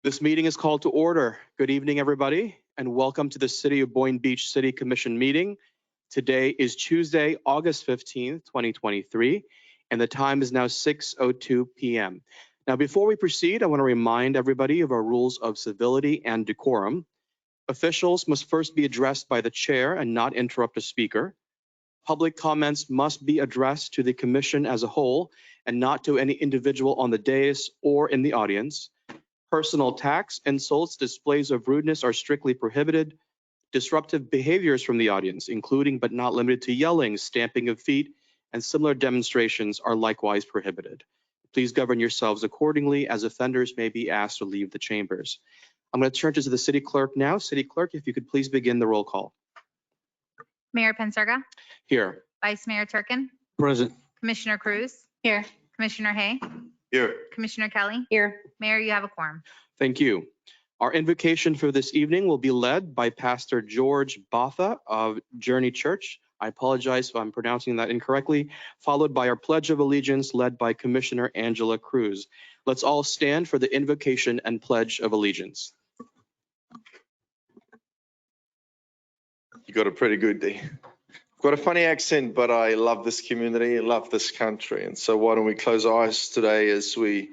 This meeting is called to order. Good evening, everybody, and welcome to the City of Boynton Beach City Commission meeting. Today is Tuesday, August 15th, 2023, and the time is now 6:02 p.m. Now, before we proceed, I want to remind everybody of our rules of civility and decorum. Officials must first be addressed by the chair and not interrupt a speaker. Public comments must be addressed to the commission as a whole and not to any individual on the dais or in the audience. Personal attacks, insults, displays of rudeness are strictly prohibited. Disruptive behaviors from the audience, including but not limited to yelling, stamping of feet, and similar demonstrations are likewise prohibited. Please govern yourselves accordingly, as offenders may be asked to leave the chambers. I'm going to turn to the city clerk now. City clerk, if you could please begin the roll call. Mayor Penserga, Here. Vice Mayor Turkin, Present. Commissioner Cruz, Here. Commissioner Hay, Here. Commissioner Kelly. Here. Mayor, you have a quorum. Thank you. Our invocation for this evening will be led by Pastor George Botha of Journey Church. I apologize if I'm pronouncing that incorrectly. Followed by our Pledge of Allegiance led by Commissioner Angela Cruz. Let's all stand for the invocation and Pledge of Allegiance. You got a pretty good day. I've got a funny accent, but I love this community, I love this country. And so why don't we close our eyes today as we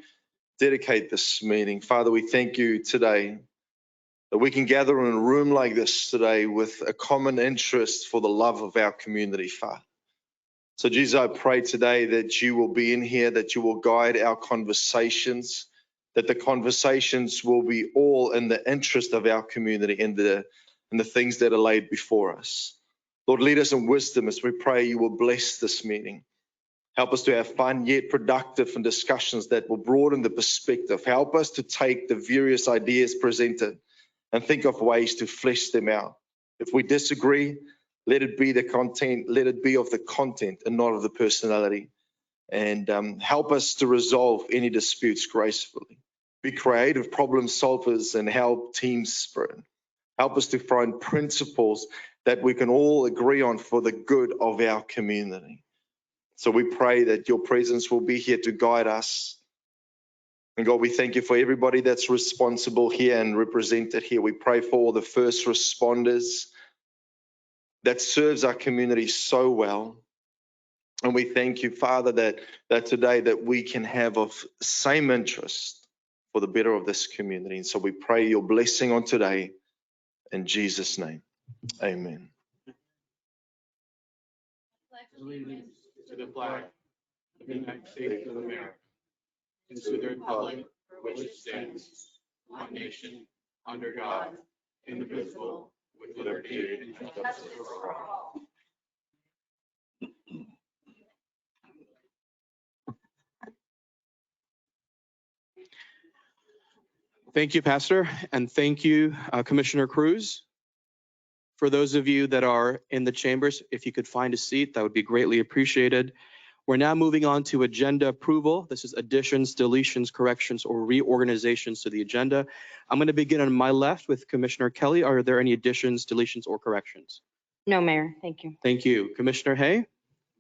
dedicate this meeting. Father, we thank you today that we can gather in a room like this today with a common interest for the love of our community, Father. So Jesus, I pray today that you will be in here, that you will guide our conversations, that the conversations will be all in the interest of our community and the things that are laid before us. Lord, lead us in wisdom as we pray you will bless this meeting. Help us to have fun yet productive and discussions that will broaden the perspective. Help us to take the various ideas presented and think of ways to flesh them out. If we disagree, let it be the content, let it be of the content and not of the personality. And help us to resolve any disputes gracefully. Be creative problem solvers and help team spirit. Help us to find principles that we can all agree on for the good of our community. So we pray that your presence will be here to guide us. And God, we thank you for everybody that's responsible here and represented here. We pray for all the first responders that serves our community so well. And we thank you, Father, that today that we can have of same interest for the better of this community. And so we pray your blessing on today in Jesus' name. Amen. Allegiance to the flag of the United States of America and to the republic for which it stands, one nation, under God, indivisible, with liberty and justice for all. Thank you, Pastor, and thank you, Commissioner Cruz. For those of you that are in the chambers, if you could find a seat, that would be greatly appreciated. We're now moving on to agenda approval. This is additions, deletions, corrections, or reorganizations to the agenda. I'm going to begin on my left with Commissioner Kelly. Are there any additions, deletions, or corrections? No, Mayor. Thank you. Thank you. Commissioner Hay?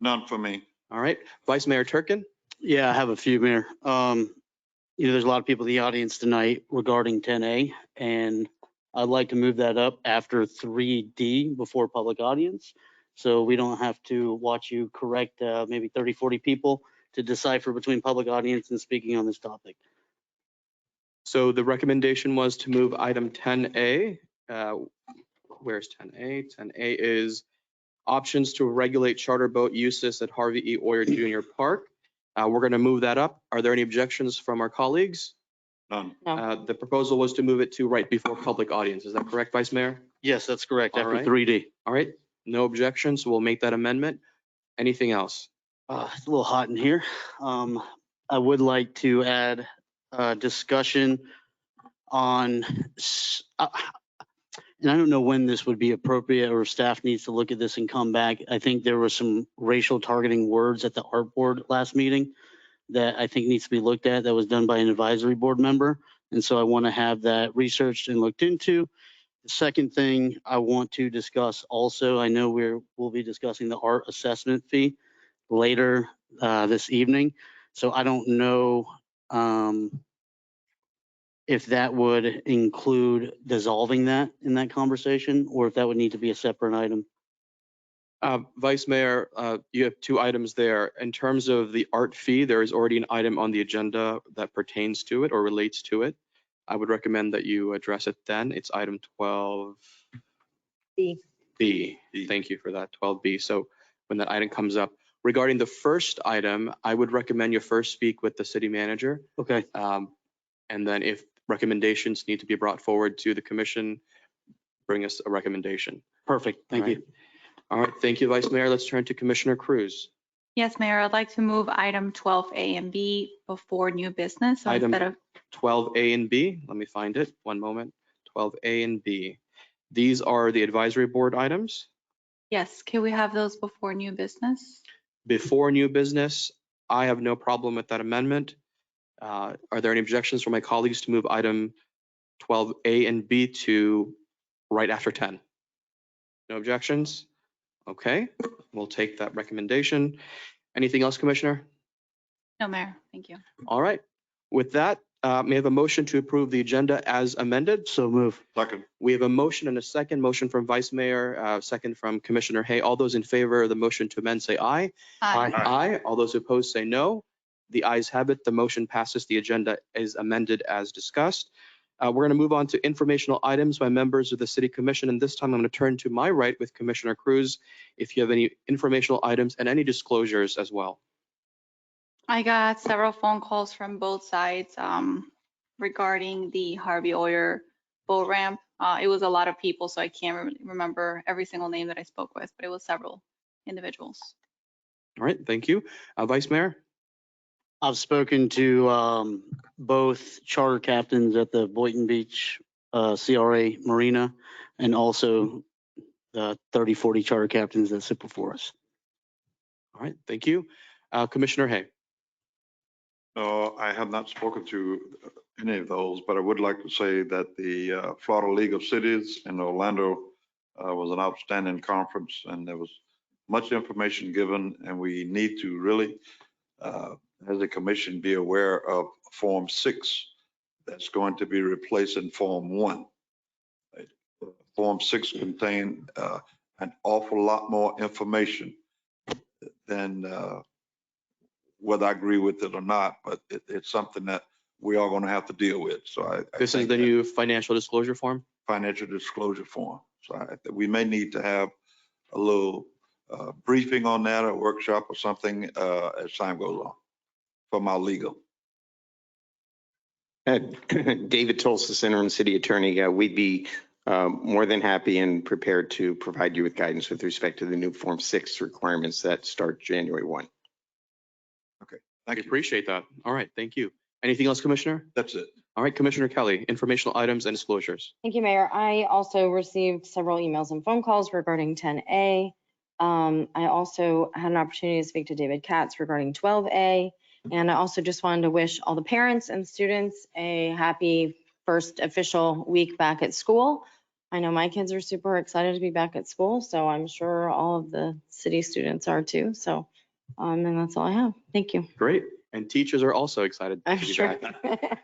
None for me. All right. Vice Mayor Turkin? Yeah, I have a few, Mayor. There's a lot of people in the audience tonight regarding 10A, and I'd like to move that up after 3D before public audience. So we don't have to watch you correct maybe 30, 40 people to decipher between public audience and speaking on this topic. So the recommendation was to move item 10A. Where's 10A? 10A is options to regulate charter boat uses at Harvey E. Oyer Jr. Park. We're going to move that up. Are there any objections from our colleagues? None. No. The proposal was to move it to right before public audience. Is that correct, Vice Mayor? Yes, that's correct, All after right. 3D. All right. No objections. So we'll make that amendment. Anything else? It's a little hot in here. I would like to add discussion on, and I don't know when this would be appropriate or staff needs to look at this and come back. I think there were some racial targeting words at the art board last meeting that I think needs to be looked at. That was done by an advisory board member. And so I want to have that researched and looked into. The second thing I want to discuss also, I know we'll be discussing the art assessment fee later this evening. So I don't know if that would include dissolving that in that conversation, or if that would need to be a separate item. Vice Mayor, you have two items there. In terms of the art fee, there is already an item on the agenda that pertains to it or relates to it. I would recommend that you address it then. It's item 12B. B. Thank you for that, 12B. So when that item comes up, regarding the first item, I would recommend you first speak with the city manager. Okay, And then if recommendations need to be brought forward to the commission, bring us a recommendation. perfect. Thank you. All right, thank you, Vice Mayor. Let's turn to Commissioner Cruz. Yes, Mayor, I'd like to move item 12A and B before new business. So Item- instead of, 12A and B, let me find it, one moment. 12A and B. These are the advisory board items. yes, can we have those before new business? Before new business, I have no problem with that amendment. Are there any objections from my colleagues to move item 12A and B to right after 10? No objections? Okay, we'll take that recommendation. Anything else, Commissioner? No, Mayor, thank you. All right. With that, may I have a motion to approve the agenda as amended? So move. Second. We have a motion and a second. Motion from Vice Mayor, second from Commissioner Hay. All those in favor of the motion to amend, say aye. Aye. Aye. All those opposed, say no. The ayes have it. The motion passes. The agenda is amended as discussed. We're going to move on to informational items by members of the City Commission. And this time I'm going to turn to my right with Commissioner Cruz if you have any informational items and any disclosures as well. I got several phone calls from both sides regarding the Harvey Oyer boat ramp. It was a lot of people, so I can't remember every single name that I spoke with, but it was several individuals. All right, thank you. Vice Mayor? I've spoken to both charter captains at the Boynton Beach CRA Marina and also the 30, 40 charter captains that sit before us. All right, thank you. Commissioner Hay? No, I have not spoken to any of those, but I would like to say that the Florida League of Cities in Orlando was an outstanding conference, and there was much information given, and we need to really, as a commission, be aware of Form 6 that's going to be replacing Form 1. Form 6 contained an awful lot more information than whether I agree with it or not, but it's something that we are going to have to deal with. So I This is think the that new financial disclosure form? financial disclosure form. So we may need to have a little briefing on that, a workshop or something as time goes on from our legal. David Tolsis, interim city attorney. We'd be more than happy and prepared to provide you with guidance with respect to the new Form 6 requirements that start January 1. I appreciate that. All right, thank you. Anything else, Commissioner? That's it. All right, Commissioner Kelly, informational items and disclosures. Thank you, Mayor. I also received several emails and phone calls regarding 10A. I also had an opportunity to speak to David Katz regarding 12A. And I also just wanted to wish all the parents and students a happy first official week back at school. I know my kids are super excited to be back at school, so I'm sure all of the city students are too. So, and that's all I have. Thank you. Great. And teachers are also excited to I'm be sure. back.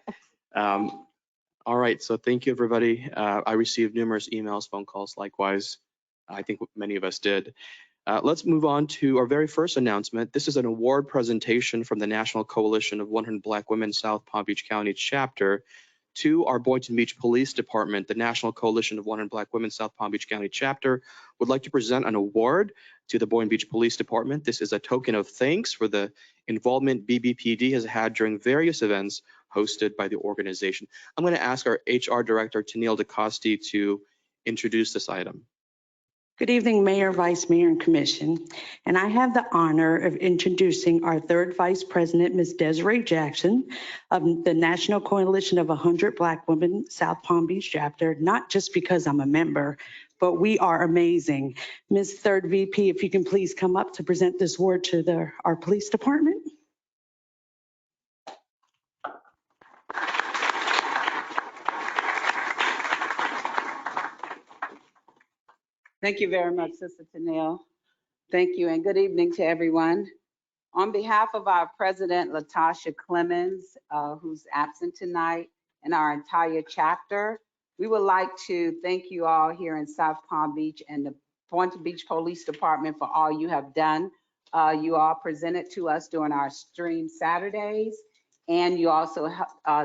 All right, so thank you, everybody. I received numerous emails, phone calls, likewise. I think many of us did. Let's move on to our very first announcement. This is an award presentation from the National Coalition of 100 Black Women South Palm Beach County chapter to our Boynton Beach Police Department. The National Coalition of 100 Black Women South Palm Beach County chapter would like to present an award to the Boynton Beach Police Department. This is a token of thanks for the involvement BBPD has had during various events hosted by the organization. I'm going to ask our HR Director, Tennille DeCosti, to introduce this item. Good evening, Mayor, Vice Mayor, and Commission. And I have the honor of introducing our third Vice President, Ms. Desiree Jackson of the National Coalition of 100 Black Women South Palm Beach chapter, not just because I'm a member, but we are amazing. Ms. Third VP, if you can please come up to present this award to our police department. Thank you very much, Sister Tennille. Thank you and good evening to everyone. On behalf of our President, Latasha Clemens, who's absent tonight, and our entire chapter. We would like to thank you all here in South Palm Beach and the Boynton Beach Police Department for all you have done. You all presented to us during our Stream Saturdays, and you also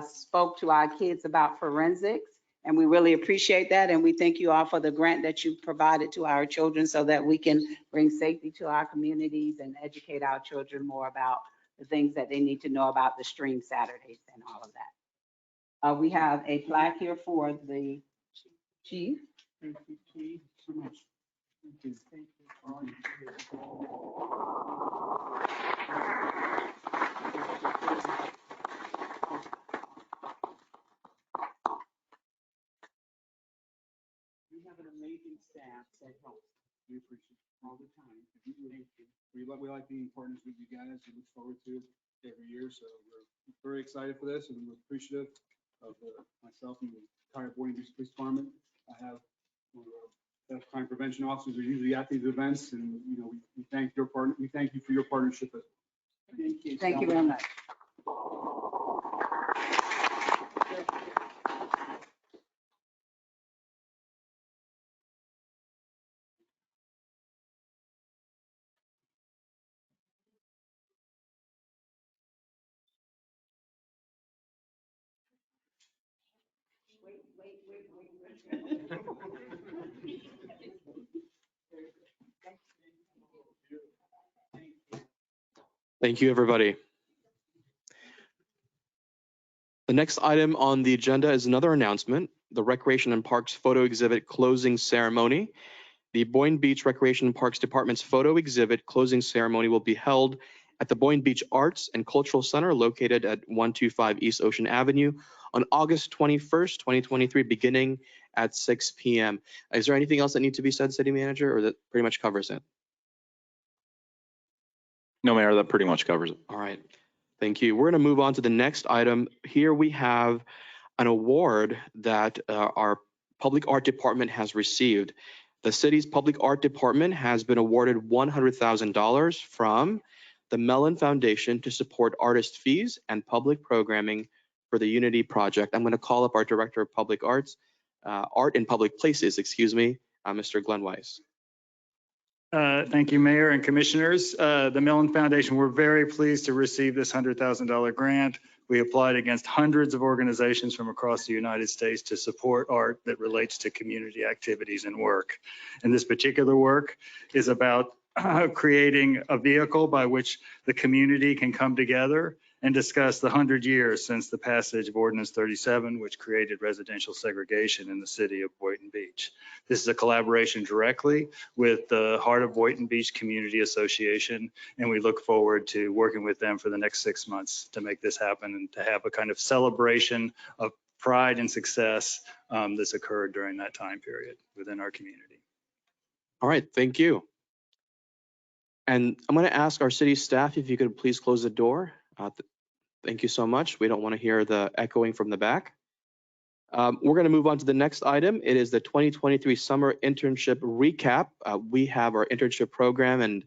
spoke to our kids about forensics. And we really appreciate that. And we thank you all for the grant that you provided to our children so that we can bring safety to our communities and educate our children more about the things that they need to know about the Stream Saturdays and all of that. We have a plaque here for the chief. Thank you, Chief, so much. Thank you have an amazing staff that helps. We appreciate it all the time. Thank you. We like being partners with you guys. We look forward to it every year. So we're very excited for this, and we're appreciative of myself and the entire Boynton Beach Police Department. I have one of our best crime prevention officers are usually at these events, and we thank your partner. We thank you for your partnership. Thank you. Thank you very much. Thank you, everybody. The next item on the agenda is another announcement, the Recreation and Parks Photo Exhibit Closing Ceremony. The Boynton Beach Recreation and Parks Department's photo exhibit closing ceremony will be held at the Boynton Beach Arts and Cultural Center located at 125 East Ocean Avenue on August 21st, 2023, beginning at 6 p.m. Is there anything else that needs to be said, City Manager, or that pretty much covers it? No, Mayor, that pretty much covers it. All right. Thank you. We're going to move on to the next item. Here we have an award that our Public Art Department has received. The city's Public Art Department has been awarded $100,000 from the Mellon Foundation to support artist fees and public programming for the Unity Project. I'm going to call up our Director of Public Arts, Art in Public Places, Mr. Glenn Weiss. Thank you, Mayor and Commissioners. The Mellon Foundation, we're very pleased to receive this $100,000 grant. We applied against hundreds of organizations from across the United States to support art that relates to community activities and work. And this particular work is about creating a vehicle by which the community can come together and discuss the 100 years since the passage of Ordinance 37, which created residential segregation in the city of Boynton Beach. This is a collaboration directly with the Heart of Boynton Beach Community Association, and we look forward to working with them for the next 6 months to make this happen and to have a kind of celebration of pride and success that's occurred during that time period within our community. All right, thank you. And I'm going to ask our city staff if you could please close the door. Thank you so much. We don't want to hear the echoing from the back. We're going to move on to the next item. It is the 2023 Summer Internship Recap. We have our internship program, and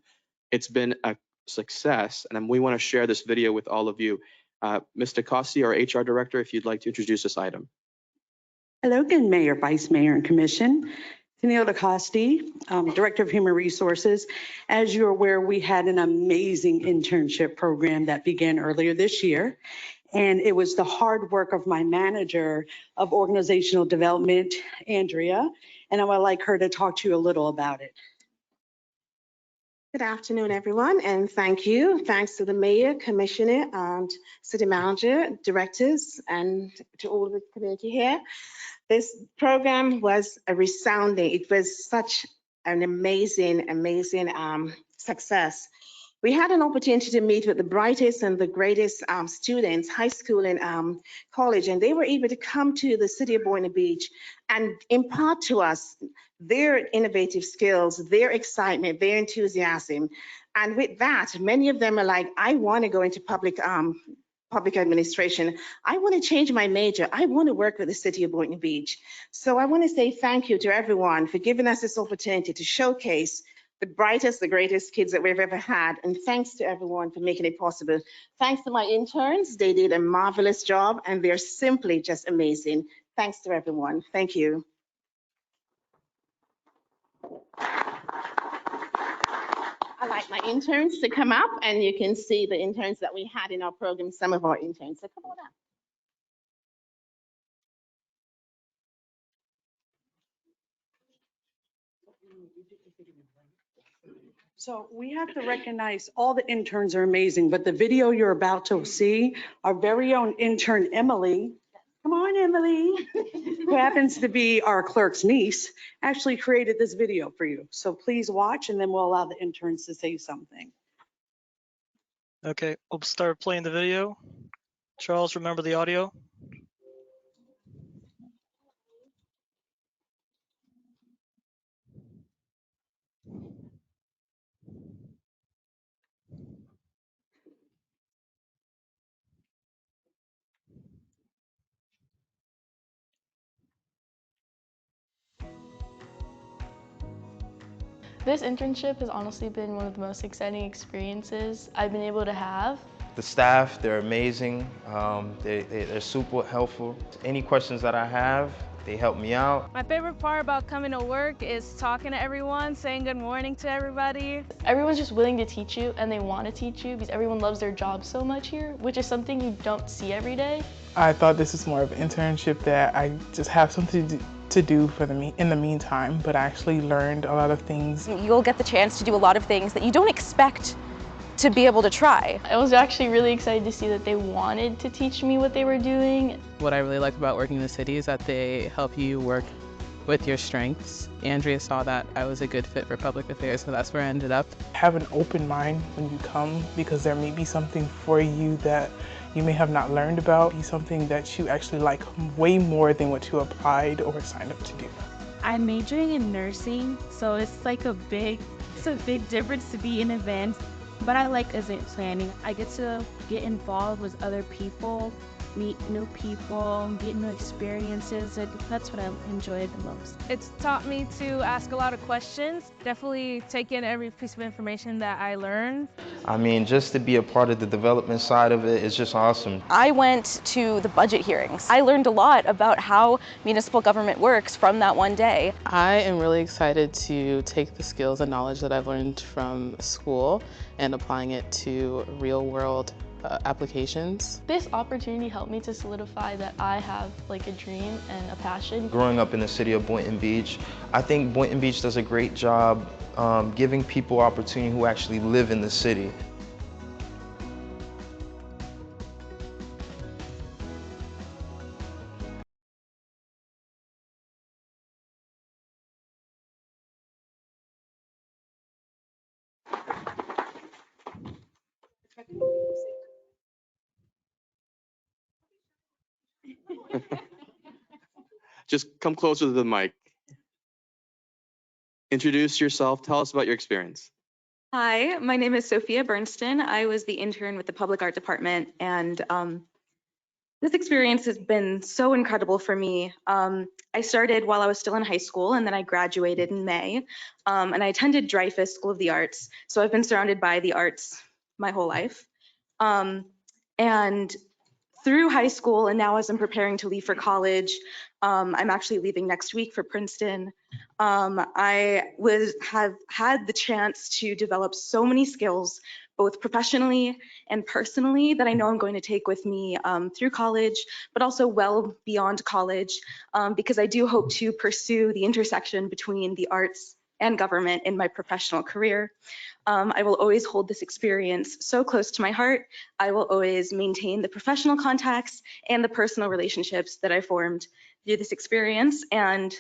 it's been a success. And we want to share this video with all of you. Ms. DeCosti, our HR Director, if you'd like to introduce this item. Hello again, Mayor, Vice Mayor, and Commission. Tennille DeCosti, Director of Human Resources. As you're aware, we had an amazing internship program that began earlier this year. And it was the hard work of my manager of organizational development, Andrea, and I would like her to talk to you a little about it. Good afternoon, everyone, and thank you. Thanks to the mayor, commissioner, and city manager, directors, and to all of the community here. This program was a resounding, it was such an amazing success. We had an opportunity to meet with the brightest and the greatest students, high school and college, and they were able to come to the city of Boynton Beach and impart to us their innovative skills, their excitement, their enthusiasm. And with that, many of them are like, I want to go into public administration. I want to change my major. I want to work with the city of Boynton Beach. So I want to say thank you to everyone for giving us this opportunity to showcase the brightest, the greatest kids that we've ever had. And thanks to everyone for making it possible. Thanks to my interns. They did a marvelous job and they're simply just amazing. Thanks to everyone. Thank you. I'd like my interns to come up and you can see the interns that we had in our program, some of our interns. So come on up. So we have to recognize all the interns are amazing, but the video you're about to see, our very own intern, Emily. Come on, Emily, who happens to be our clerk's niece, actually created this video for you. So please watch and then we'll allow the interns to say something. Okay, we'll start playing the video. Charles, remember the audio? This internship has honestly been one of the most exciting experiences I've been able to have. The staff, they're amazing. They're super helpful. Any questions that I have, they help me out. My favorite part about coming to work is talking to everyone, saying good morning to everybody. Everyone's just willing to teach you and they want to teach you because everyone loves their job so much here, which is something you don't see every day. I thought this was more of an internship that I just have something to do for in the meantime, but I actually learned a lot of things. You'll get the chance to do a lot of things that you don't expect to be able to try. I was actually really excited to see that they wanted to teach me what they were doing. What I really like about working in the city is that they help you work with your strengths. Andrea saw that I was a good fit for public affairs, so that's where I ended up. Have an open mind when you come because there may be something for you that you may have not learned about, be something that you actually like way more than what you applied or signed up to do. I'm majoring in nursing, so it's like a big difference to be in events. But I like event planning. I get to get involved with other people, meet new people, get new experiences, and that's what I enjoy the most. It's taught me to ask a lot of questions, definitely take in every piece of information that I learned. I mean, just to be a part of the development side of it is just awesome. I went to the budget hearings. I learned a lot about how municipal government works from that one day. I am really excited to take the skills and knowledge that I've learned from school and applying it to real world applications. This opportunity helped me to solidify that I have like a dream and a passion. Growing up in the city of Boynton Beach, I think Boynton Beach does a great job giving people opportunity who actually live in the city. Just come closer to the mic. Introduce yourself. Tell us about your experience. Hi, my name is Sophia Bernston. I was the intern with the Public Art Department, and this experience has been so incredible for me. I started while I was still in high school, and then I graduated in May, and I attended Dreyfus School of the Arts, so I've been surrounded by the arts my whole life. And through high school, and now as I'm preparing to leave for college, I'm actually leaving next week for Princeton. I have had the chance to develop so many skills, both professionally and personally, that I know I'm going to take with me through college, but also well beyond college, because I do hope to pursue the intersection between the arts and government in my professional career. I will always hold this experience so close to my heart. I will always maintain the professional contacts and the personal relationships that I formed through this experience. And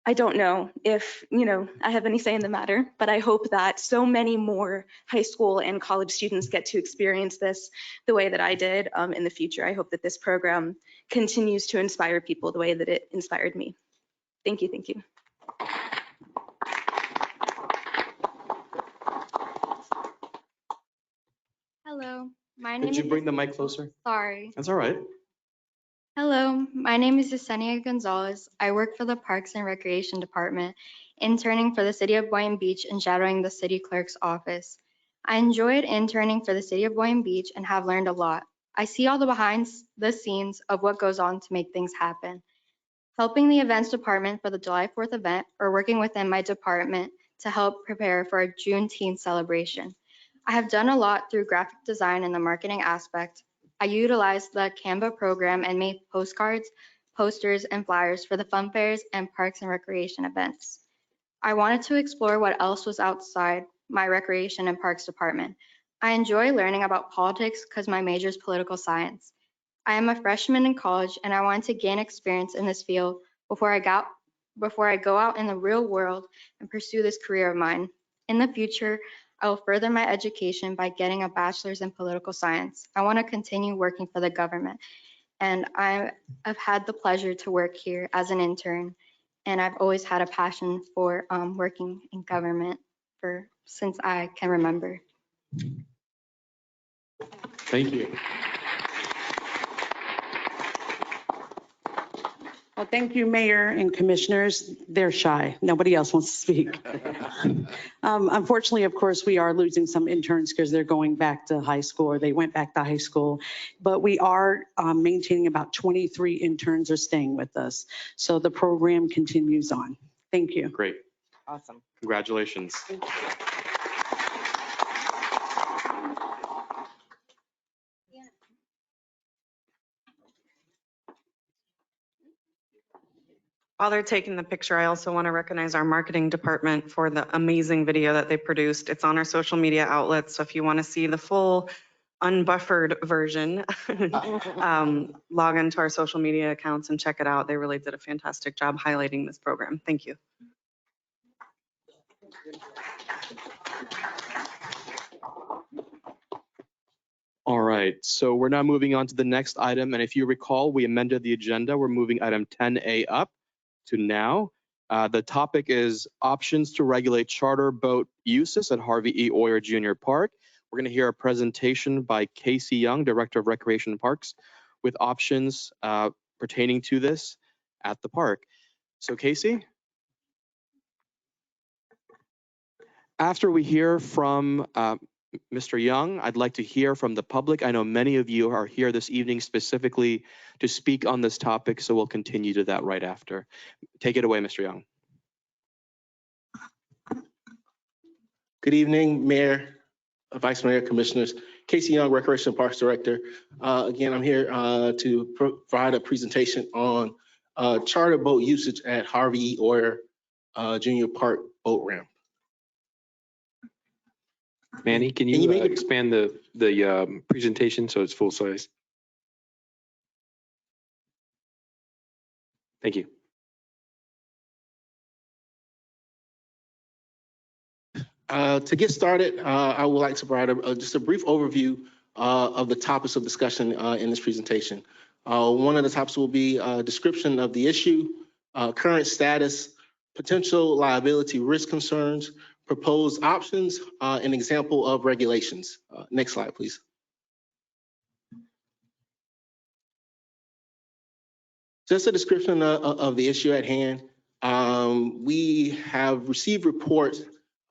I don't know if, I have any say in the matter, but I hope that so many more high school and college students get to experience this the way that I did in the future. I hope that this program continues to inspire people the way that it inspired me. Thank you, thank you. Hello, my name is. Could you bring the mic closer? Sorry. That's all right. Hello, my name is Yesenia Gonzalez. I work for the Parks and Recreation Department, interning for the City of Boynton Beach and shadowing the city clerk's office. I enjoyed interning for the City of Boynton Beach and have learned a lot. I see all the behind the scenes of what goes on to make things happen. Helping the events department for the July 4th event or working within my department to help prepare for a Juneteenth celebration. I have done a lot through graphic design and the marketing aspect. I utilized the Canva program and made postcards, posters, and flyers for the fun fairs and parks and recreation events. I wanted to explore what else was outside my recreation and parks department. I enjoy learning about politics because my major is political science. I am a freshman in college and I want to gain experience in this field before I go out in the real world and pursue this career of mine. In the future, I will further my education by getting a bachelor's in political science. I want to continue working for the government, and I have had the pleasure to work here as an intern, and I've always had a passion for working in government since I can remember. Thank you. Well, thank you, Mayor and Commissioners. They're shy. Nobody else wants to speak. Unfortunately, of course, we are losing some interns because they're going back to high school or they went back to high school. But we are maintaining about 23 interns are staying with us. So the program continues on. Thank you. Great. Awesome. Congratulations. While they're taking the picture, I also want to recognize our marketing department for the amazing video that they produced. It's on our social media outlets, so if you want to see the full unbuffered version, log into our social media accounts and check it out. They really did a fantastic job highlighting this program. Thank you. All right, so we're now moving on to the next item. And if you recall, we amended the agenda. We're moving item 10A up to now. The topic is options to regulate charter boat uses at Harvey E. Oyer Jr. Park. We're going to hear a presentation by Casey Young, Director of Recreation and Parks, with options pertaining to this at the park. So Casey? After we hear from Mr. Young, I'd like to hear from the public. I know many of you are here this evening specifically to speak on this topic, so we'll continue to that right after. Take it away, Mr. Young. Good evening, Mayor, Vice Mayor, Commissioners. Casey Young, Recreation and Parks Director. Again, I'm here to provide a presentation on charter boat usage at Harvey E. Oyer Jr. Park Boat Ramp. Manny, can you expand the presentation so it's full size? Thank you. To get started, I would like to provide just a brief overview of the topics of discussion in this presentation. One of the topics will be a description of the issue, current status, potential liability risk concerns, proposed options, an example of regulations. Next slide, please. Just a description of the issue at hand. We have received reports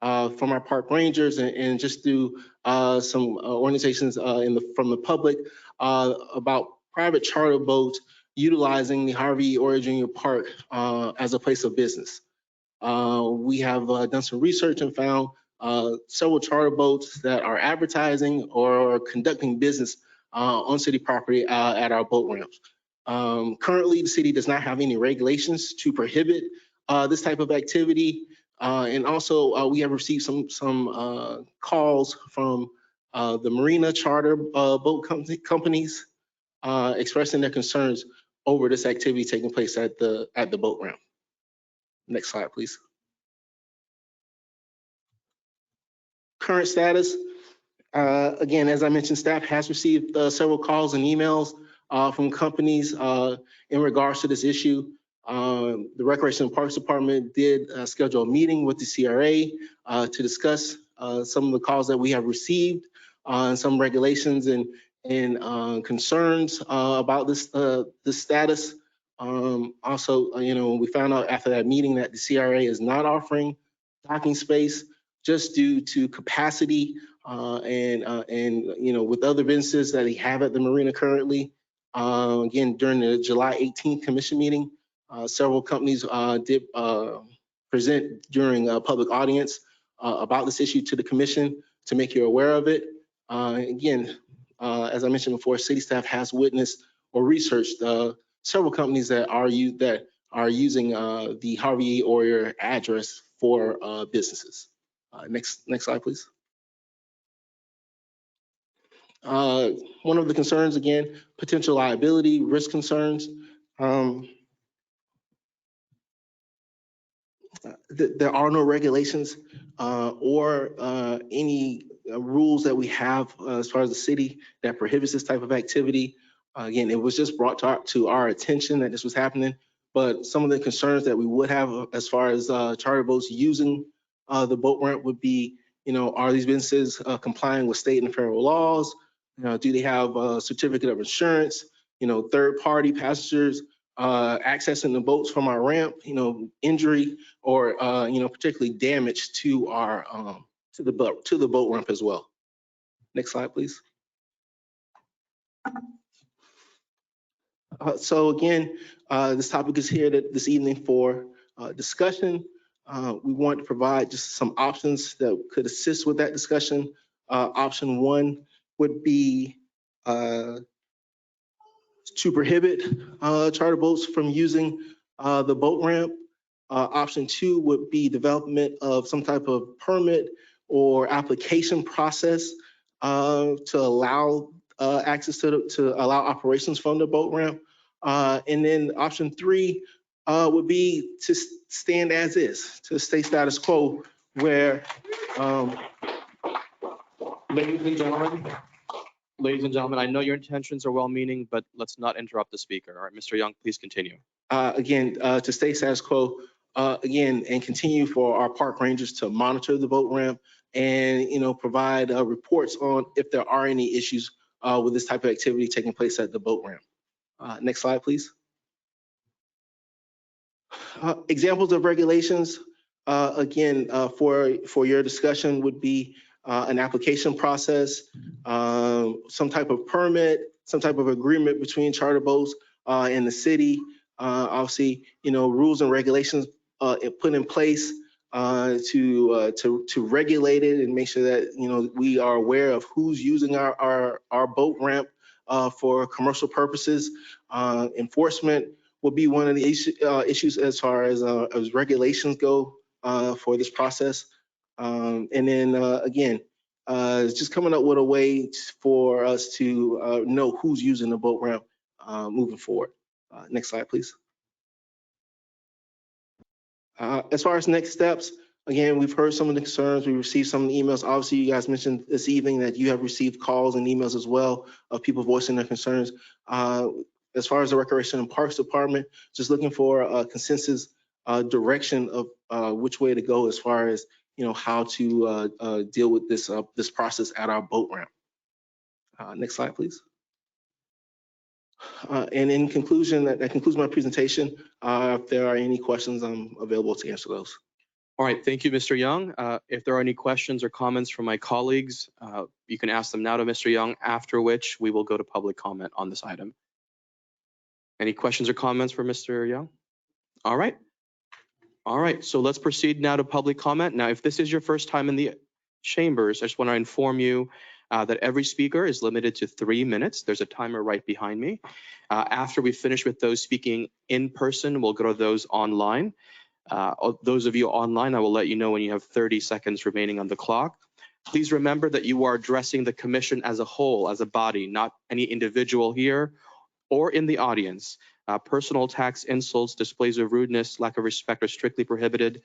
from our park rangers and just through some organizations from the public about private charter boats utilizing the Harvey Oyer Jr. Park as a place of business. We have done some research and found several charter boats that are advertising or conducting business on city property at our boat ramps. Currently, the city does not have any regulations to prohibit this type of activity. And also, we have received some calls from the marina charter boat companies expressing their concerns over this activity taking place at the boat ramp. Next slide, please. Current status. Again, as I mentioned, staff has received several calls and emails from companies in regards to this issue. The Recreation and Parks Department did schedule a meeting with the CRA to discuss some of the calls that we have received and some regulations and concerns about this status. Also, we found out after that meeting that the CRA is not offering docking space just due to capacity and with other businesses that they have at the marina currently. Again, during the July 18th commission meeting, several companies did present during a public audience about this issue to the commission to make you aware of it. Again, as I mentioned before, city staff has witnessed or researched several companies that are using the Harvey E. Oyer address for businesses. Next slide, please. One of the concerns, again, potential liability, risk concerns. There are no regulations or any rules that we have as far as the city that prohibits this type of activity. Again, it was just brought to our attention that this was happening, but some of the concerns that we would have as far as charter boats using the boat ramp would be, are these businesses complying with state and federal laws? Do they have a certificate of insurance? Third-party passengers accessing the boats from our ramp, injury or particularly damage to our to the boat ramp as well. Next slide, please. So again, this topic is here this evening for discussion. We want to provide just some options that could assist with that discussion. Option one would be to prohibit charter boats from using the boat ramp. Option two would be development of some type of permit or application process to allow access to allow operations from the boat ramp. And then option three would be to stand as is, to stay status quo, where Ladies and gentlemen, I know your intentions are well-meaning, but let's not interrupt the speaker. All right, Mr. Young, please continue. Again, to stay status quo, again, and continue for our park rangers to monitor the boat ramp and, provide reports on if there are any issues with this type of activity taking place at the boat ramp. Next slide, please. Examples of regulations, again, for your discussion would be an application process, some type of permit, some type of agreement between charter boats and the city. Obviously, rules and regulations put in place to regulate it and make sure that we are aware of who's using our boat ramp for commercial purposes. Enforcement will be one of the issues as far as regulations go for this process. And then again, just coming up with a way for us to know who's using the boat ramp moving forward. Next slide, please. As far as next steps, again, we've heard some of the concerns. We received some of the emails. Obviously, you guys mentioned this evening that you have received calls and emails as well of people voicing their concerns. As far as the Recreation and Parks Department, just looking for a consensus direction of which way to go as far as how to deal with this process at our boat ramp. Next slide, please. And in conclusion, that concludes my presentation. If there are any questions, I'm available to answer those. All right, thank you, Mr. Young. If there are any questions or comments from my colleagues, you can ask them now to Mr. Young, after which we will go to public comment on this item. Any questions or comments for Mr. Young? All right. All right, so let's proceed now to public comment. Now, if this is your first time in the chambers, I just want to inform you that every speaker is limited to 3 minutes. There's a timer right behind me. After we finish with those speaking in person, we'll go to those online. Those of you online, I will let you know when you have 30 seconds remaining on the clock. Please remember that you are addressing the commission as a whole, as a body, not any individual here or in the audience. Personal attacks, insults, displays of rudeness, lack of respect are strictly prohibited.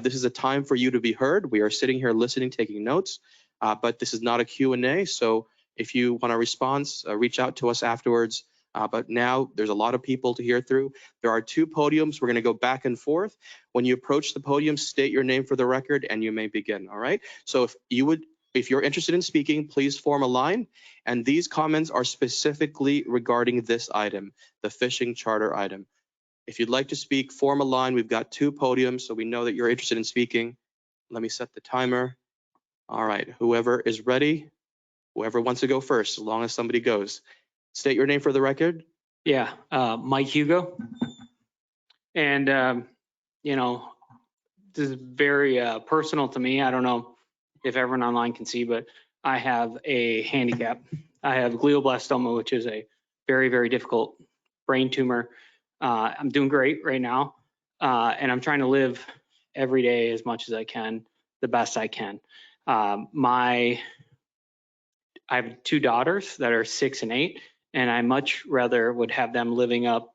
This is a time for you to be heard. We are sitting here listening, taking notes, but this is not a Q&A. So if you want a response, reach out to us afterwards. But now there's a lot of people to hear through. There are 2 podiums. We're going to go back and forth. When you approach the podium, state your name for the record and you may begin. All right. So if you're interested in speaking, please form a line. And these comments are specifically regarding this item, the fishing charter item. If you'd like to speak, form a line. We've got 2 podiums, so we know that you're interested in speaking. Let me set the timer. All right, whoever is ready, whoever wants to go first, as long as somebody goes. State your name for the record. Yeah, Mike Hugo. And, you know, this is very personal to me. I don't know if everyone online can see, but I have a handicap. I have glioblastoma, which is a very, very difficult brain tumor. I'm doing great right now, and I'm trying to live every day as much as I can, the best I can. I have 2 daughters that are 6 and 8, and I much rather would have them living up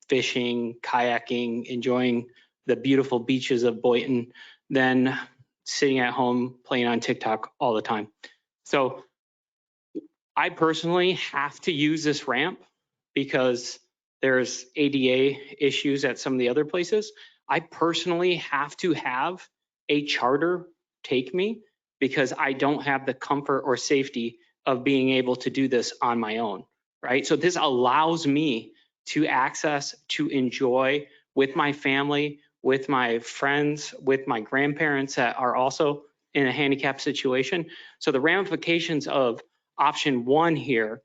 fishing, kayaking, enjoying the beautiful beaches of Boynton than sitting at home playing on TikTok all the time. So I personally have to use this ramp because there's ADA issues at some of the other places. I personally have to have a charter take me because I don't have the comfort or safety of being able to do this on my own, right? So this allows me to access, to enjoy with my family, with my friends, with my grandparents that are also in a handicapped situation. So the ramifications of option 1 here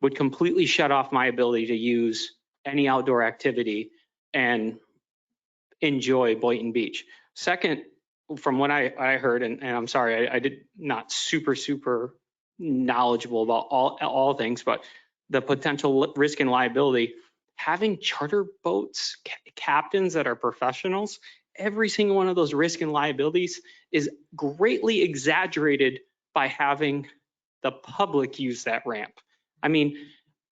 would completely shut off my ability to use any outdoor activity and enjoy Boynton Beach. Second, from what I heard, and I'm sorry, I did not super knowledgeable about all things, but the potential risk and liability, having charter boats, captains that are professionals, every single one of those risk and liabilities is greatly exaggerated by having the public use that ramp. I mean,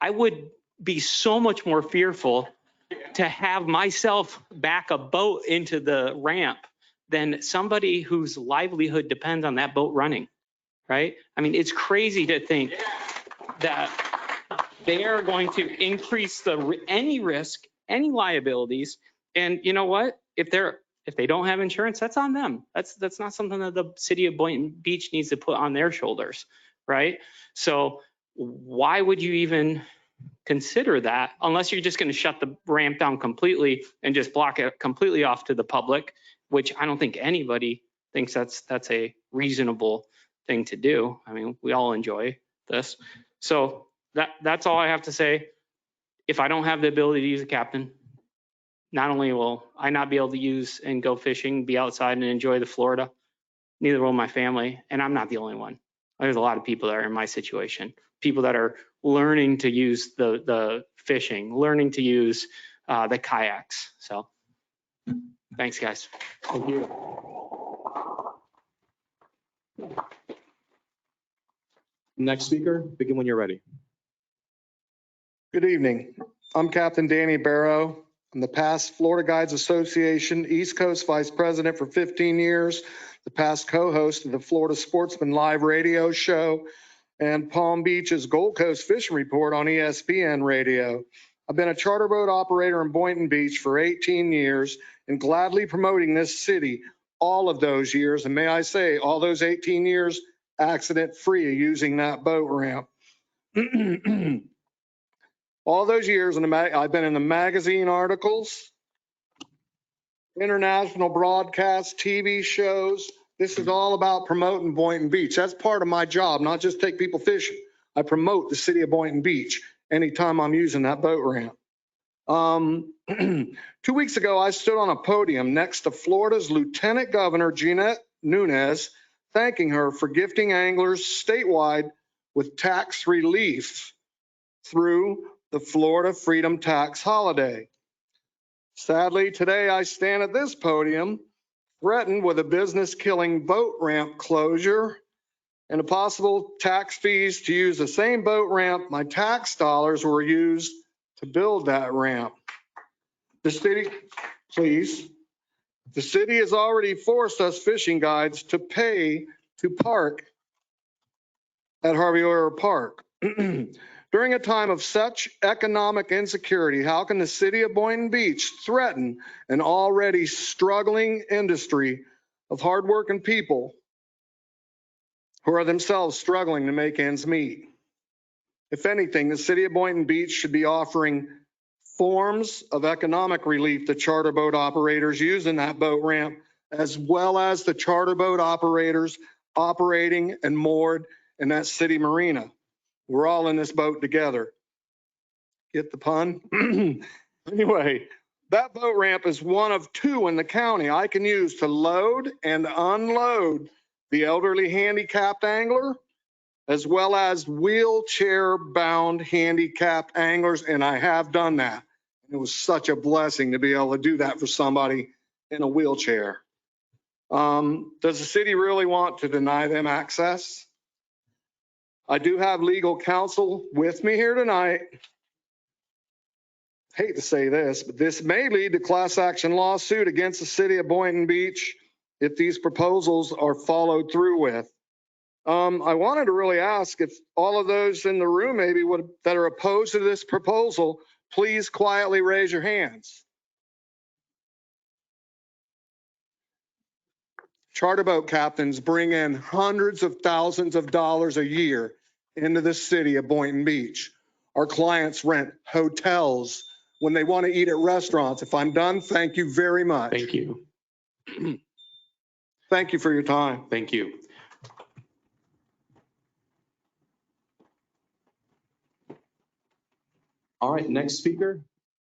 I would be so much more fearful to have myself back a boat into the ramp than somebody whose livelihood depends on that boat running, right? I mean, it's crazy to think that they are going to increase any risk, any liabilities. And you know what? If they don't have insurance, that's on them. That's not something that the city of Boynton Beach needs to put on their shoulders, right? So why would you even consider that unless you're just going to shut the ramp down completely and just block it completely off to the public, which I don't think anybody thinks that's a reasonable thing to do. I mean, we all enjoy this. So that's all I have to say. If I don't have the ability to use a captain, not only will I not be able to use and go fishing, be outside and enjoy the Florida, neither will my family. And I'm not the only one. There's a lot of people that are in my situation, people that are learning to use the fishing, learning to use the kayaks. So thanks, guys. Thank you. Next speaker, begin when you're ready. Good evening. I'm Captain Danny Barrow. I'm the past Florida Guides Association East Coast Vice President for 15 years, the past co-host of the Florida Sportsman Live radio show, and Palm Beach's Gold Coast Fishing Report on ESPN radio. I've been a charter boat operator in Boynton Beach for 18 years and gladly promoting this city all of those years. And may I say, all those 18 years accident-free using that boat ramp. All those years, I've been in the magazine articles, international broadcasts, TV shows. This is all about promoting Boynton Beach. That's part of my job, not just take people fishing. I promote the city of Boynton Beach anytime I'm using that boat ramp. 2 weeks ago, I stood on a podium next to Florida's Lieutenant Governor, Jeanette Nunez, thanking her for gifting anglers statewide with tax relief through the Florida Freedom Tax Holiday. Sadly, today I stand at this podium threatened with a business-killing boat ramp closure and a possible tax fees to use the same boat ramp my tax dollars were used to build that ramp. The city, please. The city has already forced us fishing guides to pay to park at Harvey Oyer Park. During a time of such economic insecurity, how can the city of Boynton Beach threaten an already struggling industry of hardworking people who are themselves struggling to make ends meet? If anything, the city of Boynton Beach should be offering forms of economic relief the charter boat operators using that boat ramp, as well as the charter boat operators operating and moored in that city marina. We're all in this boat together. Get the pun? Anyway, that boat ramp is one of two in the county I can use to load and unload the elderly handicapped angler, as well as wheelchair-bound handicapped anglers, and I have done that. It was such a blessing to be able to do that for somebody in a wheelchair. Does the city really want to deny them access? I do have legal counsel with me here tonight. Hate to say this, but this may lead to class action lawsuit against the city of Boynton Beach if these proposals are followed through with. I wanted to really ask if all of those in the room maybe that are opposed to this proposal, please quietly raise your hands. Charter boat captains bring in hundreds of thousands of dollars a year into the city of Boynton Beach. Our clients rent hotels when they want to eat at restaurants. If I'm done, thank you very much. Thank you. Thank you for your time. Thank you. All right, next speaker.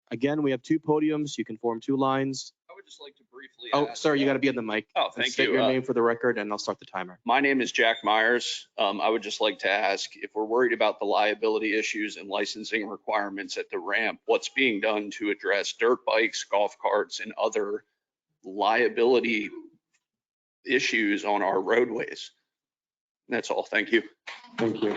Again, we have two podiums. You can form two lines. I would just like to briefly Oh, ask, sorry, you got to be on the mic. Oh, And thank state you. your name for the record, and I'll start the timer. My name is Jack Myers. I would just like to ask if we're worried about the liability issues and licensing requirements at the ramp, what's being done to address dirt bikes, golf carts, and other liability issues on our roadways? That's all. Thank you. Thank you.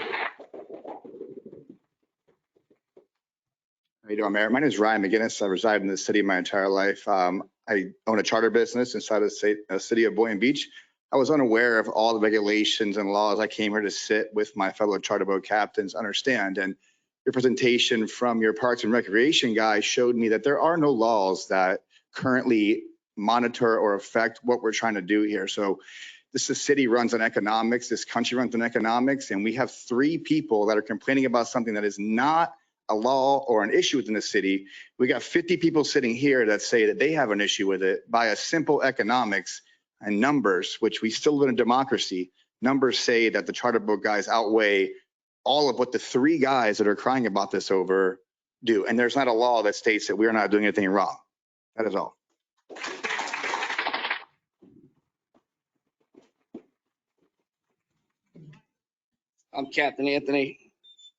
How you doing, Mayor? My name is Ryan McGinnis. I reside in the city my entire life. I own a charter business inside of the city of Boynton Beach. I was unaware of all the regulations and laws. I came here to sit with my fellow charter boat captains, understand. And your presentation from your Parks and Recreation guy showed me that there are no laws that currently monitor or affect what we're trying to do here. So this city runs on economics. This country runs on economics. And we have 3 people that are complaining about something that is not a law or an issue within the city. We got 50 people sitting here that say that they have an issue with it by a simple economics and numbers, which we still live in a democracy. Numbers say that the charter boat guys outweigh all of what the 3 guys that are crying about this over do. And there's not a law that states that we're not doing anything wrong. That is all. I'm Captain Anthony.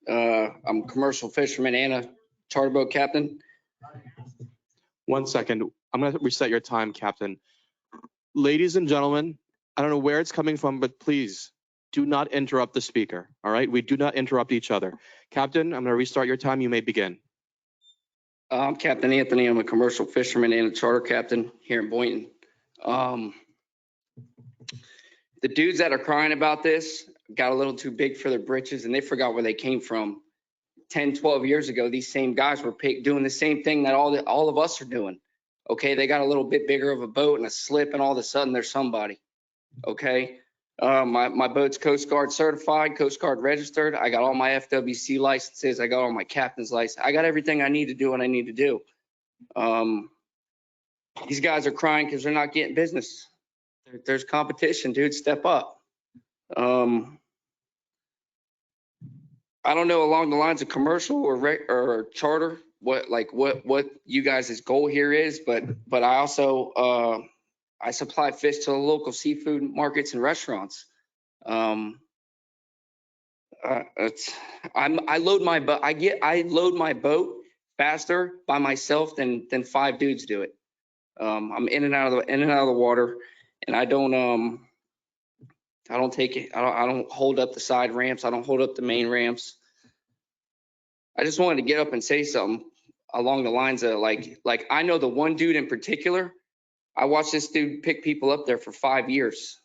I'm a commercial fisherman and a charter boat captain. 1 second. I'm going to reset your time, Captain. Ladies and gentlemen, I don't know where it's coming from, but please do not interrupt the speaker. All right? We do not interrupt each other. Captain, I'm going to restart your time. You may begin. I'm Captain Anthony. I'm a commercial fisherman and a charter captain here in Boynton. The dudes that are crying about this got a little too big for their britches, and they forgot where they came from. 10, 12 years ago, these same guys were doing the same thing that all of us are doing. Okay, they got a little bit bigger of a boat and a slip, and all of a sudden they're somebody. Okay, my boat's Coast Guard certified, Coast Guard registered. I got all my FWC licenses. I got all my captain's license. I got everything I need to do what I need to do. These guys are crying because they're not getting business. There's competition, dude. Step up. I don't know along the lines of commercial or charter what you guys' goal here is, but I also I supply fish to the local seafood markets and restaurants. I load my boat. I load my boat faster by myself than 5 dudes do it. I'm in and out of the water, and I don't take it. I don't hold up the side ramps. I don't hold up the main ramps. I just wanted to get up and say something along the lines of like I know the one dude in particular. I watched this dude pick people up there for 5 years,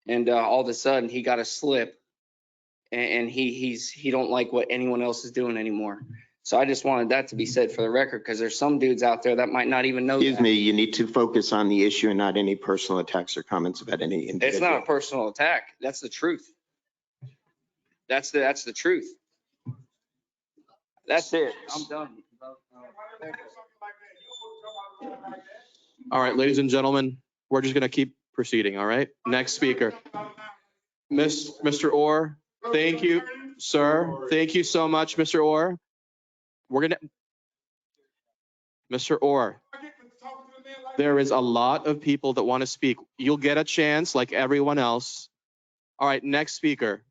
and all of a sudden he got a slip, and he don't like what anyone else is doing anymore. So I just wanted that to be said for the record, because there's some dudes out there that might not even know. Excuse me, you need to focus on the issue and not any personal attacks or comments about any individual. It's not a personal attack. That's the truth. That's the truth. That's it. I'm done. All right, ladies and gentlemen, we're just going to keep proceeding. All right. Next speaker. Mr. Orr, thank you, sir. Thank you so much, Mr. Orr. Mr. Orr, there is a lot of people that want to speak. You'll get a chance like everyone else. All right, next speaker.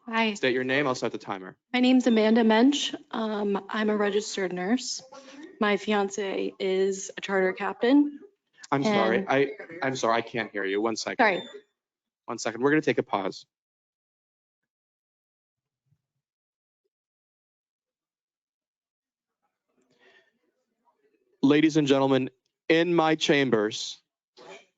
Hi, State your name. I'll start the timer. my name's Amanda Mensch. I'm a registered nurse. My fiance is a charter captain. I'm And- sorry. I'm sorry. I can't hear you. 1 second. Sorry. 1 second. We're going to take a pause. Ladies and gentlemen, in my chambers,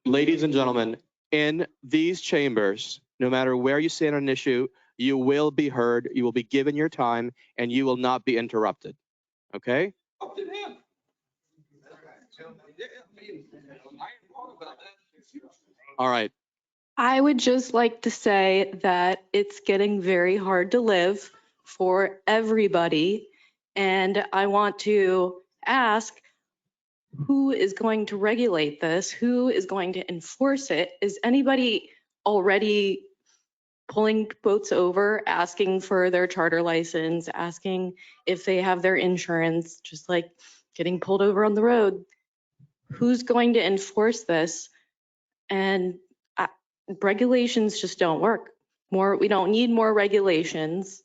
ladies and gentlemen, in these chambers, no matter where you stand on an issue, you will be heard, you will be given your time, and you will not be interrupted. Okay? All right. I would just like to say that it's getting very hard to live for everybody. And I want to ask, who is going to regulate this? Who is going to enforce it? Is anybody already pulling boats over, asking for their charter license, asking if they have their insurance, just like getting pulled over on the road? Who's going to enforce this? And regulations just don't work. We don't need more regulations.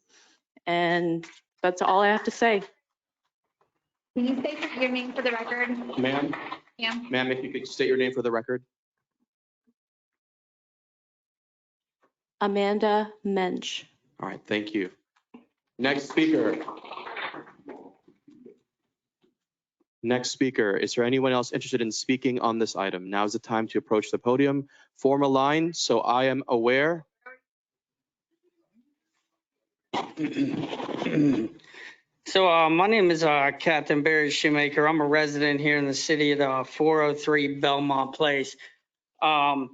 And that's all I have to say. Can you state your name for the record? Ma'am, Ma'am? ma'am, if you could state your name for the record. Amanda Mensch. All right, thank you. Next speaker. Next speaker. Is there anyone else interested in speaking on this item? Now is the time to approach the podium. Form a line so I am aware. So my name is Captain Barry Shoemaker. I'm a resident here in the city of 403 Belmont Place. So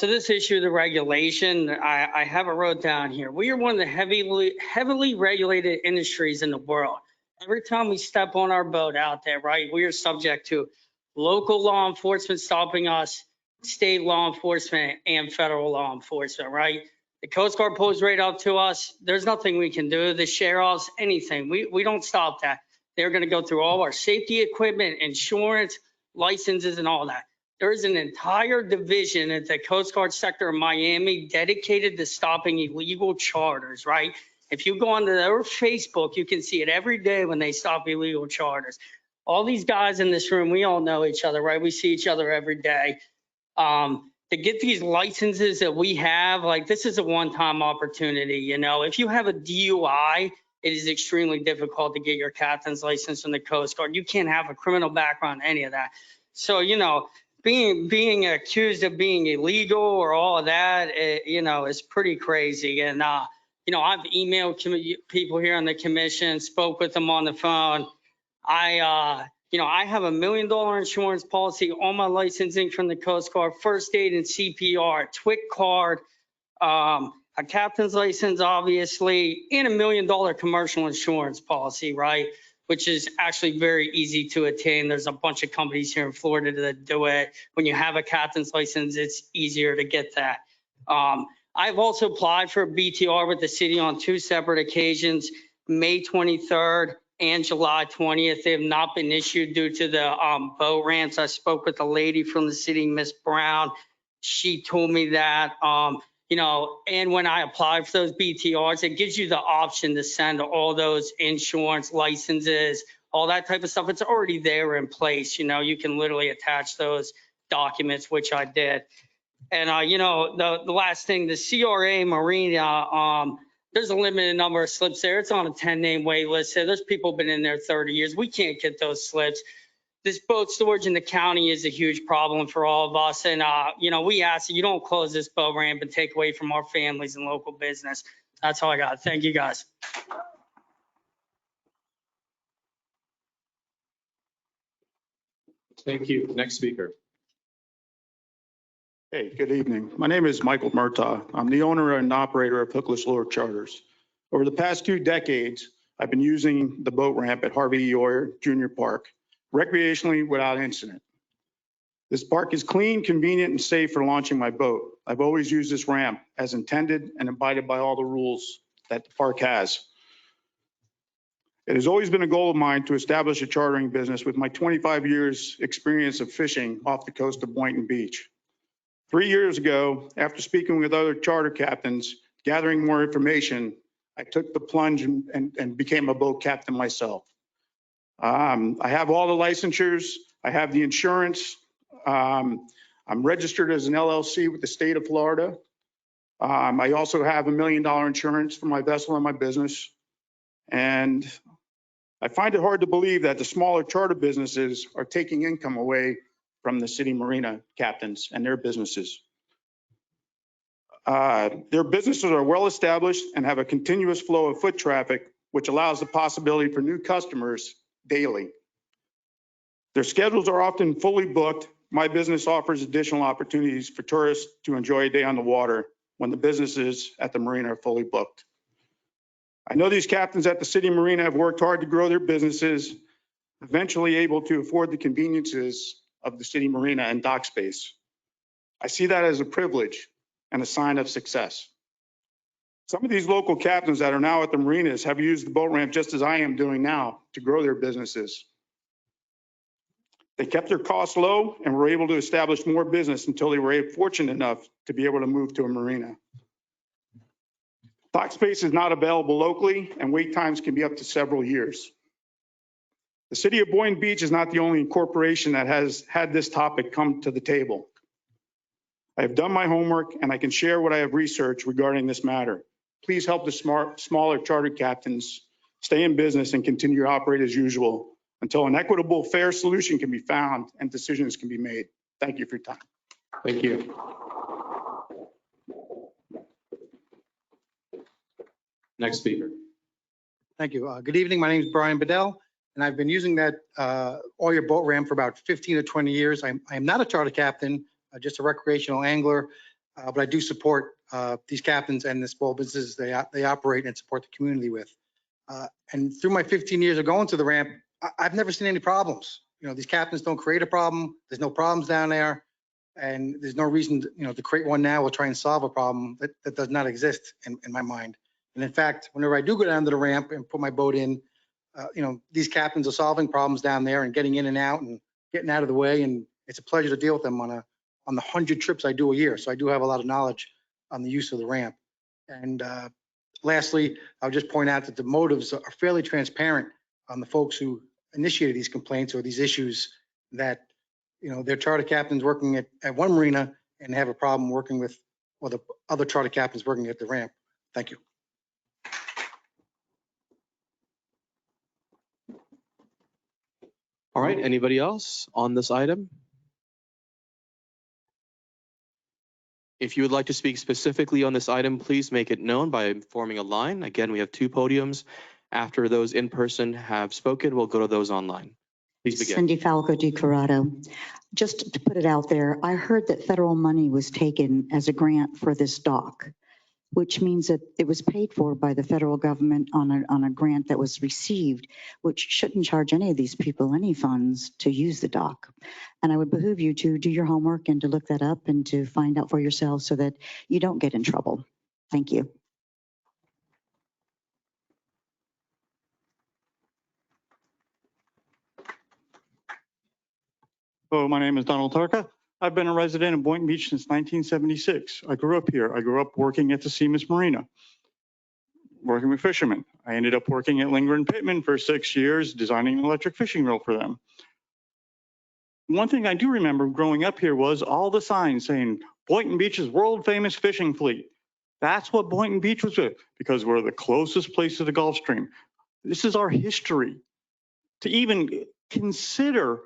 this issue of the regulation, I have it wrote down here. We are one of the heavily regulated industries in the world. Every time we step on our boat out there, right, we are subject to local law enforcement stopping us, state law enforcement, and federal law enforcement, right? The Coast Guard pulls right up to us. There's nothing we can do. The sheriffs, anything. We don't stop that. They're going to go through all our safety equipment, insurance, licenses, and all that. There is an entire division at the Coast Guard sector of Miami dedicated to stopping illegal charters, right? If you go onto their Facebook, you can see it every day when they stop illegal charters. All these guys in this room, we all know each other, right? We see each other every day. To get these licenses that we have, like this is a one-time opportunity. If you have a DUI, it is extremely difficult to get your captain's license from the Coast Guard. You can't have a criminal background, any of that. So, being accused of being illegal or all of that, is pretty crazy. And, I've emailed people here on the commission, spoke with them on the phone. I have $1 million insurance policy, all my licensing from the Coast Guard, first aid and CPR, TWIC card, a captain's license, obviously, and $1 million commercial insurance policy, right? Which is actually very easy to attain. There's a bunch of companies here in Florida that do it. When you have a captain's license, it's easier to get that. I've also applied for a BTR with the city on 2 separate occasions, May 23rd and July 20th. They have not been issued due to the boat ramps. I spoke with a lady from the city, Miss Brown. She told me that, and when I applied for those BTRs, it gives you the option to send all those insurance licenses, all that type of stuff. It's already there in place. You can literally attach those documents, which I did. And, the last thing, the CRA Marina, there's a limited number of slips there. It's on a 10-name wait list. There's people been in there 30 years. We can't get those slips. This boat storage in the county is a huge problem for all of us. And, we ask that you don't close this boat ramp and take away from our families and local business. That's all I got. Thank you, guys. Thank you. Next speaker. Hey, good evening. My name is Michael Murtaugh. I'm the owner and operator of Hookless Lure Charters. Over the past 2 decades, I've been using the boat ramp at Harvey E. Euler Junior Park recreationally without incident. This park is clean, convenient, and safe for launching my boat. I've always used this ramp as intended and abided by all the rules that the park has. It has always been a goal of mine to establish a chartering business with my 25 years experience of fishing off the coast of Boynton Beach. 3 years ago, after speaking with other charter captains, gathering more information, I took the plunge and became a boat captain myself. I have all the licensures. I have the insurance. I'm registered as an LLC with the state of Florida. I also have $1 million insurance for my vessel and my business. And I find it hard to believe that the smaller charter businesses are taking income away from the city marina captains and their businesses. Their businesses are well established and have a continuous flow of foot traffic, which allows the possibility for new customers daily. Their schedules are often fully booked. My business offers additional opportunities for tourists to enjoy a day on the water when the businesses at the marina are fully booked. I know these captains at the city marina have worked hard to grow their businesses, eventually able to afford the conveniences of the city marina and dock space. I see that as a privilege and a sign of success. Some of these local captains that are now at the marinas have used the boat ramp just as I am doing now to grow their businesses. They kept their costs low and were able to establish more business until they were fortunate enough to be able to move to a marina. Dock space is not available locally and wait times can be up to several years. The city of Boynton Beach is not the only corporation that has had this topic come to the table. I have done my homework and I can share what I have researched regarding this matter. Please help the smaller charter captains stay in business and continue to operate as usual until an equitable, fair solution can be found and decisions can be made. Thank you for your time. Thank you. Next speaker. Thank you. Good evening. My name is Brian Bedell, and I've been using that all your boat ramp for about 15 or 20 years. I am not a charter captain, just a recreational angler, but I do support these captains and the small businesses they operate and support the community with. And through my 15 years of going to the ramp, I've never seen any problems. You know, these captains don't create a problem. There's no problems down there, and there's no reason to create one now or try and solve a problem that does not exist in my mind. And in fact, whenever I do go down to the ramp and put my boat in, these captains are solving problems down there and getting in and out and getting out of the way. And it's a pleasure to deal with them on the 100 trips I do a year. So I do have a lot of knowledge on the use of the ramp. And lastly, I'll just point out that the motives are fairly transparent on the folks who initiated these complaints or these issues, that they're charter captains working at one marina and have a problem working with, or the other charter captains working at the ramp. Thank you. All right, anybody else on this item? If you would like to speak specifically on this item, please make it known by forming a line. Again, we have 2 podiums. After those in person have spoken, we'll go to those online. Please begin. Cindy Falco di Corrado. Just to put it out there, I heard that federal money was taken as a grant for this dock, which means that it was paid for by the federal government on a grant that was received, which shouldn't charge any of these people any funds to use the dock. And I would behoove you to do your homework and to look that up and to find out for yourself so that you don't get in trouble. Thank you. Hello, my name is Donald Tarka. I've been a resident of Boynton Beach since 1976. I grew up here. I grew up working at the Seamus Marina, working with fishermen. I ended up working at Linger and Pittman for 6 years, designing an electric fishing reel for them. One thing I do remember growing up here was all the signs saying Boynton Beach's world famous fishing fleet. That's what Boynton Beach was with, because we're the closest place to the Gulf Stream. This is our history. To even consider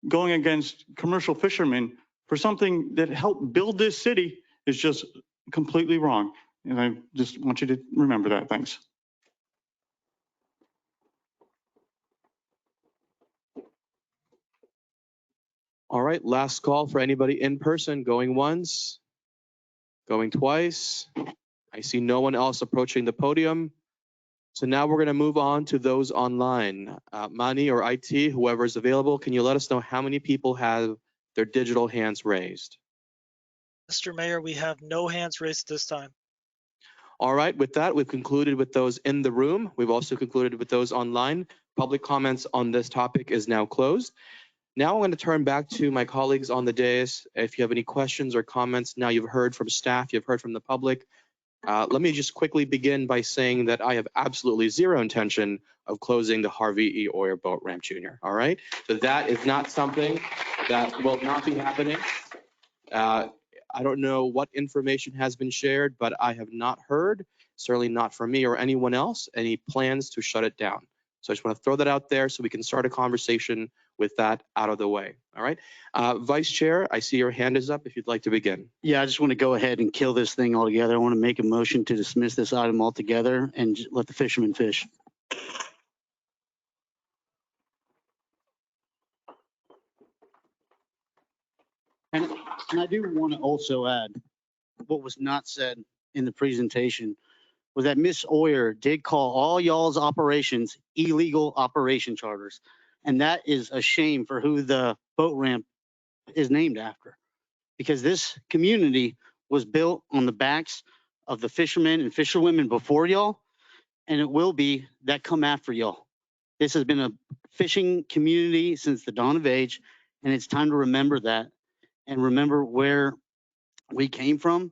going against commercial fishermen for something that helped build this city is just completely wrong. And I just want you to remember that. Thanks. All right, last call for anybody in person, going once, going twice. I see no one else approaching the podium. So now we're going to move on to those online. Mani or IT, whoever is available, can you let us know how many people have their digital hands raised? Mr. Mayor, we have no hands raised this time. All right, with that, we've concluded with those in the room. We've also concluded with those online. Public comments on this topic is now closed. Now I'm going to turn back to my colleagues on the dais. If you have any questions or comments, now you've heard from staff, you've heard from the public. Let me just quickly begin by saying that I have absolutely zero intention of closing the Harvey E. Oyer Boat Ramp Jr. All right, so that is not something that will not be happening. I don't know what information has been shared, but I have not heard, certainly not from me or anyone else, any plans to shut it down. So I just want to throw that out there so we can start a conversation with that out of the way. All right. Vice Chair, I see your hand is up if you'd like to begin. Yeah, I just want to go ahead and kill this thing altogether. I want to make a motion to dismiss this item altogether and let the fishermen fish. And I do want to also add what was not said in the presentation was that Miss Oyer did call all y'all's operations illegal operation charters. And that is a shame for who the boat ramp is named after, because this community was built on the backs of the fishermen and fisherwomen before y'all, and it will be that come after y'all. This has been a fishing community since the dawn of age, and it's time to remember that and remember where we came from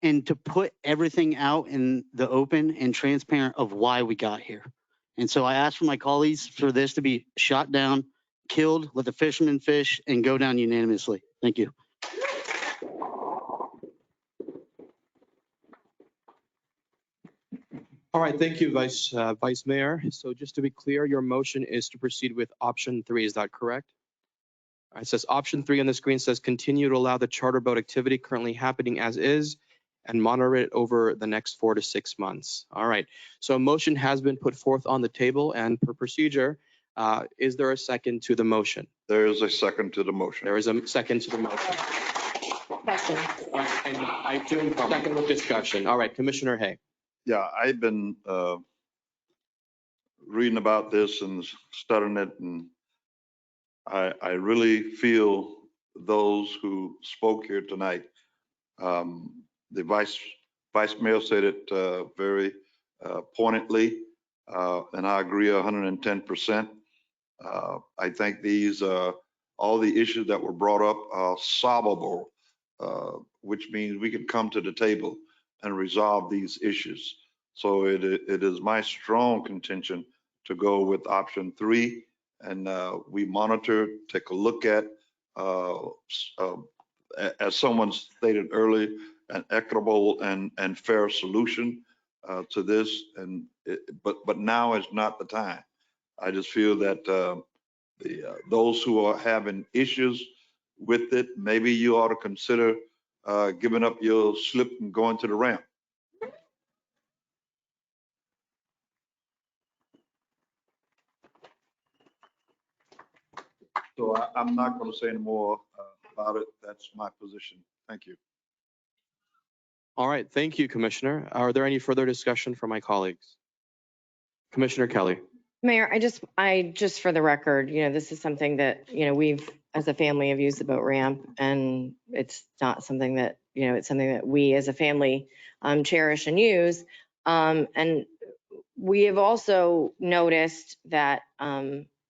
and to put everything out in the open and transparent of why we got here. And so I ask for my colleagues for this to be shot down, killed, let the fishermen fish, and go down unanimously. Thank you. All right, thank you, Vice Mayor. So just to be clear, your motion is to proceed with option 3, is that correct? All right, it says option 3 on the screen says continue to allow the charter boat activity currently happening as is and monitor it over the next 4 to 6 months. All right, so a motion has been put forth on the table, and per procedure, is there a second to the motion? There is a second to the motion. There is a second to the motion. Second. And I do second with discussion. All right, Commissioner Hay. Yeah, I've been reading about this and studying it, and I really feel those who spoke here tonight. The vice mayor said it very pointedly, and I agree 110%. I think these all the issues that were brought up are solvable, which means we can come to the table and resolve these issues. So it is my strong contention to go with option 3, and we monitor, take a look at, as someone stated earlier, an equitable and fair solution to this. And but now is not the time. I just feel that those who are having issues with it, maybe you ought to consider giving up your slip and going to the ramp. So I'm not going to say any more about it. That's my position. Thank you. All right, thank you, Commissioner. Are there any further discussion from my colleagues? Commissioner Kelly. Mayor, I just for the record, this is something that, we've as a family have used the boat ramp, and it's not something that, it's something that we as a family cherish and use. And we have also noticed that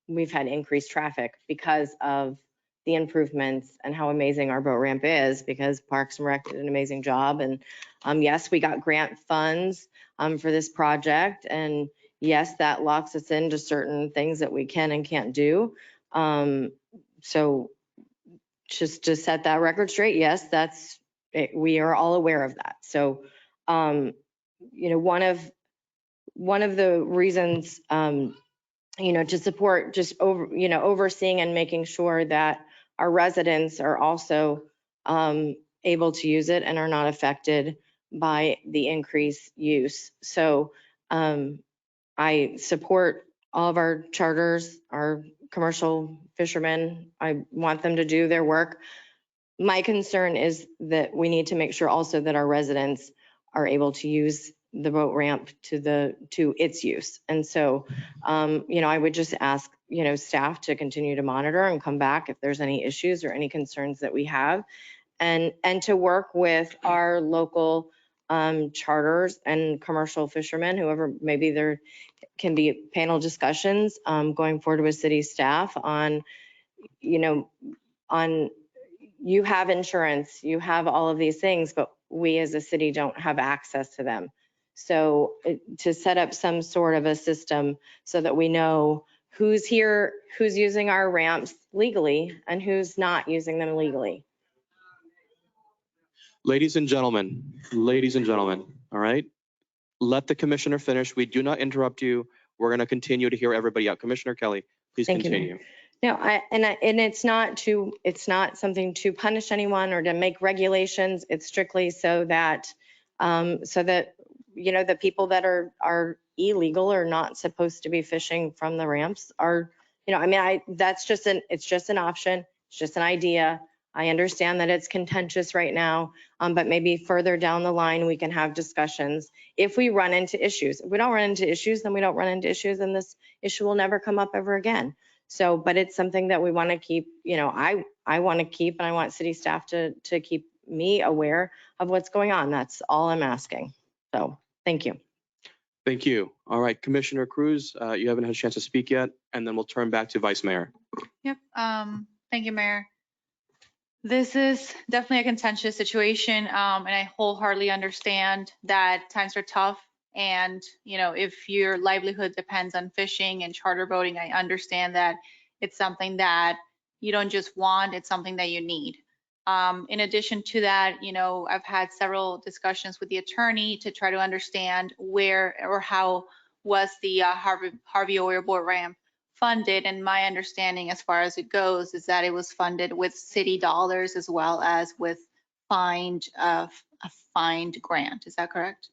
we've had increased traffic because of the improvements and how amazing our boat ramp is, because Parks and Rec did an amazing job. And yes, we got grant funds for this project, and yes, that locks us into certain things that we can and can't do. So just to set that record straight, yes, that's it. We are all aware of that. So, one of the reasons, to support just overseeing and making sure that our residents are also able to use it and are not affected by the increased use. So, I support all of our charters, our commercial fishermen. I want them to do their work. My concern is that we need to make sure also that our residents are able to use the boat ramp to its use. And so, I would just ask, staff to continue to monitor and come back if there's any issues or any concerns that we have, and to work with our local charters and commercial fishermen, whoever, maybe there can be panel discussions going forward with city staff on, you have insurance, you have all of these things, but we as a city don't have access to them. So to set up some sort of a system so that we know who's here, who's using our ramps legally and who's not using them legally. Ladies and gentlemen, all right? Let the commissioner finish. We do not interrupt you. We're going to continue to hear everybody out. Commissioner Kelly, please Thank you, continue. No, and it's not something to punish anyone or to make regulations. It's strictly so that the people that are illegal or not supposed to be fishing from the ramps are, it's just an option. It's just an idea. I understand that it's contentious right now, but maybe further down the line, we can have discussions if we run into issues. If we don't run into issues, then we don't run into issues, and this issue will never come up ever again. So, but it's something that we want to keep, I want to keep, and I want city staff to keep me aware of what's going on. That's all I'm asking. So, thank you. Thank you. All right, Commissioner Cruz, you haven't had a chance to speak yet, and then we'll turn back to Vice Mayor. Yep. Thank you, Mayor. This is definitely a contentious situation, and I wholeheartedly understand that times are tough. And, if your livelihood depends on fishing and charter boating, I understand that it's something that you don't just want, it's something that you need. In addition to that, I've had several discussions with the attorney to try to understand where or how was the Harvey Oyer boat ramp funded. And my understanding as far as it goes is that it was funded with city dollars as well as with a fined grant. Is that correct?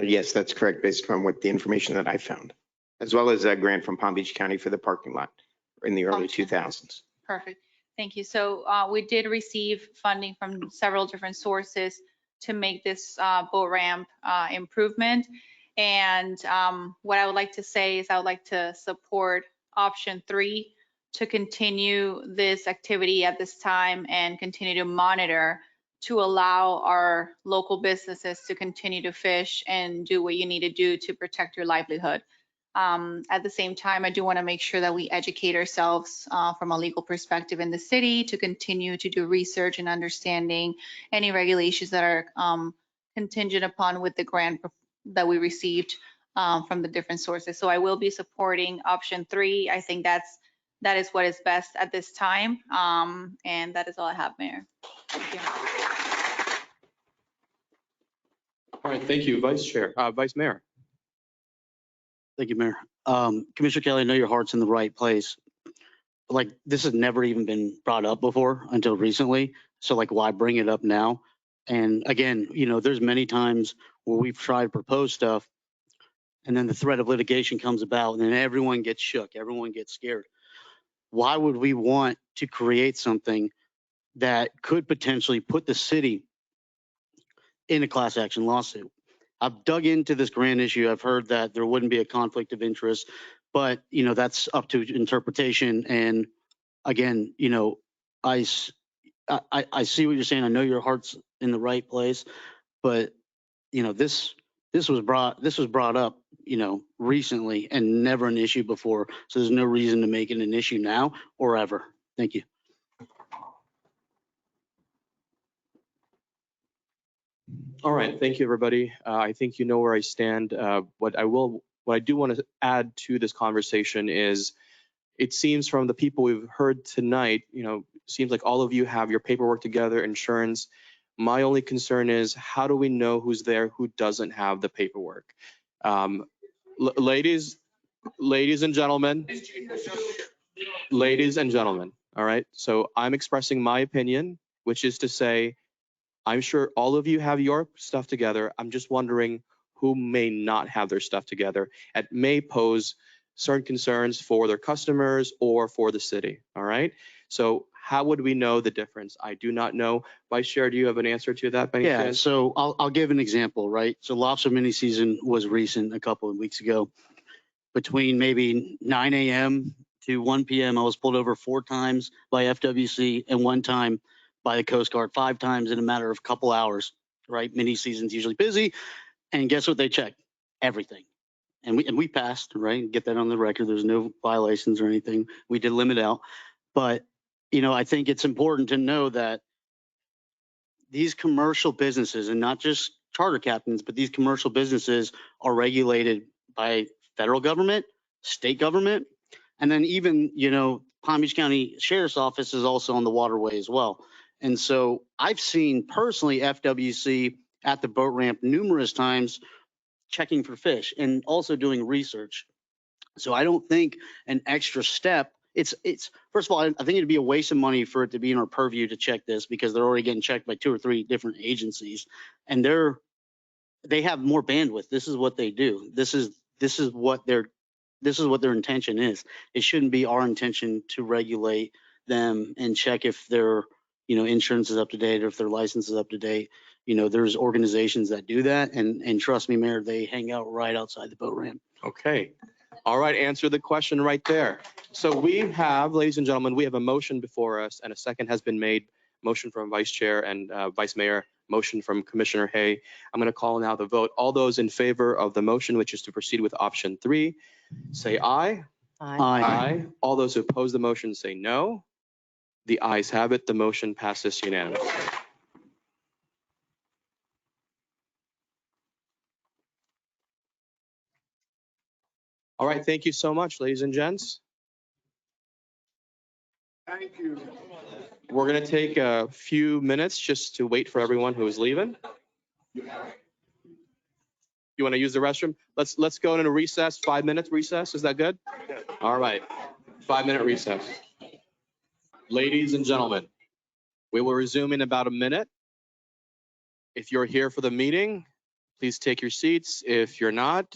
Yes, that's correct, based on what the information that I found, as well as a grant from Palm Beach County for the parking lot in the early 2000s. Perfect. Thank you. So we did receive funding from several different sources to make this boat ramp improvement. And what I would like to say is I would like to support option 3 to continue this activity at this time and continue to monitor to allow our local businesses to continue to fish and do what you need to do to protect your livelihood. At the same time, I do want to make sure that we educate ourselves from a legal perspective in the city to continue to do research and understanding any regulations that are contingent upon with the grant that we received from the different sources. So I will be supporting option 3. I think that is what is best at this time. And that is all I have, Mayor. Thank you. All right, thank you, Vice Mayor. Thank you, Mayor. Commissioner Kelly, I know your heart's in the right place. Like, this has never even been brought up before until recently. So why bring it up now? And again, there's many times where we've tried to propose stuff and then the threat of litigation comes about and then everyone gets shook, everyone gets scared. Why would we want to create something that could potentially put the city in a class action lawsuit? I've dug into this grant issue. I've heard that there wouldn't be a conflict of interest, but that's up to interpretation. And again, I see what you're saying. I know your heart's in the right place, but this was brought up recently and never an issue before. So there's no reason to make it an issue now or ever. Thank you. All right, thank you, everybody. I think you know where I stand. What I do want to add to this conversation is, it seems from the people we've heard tonight, seems like all of you have your paperwork together, insurance. My only concern is, how do we know who's there, who doesn't have the paperwork? Ladies and gentlemen, all right? So I'm expressing my opinion, which is to say, I'm sure all of you have your stuff together. I'm just wondering who may not have their stuff together. It may pose certain concerns for their customers or for the city. All right. So how would we know the difference? I do not know. Vice Chair, do you have an answer to that by any Yeah, chance? so I'll give an example, right? So lobster mini season was recent, a couple of weeks ago. Between maybe 9 a.m. to 1 p.m., I was pulled over 4 times by FWC and 1 time by the Coast Guard, 5 times in a matter of a couple hours, right? Mini season's usually busy. And guess what they checked? Everything. And we passed, right? Get that on the record. There's no violations or anything. We did limit out. But, you know, I think it's important to know that these commercial businesses, and not just charter captains, but these commercial businesses are regulated by federal government, state government, and then even, you know, Palm Beach County Sheriff's Office is also on the waterway as well. And so I've seen personally FWC at the boat ramp numerous times checking for fish and also doing research. So I don't think an extra step, it's first of all, I think it'd be a waste of money for it to be in our purview to check this because they're already getting checked by 2 or 3 different agencies and they have more bandwidth. This is what they do. This is what their intention is. It shouldn't be our intention to regulate them and check if their, you know, insurance is up to date or if their license is up to date. You know, there's organizations that do that and trust me, Mayor, they hang out right outside the boat ramp. Okay. All right, answer the question right there. So we have, ladies and gentlemen, we have a motion before us and a second has been made. Motion from Vice Chair and Vice Mayor, motion from Commissioner Hay. I'm going to call now the vote. All those in favor of the motion, which is to proceed with option 3, say aye. Aye. All those who oppose the motion say no. The ayes have it. The motion passes unanimously. All right, thank you so much, ladies and gents. Thank you. We're going to take a few minutes just to wait for everyone who is leaving. You want to use the restroom? Let's go into recess, 5-minute recess. Is that good? All right, 5-minute recess. Ladies and gentlemen, we will resume in about a minute. If you're here for the meeting, please take your seats. If you're not,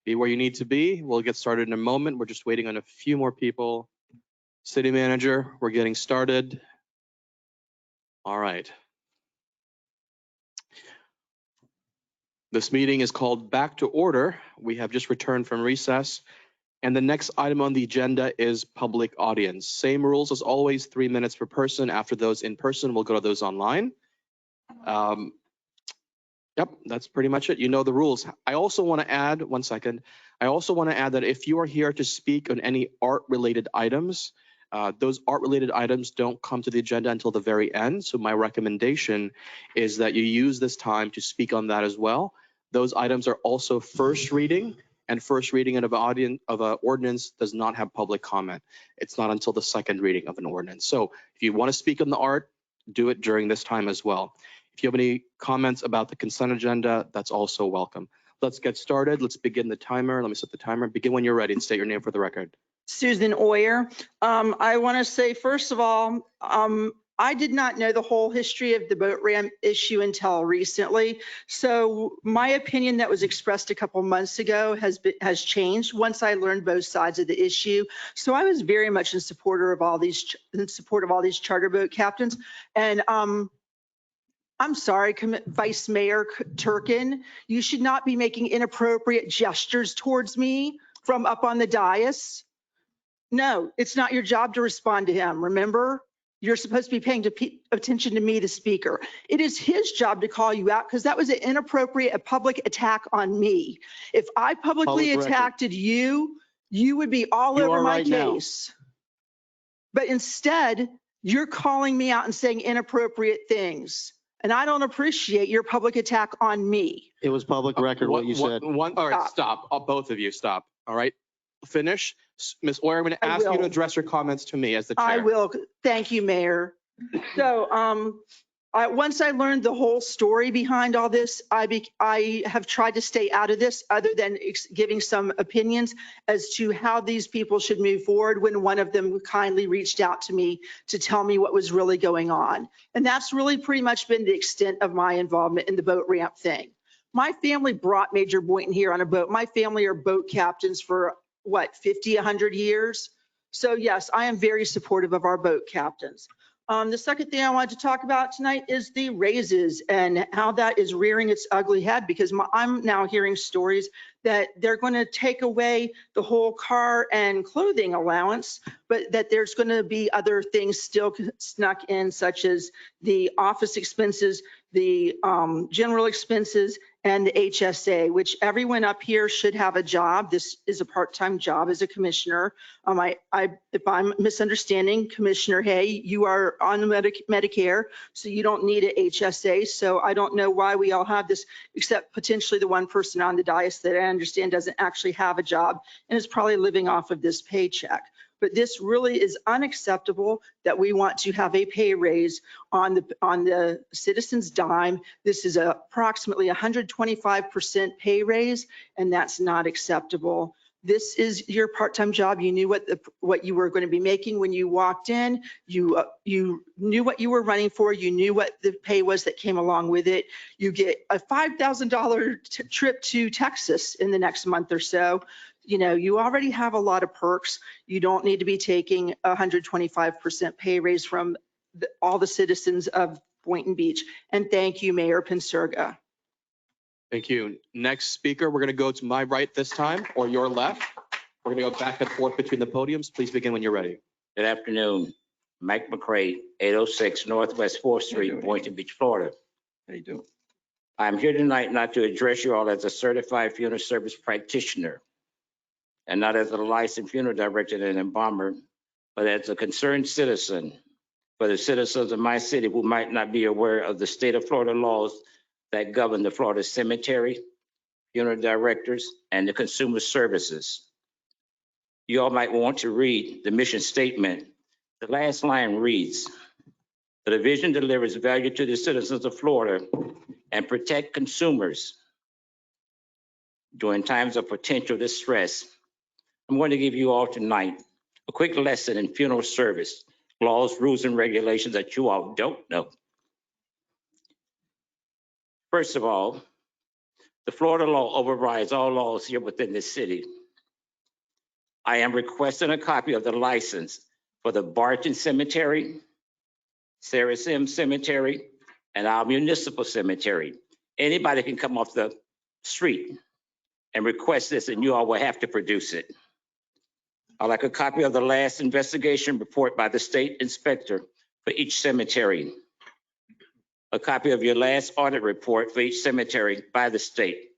be where you need to be. We'll get started in a moment. We're just waiting on a few more people. City Manager, we're getting started. All right. This meeting is called Back to Order. We have just returned from recess. And the next item on the agenda is public audience. Same rules as always, 3 minutes per person. After those in person, we'll go to those online. Yep, that's pretty much it. You know the rules. I also want to add, 1 second. I also want to add that if you are here to speak on any art-related items, those art-related items don't come to the agenda until the very end. So my recommendation is that you use this time to speak on that as well. Those items are also first reading, and first reading of an ordinance does not have public comment. It's not until the second reading of an ordinance. So if you want to speak on the art, do it during this time as well. If you have any comments about the consent agenda, that's also welcome. Let's get started. Let's begin the timer. Let me set the timer. Begin when you're ready and state your name for the record. Susan Oyer. I want to say, first of all, I did not know the whole history of the boat ramp issue until recently. So my opinion that was expressed a couple months ago has changed once I learned both sides of the issue. So I was very much in support of all these charter boat captains. And I'm sorry, Vice Mayor Turkin, you should not be making inappropriate gestures towards me from up on the dais. No, it's not your job to respond to him. Remember, you're supposed to be paying attention to me, the speaker. It is his job to call you out because that was an inappropriate public attack on me. If I publicly attacked you, you would be all over my case. But instead, you're calling me out and saying inappropriate things. And I don't appreciate your public attack on me. It was public record what you said. All right, stop. Both of you, stop. All right, finish. Ms. Oyer, I'm going to ask you to address your comments to me as the chair. I will. Thank you, Mayor. So once I learned the whole story behind all this, I have tried to stay out of this other than giving some opinions as to how these people should move forward when one of them kindly reached out to me to tell me what was really going on. And that's really pretty much been the extent of my involvement in the boat ramp thing. My family brought Major Boynton here on a boat. My family are boat captains for 50, 100 years. So yes, I am very supportive of our boat captains. The second thing I wanted to talk about tonight is the raises and how that is rearing its ugly head, because I'm now hearing stories that they're going to take away the whole car and clothing allowance, but that there's going to be other things still snuck in, such as the office expenses, the general expenses, and the HSA, which everyone up here should have a job. This is a part-time job as a commissioner. If I'm misunderstanding, Commissioner Hay, you are on Medicare, so you don't need an HSA. So I don't know why we all have this, except potentially the one person on the dais that I understand doesn't actually have a job and is probably living off of this paycheck. But this really is unacceptable that we want to have a pay raise on the citizens' dime. This is approximately 125% pay raise, and that's not acceptable. This is your part-time job. You knew what you were going to be making when you walked in. You knew what you were running for. You knew what the pay was that came along with it. You get a $5,000 trip to Texas in the next month or so. You know, you already have a lot of perks. You don't need to be taking 125% pay raise from all the citizens of Boynton Beach. And thank you, Mayor Pensurga. Thank you. Next speaker, we're going to go to my right this time, or your left. We're going to go back and forth between the podiums. Please begin when you're ready. Good afternoon. Mike McCray, 806 Northwest 4th Street, Boynton Beach, Florida. How you doing? I'm here tonight not to address you all as a certified funeral service practitioner and not as a licensed funeral director and embalmer, but as a concerned citizen for the citizens of my city who might not be aware of the state of Florida laws that govern the Florida cemetery, funeral directors, and the consumer services. You all might want to read the mission statement. The last line reads, "The division delivers value to the citizens of Florida and protect consumers during times of potential distress." I'm going to give you all tonight a quick lesson in funeral service, laws, rules, and regulations that you all don't know. First of all, the Florida law overrides all laws here within this city. I am requesting a copy of the license for the Boynton Cemetery, Sarah Sim Cemetery, and our municipal cemetery. Anybody can come off the street and request this, and you all will have to produce it. I'd like a copy of the last investigation report by the state inspector for each cemetery. A copy of your last audit report for each cemetery by the state.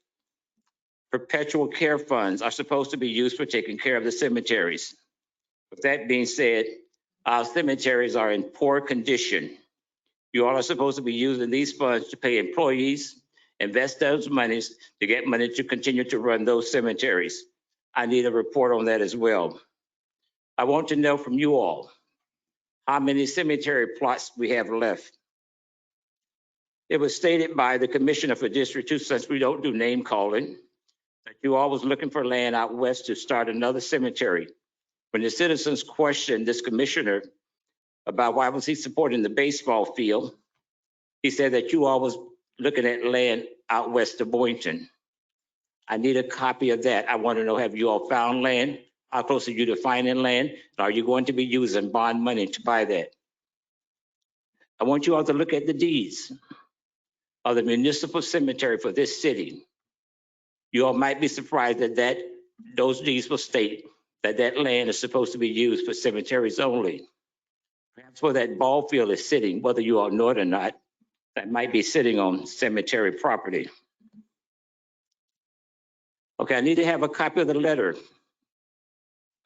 Perpetual care funds are supposed to be used for taking care of the cemeteries. With that being said, our cemeteries are in poor condition. You all are supposed to be using these funds to pay employees, invest those monies to get money to continue to run those cemeteries. I need a report on that as well. I want to know from you all how many cemetery plots we have left. It was stated by the Commissioner for District 2, since we don't do name calling, that you all was looking for land out west to start another cemetery. When the citizens questioned this commissioner about why was he supporting the baseball field, he said that you all was looking at land out west of Boynton. I need a copy of that. I want to know, have you all found land? How close are you to finding land? Are you going to be using bond money to buy that? I want you all to look at the deeds of the municipal cemetery for this city. You all might be surprised that those deeds will state that that land is supposed to be used for cemeteries only. Perhaps where that ball field is sitting, whether you all know it or not, that might be sitting on cemetery property. Okay, I need to have a copy of the letter.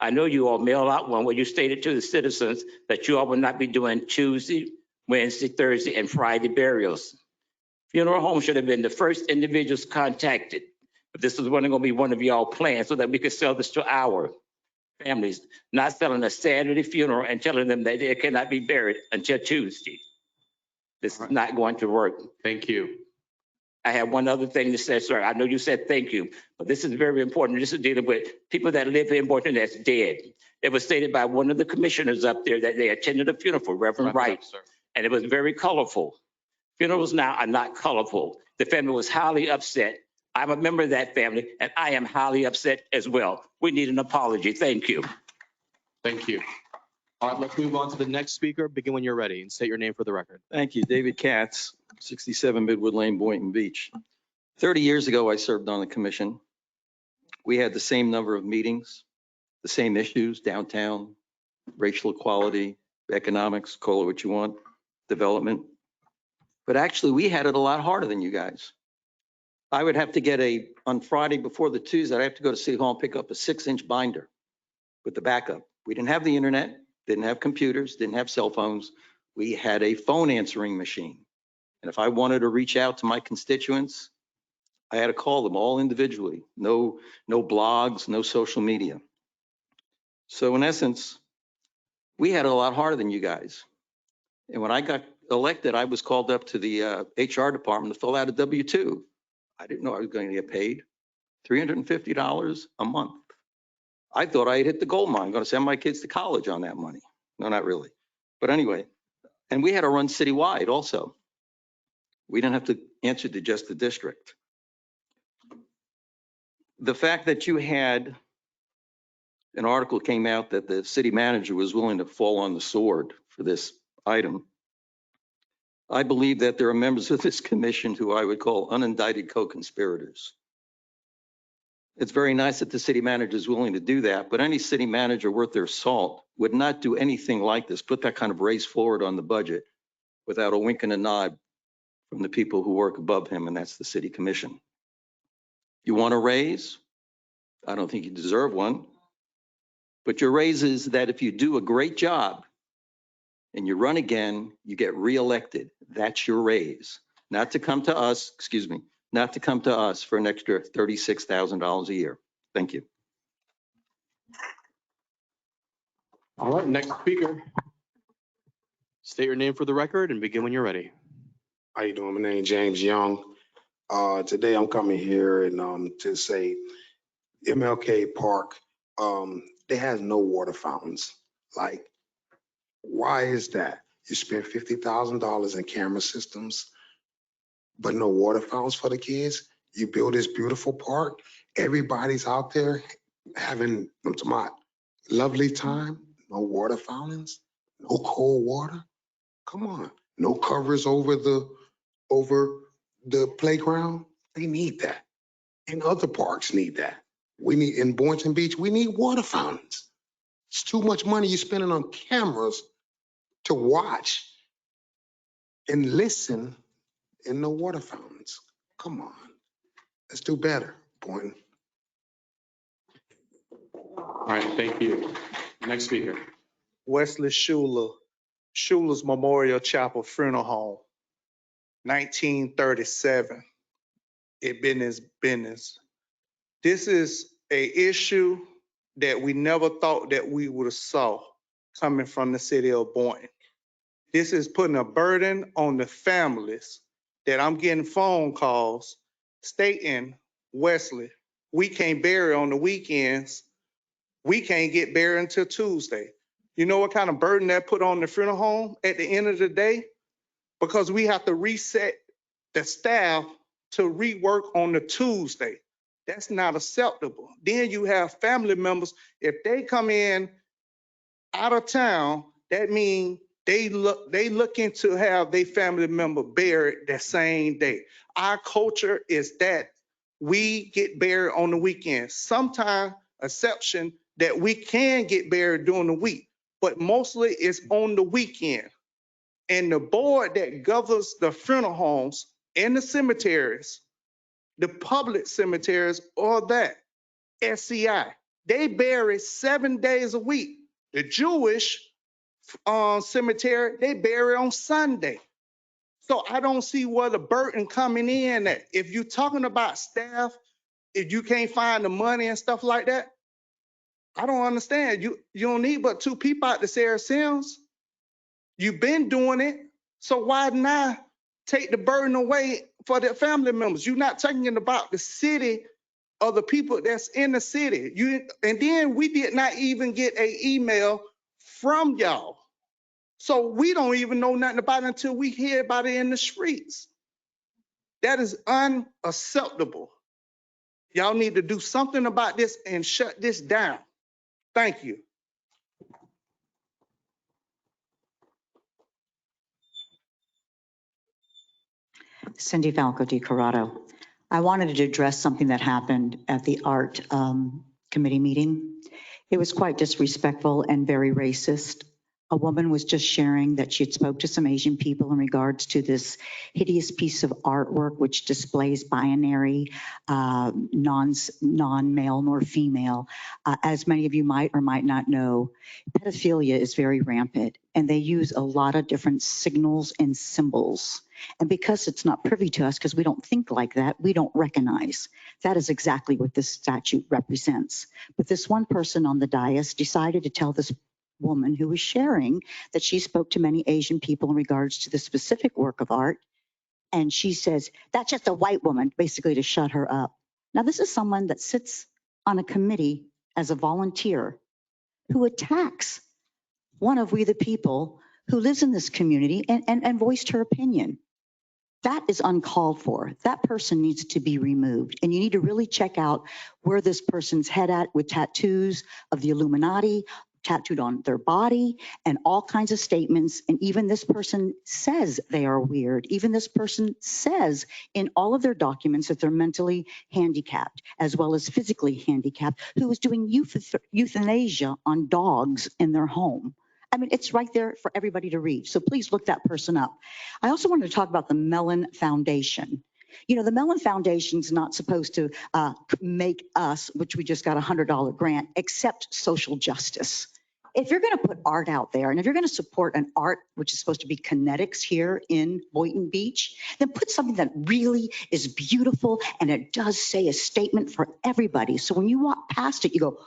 I know you all mail out one where you stated to the citizens that you all will not be doing Tuesday, Wednesday, Thursday, and Friday burials. Funeral home should have been the first individuals contacted. If this was going to be one of y'all plans so that we could sell this to our families, not selling a Saturday funeral and telling them that they cannot be buried until Tuesday. This is not going to work. Thank you. I have one other thing to say, sir. I know you said thank you, but this is very important. This is dealing with people that live in Boynton that's dead. It was stated by one of the commissioners up there that they attended a funeral for Reverend Wright, and it was very colorful. Funerals now are not colorful. The family was highly upset I'm a member of that family, and I am highly upset as well. We need an apology. Thank you. Thank you. All right, let's move on to the next speaker. Begin when you're ready and state your name for the record. Thank you. David Katz, 67 Midwood Lane, Boynton Beach. 30 years ago, I served on the commission. We had the same number of meetings, the same issues, downtown, racial equality, economics, call it what you want, development. But actually, we had it a lot harder than you guys. I would have to get on Friday before the Tuesday, I'd have to go to City Hall and pick up a 6-inch binder with the backup. We didn't have the internet, didn't have computers, didn't have cell phones. We had a phone answering machine. And if I wanted to reach out to my constituents, I had to call them all individually. No blogs, no social media. So in essence, we had it a lot harder than you guys. And when I got elected, I was called up to the HR department to fill out a W-2. I didn't know I was going to get paid $350 a month. I thought I had hit the gold mine. I'm going to send my kids to college on that money. No, not really. But anyway, and we had to run citywide also. We didn't have to answer to just the district. The fact that you had an article came out that the city manager was willing to fall on the sword for this item. I believe that there are members of this commission who I would call unindicted co-conspirators. It's very nice that the city manager is willing to do that, but any city manager worth their salt would not do anything like this, put that kind of raise forward on the budget without a wink and a nod from the people who work above him, and that's the city commission. You want a raise? I don't think you deserve one. But your raise is that if you do a great job and you run again, you get reelected. That's your raise. Not to come to us, not to come to us for an extra $36,000 a year. Thank you. All right, next speaker. State your name for the record and begin when you're ready. How you doing? My name is James Young. Today I'm coming here and to say MLK Park, they has no water fountains. Like, why is that? You spend $50,000 in camera systems, but no water fountains for the kids. You build this beautiful park. Everybody's out there having lovely time. No water fountains, no cold water. Come on, no covers over the playground. They need that. And other parks need that. We need, in Boynton Beach, we need water fountains. It's too much money you're spending on cameras to watch and listen in the water fountains. Come on, let's do better, Boynton. All right, thank you. Next speaker. Wesley Schuler, Schuler's Memorial Chapel Funeral Home, 1937. It been business. This is a issue that we never thought that we would have saw coming from the city of Boynton. This is putting a burden on the families that I'm getting phone calls stating, Wesley, we can't bury on the weekends. We can't get buried until Tuesday. You know what kind of burden that put on the funeral home at the end of the day? Because we have to reset the staff to rework on the Tuesday. That's not acceptable. Then you have family members, if they come in out of town, that means they looking to have their family member buried that same day. Our culture is that we get buried on the weekend. Sometimes exception that we can get buried during the week, but mostly it's on the weekend. And the board that governs the funeral homes and the cemeteries, the public cemeteries, or that SCI, they bury 7 days a week. The Jewish cemetery, they bury on Sunday. So I don't see where the burden coming in at. If you're talking about staff, if you can't find the money and stuff like that, I don't understand. You don't need but 2 people out to Sarah Sims. You've been doing it. So why not take the burden away for the family members? You're not talking about the city or the people that's in the city. And then we did not even get an email from y'all. So we don't even know nothing about it until we hear about it in the streets. That is unacceptable. Y'all need to do something about this and shut this down. Thank you. Cindy Falco Di Corrado. I wanted to address something that happened at the art committee meeting. It was quite disrespectful and very racist. A woman was just sharing that she had spoke to some Asian people in regards to this hideous piece of artwork which displays binary, non-male nor female. As many of you might or might not know, pedophilia is very rampant, and they use a lot of different signals and symbols. And because it's not privy to us, because we don't think like that, we don't recognize. That is exactly what this statute represents. But this one person on the dais decided to tell this woman who was sharing that she spoke to many Asian people in regards to the specific work of art. And she says, that's just a white woman, basically to shut her up. Now, this is someone that sits on a committee as a volunteer who attacks one of we the people who lives in this community and voiced her opinion. That is uncalled for. That person needs to be removed. And you need to really check out where this person's head at with tattoos of the Illuminati tattooed on their body and all kinds of statements. And even this person says they are weird. Even this person says in all of their documents that they're mentally handicapped as well as physically handicapped, who is doing euthanasia on dogs in their home. I mean, it's right there for everybody to read. So please look that person up. I also wanted to talk about the Mellon Foundation. You know, the Mellon Foundation's not supposed to make us, which we just got a $100 grant, accept social justice. If you're going to put art out there and if you're going to support an art, which is supposed to be kinetics here in Boynton Beach, then put something that really is beautiful and it does say a statement for everybody. So when you walk past it, you go,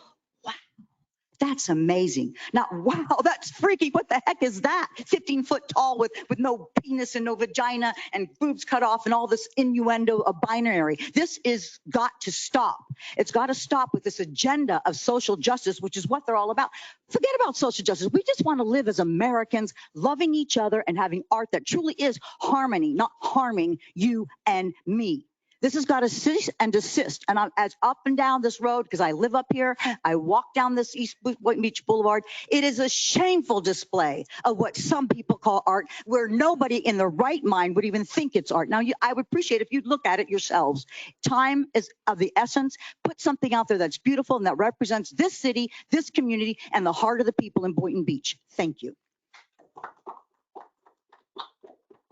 that's amazing. Not, wow, that's freaky. What the heck is that? 15 foot tall with no penis and no vagina and boobs cut off and all this innuendo of binary. This is got to stop. It's got to stop with this agenda of social justice, which is what they're all about. Forget about social justice. We just want to live as Americans, loving each other and having art that truly is harmony, not harming you and me. This has got to cease and desist. And I'm as up and down this road, because I live up here, I walk down this East Boynton Beach Boulevard. It is a shameful display of what some people call art, where nobody in the right mind would even think it's art. Now, I would appreciate if you'd look at it yourselves. Time is of the essence. Put something out there that's beautiful and that represents this city, this community, and the heart of the people in Boynton Beach. Thank you.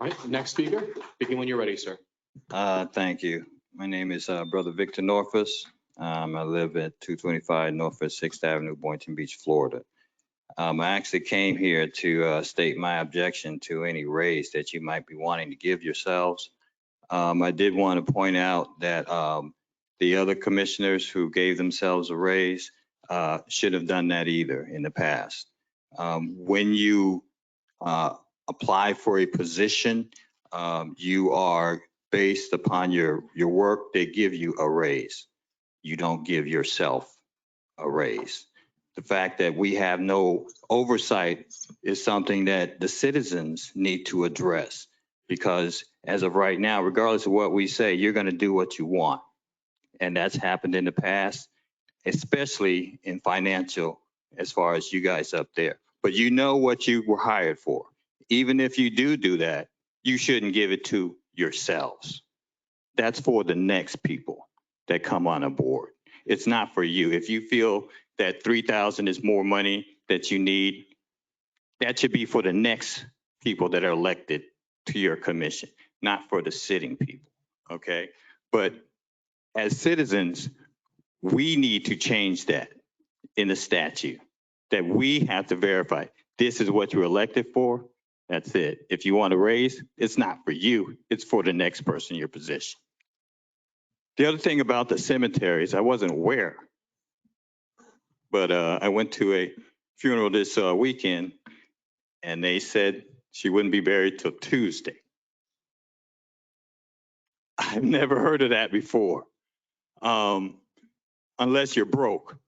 All right, next speaker, begin when you're ready, sir. Thank you. My name is Brother Victor Norfus. I live at 225 Northwest 6th Avenue, Boynton Beach, Florida. I actually came here to state my objection to any raise that you might be wanting to give yourselves. I did want to point out that the other commissioners who gave themselves a raise should have done that either in the past. When you apply for a position, you are based upon your work, they give you a raise. You don't give yourself a raise. The fact that we have no oversight is something that the citizens need to address, because as of right now, regardless of what we say, you're going to do what you want. And that's happened in the past, especially in financial, as far as you guys up there. But you know what you were hired for. Even if you do that, you shouldn't give it to yourselves. That's for the next people that come on a board. It's not for you. If you feel that 3,000 is more money that you need, that should be for the next people that are elected to your commission, not for the sitting people, okay? But as citizens, we need to change that in the statute, that we have to verify this is what you're elected for. That's it. If you want to raise, it's not for you. It's for the next person in your position. The other thing about the cemeteries, I wasn't aware, but I went to a funeral this weekend, and they said she wouldn't be buried till Tuesday. I've never heard of that before, unless you're broke.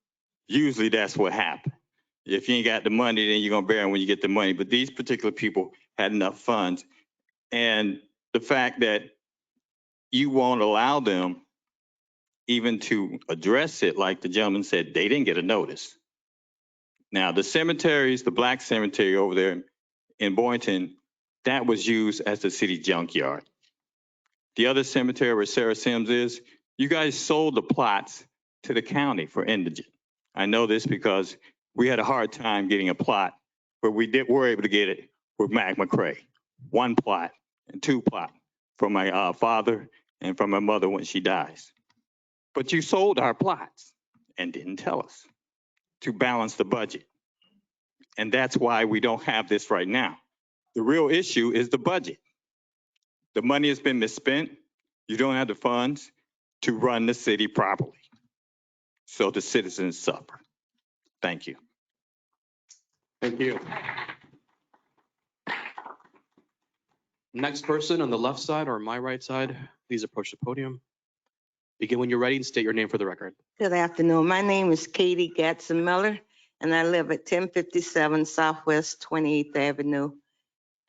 Usually that's what happens. If you ain't got the money, then you're going to bury them when you get the money. But these particular people had enough funds. And the fact that you won't allow them even to address it, like the gentleman said, they didn't get a notice. Now, the cemeteries, the black cemetery over there in Boynton, that was used as the city junkyard. The other cemetery where Sarah Sims is, you guys sold the plots to the county for indigent. I know this because we had a hard time getting a plot, but were able to get it with Mac McCrae. 1 plot and 2 plot from my father and from my mother when she dies. But you sold our plots and didn't tell us to balance the budget. And that's why we don't have this right now. The real issue is the budget. The money has been misspent. You don't have the funds to run the city properly. So the citizens suffer. Thank you. Thank you. Next person on the left side or my right side, please approach the podium. Begin when you're ready and state your name for the record. Good afternoon. My name is Katie Gatson Miller, and I live at 1057 Southwest 28th Avenue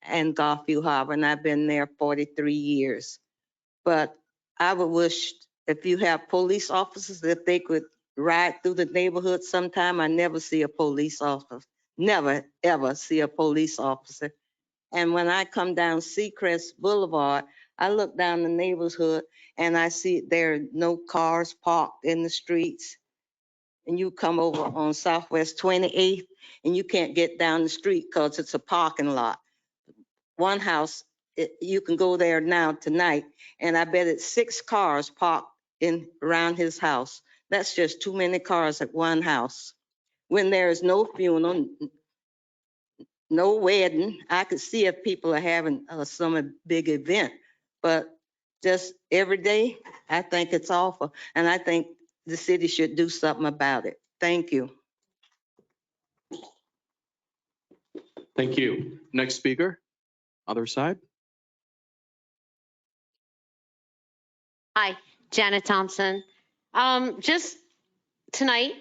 in Garfield Harbor, and I've been there 43 years. But I would wish if you have police officers, if they could ride through the neighborhood sometime. I never see a police officer, never, ever see a police officer. And when I come down Seacrest Boulevard, I look down the neighborhood and I see there are no cars parked in the streets. And you come over on Southwest 28th and you can't get down the street because it's a parking lot. One house, you can go there now tonight, and I bet it's 6 cars parked around his house. That's just too many cars at one house. When there is no funeral, no wedding, I could see if people are having some big event, but just every day, I think it's awful. And I think the city should do something about it. Thank you. Thank you. Next speaker, other side. Hi, Janet Thompson. Just tonight,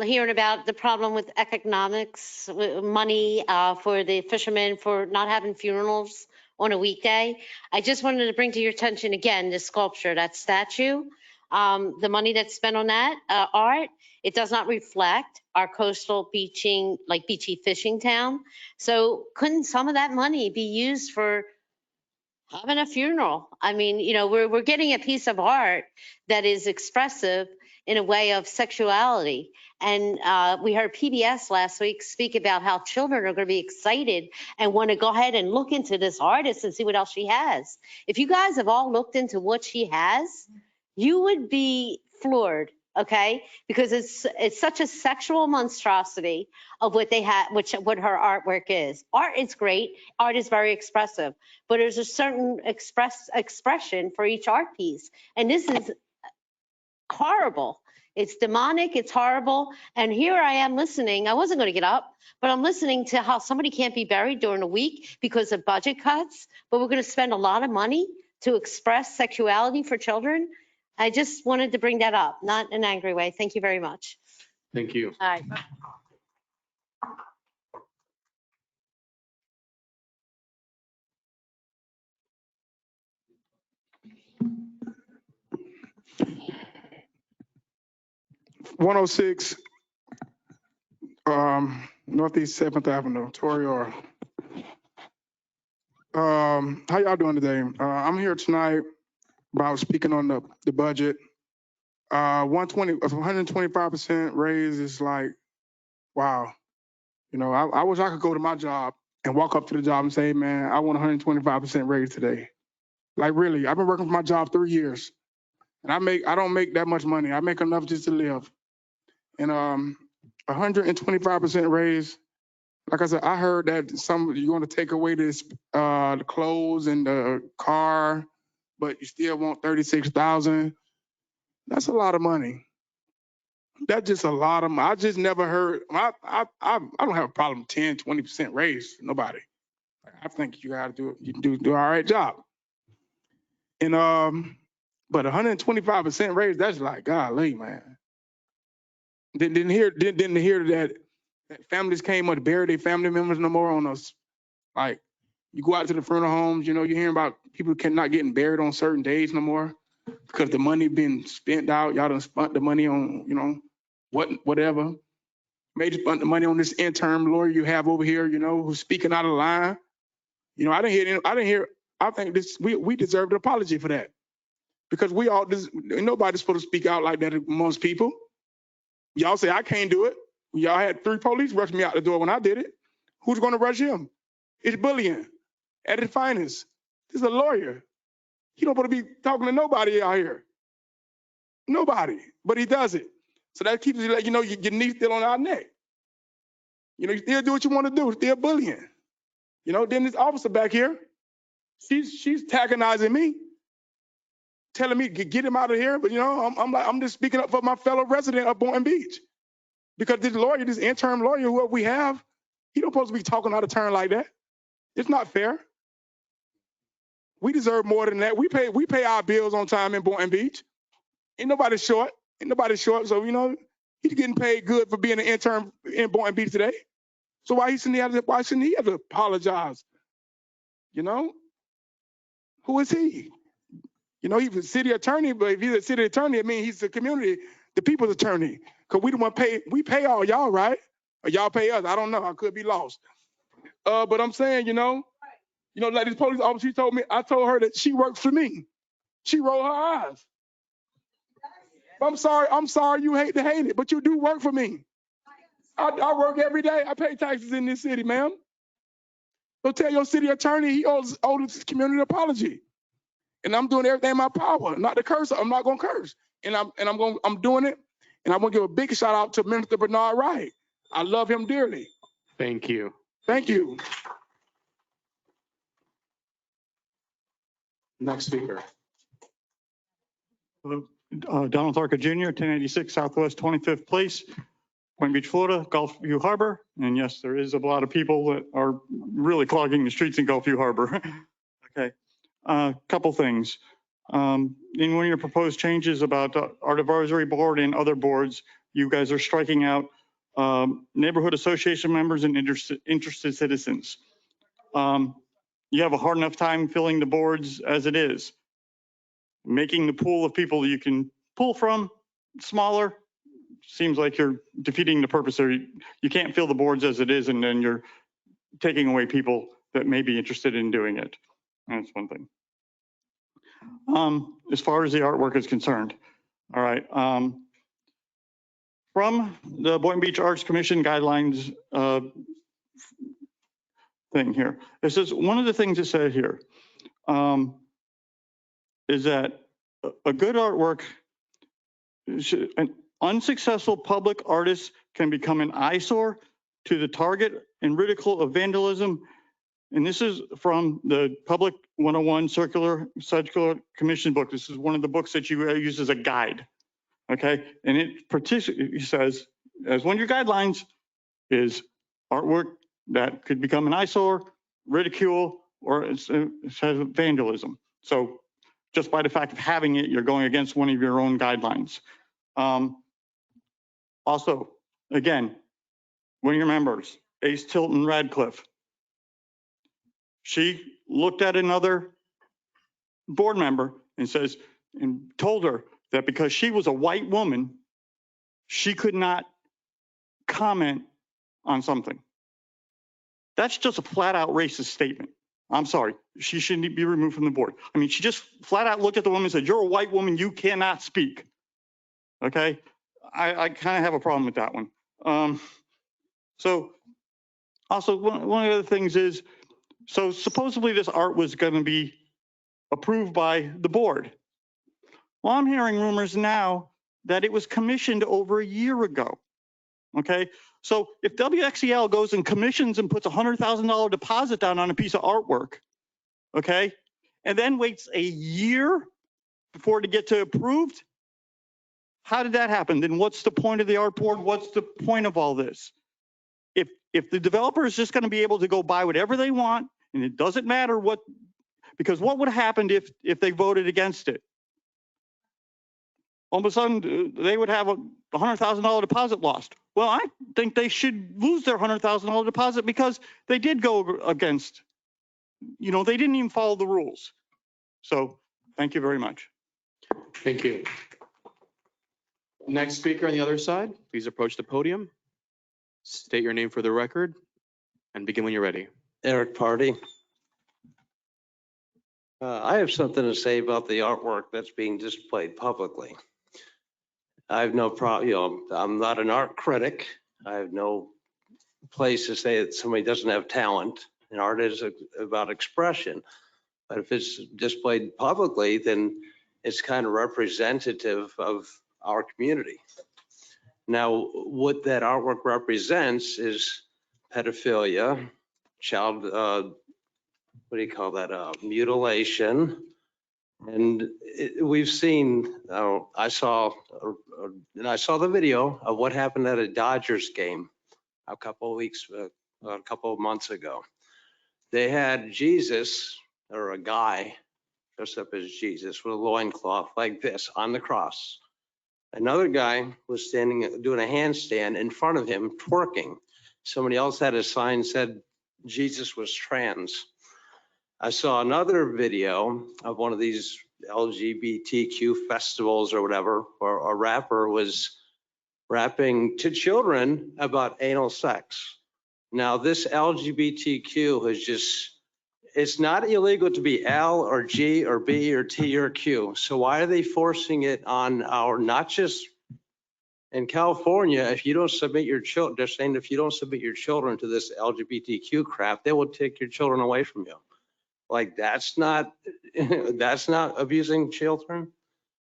hearing about the problem with economics, money for the fishermen for not having funerals on a weekday. I just wanted to bring to your attention again, this sculpture, that statue, the money that's spent on that art, it does not reflect our coastal beachy fishing town. So couldn't some of that money be used for having a funeral? I mean, you know, we're getting a piece of art that is expressive in a way of sexuality. And we heard PBS last week speak about how children are going to be excited and want to go ahead and look into this artist and see what else she has. If you guys have all looked into what she has, you would be floored, okay? Because it's such a sexual monstrosity of what they have, what her artwork is. Art is great. Art is very expressive, but there's a certain expression for each art piece. And this is horrible. It's demonic, it's horrible. And here I am listening. I wasn't going to get up, but I'm listening to how somebody can't be buried during a week because of budget cuts, but we're going to spend a lot of money to express sexuality for children. I just wanted to bring that up, not in an angry way. Thank you very much. Thank you. All right. .106 Northeast 7th Avenue, Torrey. How y'all doing today? I'm here tonight about speaking on the budget. 125% raise is like, wow. You know, I wish I could go to my job and walk up to the job and say, man, I want 125% raise today. Like really, I've been working for my job 3 years, and I don't make that much money. I make enough just to live. And 125% raise. Like I said, I heard that you want to take away this the clothes and the car, but you still want $36,000. That's a lot of money. That's just a lot of money. I just never heard. I don't have a problem 10, 20% raise for nobody. I think you got to do all right job. And but 125% raise, that's like golly, man. Didn't hear that families came up to bury their family members no more on us. Like you go out to the funeral homes, you know, you hear about people not getting buried on certain days no more. because the money been spent out. Y'all done spent the money on, you know, whatever. Maybe spent the money on this interim lawyer you have over here, you know, who's speaking out of line. You know, I didn't hear, I think this, we deserve an apology for that. Because we all, nobody's supposed to speak out like that amongst people. Y'all say, I can't do it. Y'all had 3 police rush me out the door when I did it. Who's gonna rush him? It's bullying at its finest. This is a lawyer. He don't want to be talking to nobody out here. Nobody, but he does it. So that keeps you like, you know, your knee still on our neck. You know, you still do what you want to do, still bullying. You know, then this officer back here, she's antagonizing me, telling me to get him out of here. But you know, I'm just speaking up for my fellow resident of Boynton Beach. Because this lawyer, this interim lawyer, whoever we have, he don't supposed to be talking out of turn like that. It's not fair. We deserve more than that. We pay our bills on time in Boynton Beach. Ain't nobody short. Ain't nobody short. So, you know, he's getting paid good for being an intern in Boynton Beach today. So why shouldn't he have to apologize? You know? Who is he? You know, he's a city attorney, but if he's a city attorney, it means he's the community, the people's attorney. Because we pay all y'all, right? Or y'all pay us. I don't know. I could be lost. But I'm saying, you know, like this police officer, I told her that she works for me. She rolled her eyes. I'm sorry you hate it, but you do work for me. I work every day. I pay taxes in this city, ma'am. So tell your city attorney he owes this community an apology. And I'm doing everything in my power, not to curse. I'm not gonna curse. And I'm doing it. And I want to give a big shout out to Minister Bernard Wright. I love him dearly. Thank you. Thank you. Next speaker. Hello, Donald Tharka Jr., 1086 Southwest 25th Place, Point Beach, Florida, Gulfview Harbor. And yes, there is a lot of people that are really clogging the streets in Gulfview Harbor. Okay, couple things. In one of your proposed changes about Art Advisory Board and other boards, you guys are striking out neighborhood association members and interested citizens. You have a hard enough time filling the boards as it is. Making the pool of people you can pull from smaller seems like you're defeating the purpose there. You can't fill the boards as it is, and then you're taking away people that may be interested in doing it. That's one thing. As far as the artwork is concerned, all right. From the Boynton Beach Arts Commission guidelines thing here, it says one of the things it said here is that a good artwork, an unsuccessful public artist can become an eyesore to the target and ridicule of vandalism. And this is from the Public 101 Circular Commission book. This is one of the books that you use as a guide. Okay, and it particularly says, as one of your guidelines, is artwork that could become an eyesore, ridicule, or it says vandalism. So just by the fact of having it, you're going against one of your own guidelines. Also, again, one of your members, Ace Tilton Radcliffe, she looked at another board member and told her that because she was a white woman, she could not comment on something. That's just a flat out racist statement. I'm sorry, she shouldn't be removed from the board. I mean, she just flat out looked at the woman and said, "You're a white woman, you cannot speak." Okay, I kind of have a problem with that one. So also one of the things is, so supposedly this art was going to be approved by the board. Well, I'm hearing rumors now that it was commissioned over a year ago. Okay, so if WXEL goes and commissions and puts $100,000 deposit down on a piece of artwork, okay, and then waits a year before to get to approved, how did that happen? Then what's the point of the art board? What's the point of all this? If the developer is just going to be able to go buy whatever they want, and it doesn't matter what, because what would have happened if they voted against it? All of a sudden, they would have a $100,000 deposit lost. Well, I think they should lose their $100,000 deposit because they did go against, they didn't even follow the rules. So thank you very much. Thank you. Next speaker on the other side, please approach the podium. State your name for the record and begin when you're ready. Eric Party. I have something to say about the artwork that's being displayed publicly. I have no problem, I'm not an art critic. I have no place to say that somebody doesn't have talent, and art is about expression. But if it's displayed publicly, then it's kind of representative of our community. Now, what that artwork represents is pedophilia, child, what do you call that, mutilation. And we've seen, I saw the video of what happened at a Dodgers game a couple of months ago. They had Jesus, or a guy dressed up as Jesus with a loincloth like this on the cross. Another guy was standing, doing a handstand in front of him, twerking. Somebody else had a sign said Jesus was trans. I saw another video of one of these LGBTQ festivals or whatever, where a rapper was rapping to children about anal sex. Now, this LGBTQ has just, it's not illegal to be L or G or B or T or Q. So why are they forcing it on our, not just in California, if you don't submit your children, they're saying if you don't submit your children to this LGBTQ crap, they will take your children away from you. Like that's not abusing children.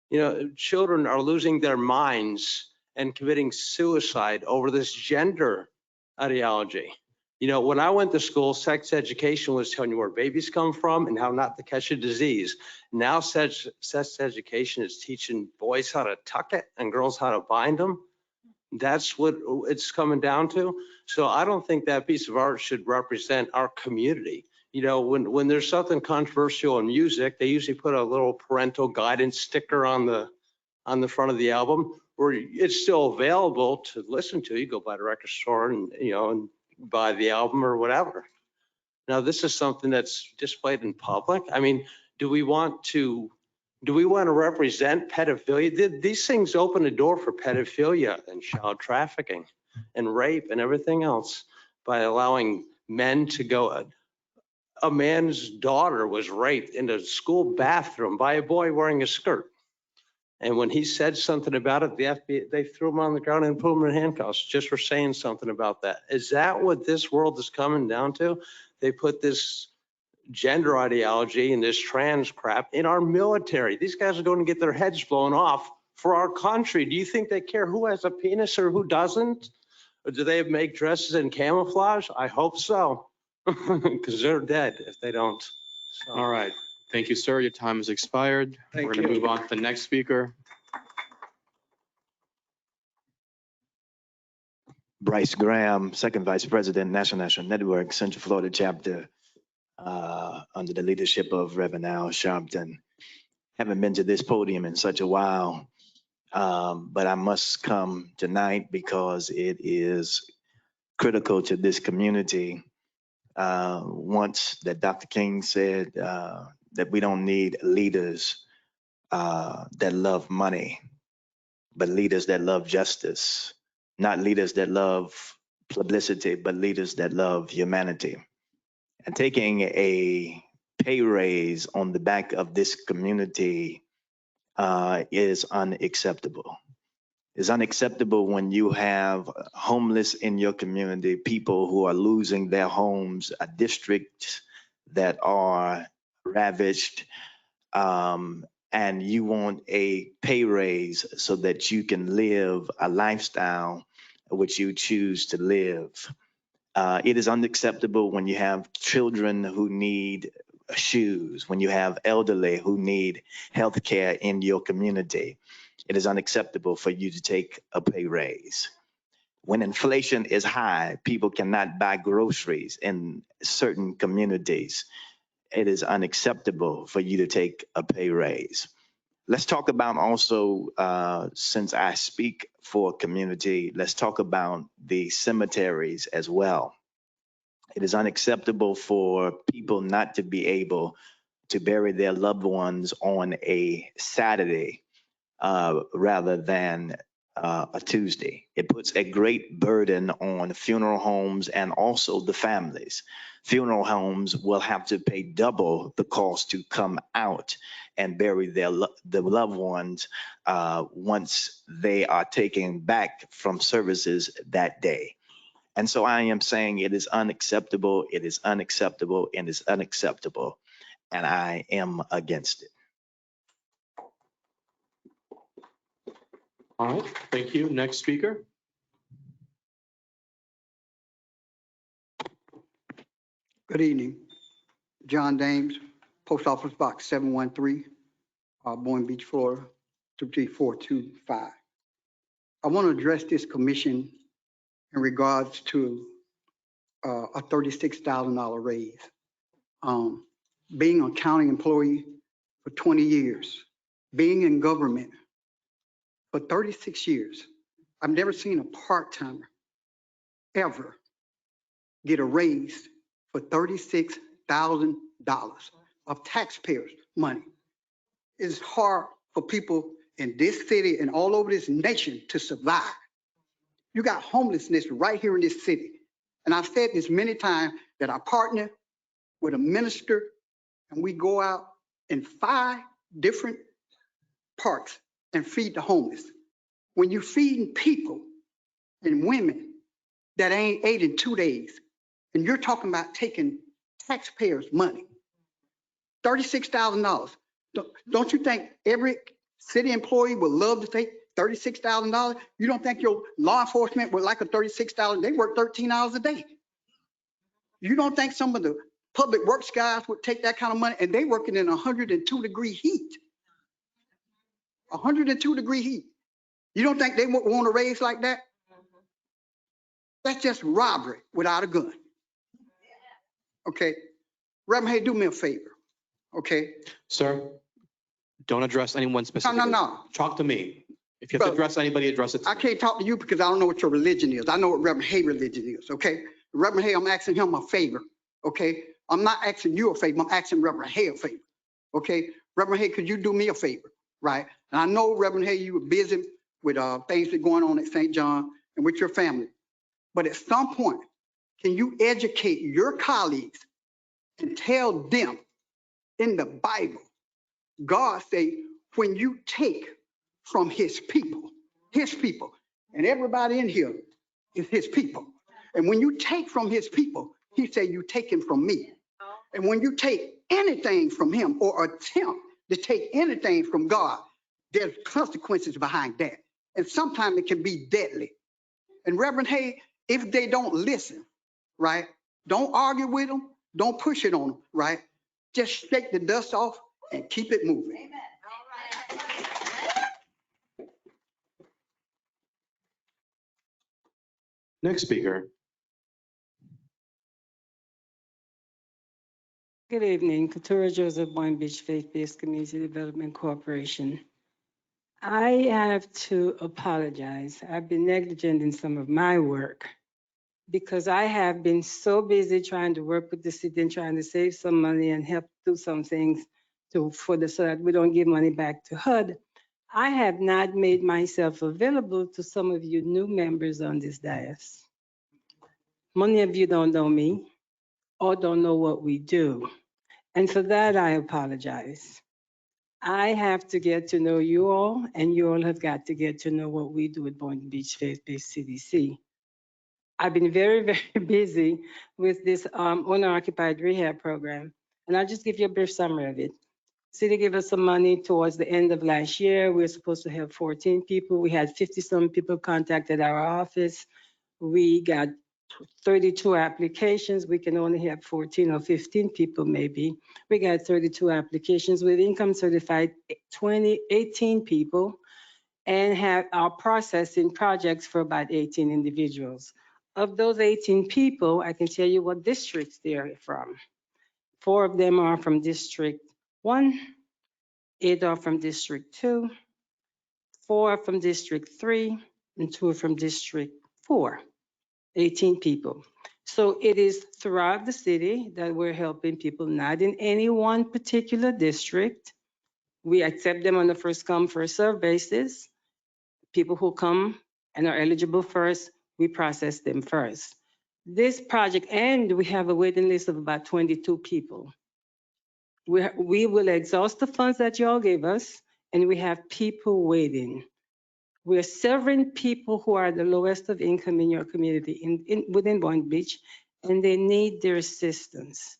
You know, children are losing their minds and committing suicide over this gender ideology. You know, when I went to school, sex education was telling you where babies come from and how not to catch a disease. Now sex education is teaching boys how to tuck it and girls how to bind them. That's what it's coming down to. So I don't think that piece of art should represent our community. You know, when there's something controversial in music, they usually put a little parental guidance sticker on the front of the album, where it's still available to listen to. You go by the record store and, you know, and buy the album or whatever. Now, this is something that's displayed in public. I mean, do we want to represent pedophilia? These things open the door for pedophilia and child trafficking and rape and everything else by allowing men to go. A man's daughter was raped in a school bathroom by a boy wearing a skirt. And when he said something about it, the FBI, they threw him on the ground and put him in handcuffs just for saying something about that. Is that what this world is coming down to? They put this gender ideology and this trans crap in our military. These guys are going to get their heads blown off for our country. Do you think they care who has a penis or who doesn't? Or do they make dresses in camouflage? I hope so, because they're dead if they don't. So. All right. Thank you, sir. Your time has expired. Thank We're going to you. move on to the next speaker. Bryce Graham, Second Vice President, National Network, Central Florida Chapter, under the leadership of Reverend Al Sharpton. Haven't been to this podium in such a while, but I must come tonight because it is critical to this community. Once that Dr. King said that we don't need leaders that love money, but leaders that love justice, not leaders that love publicity, but leaders that love humanity. And taking a pay raise on the back of this community is unacceptable. It's unacceptable when you have homeless in your community, people who are losing their homes, districts that are ravaged, and you want a pay raise so that you can live a lifestyle which you choose to live. It is unacceptable when you have children who need shoes, when you have elderly who need health care in your community. It is unacceptable for you to take a pay raise. When inflation is high, people cannot buy groceries in certain communities. It is unacceptable for you to take a pay raise. Let's talk about also, since I speak for community, let's talk about the cemeteries as well. It is unacceptable for people not to be able to bury their loved ones on a Saturday rather than a Tuesday. It puts a great burden on funeral homes and also the families. Funeral homes will have to pay double the cost to come out and bury the loved ones once they are taken back from services that day. And so I am saying it is unacceptable, it is unacceptable, and it's unacceptable. And I am against it. All right, thank you. Next speaker. Good evening. John Dames, Post Office Box 713, Boynton Beach, Florida, 23425. I want to address this commission in regards to a $36,000 raise. Being a county employee for 20 years, being in government for 36 years, I've never seen a part-timer ever get a raise for $36,000 of taxpayers' money. It's hard for people in this city and all over this nation to survive. You got homelessness right here in this city. And I've said this many times that I partner with a minister and we go out in 5 different parks and feed the homeless. When you're feeding people and women that ain't ate in 2 days, and you're talking about taking taxpayers' money, $36,000. Don't you think every city employee would love to take $36,000? You don't think your law enforcement would like a $36,000? They work 13 hours a day. You don't think some of the public works guys would take that kind of money, and they working in 102-degree heat? 102-degree heat. You don't think they would want to raise like that? That's just robbery without a gun. Okay, Reverend, hey, do me a favor. Okay, Sir, don't address anyone specifically. No. Talk to me. If you have to address anybody, address it to I me. can't talk to you because I don't know what your religion is. I know what Reverend Hay religion is, okay? Reverend Hay, I'm asking him a favor, okay? I'm not asking you a favor, I'm asking Reverend Hay a favor, okay? Reverend Hay, could you do me a favor, right? And I know, Reverend Hay, you were busy with things that are going on at St. John and with your family. But at some point, can you educate your colleagues and tell them in the Bible, God say, when you take from his people, and everybody in here is his people. And when you take from his people, he say, you taking from me. And when you take anything from him or attempt to take anything from God, there's consequences behind that. And sometimes it can be deadly. And Reverend Hay, if they don't listen, right? Don't argue with them. Don't push it on them, right? Just shake the dust off and keep it moving. Amen. Next speaker. Good evening, Katura Joseph, Boynton Beach Faith-Based Community Development Corporation. I have to apologize. I've been negligent in some of my work because I have been so busy trying to work with the city and trying to save some money and help do some things so that we don't give money back to HUD. I have not made myself available to some of you new members on this dais. Many of you don't know me or don't know what we do. And for that, I apologize. I have to get to know you all, and you all have got to get to know what we do at Boynton Beach Faith-Based CDC. I've been very, very busy with this owner-occupied rehab program, and I'll just give you a brief summary of it. City gave us some money towards the end of last year. We were supposed to have 14 people. We had 50-some people contacted our office. We got 32 applications. We can only have 14 or 15 people maybe. We got 32 applications with income certified 18 people and have our processing projects for about 18 individuals. Of those 18 people, I can tell you what districts they're from. 4 of them are from District 1, 8 are from District 2, 4 are from District 3, and 2 are from District 4. 18 people. So it is throughout the city that we're helping people, not in any one particular district. We accept them on a first come, first served basis. People who come and are eligible first, we process them first. This project, and we have a waiting list of about 22 people. We will exhaust the funds that y'all gave us, and we have people waiting. We're serving people who are the lowest of income in your community within Boynton Beach, and they need their assistance.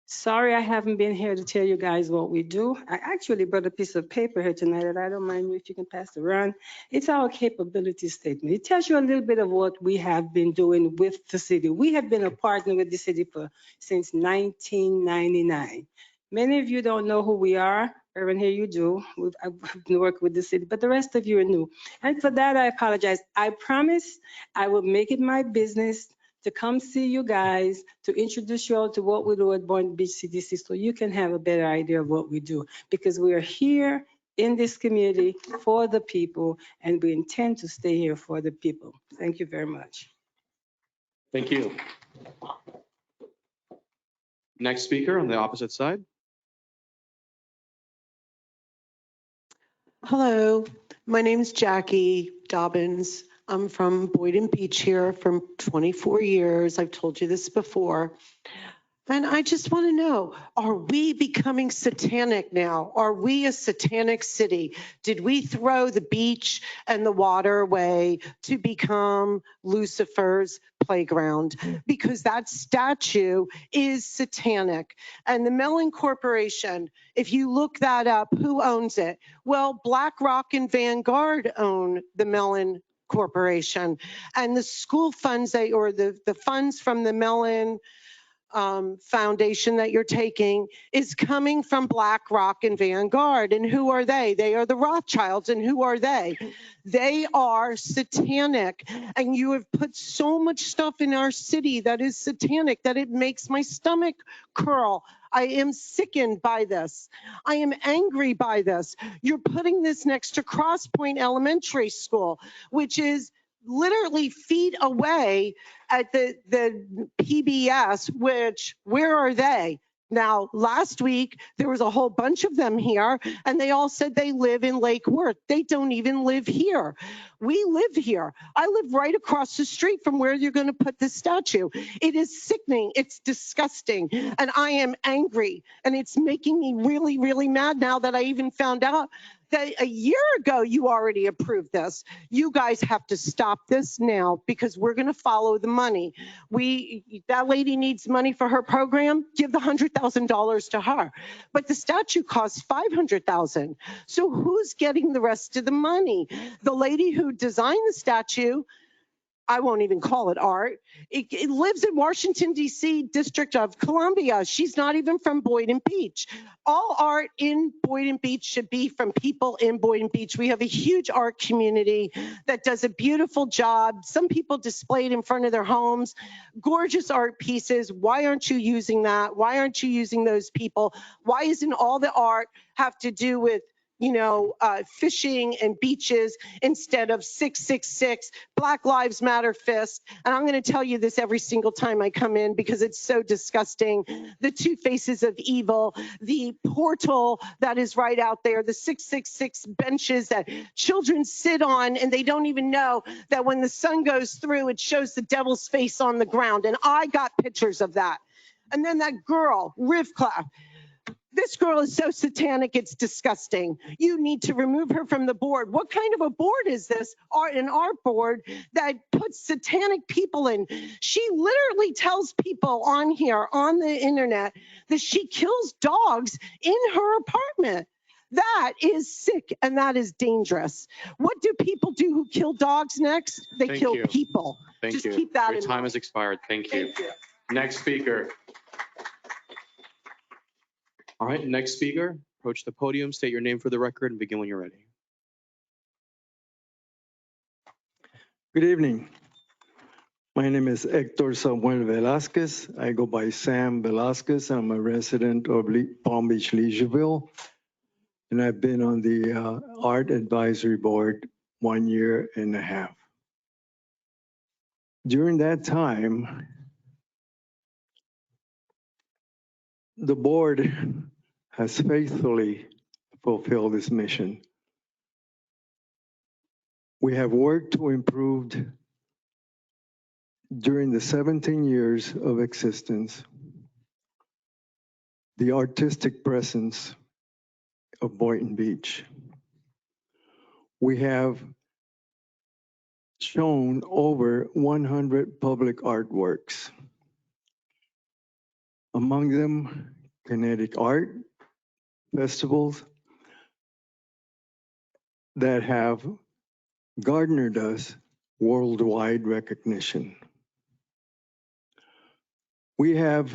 Sorry, I haven't been here to tell you guys what we do. I actually brought a piece of paper here tonight that I don't mind if you can pass it around. It's our capability statement. It tells you a little bit of what we have been doing with the city. We have been a partner with the city since 1999. Many of you don't know who we are. Everyone here, you do. I've worked with the city, but the rest of you are new. And for that, I apologize. I promise I will make it my business to come see you guys, to introduce you all to what we do at Boynton Beach CDC so you can have a better idea of what we do. Because we are here in this community for the people, and we intend to stay here for the people. Thank you very much. Thank you. Next speaker on the opposite side. Hello, my name is Jackie Dobbins. I'm from Boynton Beach here for 24 years. I've told you this before. And I just want to know, are we becoming satanic now? Are we a satanic city? Did we throw the beach and the water away to become Lucifer's playground? Because that statue is satanic. And the Mellon Corporation, if you look that up, who owns it? Well, BlackRock and Vanguard own the Mellon Corporation. And the school funds or the funds from the Mellon foundation that you're taking is coming from BlackRock and Vanguard. And who are they? They are the Rothschilds. And who are they? They are satanic. And you have put so much stuff in our city that is satanic that it makes my stomach curl. I am sickened by this. I am angry by this. You're putting this next to Cross Point Elementary School, which is literally feet away at the PBS, which, where are they? Now, last week, there was a whole bunch of them here, and they all said they live in Lake Worth. They don't even live here. We live here. I live right across the street from where you're going to put this statue. It is sickening. It's disgusting. And I am angry. And it's making me really, really mad now that I even found out that a year ago you already approved this. You guys have to stop this now because we're going to follow the money. That lady needs money for her program. Give the $100,000 to her. But the statue costs $500,000. So who's getting the rest of the money? The lady who designed the statue, I won't even call it art. It lives in Washington, D.C., District of Columbia. She's not even from Boynton Beach. All art in Boynton Beach should be from people in Boynton Beach. We have a huge art community that does a beautiful job. Some people display it in front of their homes. Gorgeous art pieces. Why aren't you using that? Why aren't you using those people? Why isn't all the art have to do with fishing and beaches instead of 666, Black Lives Matter fist? And I'm going to tell you this every single time I come in because it's so disgusting. The two faces of evil, the portal that is right out there, the 666 benches that children sit on and they don't even know that when the sun goes through, it shows the devil's face on the ground. And I got pictures of that. And then that girl, Rivka. This girl is so satanic, it's disgusting. You need to remove her from the board. What kind of a board is this? An art board that puts satanic people in. She literally tells people on here, on the internet, that she kills dogs in her apartment. That is sick and that is dangerous. What do people do who kill dogs next? They kill people. Thank you. Keep that Your in time mind. has expired. Thank you. Thank you. Next speaker. All right, next speaker, approach the podium, state your name for the record, and begin when you're ready. Good evening. My name is Hector Samuel Velasquez. I go by Sam Velasquez. I'm a resident of Palm Beach, Leisureville, and I've been on the Art Advisory Board 1.5 years. During that time, The board has faithfully fulfilled this mission. We have worked to improve during the 17 years of existence the artistic presence of Boynton Beach. We have shown over 100 public artworks. Among them, kinetic art festivals that have garnered us worldwide recognition. We have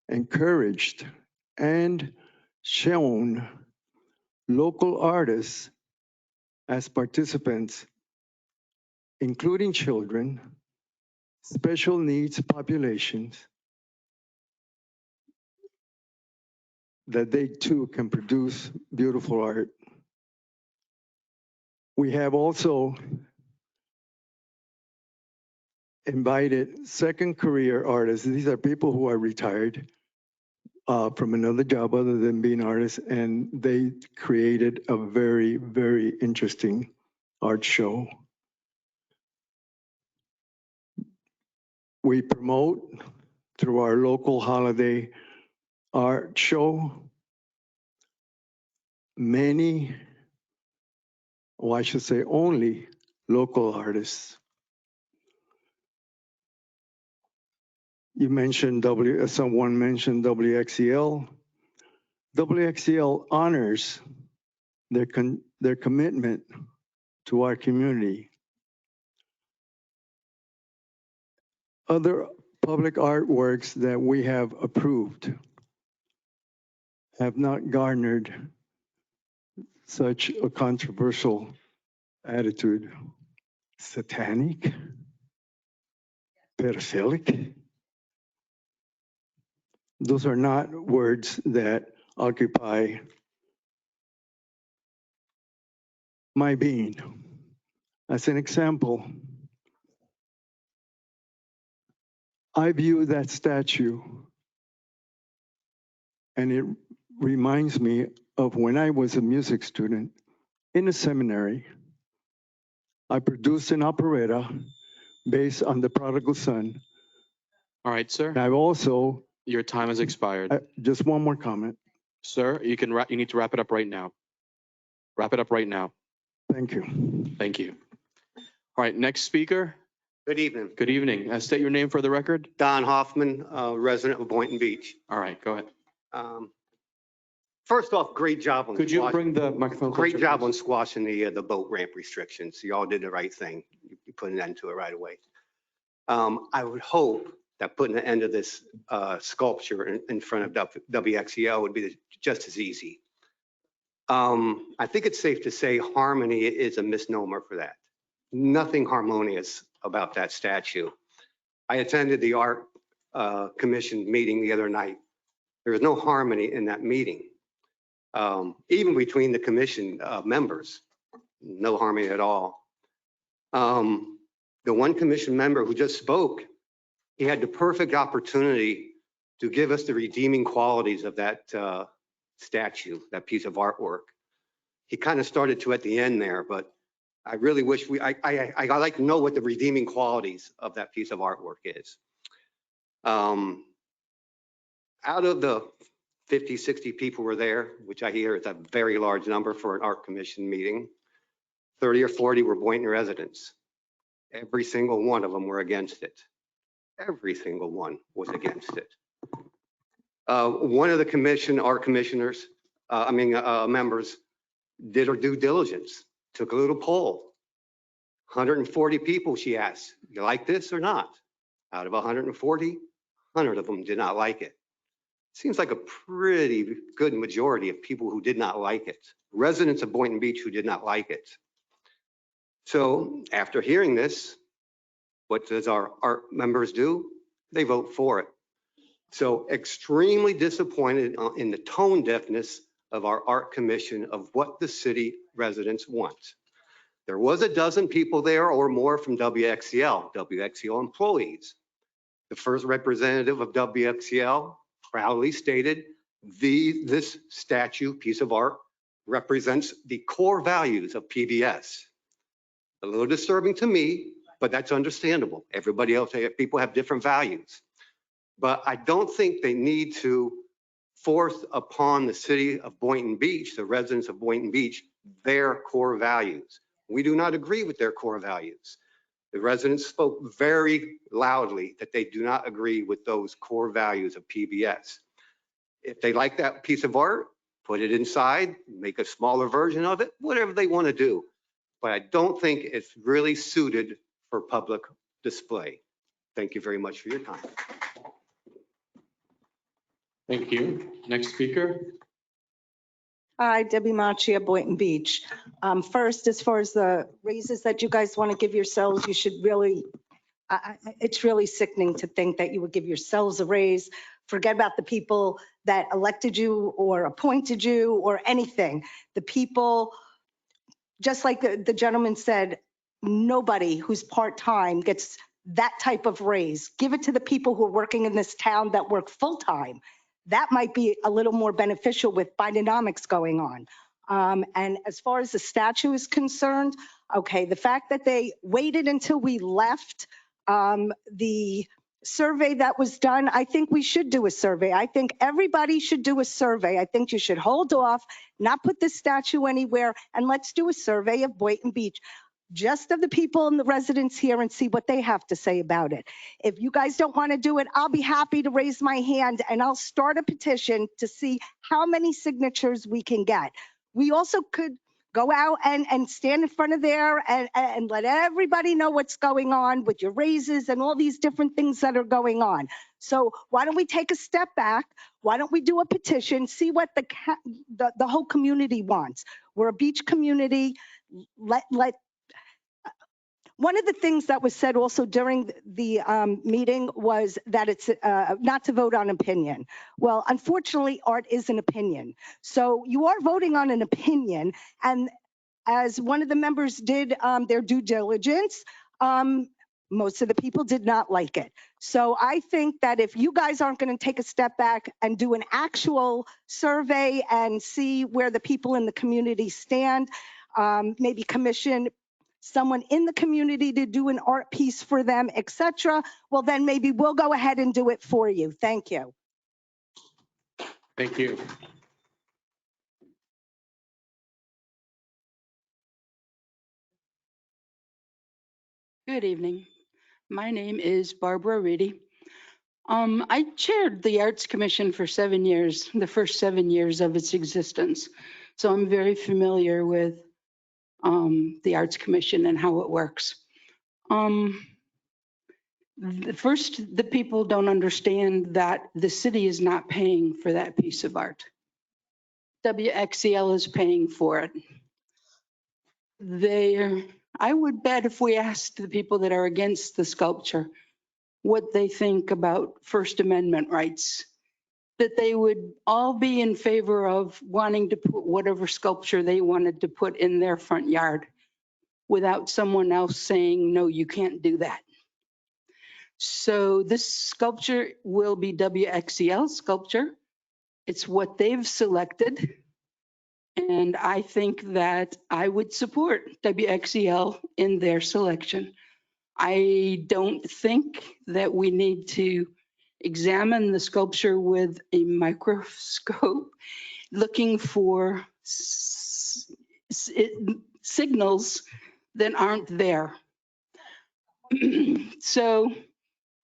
encouraged and shown local artists as participants, including children, special needs populations, that they too can produce beautiful art. We have also invited second career artists. These are people who are retired from another job other than being artists, and they created a very, very interesting art show. We promote through our local holiday art show many, or I should say only, local artists. You mentioned someone mentioned WXEL. WXEL honors their commitment to our community. Other public artworks that we have approved have not garnered such a controversial attitude. Satanic? Pedophilic? Those are not words that occupy my being. As an example, I view that statue and it reminds me of when I was a music student in a seminary. I produced an operetta based on the prodigal son. All right, sir. And I've also, Your time has expired. just one more comment. Sir, you need to wrap it up right now. Wrap it up right now. Thank you. Thank you. All right, next speaker. Good evening. Good evening. State your name for the record. Don Hoffman, resident of Boynton Beach. All right, go ahead. First off, great job on Could you bring the microphone closer? great job on squashing the boat ramp restrictions. You all did the right thing. You put an end to it right away. I would hope that putting an end to this sculpture in front of WXEL would be just as easy. I think it's safe to say harmony is a misnomer for that. Nothing harmonious about that statue. I attended the art commission meeting the other night. There was no harmony in that meeting. Even between the commission members, no harmony at all. The one commission member who just spoke, he had the perfect opportunity to give us the redeeming qualities of that statue, that piece of artwork. He kind of started to at the end there, but I really wish I'd like to know what the redeeming qualities of that piece of artwork is. Out of the 50, 60 people were there, which I hear is a very large number for an art commission meeting. 30 or 40 were Boynton residents. Every single one of them were against it. Every single one was against it. One of the art commissioners, members, did her due diligence, took a little poll. 140 people, she asked, you like this or not? Out of 140, 100 of them did not like it. Seems like a pretty good majority of people who did not like it. Residents of Boynton Beach who did not like it. So after hearing this, what does our art members do? They vote for it. So extremely disappointed in the tone deafness of our art commission of what the city residents want. There was a dozen people there or more from WXEL employees. The first representative of WXEL, proudly stated, this statue piece of art represents the core values of PBS. A little disturbing to me, but that's understandable. Everybody else, people have different values. But I don't think they need to force upon the city of Boynton Beach, the residents of Boynton Beach, their core values. We do not agree with their core values. The residents spoke very loudly that they do not agree with those core values of PBS. If they like that piece of art, put it inside, make a smaller version of it, whatever they want to do. But I don't think it's really suited for public display. Thank you very much for your time. Thank you. Next speaker. Hi, Debbie Machia, Boynton Beach. First, as far as the raises that you guys want to give yourselves, you should really, it's really sickening to think that you would give yourselves a raise. Forget about the people that elected you or appointed you or anything. The people, just like the gentleman said, nobody who's part-time gets that type of raise. Give it to the people who are working in this town that work full-time. That might be a little more beneficial with Bidenomics going on. And as far as the statue is concerned, okay, the fact that they waited until we left, the survey that was done, I think we should do a survey. I think everybody should do a survey. I think you should hold off, not put this statue anywhere, and let's do a survey of Boynton Beach, just of the people and the residents here, and see what they have to say about it. If you guys don't want to do it, I'll be happy to raise my hand and I'll start a petition to see how many signatures we can get. We also could go out and stand in front of there and let everybody know what's going on with your raises and all these different things that are going on. So why don't we take a step back? Why don't we do a petition, see what the whole community wants? We're a beach community. One of the things that was said also during the meeting was that it's not to vote on opinion. Well, unfortunately, art is an opinion. So you are voting on an opinion. And as one of the members did their due diligence, most of the people did not like it. So I think that if you guys aren't going to take a step back and do an actual survey and see where the people in the community stand, maybe commission someone in the community to do an art piece for them, etc., well, then maybe we'll go ahead and do it for you. Thank you. Thank you. Good evening. My name is Barbara Reedy. I chaired the Arts Commission for 7 years, the first 7 years of its existence. So I'm very familiar with the Arts Commission and how it works. First, the people don't understand that the city is not paying for that piece of art. WXCL is paying for it. I would bet if we asked the people that are against the sculpture what they think about First Amendment rights, that they would all be in favor of wanting to put whatever sculpture they wanted to put in their front yard without someone else saying, no, you can't do that. So this sculpture will be WXCL sculpture. It's what they've selected. And I think that I would support WXCL in their selection. I don't think that we need to examine the sculpture with a microscope looking for signals that aren't there. So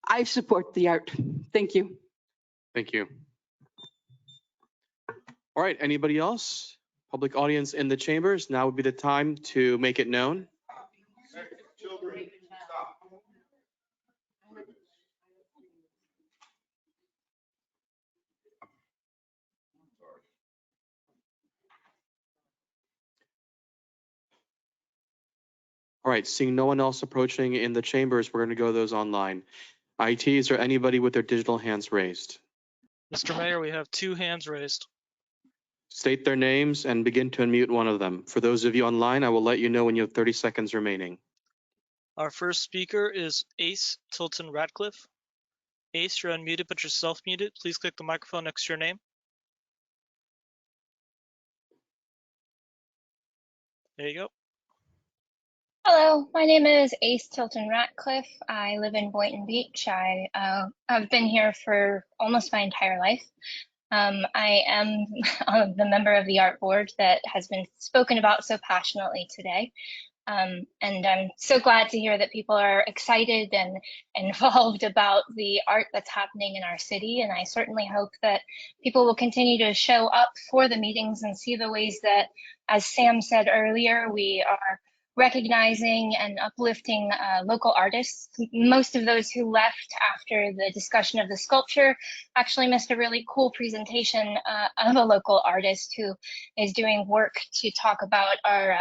I support the art. Thank you. Thank you. All right, anybody else? Public audience in the chambers, now would be the time to make it known. All right, seeing no one else approaching in the chambers, we're going to go to those online. IT, is there anybody with their digital hands raised? Mr. Mayor, we have 2 hands raised. State their names and begin to unmute one of them. For those of you online, I will let you know when you have 30 seconds remaining. Our first speaker is Ace Tilton Ratcliffe. Ace, you're unmuted, but you're self-muted. Please click the microphone next to your name. There you go. Hello, my name is Ace Tilton Ratcliffe. I live in Boynton Beach. I've been here for almost my entire life. I am the member of the art board that has been spoken about so passionately today. And I'm so glad to hear that people are excited and involved about the art that's happening in our city. And I certainly hope that people will continue to show up for the meetings and see the ways that, as Sam said earlier, we are recognizing and uplifting local artists. Most of those who left after the discussion of the sculpture actually missed a really cool presentation of a local artist who is doing work to talk about our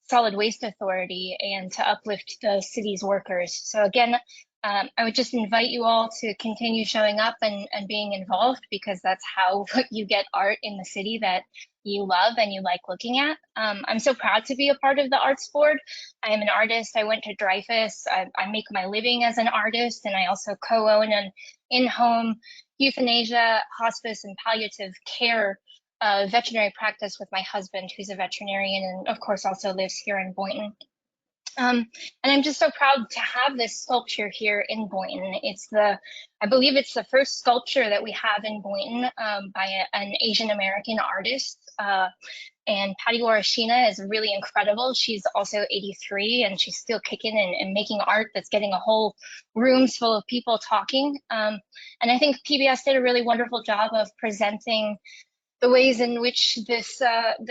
solid waste authority and to uplift the city's workers. So again, I would just invite you all to continue showing up and being involved, because that's how you get art in the city that you love and you like looking at. I'm so proud to be a part of the arts board. I am an artist. I went to Dreyfus. I make my living as an artist, and I also co-own an in-home euthanasia, hospice, and palliative care veterinary practice with my husband, who's a veterinarian and of course also lives here in Boynton. And I'm just so proud to have this sculpture here in Boynton. I believe it's the first sculpture that we have in Boynton by an Asian American artist. And Patty Warashina is really incredible. She's also 83 and she's still kicking and making art that's getting a whole rooms full of people talking. And I think PBS did a really wonderful job of presenting the ways in which this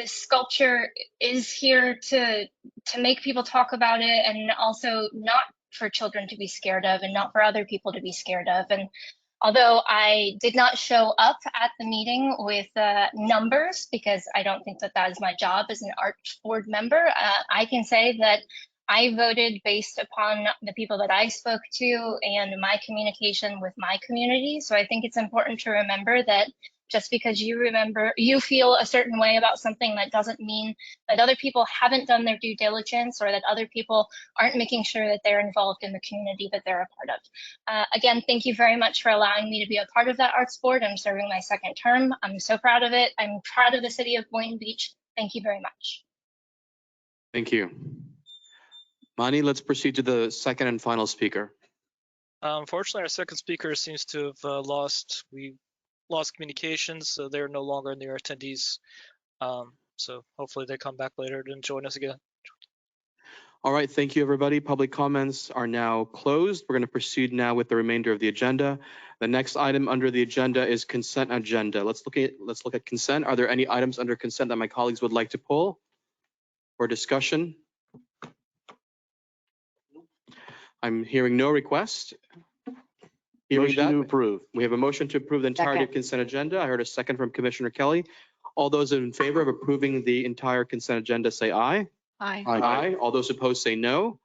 sculpture is here to make people talk about it, and also not for children to be scared of and not for other people to be scared of. And although I did not show up at the meeting with numbers, because I don't think that is my job as an art board member, I can say that I voted based upon the people that I spoke to and my communication with my community. So I think it's important to remember that just because you feel a certain way about something, that doesn't mean that other people haven't done their due diligence or that other people aren't making sure that they're involved in the community that they're a part of. Again, thank you very much for allowing me to be a part of that arts board. I'm serving my second term. I'm so proud of it. I'm proud of the city of Boynton Beach. Thank you very much. Thank you. Mani, let's proceed to the second and final speaker. Unfortunately, our second speaker seems to have lost communications, so they're no longer in the attendees. So hopefully they come back later and join us again. All right, thank you, everybody. Public comments are now closed. We're going to proceed now with the remainder of the agenda. The next item under the agenda is consent agenda. Let's look at consent. Are there any items under consent that my colleagues would like to pull for discussion? I'm hearing no request. Motion to approve. We have a motion to approve the entirety of consent agenda. I heard a second from Commissioner Kelly. All those in favor of approving the entire consent agenda, say aye. Aye. Aye. All those opposed, say no.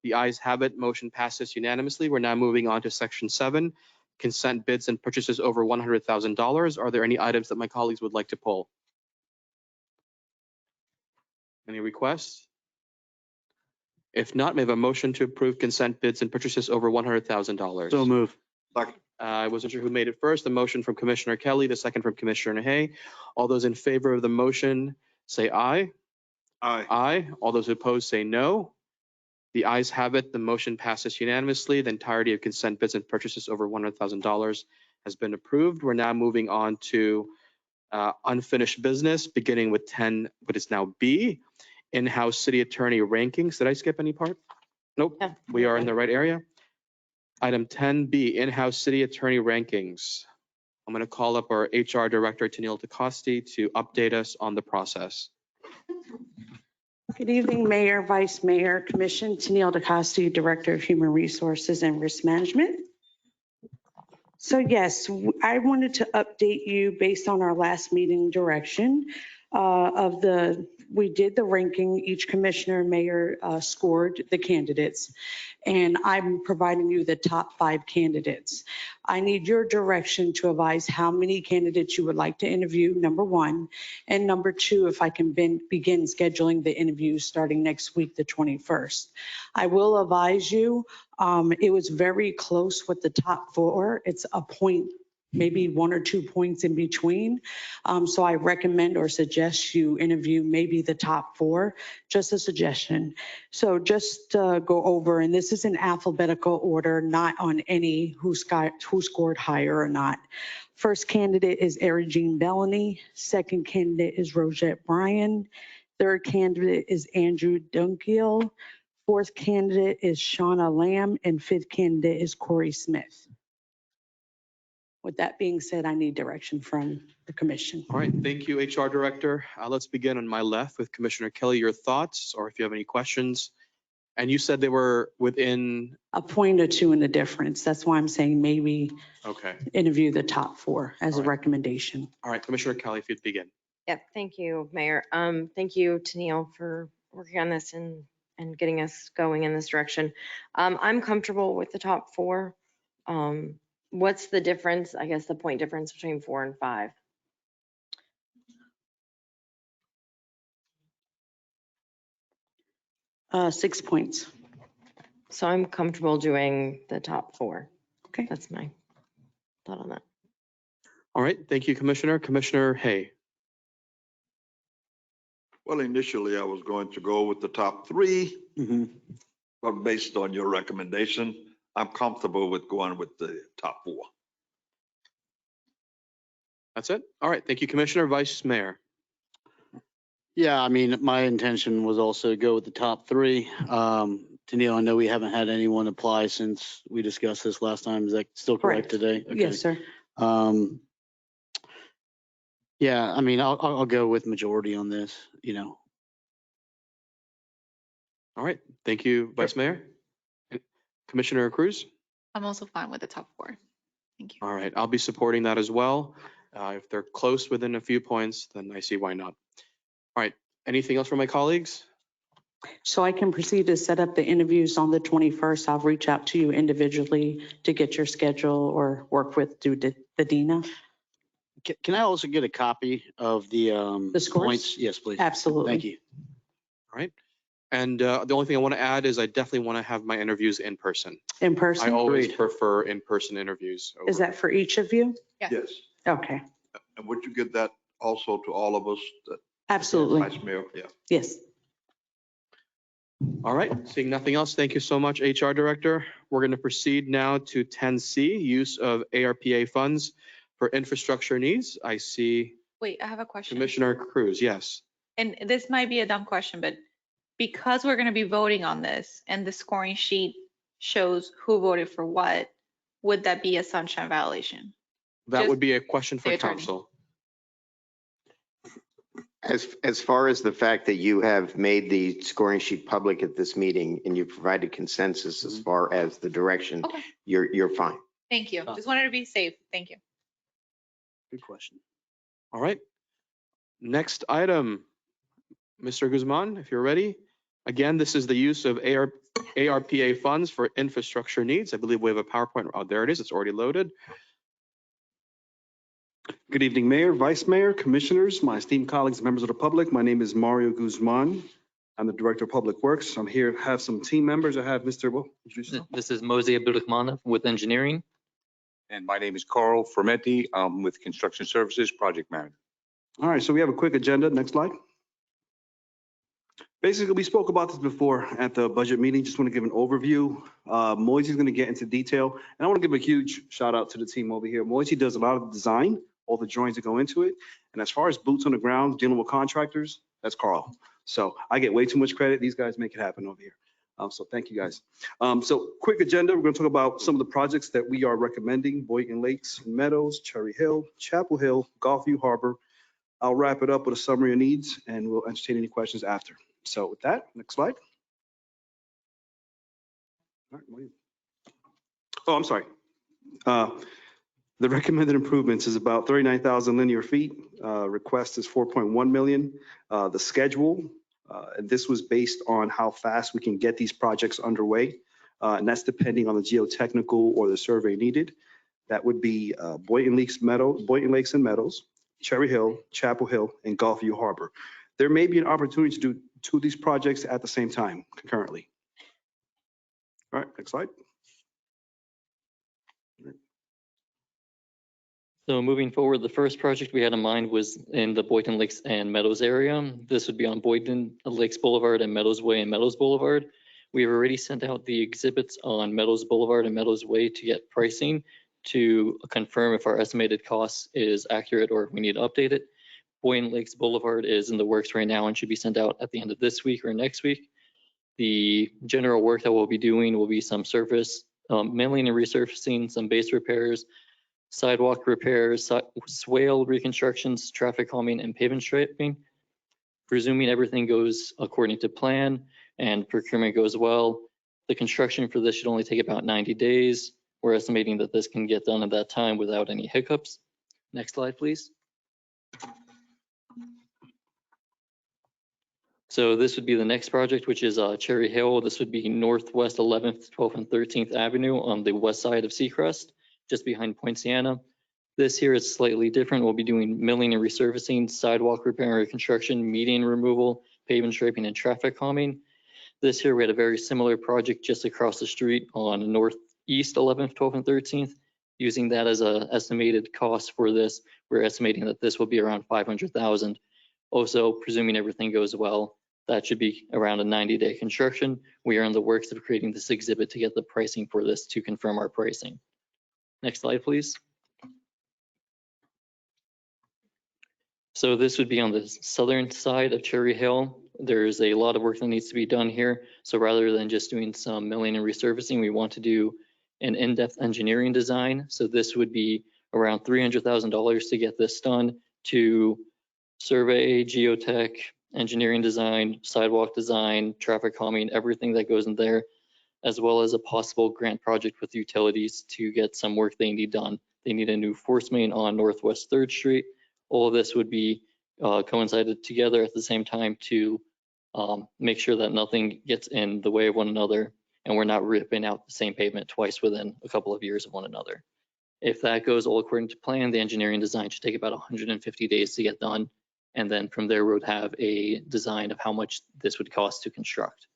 The ayes have it. Motion passes unanimously. We're now moving on to section 7, consent bids and purchases over $100,000. Are there any items that my colleagues would like to pull? Any requests? If not, may I have a motion to approve consent bids and purchases over $100,000? So move. I wasn't sure who made it first. The motion from Commissioner Kelly, the second from Commissioner Hay. All those in favor of the motion, say aye. Aye. Aye. All those opposed, say no. The ayes have it. The motion passes unanimously. The entirety of consent bids and purchases over $100,000 has been approved. We're now moving on to unfinished business, beginning with 10, what is now B, in-house city attorney rankings. Did I skip any part? Nope. No. We are in the right area. Item 10B, in-house city attorney rankings. I'm going to call up our HR director, Tennille DeCoste, to update us on the process. Good evening, Mayor, Vice Mayor, Commission. Tennille DeCoste, Director of Human Resources and Risk Management. So yes, I wanted to update you based on our last meeting direction. we did the ranking, each commissioner and mayor scored the candidates, and I'm providing you the top 5 candidates. I need your direction to advise how many candidates you would like to interview, number 1, and number 2, if I can begin scheduling the interviews starting next week, the 21st. I will advise you, it was very close with the top 4. It's a point, maybe 1 or 2 points in between. So I recommend or suggest you interview maybe the top 4, just a suggestion. So just go over, and this is in alphabetical order, not on any who scored higher or not. First candidate is Jean Bellany. Second candidate is Rosette Bryan. Third candidate is Andrew Dunkiel. Fourth candidate is Shauna Lamb, and fifth candidate is Corey Smith. With that being said, I need direction from the commission. All right, thank you, HR Director. Let's begin on my left with Commissioner Kelly, your thoughts, or if you have any questions. And you said they were within, A point or 2 in the difference. That's why I'm saying maybe okay. interview the top 4 as a All right. recommendation. All right, Commissioner Kelly, if you'd begin. Yep, thank you, Mayor. Thank you, Tennille, for working on this and getting us going in this direction. I'm comfortable with the top 4. What's the difference, I guess the point difference between 4 and 5? $6 points. So I'm comfortable doing the top 4. Okay. That's my thought on that. All right, thank you, Commissioner. Commissioner Hay. Well, initially I was going to go with the top 3, but based on your recommendation, I'm comfortable with going with the top 4. That's it? All right, thank you, Commissioner. Vice Mayor. Yeah, I mean, my intention was also to go with the top 3. Tennille, I know we haven't had anyone apply since we discussed this last time. Is that still correct today? Okay. Yes, sir. Yeah, I mean, I'll go with majority on this, you know. All right, thank you, Vice Mayor. Commissioner Cruz. I'm also fine with the top 4. Thank you. All right, I'll be supporting that as well. If they're close within a few points, then I see why not. All right, anything else from my colleagues? So I can proceed to set up the interviews on the 21st. I'll reach out to you individually to get your schedule or work with through the DINA. Can I also get a copy of the scores? points? Yes, please. Absolutely. Thank you. All right. And the only thing I want to add is I definitely want to have my interviews in person. In person? I always prefer in-person interviews. Is that for each of you? Yes. Okay. And would you get that also to all of us? Absolutely. Vice Mayor, yeah. Yes. All right, seeing nothing else, thank you so much, HR Director. We're going to proceed now to 10C, use of ARPA funds for infrastructure needs. I see Wait, I have a question. Commissioner Cruz, yes. And this might be a dumb question, but because we're going to be voting on this and the scoring sheet shows who voted for what, would that be a sunshine violation? That would be a question for the attorney. council. As far as the fact that you have made the scoring sheet public at this meeting and you provided consensus as far as the direction, Okay. you're fine. Thank you. Just wanted to be safe. Thank you. Good question. All right. Next item, Mr. Guzman, if you're ready. Again, this is the use of ARPA funds for infrastructure needs. I believe we have a PowerPoint. Oh, there it is. It's already loaded. Good evening, Mayor, Vice Mayor, Commissioners, my esteemed colleagues, members of the public. My name is Mario Guzman. I'm the Director of Public Works. I'm here, have some team members. I have Mr. Well, This is Mosey Abdulrahman with engineering. And my name is Carl Fermetti. I'm with Construction Services Project Manager. All right, so we have a quick agenda. Next slide. Basically, we spoke about this before at the budget meeting. Just want to give an overview. Moisey's going to get into detail. And I want to give a huge shout out to the team over here. Moisey does a lot of the design, all the drawings that go into it. And as far as boots on the ground, dealing with contractors, that's Carl. So I get way too much credit. These guys make it happen over here. So thank you guys. So quick agenda. We're going to talk about some of the projects that we are recommending: Boynton Lakes and Meadows, Cherry Hill, Chapel Hill, Golfview Harbor. I'll wrap it up with a summary of needs and we'll entertain any questions after. So with that, next slide. All right, oh, I'm sorry. The recommended improvements is about 39,000 linear feet. request is 4.1 million. The schedule, and this was based on how fast we can get these projects underway. And that's depending on the geotechnical or the survey needed. That would be Boynton Lakes and Meadows, Cherry Hill, Chapel Hill, and Gulfview Harbor. There may be an opportunity to do two of these projects at the same time concurrently. All right, next slide. So moving forward, the first project we had in mind was in the Boynton Lakes and Meadows area. This would be on Boynton Lakes Boulevard and Meadows Way and Meadows Boulevard. We've already sent out the exhibits on Meadows Boulevard and Meadows Way to get pricing to confirm if our estimated cost is accurate or if we need to update it. Boynton Lakes Boulevard is in the works right now and should be sent out at the end of this week or next week. The general work that we'll be doing will be some surface, milling and resurfacing, some base repairs, sidewalk repairs, swale reconstructions, traffic calming, and pavement striping. Presuming everything goes according to plan and procurement goes well, the construction for this should only take about 90 days. We're estimating that this can get done at that time without any hiccups. Next slide, please. So this would be the next project, which is Cherry Hill. This would be Northwest 11th, 12th, and 13th Avenue on the west side of Seacrest, just behind Point Siena. This here is slightly different. We'll be doing milling and resurfacing, sidewalk repair and reconstruction, median removal, pavement striping, and traffic calming. This here, we had a very similar project just across the street on Northeast 11th, 12th, and 13th. Using that as an estimated cost for this, we're estimating that this will be around $500,000. Also, presuming everything goes well, that should be around a 90-day construction. We are in the works of creating this exhibit to get the pricing for this to confirm our pricing. Next slide, please. So this would be on the southern side of Cherry Hill. There's a lot of work that needs to be done here. So rather than just doing some milling and resurfacing, we want to do an in-depth engineering design. So this would be around $300,000 to get this done, to survey, geotech, engineering design, sidewalk design, traffic calming, everything that goes in there, as well as a possible grant project with utilities to get some work they need done. They need a new force main on Northwest 3rd Street. All of this would be coincided together at the same time to make sure that nothing gets in the way of one another and we're not ripping out the same pavement twice within a couple of years of one another. If that goes all according to plan, the engineering design should take about 150 days to get done. And then from there, we would have a design of how much this would cost to construct.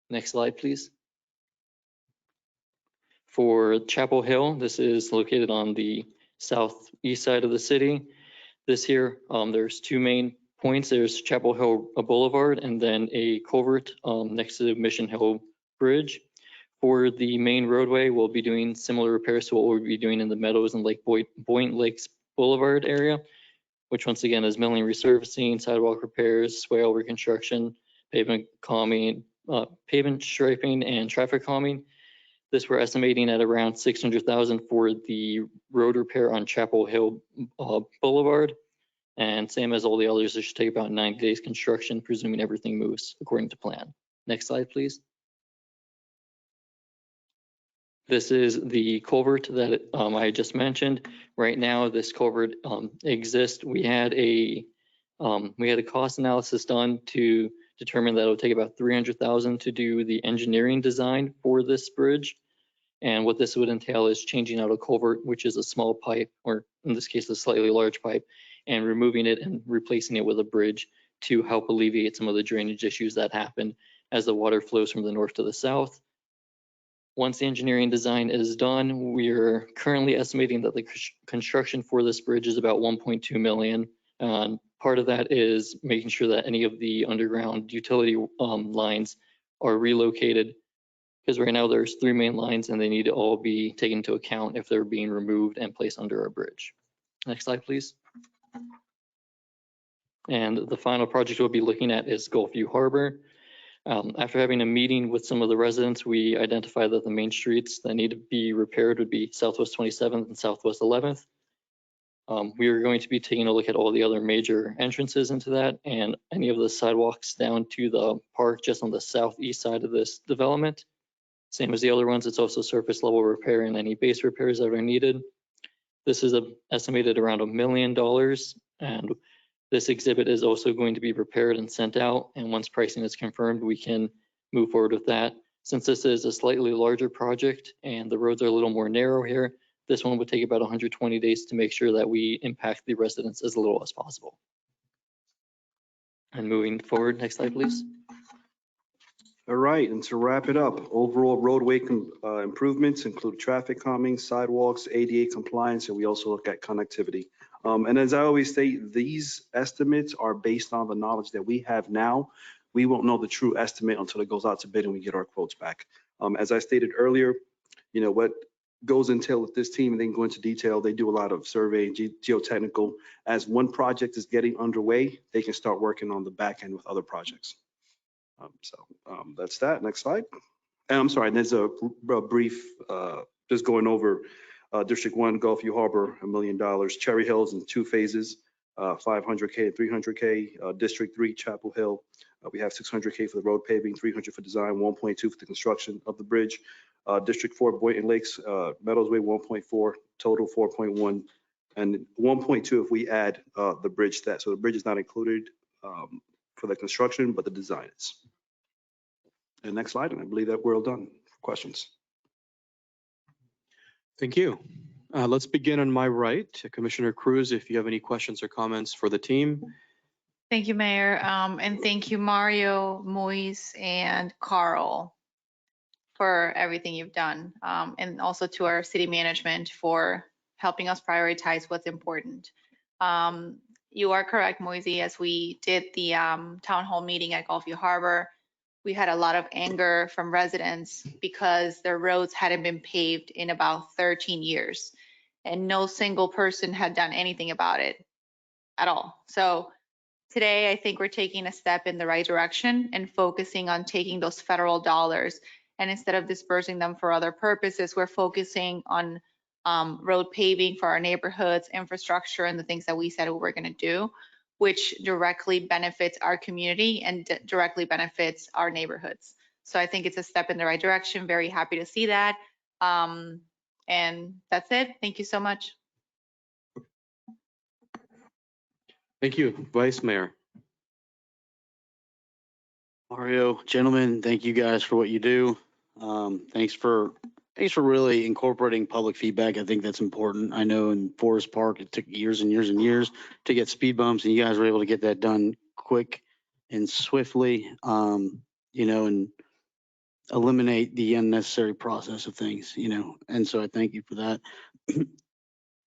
Next slide, please. For Chapel Hill, this is located on the southeast side of the city. This here, there's two main points. There's Chapel Hill Boulevard and then a culvert next to the Mission Hill Bridge. For the main roadway, we'll be doing similar repairs to what we'll be doing in the Meadows and Boynton Lakes Boulevard area, which once again is milling, resurfacing, sidewalk repairs, swale reconstruction, pavement calming, pavement striping, and traffic calming. This we're estimating at around $600,000 for the road repair on Chapel Hill Boulevard. And same as all the others, it should take about 90 days construction, presuming everything moves according to plan. Next slide, please. This is the culvert that I just mentioned. Right now, this culvert exists. We had a cost analysis done to determine that it would take about $300,000 to do the engineering design for this bridge. And what this would entail is changing out a culvert, which is a small pipe, or in this case, a slightly large pipe, and removing it and replacing it with a bridge to help alleviate some of the drainage issues that happen as the water flows from the north to the south. Once the engineering design is done, we're currently estimating that the construction for this bridge is about $1.2 million. And part of that is making sure that any of the underground utility lines are relocated, because right now there's 3 main lines and they need to all be taken into account if they're being removed and placed under a bridge. Next slide, please. And the final project we'll be looking at is Gulfview Harbor. After having a meeting with some of the residents, we identified that the main streets that need to be repaired would be Southwest 27th and Southwest 11th. We are going to be taking a look at all the other major entrances into that and any of the sidewalks down to the park just on the southeast side of this development. Same as the other ones, it's also surface level repair and any base repairs that are needed. This is estimated around $1 million, and this exhibit is also going to be prepared and sent out. And once pricing is confirmed, we can move forward with that. Since this is a slightly larger project and the roads are a little more narrow here, this one would take about 120 days to make sure that we impact the residents as little as possible. And moving forward, next slide, please. All right, and to wrap it up, overall roadway improvements include traffic calming, sidewalks, ADA compliance, and we also look at connectivity. And as I always say, these estimates are based on the knowledge that we have now. We won't know the true estimate until it goes out to bid and we get our quotes back. As I stated earlier, what goes entail with this team, and they can go into detail. They do a lot of surveying, geotechnical. As one project is getting underway, they can start working on the back end with other projects. That's that. Next slide. And I'm sorry, there's a brief, just going over District 1, Gulfview Harbor, $1 million. Cherry Hills in 2 phases, $500K and $300K. District 3, Chapel Hill, we have $600K for the road paving, $300 for design, $1.2 for the construction of the bridge. District 4, Boynton Lakes, Meadowsway, 1.4, total 4.1, and 1.2 if we add the bridge to that. So the bridge is not included for the construction, but the design is. And next slide, and I believe that we're all done. Questions? Thank you. Let's begin on my right. Commissioner Cruz, if you have any questions or comments for the team. Thank you, Mayor. And thank you, Mario, Moise, and Carl for everything you've done. And also to our city management for helping us prioritize what's important. You are correct, Moise, as we did the town hall meeting at Gulfview Harbor, we had a lot of anger from residents because their roads hadn't been paved in about 13 years. And no single person had done anything about it at all. So today, I think we're taking a step in the right direction and focusing on taking those federal dollars. And instead of dispersing them for other purposes, we're focusing on road paving for our neighborhoods, infrastructure, and the things that we said we were going to do, which directly benefits our community and directly benefits our neighborhoods. So I think it's a step in the right direction. Very happy to see that. And that's it. Thank you so much. Thank you, Vice Mayor. Mario, gentlemen, thank you guys for what you do. Thanks for really incorporating public feedback. I think that's important. I know in Forest Park, it took years and years and years to get speed bumps, and you guys were able to get that done quick and swiftly, and eliminate the unnecessary process of things, and so I thank you for that.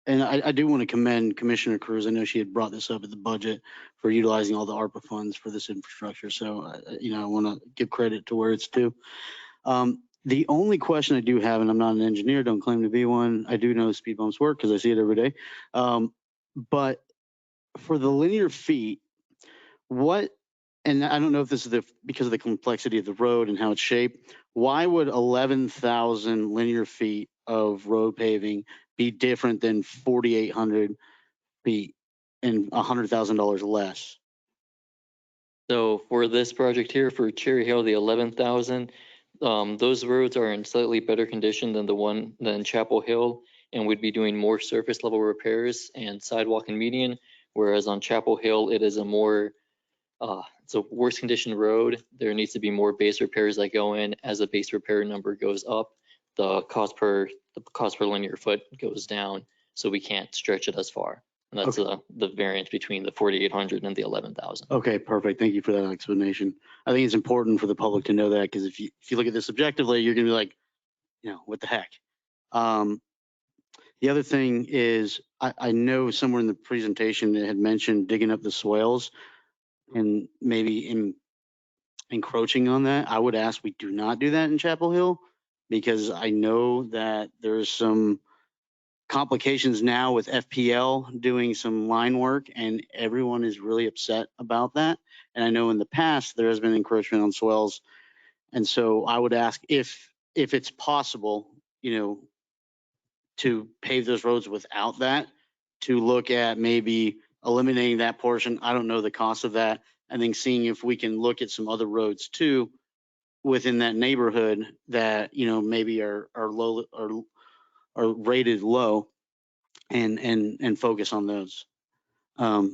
And I do want to commend Commissioner Cruz. I know she had brought this up at the budget for utilizing all the ARPA funds for this infrastructure. So, I want to give credit to where it's due. The only question I do have, and I'm not an engineer, don't claim to be one. I do know speed bumps work because I see it every day. But for the linear feet, and I don't know if this is because of the complexity of the road and how it's shaped, why would 11,000 linear feet of road paving be different than 4,800 feet and $100,000 less? So for this project here, for Cherry Hill, the 11,000, those roads are in slightly better condition than Chapel Hill, and we'd be doing more surface level repairs and sidewalk and median, whereas on Chapel Hill, it is it's a worse condition road. There needs to be more base repairs that go in. As the base repair number goes up, the cost per linear foot goes down, so we can't stretch it as far. And that's the variance between the 4,800 and the 11,000. Okay, perfect. Thank you for that explanation. I think it's important for the public to know that, because if you look at this objectively, you're going to be like, what the heck? The other thing is, I know somewhere in the presentation it had mentioned digging up the swales and maybe encroaching on that. I would ask we do not do that in Chapel Hill, because I know that there's some complications now with FPL doing some line work, and everyone is really upset about that. And I know in the past there has been encroachment on swells. And so I would ask if it's possible, to pave those roads without that, to look at maybe eliminating that portion. I don't know the cost of that. And then seeing if we can look at some other roads too within that neighborhood that, maybe are low or rated low, and focus on those. I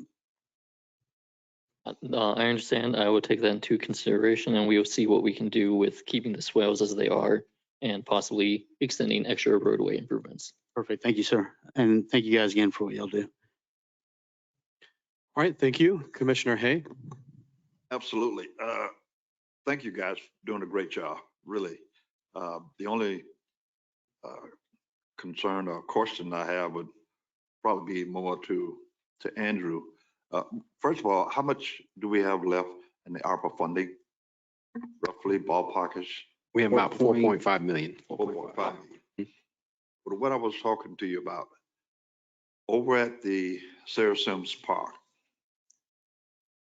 understand. I will take that into consideration and we will see what we can do with keeping the swales as they are and possibly extending extra roadway improvements. Perfect. Thank you, sir. And thank you guys again for what y'all do. All right, thank you. Commissioner Hay. Absolutely. Thank you guys for doing a great job, really. The only concern or question I have would probably be more to Andrew. First of all, how much do we have left in the ARPA funding? Roughly ballparkish? We have about 4.5 million. 4.5 million. But what I was talking to you about, over at the Sarah Sims Park,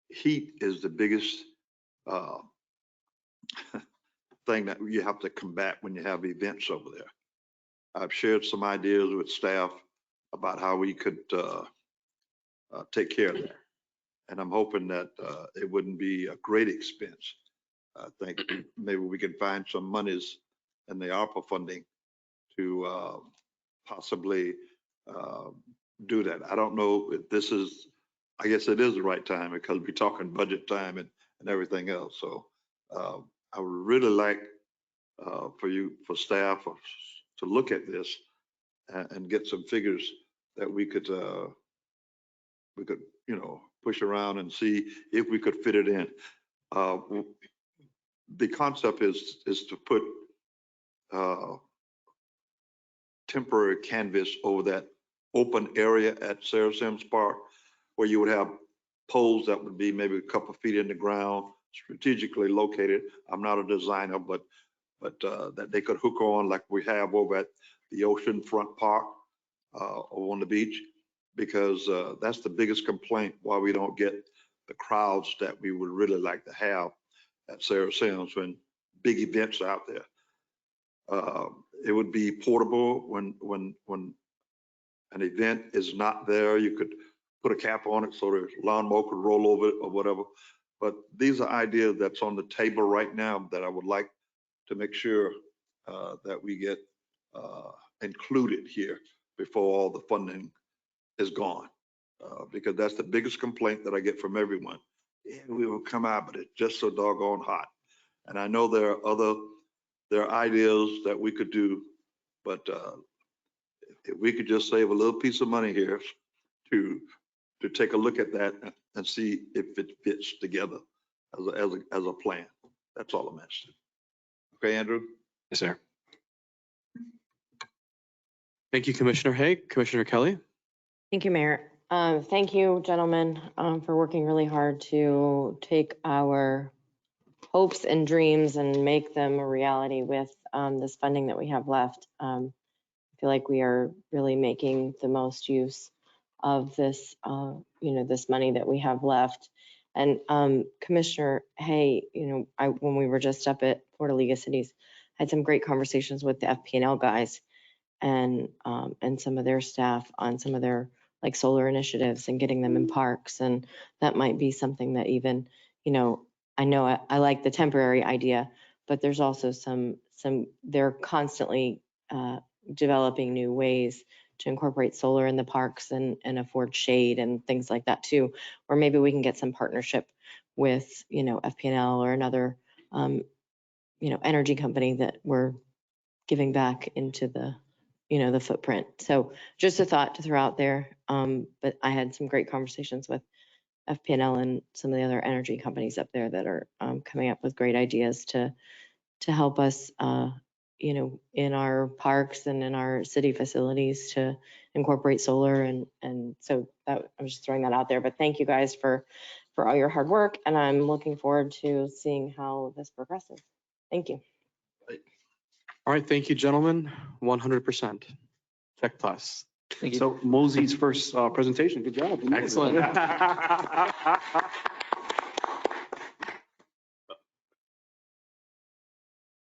heat is the biggest thing that you have to combat when you have events over there. I've shared some ideas with staff about how we could take care of that. And I'm hoping that it wouldn't be a great expense. I think maybe we can find some monies in the ARPA funding to possibly do that. I don't know if this is, I guess it is the right time because we're talking budget time and everything else. So I would really like for staff to look at this and get some figures that we could push around and see if we could fit it in. The concept is to put temporary canvas over that open area at Sarah Sims Park, where you would have poles that would be maybe a couple of feet in the ground, strategically located. I'm not a designer, but that they could hook on like we have over at the Oceanfront Park over on the beach, because that's the biggest complaint why we don't get the crowds that we would really like to have at Sarah Sims when big events are out there. It would be portable when an event is not there. You could put a cap on it so the lawnmower could roll over it or whatever. But these are ideas that's on the table right now that I would like to make sure that we get included here before all the funding is gone. Because that's the biggest complaint that I get from everyone. Yeah, we will come out, but it's just so doggone hot. And I know there are ideas that we could do, but if we could just save a little piece of money here to take a look at that and see if it fits together as a plan. That's all I'm asking. Okay, Andrew? Yes, sir. Thank you, Commissioner Hay. Commissioner Kelly. Thank you, Mayor. Thank you, gentlemen, for working really hard to take our hopes and dreams and make them a reality with this funding that we have left. I feel like we are really making the most use of this, this money that we have left. And Commissioner Hay, when we were just up at Port of League of Cities, I had some great conversations with the FP&L guys and some of their staff on some of their like solar initiatives and getting them in parks. And that might be something that even, I know I like the temporary idea, but there's also they're constantly developing new ways to incorporate solar in the parks and afford shade and things like that too. Or maybe we can get some partnership with, FP&L or another, energy company that we're giving back into the footprint. So just a thought to throw out there. But I had some great conversations with FP&L and some of the other energy companies up there that are coming up with great ideas to help us, in our parks and in our city facilities to incorporate solar. And so that, I'm just throwing that out there. But thank you guys for all your hard work. And I'm looking forward to seeing how this progresses. Thank you. All right, thank you, gentlemen. 100%. Check plus. Thank you. So Mosey's first presentation. Good job. Excellent.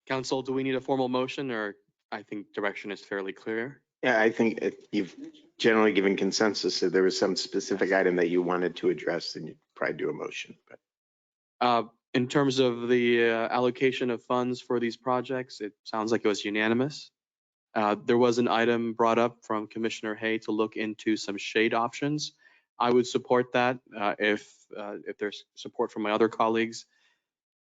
Council, do we need a formal motion, or I think direction is fairly clear? Yeah, I think you've generally given consensus. If there was some specific item that you wanted to address, then you'd probably do a motion. But in terms of the allocation of funds for these projects, it sounds like it was unanimous. There was an item brought up from Commissioner Hay to look into some shade options. I would support that if there's support from my other colleagues.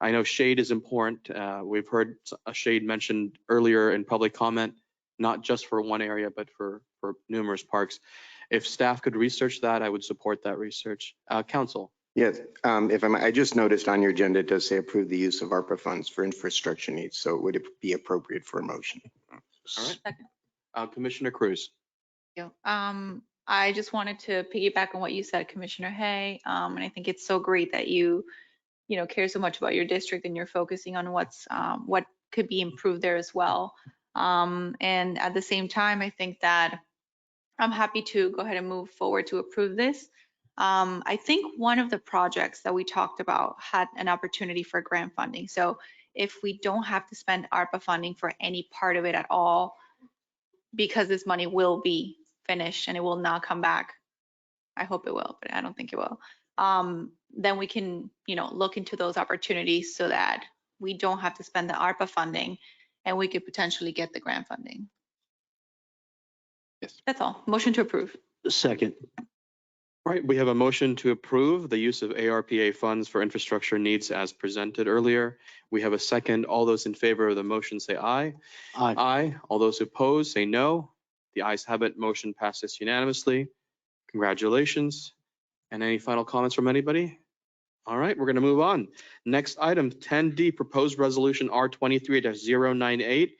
I know shade is important. We've heard a shade mentioned earlier in public comment, not just for one area, but for numerous parks. If staff could research that, I would support that research. Council. Yes, if I just noticed on your agenda, it does say approve the use of ARPA funds for infrastructure needs. So would it be appropriate for a motion? All right. Commissioner Cruz. Thank you. I just wanted to piggyback on what you said, Commissioner Hay. And I think it's so great that you care so much about your district and you're focusing on what could be improved there as well. And at the same time, I think that I'm happy to go ahead and move forward to approve this. I think one of the projects that we talked about had an opportunity for grant funding. So if we don't have to spend ARPA funding for any part of it at all, because this money will be finished and it will not come back, I hope it will, but I don't think it will. Then we can, look into those opportunities so that we don't have to spend the ARPA funding and we could potentially get the grant funding. Yes. That's all. Motion to approve. Second. All right, we have a motion to approve the use of ARPA funds for infrastructure needs as presented earlier. We have a second. All those in favor of the motion say aye. Aye. Aye. All those opposed say no. The ayes have it. Motion passes unanimously. Congratulations. And any final comments from anybody? All right, we're going to move on. Next item, 10D, proposed resolution R23-098,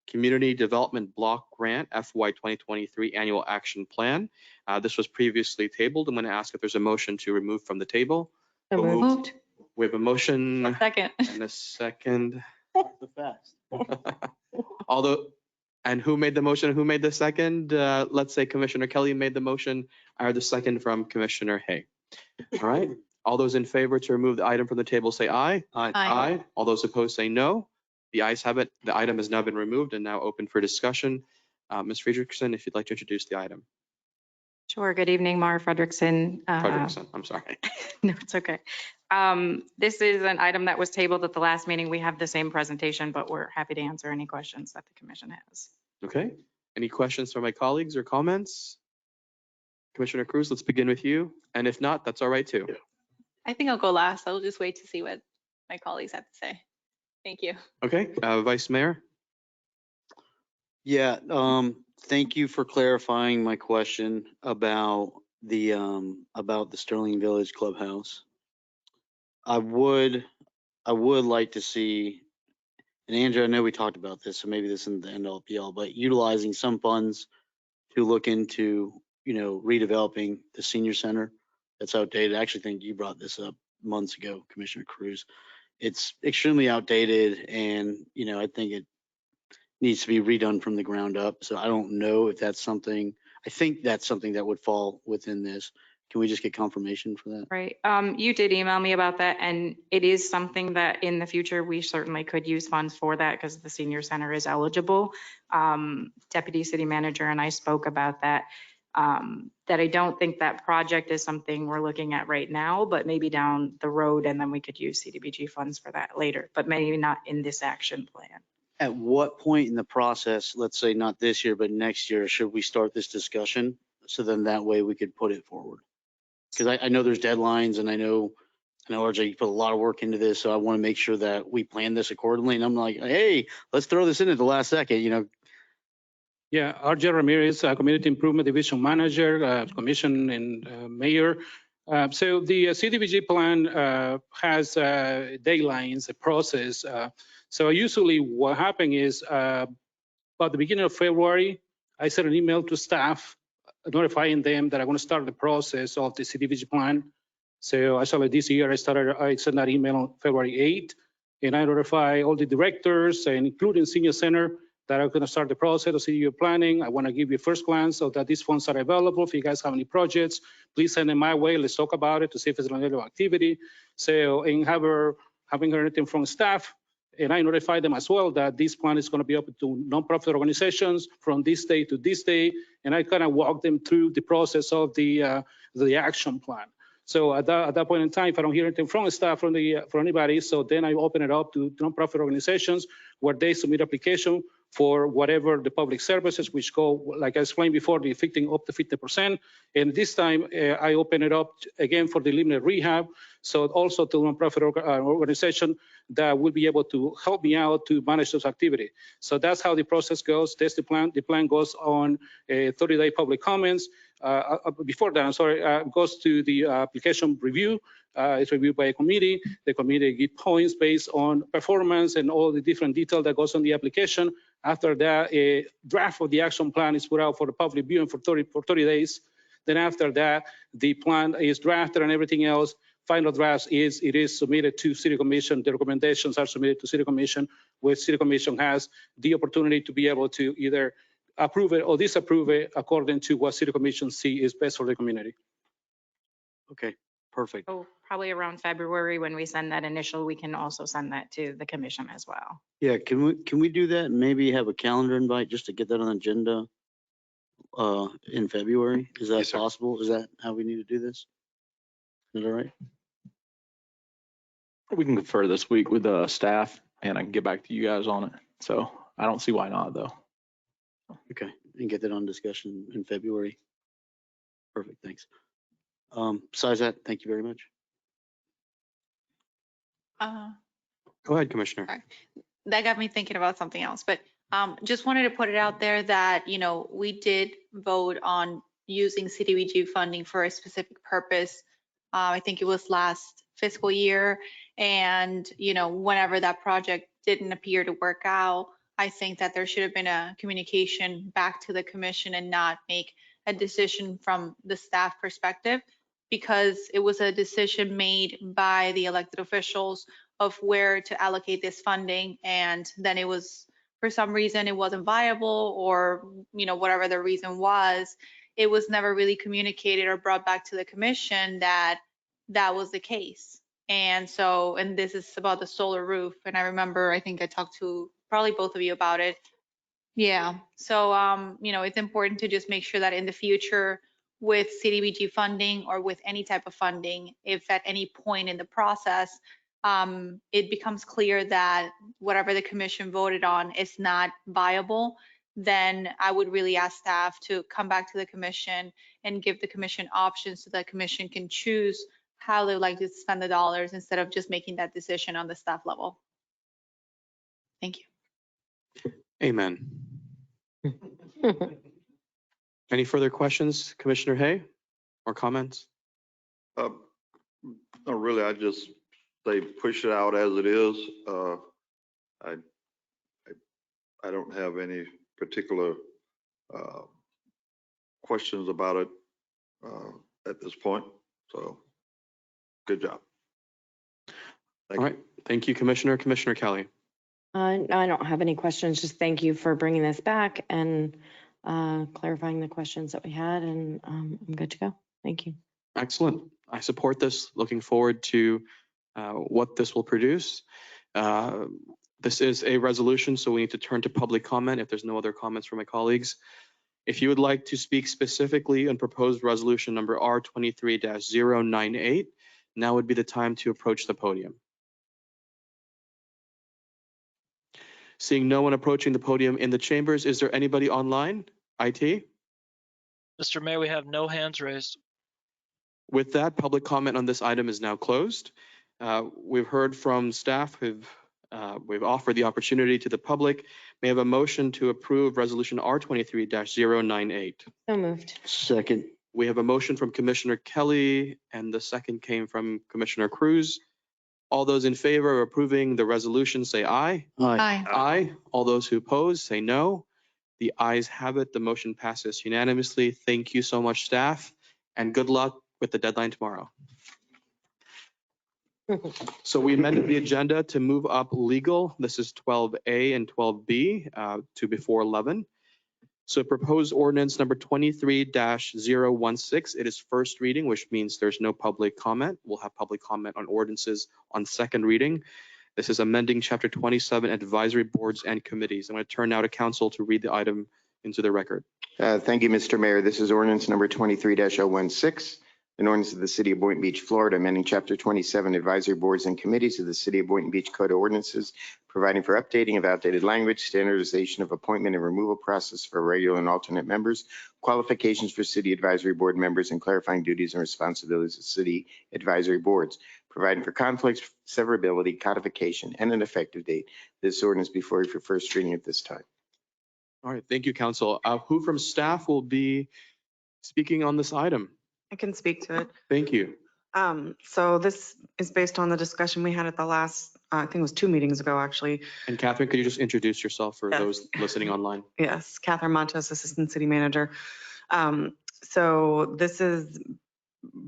Community Development Block Grant FY 2023 Annual Action Plan. This was previously tabled. I'm going to ask if there's a motion to remove from the table. So moved. We have a motion Second. and a second. The fast. And who made the motion? Who made the second? Let's say Commissioner Kelly made the motion. I heard the second from Commissioner Hay. All right. All those in favor to remove the item from the table say aye. Aye. Aye. All those opposed say no. The ayes have it. The item has now been removed and now open for discussion. Ms. Friedrichsen, if you'd like to introduce the item. Sure. Good evening, Mara Fredrickson. Friedrichsen, I'm sorry. No, it's okay. This is an item that was tabled at the last meeting. We have the same presentation, but we're happy to answer any questions that the commission has. Okay. Any questions from my colleagues or comments? Commissioner Cruz, let's begin with you. And if not, that's all right too. I think I'll go last. I'll just wait to see what my colleagues have to say. Thank you. Okay. Vice Mayor. Yeah, thank you for clarifying my question about the Sterling Village Clubhouse. I would like to see, and Andrew, I know we talked about this, so maybe this isn't the end all be all, but utilizing some funds to look into, redeveloping the senior center that's outdated. I actually think you brought this up months ago, Commissioner Cruz. It's extremely outdated and, I think it needs to be redone from the ground up. So I don't know if that's something, I think that's something that would fall within this. Can we just get confirmation for that? Right. You did email me about that, and it is something that in the future we certainly could use funds for that because the senior center is eligible. Deputy City Manager and I spoke about that. That I don't think that project is something we're looking at right now, but maybe down the road, and then we could use CDBG funds for that later, but maybe not in this action plan. At what point in the process, let's say not this year, but next year, should we start this discussion? So then that way we could put it forward. Because I know there's deadlines and I know RJ, you put a lot of work into this. So I want to make sure that we plan this accordingly. And I'm like, hey, let's throw this in at the last second, Yeah, RJ Ramirez, Community Improvement Division Manager, Commission and Mayor. So the CDBG plan has deadlines, a process. So usually what happens is about the beginning of February, I sent an email to staff notifying them that I'm going to start the process of the CDBG plan. So actually this year I sent that email on February 8th, and I notify all the directors, and including Senior Center, that I'm going to start the process of CDBG planning. I want to give you a first glance so that these funds are available. If you guys have any projects, please send them my way. Let's talk about it to see if it's an available activity. So, and having heard anything from staff, and I notify them as well that this plan is going to be open to nonprofit organizations from this day to this day, and I kind of walk them through the process of the action plan. So at that point in time, if I don't hear anything from staff, from anybody, so then I open it up to nonprofit organizations where they submit application for whatever the public services, which go, like I explained before, the affecting up to 50%. And this time I open it up again for the limited rehab. So also to nonprofit organization that will be able to help me out to manage those activities. So that's how the process goes. That's the plan. The plan goes on 30-day public comments. Before that, I'm sorry, goes to the application review. It's reviewed by a committee. The committee gives points based on performance and all the different detail that goes on the application. After that, a draft of the action plan is put out for the public viewing for 30 days. Then after that, the plan is drafted and everything else. Final draft is submitted to City Commission. The recommendations are submitted to City Commission, where City Commission has the opportunity to be able to either approve it or disapprove it according to what City Commission see is best for the community. Okay, perfect. So probably around February, when we send that initial, we can also send that to the commission as well. Yeah, can we do that? Maybe have a calendar invite just to get that on the agenda in February? Is that possible? Is that how we need to do this? Is that all right? We can confer this week with the staff and I can get back to you guys on it. So I don't see why not though. Okay, and get that on discussion in February. Perfect, thanks. Besides that, thank you very much. Go ahead, Commissioner. That got me thinking about something else, but just wanted to put it out there that, you know, we did vote on using CDBG funding for a specific purpose. I think it was last fiscal year. And, you know, whenever that project didn't appear to work out, I think that there should have been a communication back to the commission and not make a decision from the staff perspective, because it was a decision made by the elected officials of where to allocate this funding. And then it was, for some reason, it wasn't viable, or, you know, whatever the reason was, it was never really communicated or brought back to the commission that that was the case. And so, and this is about the solar roof. And I remember, I think I talked to probably both of you about it. Yeah. So, you know, it's important to just make sure that in the future with CDBG funding or with any type of funding, if at any point in the process, it becomes clear that whatever the commission voted on is not viable, then I would really ask staff to come back to the commission and give the commission options so that the commission can choose how they would like to spend the dollars instead of just making that decision on the staff level. Thank you. Amen. Any further questions, Commissioner Hay, or comments? No, really, I just say push it out as it is. I don't have any particular questions about it at this point. So good job. All right. Thank you, Commissioner. Commissioner Kelly. I don't have any questions. Just thank you for bringing this back and clarifying the questions that we had, and I'm good to go. Thank you. Excellent. I support this. Looking forward to what this will produce. This is a resolution, so we need to turn to public comment if there's no other comments from my colleagues. If you would like to speak specifically on proposed resolution number R23-098, now would be the time to approach the podium. Seeing no one approaching the podium in the chambers, is there anybody online? IT? Mr. Mayor, we have no hands raised. With that, public comment on this item is now closed. We've heard from staff we've offered the opportunity to the public. May I have a motion to approve resolution R23-098? So moved. Second. We have a motion from Commissioner Kelly and the second came from Commissioner Cruz. All those in favor of approving the resolution say aye. Aye. Aye. All those who oppose say no. The ayes have it. The motion passes unanimously. Thank you so much, staff, and good luck with the deadline tomorrow. So we amended the agenda to move up legal. This is 12A and 12B to before 11. So proposed ordinance number 23-016. It is first reading, which means there's no public comment. We'll have public comment on ordinances on second reading. This is amending chapter 27 advisory boards and committees. I'm going to turn now to council to read the item into the record. Thank you, Mr. Mayor. This is ordinance number 23-016. An ordinance of the City of Boynton Beach, Florida, amending Chapter 27 Advisory Boards and Committees of the City of Boynton Beach Code of Ordinances, providing for updating of outdated language, standardization of appointment and removal process for regular and alternate members, qualifications for City Advisory Board members, and clarifying duties and responsibilities of City Advisory Boards, providing for conflicts, severability, codification, and an effective date. This ordinance before you for first reading at this time. All right, thank you, Council. Who from staff will be speaking on this item? I can speak to it. Thank you. So this is based on the discussion we had at the last, I think it was 2 meetings ago, actually. And Catherine, could you just introduce yourself for Yes. those listening online? Yes, Catherine Montes, Assistant City Manager. So this is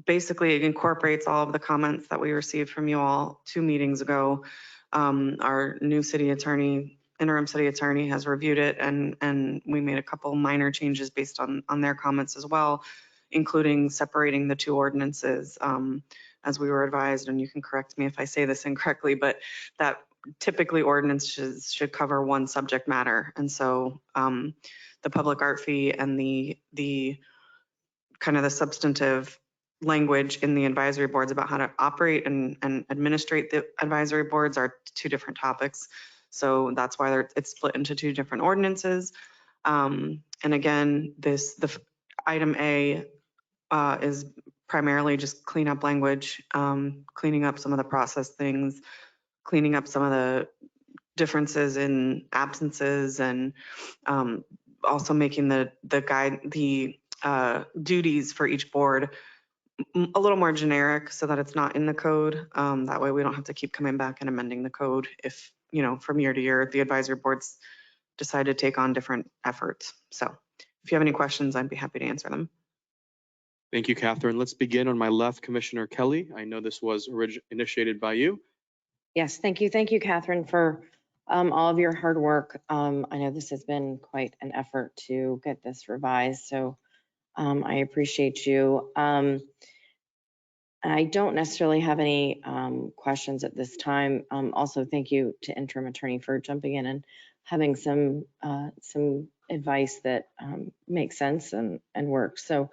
basically, it incorporates all of the comments that we received from you all 2 meetings ago. Our new city attorney, interim city attorney has reviewed it, and we made a couple minor changes based on their comments as well, including separating the 2 ordinances as we were advised, and you can correct me if I say this incorrectly, but that typically ordinances should cover one subject matter. And so the public art fee and the kind of the substantive language in the advisory boards about how to operate and administrate the advisory boards are 2 different topics. So that's why it's split into 2 different ordinances. And again, the item A is primarily just cleanup language, cleaning up some of the process things, cleaning up some of the differences in absences, and also making the duties for each board a little more generic so that it's not in the code. That way we don't have to keep coming back and amending the code if, from year to year, the advisory boards decide to take on different efforts. So if you have any questions, I'd be happy to answer them. Thank you, Catherine. Let's begin on my left, Commissioner Kelly. I know this was initiated by you. Yes, thank you. Thank you, Catherine, for all of your hard work. I know this has been quite an effort to get this revised, so I appreciate you. I don't necessarily have any questions at this time. Also, thank you to interim attorney for jumping in and having some advice that makes sense and works. So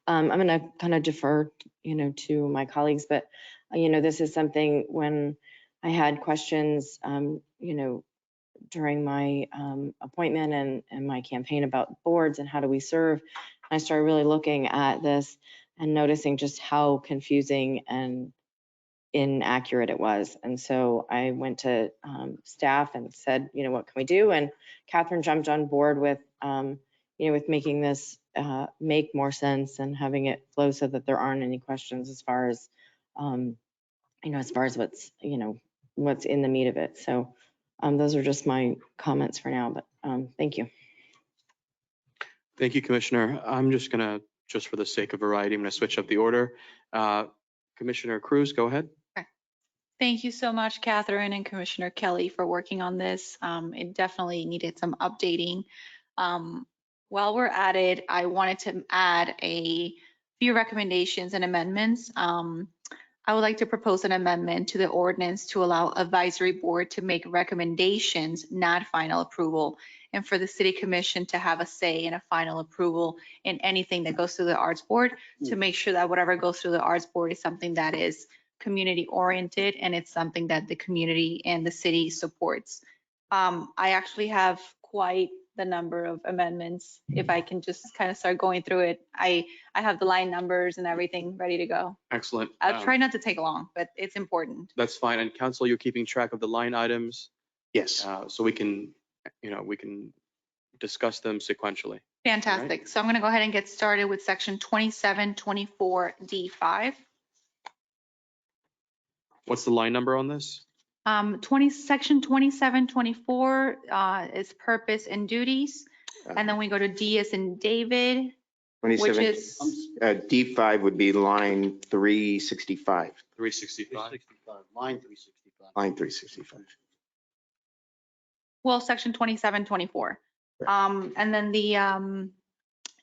I'm going to kind of defer, to my colleagues, but this is something when I had questions, during my appointment and my campaign about boards and how do we serve, I started really looking at this and noticing just how confusing and inaccurate it was. And so I went to staff and said, what can we do? And Catherine jumped on board with, with making this make more sense and having it flow so that there aren't any questions as far as, as far as what's in the meat of it. So those are just my comments for now, but thank you. Thank you, Commissioner. I'm just for the sake of variety, I'm going to switch up the order. Commissioner Cruz, go ahead. Thank you so much, Catherine and Commissioner Kelly, for working on this. It definitely needed some updating. While we're at it, I wanted to add a few recommendations and amendments. I would like to propose an amendment to the ordinance to allow advisory board to make recommendations, not final approval, and for the city commission to have a say in a final approval in anything that goes through the arts board, to make sure that whatever goes through the arts board is something that is community oriented and it's something that the community and the city supports. I actually have quite the number of amendments. If I can just kind of start going through it, I have the line numbers and everything ready to go. Excellent. I'll try not to take long, but it's important. That's fine. And council, you're keeping track of the line items? Yes. So we can discuss them sequentially. Fantastic. Right. So I'm going to go ahead and get started with section 2724D5. What's the line number on this? Section 2724 is purpose and duties. And then we go to D as in David, which is D5 would be line 365. 365. Line 365. Line 365. Well, section 2724. Right. And then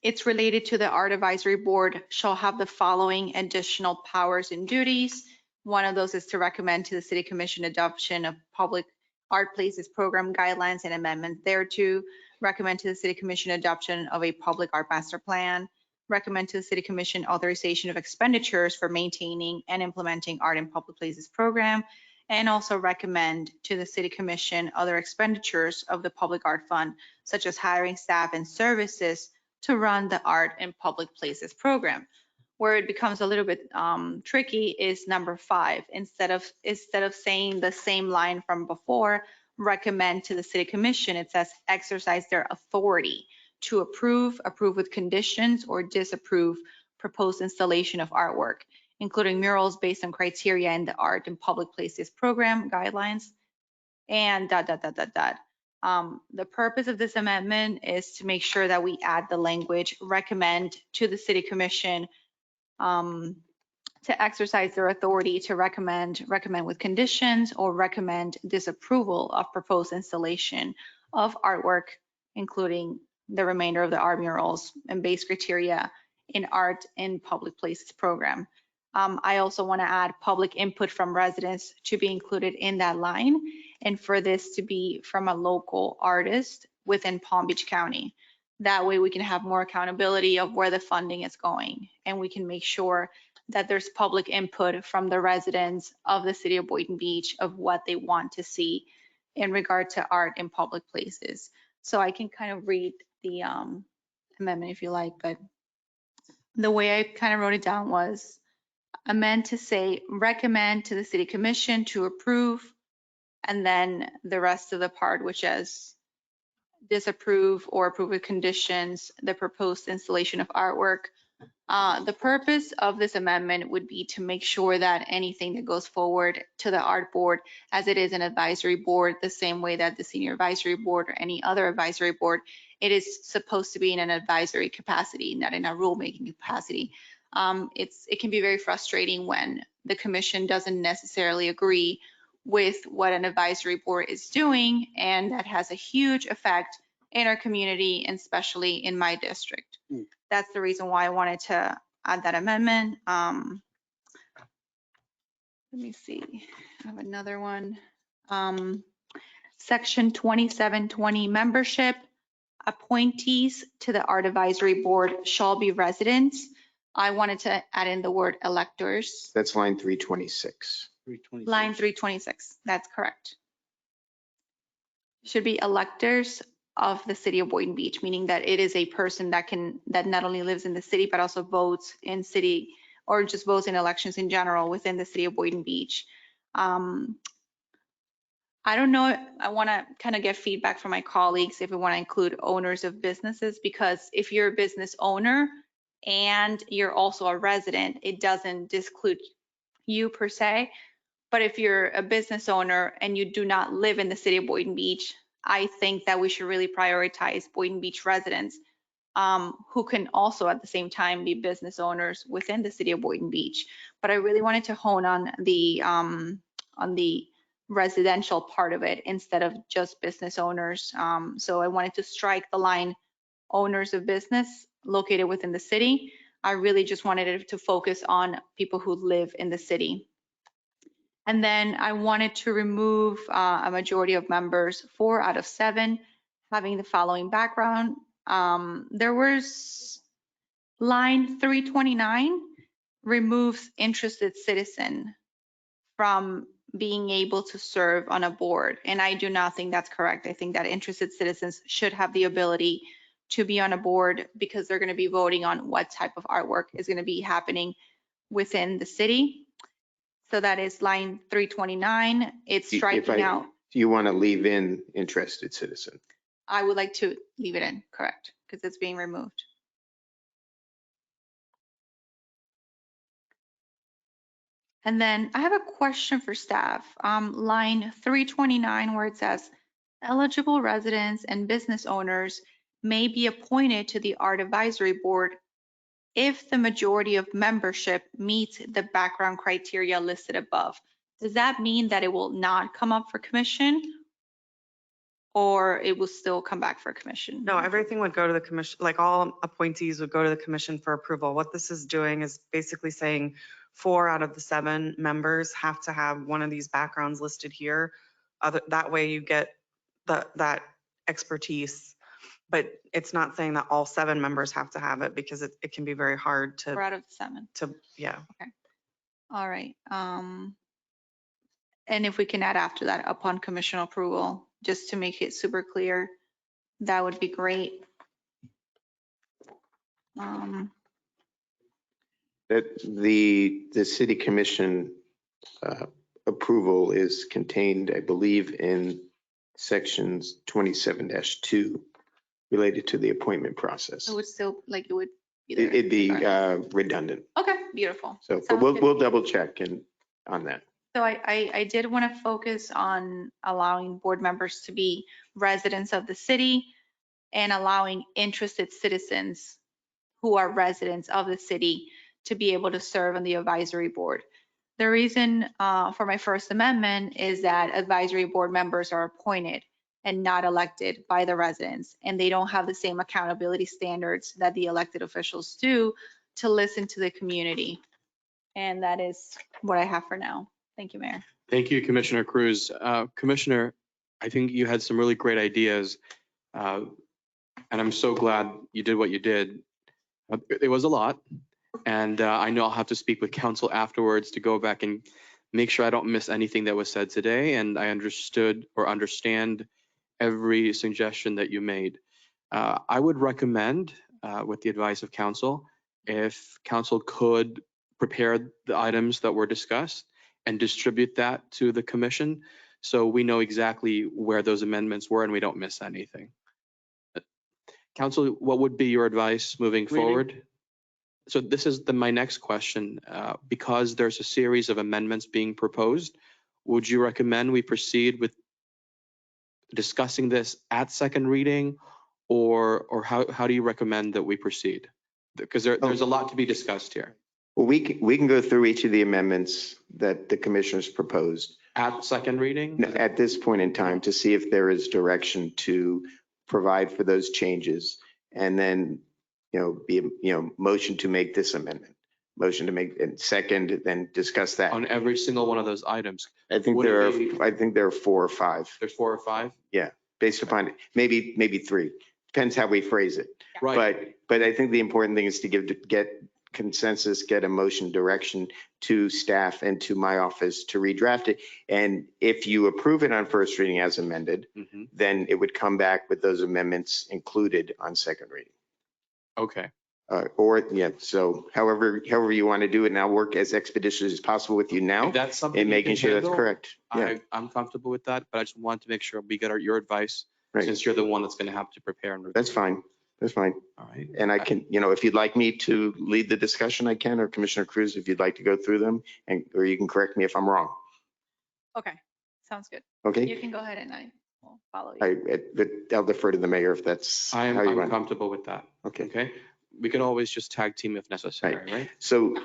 it's related to the art advisory board shall have the following additional powers and duties. One of those is to recommend to the city commission adoption of public art places program guidelines and amendments thereto, recommend to the city commission adoption of a public art master plan, recommend to the City Commission authorization of expenditures for maintaining and implementing Art in Public Places program, and also recommend to the City Commission other expenditures of the Public Art Fund, such as hiring staff and services to run the Art in Public Places program. Where it becomes a little bit tricky is number 5. Instead of saying the same line from before, recommend to the City Commission, it says exercise their authority to approve with conditions, or disapprove proposed installation of artwork, including murals based on criteria in the Art in Public Places program guidelines, and ... The purpose of this amendment is to make sure that we add the language recommend to the City Commission to exercise their authority to recommend with conditions, or recommend disapproval of proposed installation of artwork, including the remainder of the art murals and base criteria in Art in Public Places program. I also want to add public input from residents to be included in that line, and for this to be from a local artist within Palm Beach County. That way we can have more accountability of where the funding is going, and we can make sure that there's public input from the residents of the city of Boynton Beach of what they want to see in regard to art in public places. So I can kind of read the amendment if you like, but the way I kind of wrote it down was amend to say recommend to the City Commission to approve, and then the rest of the part, which is disapprove or approve with conditions the proposed installation of artwork. The purpose of this amendment would be to make sure that anything that goes forward to the art board, as it is an advisory board, the same way that the senior advisory board or any other advisory board, it is supposed to be in an advisory capacity, not in a rulemaking capacity. It can be very frustrating when the commission doesn't necessarily agree with what an advisory board is doing, and that has a huge effect in our community, and especially in my district. That's the reason why I wanted to add that amendment. Let me see, I have another one. Section 2720, membership. Appointees to the Art Advisory Board shall be residents. I wanted to add in the word electors. That's line 326. Line 326, that's correct. Should be electors of the city of Boynton Beach, meaning that it is a person that not only lives in the city, but also votes in city, or just votes in elections in general within the city of Boynton Beach. I don't know, I want to kind of get feedback from my colleagues if we want to include owners of businesses, because if you're a business owner and you're also a resident, it doesn't disclude you per se. But if you're a business owner and you do not live in the city of Boynton Beach, I think that we should really prioritize Boynton Beach residents who can also at the same time be business owners within the city of Boynton Beach. But I really wanted to hone on the residential part of it instead of just business owners. So I wanted to strike the line owners of business located within the city. I really just wanted it to focus on people who live in the city. And then I wanted to remove a majority of members, 4 out of 7, having the following background. There was line 329 removes interested citizen from being able to serve on a board. And I do not think that's correct. I think that interested citizens should have the ability to be on a board, because they're going to be voting on what type of artwork is going to be happening within the city. So that is line 329. It's striking out. Do you want to leave in interested citizen? I would like to leave it in, correct, because it's being removed. And then I have a question for staff. Line 329, where it says eligible residents and business owners may be appointed to the Art Advisory Board if the majority of membership meets the background criteria listed above. Does that mean that it will not come up for commission, or it will still come back for commission? No, everything would go to the commission, like all appointees would go to the commission for approval. What this is doing is basically saying 4 out of the 7 members have to have one of these backgrounds listed here. That way you get that expertise But it's not saying that all 7 members have to have it because it can be very hard We're out of 7. yeah. All right. And if we can add after that, upon commission approval, just to make it super clear, that would be great. That the city commission approval is contained, I believe, in sections 27-2 related to the appointment process. It would still, like, it would be there. It'd be redundant. Okay, beautiful. So, but Sounds good. we'll double check on that. So I did want to focus on allowing board members to be residents of the city and allowing interested citizens who are residents of the city to be able to serve on the advisory board. The reason for my first amendment is that advisory board members are appointed and not elected by the residents, and they don't have the same accountability standards that the elected officials do to listen to the community. And that is what I have for now. Thank you, Mayor. Thank you, Commissioner Cruz. Commissioner, I think you had some really great ideas. And I'm so glad you did what you did. It was a lot. And I know I'll have to speak with council afterwards to go back and make sure I don't miss anything that was said today. And I understood or understand every suggestion that you made. I would recommend, with the advice of council, if council could prepare the items that were discussed and distribute that to the commission so we know exactly where those amendments were and we don't miss anything. Council, what would be your advice moving forward? So this is my next question. Because there's a series of amendments being proposed, would you recommend we proceed with discussing this at second reading, or how do you recommend that we proceed? Because there's a lot to be discussed here. Well, we can go through each of the amendments that the commissioners proposed at second reading at this point in time to see if there is direction to provide for those changes, and then motion to make this amendment, motion to make it second, then discuss that on every single one of those items. I think there are 4 or 5. There's 4 or 5. Yeah, based upon maybe 3. Depends how we phrase it. Right. But I think the important thing is to get consensus, get a motion direction to staff and to my office to redraft it. And if you approve it on first reading as amended, then it would come back with those amendments included on second reading. Okay. So however you want to do it, and I'll work as expeditiously as possible with you now that's something in making sure that's correct. Yeah. I'm comfortable with that, but I just want to make sure we get your advice since you're the one that's going to have to prepare and review. That's fine. That's fine. All right. And I can, if you'd like me to lead the discussion, I can, or Commissioner Cruz, if you'd like to go through them, or you can correct me if I'm wrong. Okay, sounds good. Okay. You can go ahead and I will follow you. I'll defer to the mayor if that's how you I'm want. comfortable with that. Okay. Okay. We can always just tag team if necessary, right? So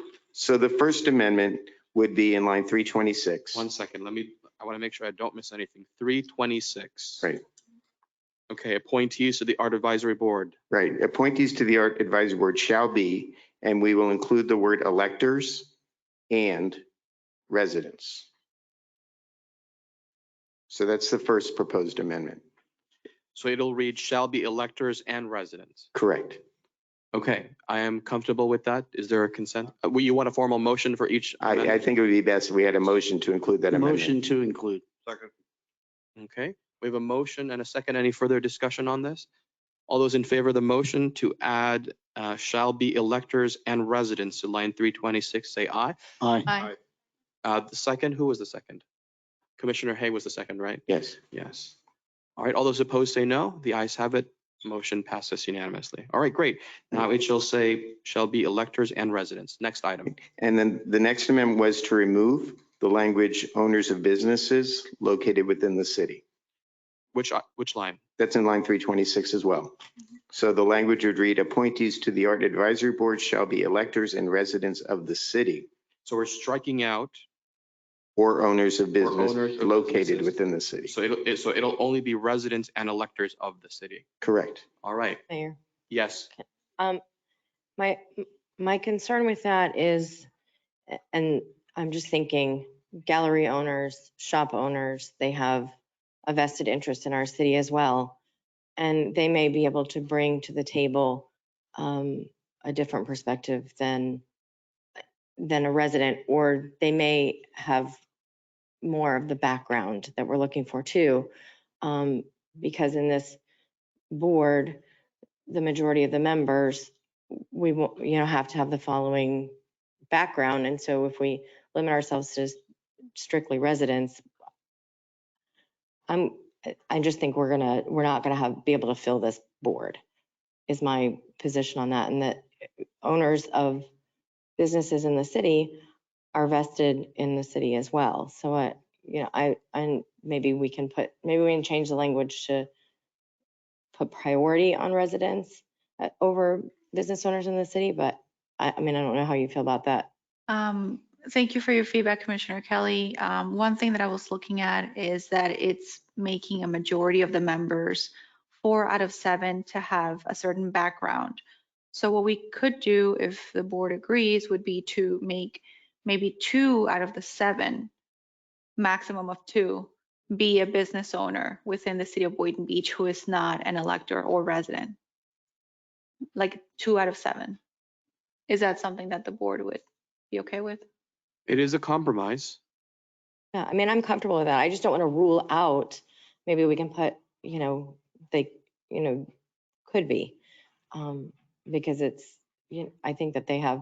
the first amendment would be in line 326. 1 second. I want to make sure I don't miss anything. 326. Right. Okay. Appointees to the Art Advisory Board. Right. Appointees to the Art Advisory Board shall be, and we will include the word electors and residents. So that's the first proposed amendment. So it'll read shall be electors and residents. Correct. Okay, I am comfortable with that. Is there a consent? You want a formal motion for each? I think it would be best if we had a motion to include that amendment. Motion to include. Second. Okay, we have a motion and a second. Any further discussion on this? All those in favor of the motion to add shall be electors and residents to line 326, say aye. Aye. The second, who was the second? Commissioner Hay was the second, right? Yes. Yes. All right, all those opposed say no. The ayes have it. Motion passes unanimously. All right, great. Now it shall say shall be electors and residents. Next item. And then the next amendment was to remove the language owners of businesses located within the city. Which line? That's in line 326 as well. So the language would read appointees to the Art Advisory Board shall be electors and residents of the city. So we're striking out or owners of business located businesses within the city. So it'll only be residents and electors of the city. Correct. All right. Mayor. Yes. My concern with that is, and I'm just thinking, gallery owners, shop owners, they have a vested interest in our city as well. And they may be able to bring to the table a different perspective than a resident, or they may have more of the background that we're looking for too. Because in this board, the majority of the members, we will, have to have the following background. And so if we limit ourselves to strictly residents, I just think we're not gonna be able to fill this board, is my position on that. And that owners of businesses in the city are vested in the city as well. So maybe we can change the language to put priority on residents over business owners in the city, but I don't know how you feel about that. Thank you for your feedback, Commissioner Kelly. One thing that I was looking at is that it's making a majority of the members, 4 out of 7, to have a certain background. So what we could do, if the board agrees, would be to make maybe 2 out of the 7, maximum of 2, be a business owner within the city of Boynton Beach who is not an elector or resident. Like 2 out of 7. Is that something that the board would be okay with? It is a compromise. Yeah, I'm comfortable with that. I just don't want to rule out, maybe we can put, they, could be. Because it's, I think that they have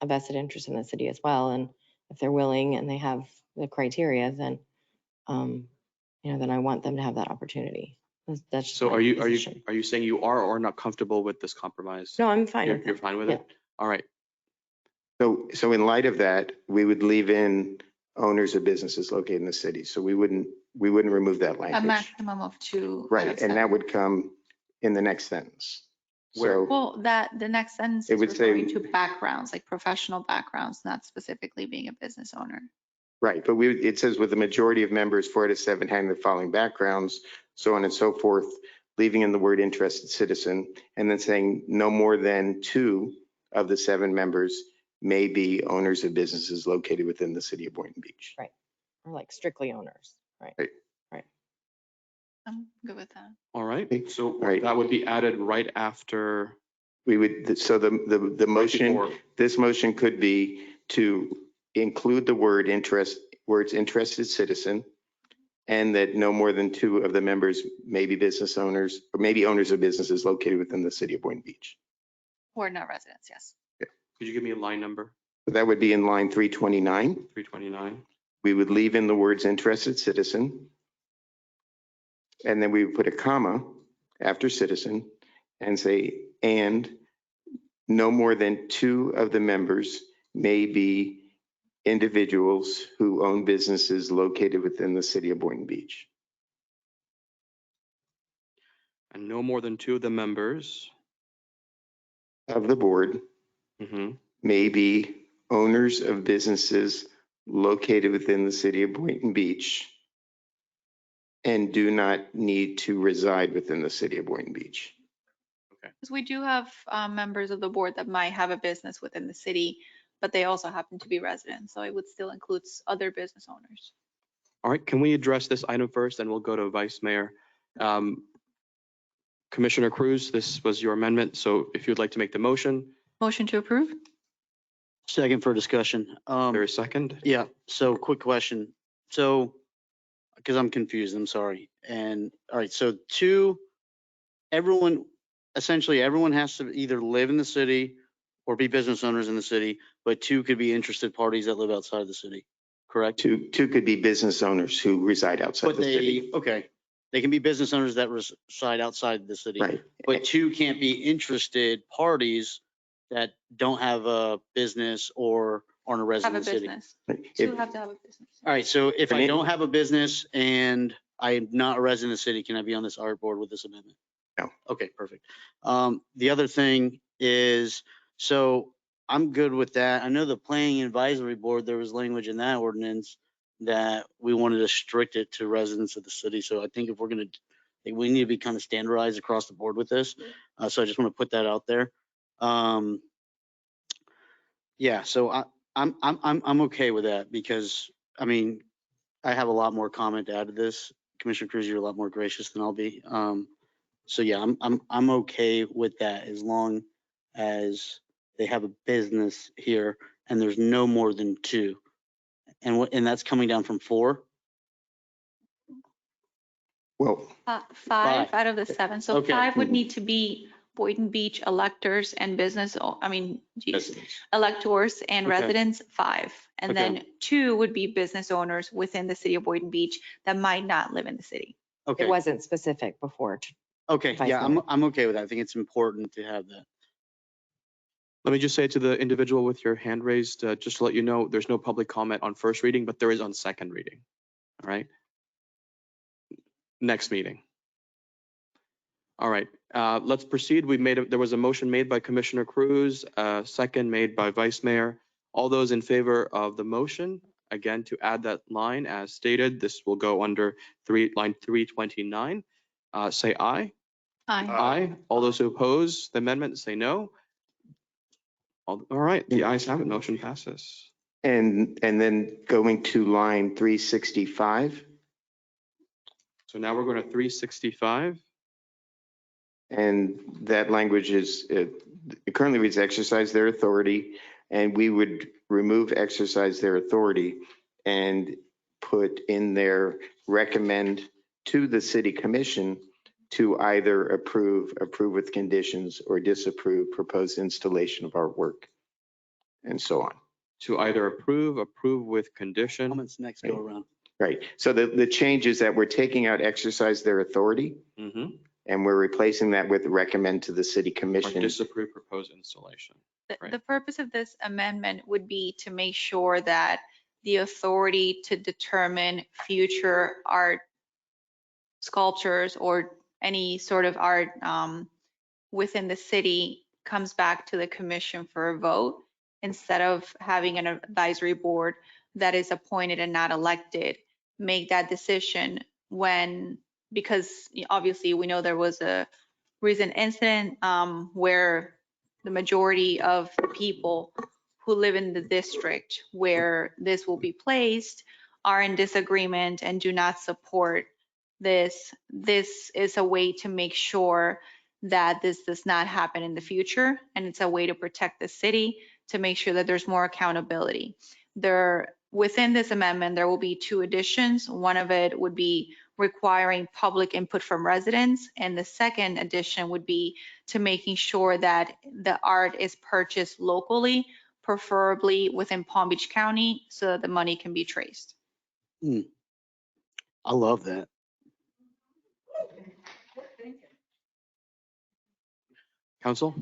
a vested interest in the city as well. And if they're willing and they have the criteria, then, then I want them to have that opportunity. That's just So my are you position. saying you are or not comfortable with this compromise? No, I'm fine. You're fine with it? All right. So in light of that, we would leave in owners of businesses located in the city. So we wouldn't remove that A language. maximum of 2. Right, and that would come in the next sentence. So Well, the next sentence It is would say- referring to backgrounds, like professional backgrounds, not specifically being a business owner. right, but it says with the majority of members, 4 out of 7 having the following backgrounds, so on and so forth, leaving in the word interested citizen, and then saying no more than 2 of the 7 members may be owners of businesses located within the city of Boynton Beach. Right. Or like strictly owners. Right. Right. I'm good with that. All right. So Right. that would be added right after. We would, so the motion, before. this motion could be to include the words interested citizen, and that no more than 2 of the members may be business owners, or maybe owners of businesses located within the city of Boynton Beach. Or not residents, yes. Could you give me a line number? So that would be in line 329. 329. We would leave in the words interested citizen. And then we would put a comma after citizen and say, and no more than 2 of the members may be individuals who own businesses located within the city of Boynton Beach. And no more than 2 of the members Of the board may be owners of businesses located within the city of Boynton Beach and do not need to reside within the city of Boynton Beach. Because we do have members of the board that might have a business within the city, but they also happen to be residents. So it would still include other business owners. All right, can we address this item first, and we'll go to Vice Mayor. Commissioner Cruz, this was your amendment, so if you'd like to make the motion. Motion to approve? Second for discussion. There is a second? Yeah, so quick question. So, because I'm confused, I'm sorry. And, all right, so essentially everyone has to either live in the city or be business owners in the city, but 2 could be interested parties that live outside of the city, correct? 2 could be business owners who reside outside But the city. okay, they can be business owners that reside outside the city. Right. But 2 can't be interested parties that don't have a business or aren't a resident Have a of the city. business. If- 2 have to have a business. All right, so if I Any- don't have a business and I'm not a resident of the city, can I be on this art board with this amendment? No. Okay, perfect. The other thing is, so I'm good with that. I know the planning advisory board, there was language in that ordinance that we wanted to restrict it to residents of the city. So I think if we're gonna, we need to be kind of standardized across the board with this. So I just want to put that out there. Yeah, so I'm okay with that because, I mean, I have a lot more comment to add to this Commissioner Cruz, you're a lot more gracious than I'll be. So yeah, I'm okay with that as long as they have a business here and there's no more than 2. And that's coming down from 4? Well, 5 out of the 7. So Okay. 5 would need to be Boynton Beach electors and electors and Okay. residents, 5. And Okay. then 2 would be business owners within the city of Boynton Beach that might not live in the city. Okay. It wasn't specific before. Okay. Vice Yeah, Mayor. I'm okay with that. I think it's important to have that. Let me just say to the individual with your hand raised, just to let you know, there's no public comment on first reading, but there is on second reading. All right. Next meeting. All right, let's proceed. There was a motion made by Commissioner Cruz, second made by Vice Mayor. All those in favor of the motion, again, to add that line as stated, this will go under line 329. Say aye. Aye. Aye. All those who oppose the amendment, say no. All right, the ayes have it. Motion passes. and then going to line 365, So now we're going to 365. and that language is, it currently reads exercise their authority, and we would remove exercise their authority and put in there, recommend to the city commission to either approve with conditions, or disapprove proposed installation of artwork, and so on. To either approve with condition. Comments next go around. Right. So the change is that we're taking out exercise their authority, and we're replacing that with recommend to the city Or commission. disapprove proposed installation. Right. The purpose of this amendment would be to make sure that the authority to determine future art sculptures or any sort of art within the city comes back to the commission for a vote, instead of having an advisory board that is appointed and not elected make that decision because obviously we know there was a recent incident where the majority of the people who live in the district where this will be placed are in disagreement and do not support this. This is a way to make sure that this does not happen in the future, and it's a way to protect the city, to make sure that there's more accountability. Within this amendment, there will be 2 additions. One of it would be requiring public input from residents, and the second addition would be to making sure that the art is purchased locally, preferably within Palm Beach County, so that the money can be traced. I love that. Council?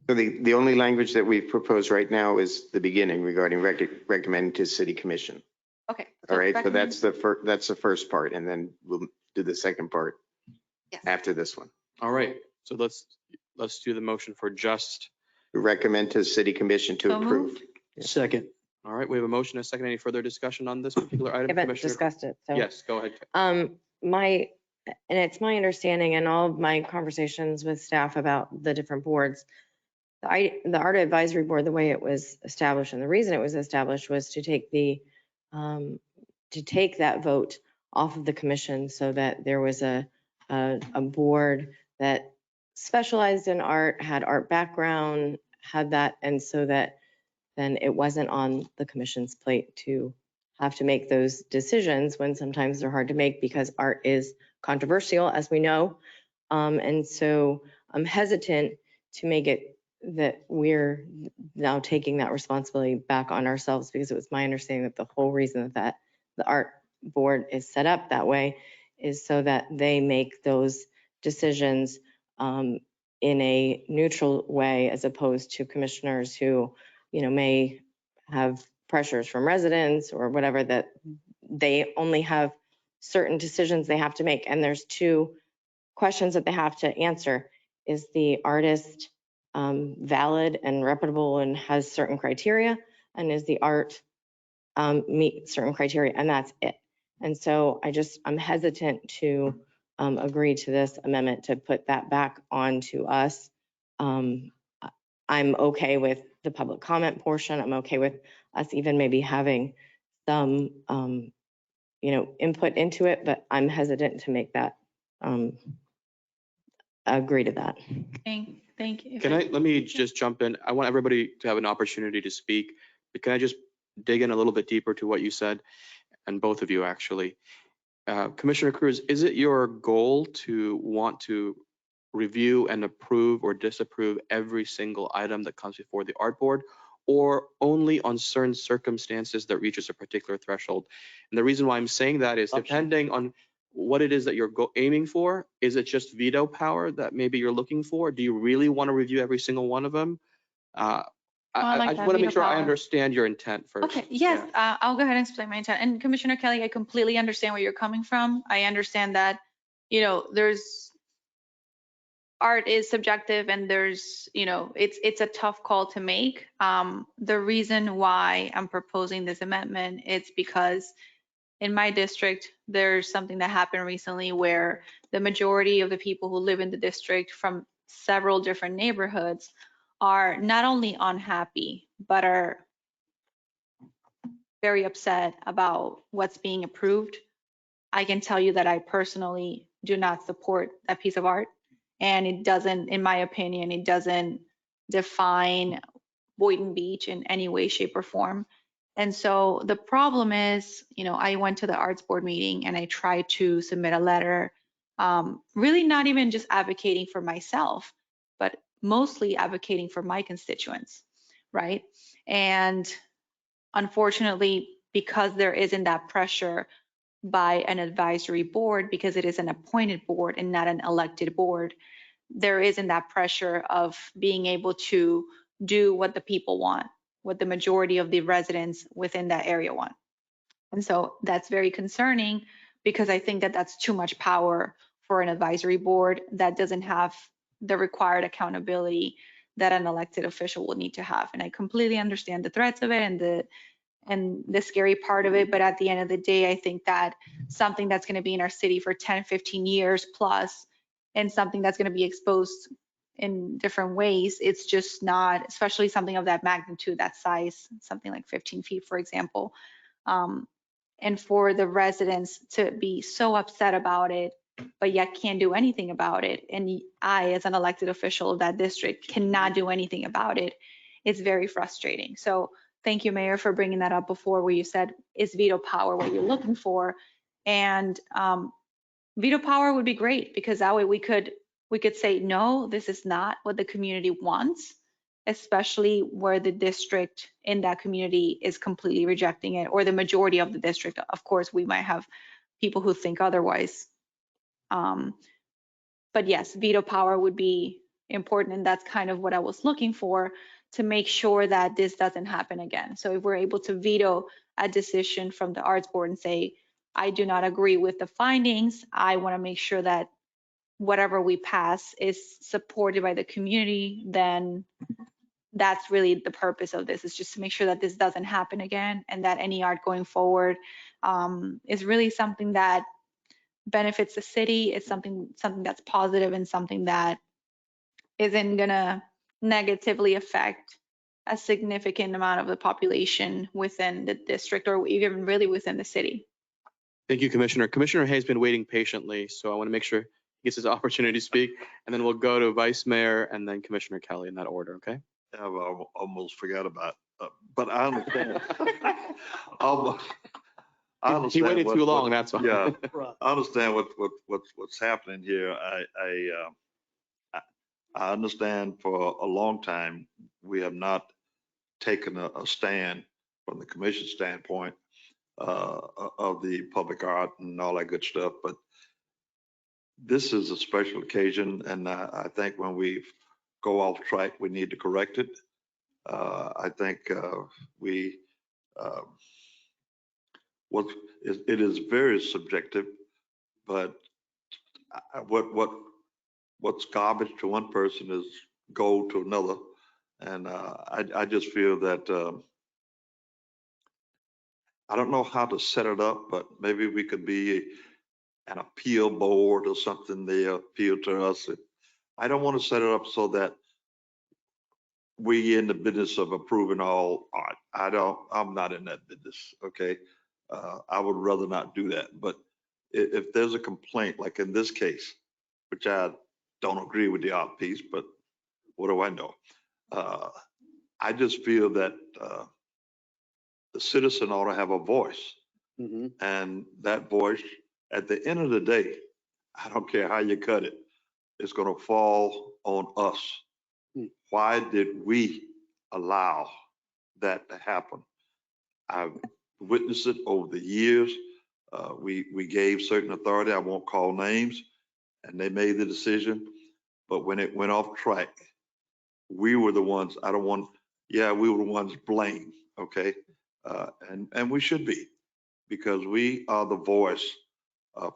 So the only language that we've proposed right now is the beginning regarding recommending to city commission. Okay. All right, so that's the first part, and then we'll do the second part after this one. All right, so let's do the motion for just. Recommend to city commission to So approve. moved. Second. All right, we have a motion, a second. Any further discussion on this particular item? Haven't Commissioner? discussed it, so. Yes, go ahead. And it's my understanding and all of my conversations with staff about the different boards, the Art Advisory Board, the way it was established, and the reason it was established was to take that vote off of the commission, so that there was a board that specialized in art, had art background, had that, and so that then it wasn't on the commission's plate to have to make those decisions when sometimes they're hard to make because art is controversial, as we know. And so I'm hesitant to make it that we're now taking that responsibility back on ourselves, because it was my understanding that the whole reason that the art board is set up that way is so that they make those decisions in a neutral way, as opposed to commissioners who, may have pressures from residents or whatever, that they only have certain decisions they have to make. And there's 2 questions that they have to answer. Is the artist valid and reputable and has certain criteria? And is the art meet certain criteria? And that's it. And so I'm hesitant to agree to this amendment to put that back onto us. I'm okay with the public comment portion. I'm okay with us even maybe having some, input into it, but I'm hesitant to make that, agree to that. Thank you. Let me just jump in. I want everybody to have an opportunity to speak, but can I just dig in a little bit deeper to what you said? And both of you actually. Commissioner Cruz, is it your goal to want to review and approve or disapprove every single item that comes before the art board, or only on certain circumstances that reaches a particular threshold? And the reason why I'm saying that is depending on what it is that you're aiming for, is it just veto power that maybe you're looking for? Do you really want to review every single one of them? I just want to make sure I understand your intent first. Okay, yes, I'll go ahead and explain my intent. And Commissioner Kelly, I completely understand where you're coming from. I understand that, there's art is subjective and there's, it's a tough call to make. The reason why I'm proposing this amendment, it's because in my district, there's something that happened recently where the majority of the people who live in the district from several different neighborhoods are not only unhappy, but are very upset about what's being approved. I can tell you that I personally do not support that piece of art. And it doesn't, in my opinion, it doesn't define Boynton Beach in any way, shape, or form. And so the problem is, I went to the arts board meeting and I tried to submit a letter, really not even just advocating for myself, but mostly advocating for my constituents, right? And unfortunately, because there isn't that pressure by an advisory board, because it is an appointed board and not an elected board, there isn't that pressure of being able to do what the people want, what the majority of the residents within that area want. And so that's very concerning, because I think that that's too much power for an advisory board that doesn't have the required accountability that an elected official will need to have. And I completely understand the threats of it and the scary part of it. But at the end of the day, I think that something that's going to be in our city for 10, 15 years plus, and something that's going to be exposed in different ways, it's just not, especially something of that magnitude, that size, something like 15 feet, for example. And for the residents to be so upset about it, but yet can't do anything about it. And I, as an elected official of that district, cannot do anything about it. It's very frustrating. So thank you, Mayor, for bringing that up before, where you said, is veto power what you're looking for? And veto power would be great, because that way we could say, no, this is not what the community wants, especially where the district in that community is completely rejecting it, or the majority of the district. Of course, we might have people who think otherwise. But yes, veto power would be important, and that's kind of what I was looking for, to make sure that this doesn't happen again. So if we're able to veto a decision from the arts board and say, I do not agree with the findings, I want to make sure that whatever we pass is supported by the community, then that's really the purpose of this, is just to make sure that this doesn't happen again, and that any art going forward is really something that benefits the city. It's something that's positive, and something that isn't gonna negatively affect a significant amount of the population within the district, or even really within the city. Thank you, Commissioner. Commissioner Hay's been waiting patiently, so I want to make sure he gets his opportunity to speak, and then we'll go to Vice Mayor and then Commissioner Kelly in that order, okay? I almost forgot about, but I understand. I understand. He waited too long, that's why. Yeah, I understand what's happening here. I understand for a long time, we have not taken a stand from the commission standpoint of the public art and all that good stuff, but this is a special occasion, and I think when we go off track, we need to correct it. I think it is very subjective, but what's garbage to one person is gold to another. And I just feel that I don't know how to set it up, but maybe we could be an appeal board or something. They appeal to us. I don't want to set it up so that we in the business of approving all art. I'm not in that business. Okay. I would rather not do that. But if there's a complaint, like in this case, which I don't agree with the art piece, but what do I know? I just feel that the citizen ought to have a voice. And that voice, at the end of the day, I don't care how you cut it, it's going to fall on us. Why did we allow that to happen? I've witnessed it over the years. We gave certain authority, I won't call names, and they made the decision. But when it went off track, we were the ones, we were the ones blamed, okay? And we should be, because we are the voice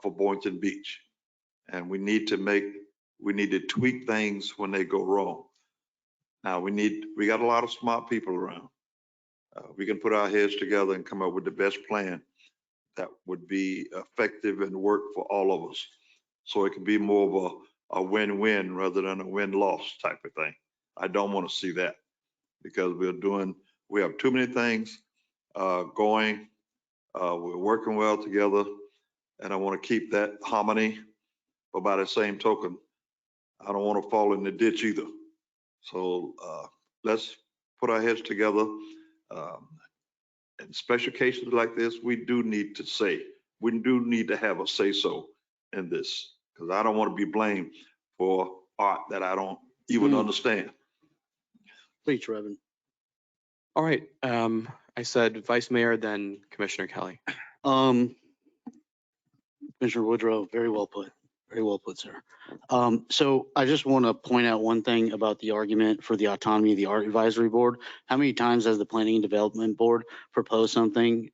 for Boynton Beach. And we need to tweak things when they go wrong. Now we got a lot of smart people around. We can put our heads together and come up with the best plan that would be effective and work for all of us. So it can be more of a win-win rather than a win-loss type of thing. I don't want to see that, because we have too many things going. We're working well together, and I want to keep that harmony. But by the same token, I don't want to fall in the ditch either. So let's put our heads together. In special cases like this, we do need to have a say-so in this, because I don't want to be blamed for art that I don't even understand. Please, Reverend. All right. I said Vice Mayor, then Commissioner Kelly. Commissioner Woodrow, very well put. Very well put, sir. So I just want to point out one thing about the argument for the autonomy of the Art Advisory Board. How many times has the Planning and Development Board proposed something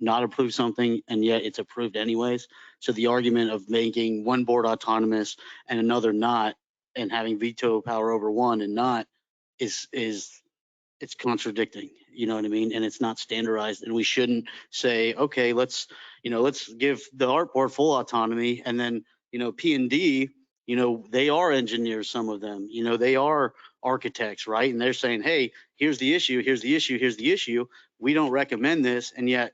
not approved something, and yet it's approved anyways? So the argument of making one board autonomous and another not, and having veto power over one and not, it's contradicting, you know what I mean? And it's not standardized, and we shouldn't say, okay, let's give the art board full autonomy, and then, P&D, they are engineers, some of them, they are architects, right? And they're saying, hey, here's the issue, here's the issue, here's the issue. We don't recommend this. And yet,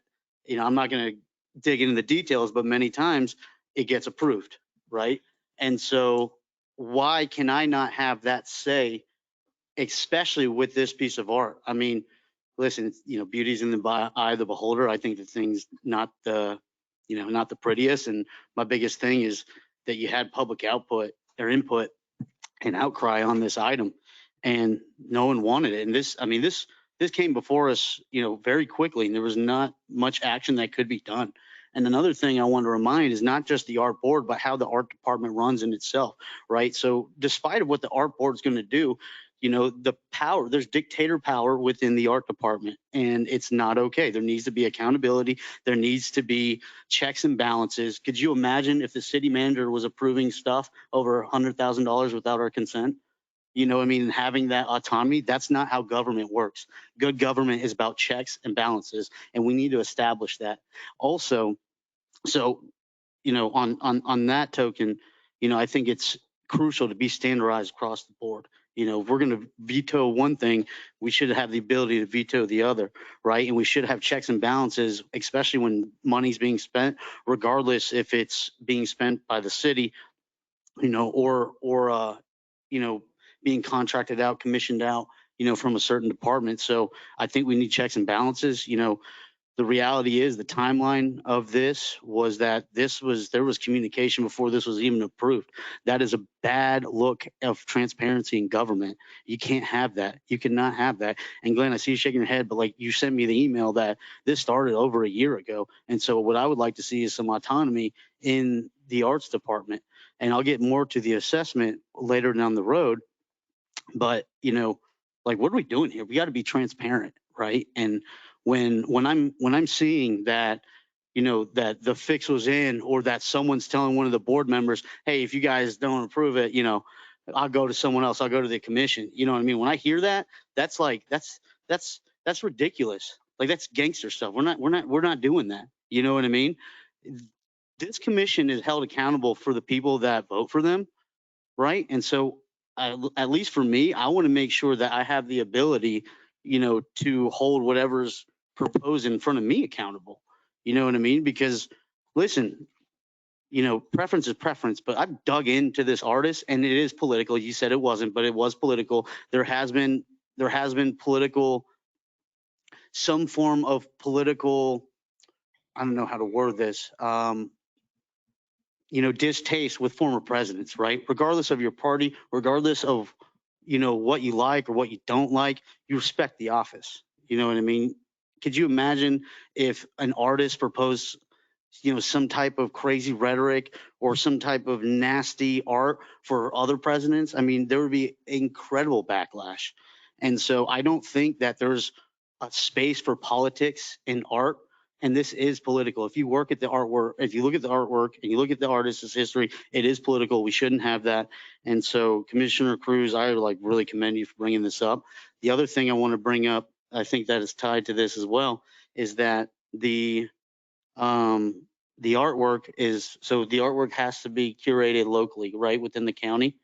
I'm not going to dig into the details, but many times it gets approved, right? And so why can I not have that say, especially with this piece of art? I mean, listen, beauty's in the eye of the beholder. I think the thing's not the prettiest. And my biggest thing is that you had public input and outcry on this item, and no one wanted it. And this came before us, very quickly, and there was not much action that could be done. And another thing I want to remind is not just the art board, but how the art department runs in itself, right? So despite of what the art board is going to do, the power, there's dictator power within the art department, and it's not okay. There needs to be accountability. There needs to be checks and balances. Could you imagine if the city manager was approving stuff over $100,000 without our consent? Having that autonomy, that's not how government works. Good government is about checks and balances, and we need to establish that. Also, so, on that token, I think it's crucial to be standardized across the board. If we're going to veto one thing, we should have the ability to veto the other, right? And we should have checks and balances, especially when money's being spent, regardless if it's being spent by the city, or being contracted out, commissioned out, from a certain department. So I think we need checks and balances. The reality is the timeline of this was that there was communication before this was even approved. That is a bad look of transparency in government. You can't have that. You cannot have that. And Glenn, I see you shaking your head, but like you sent me the email that this started over a year ago. And so what I would like to see is some autonomy in the arts department. And I'll get more to the assessment later down the road. But, what are we doing here? We got to be transparent, right? And when I'm seeing that, that the fix was in, or that someone's telling one of the board members, hey, if you guys don't approve it, I'll go to someone else. I'll go to the commission. You know what I mean? When I hear that, that's ridiculous. Like, that's gangster stuff. We're not doing that. You know what I mean? This commission is held accountable for the people that vote for them, right? And so at least for me, I want to make sure that I have the ability, to hold whatever's propose in front of me accountable. You know what I mean? Because listen, preference is preference, but I've dug into this artist and it is political. You said it wasn't, but it was political. There has been political, some form of political, I don't know how to word this, distaste with former presidents, right? Regardless of your party, regardless of, what you like or what you don't like, you respect the office. You know what I mean? Could you imagine if an artist proposed, some type of crazy rhetoric or some type of nasty art for other presidents? I mean, there would be incredible backlash. And so I don't think that there's a space for politics in art. And this is political. If you look at the artwork and you look at the artist's history, it is political. We shouldn't have that. And so, Commissioner Cruz, I really commend you for bringing this up. The other thing I want to bring up, I think that is tied to this as well, is that the artwork has to be curated locally, right, within the county.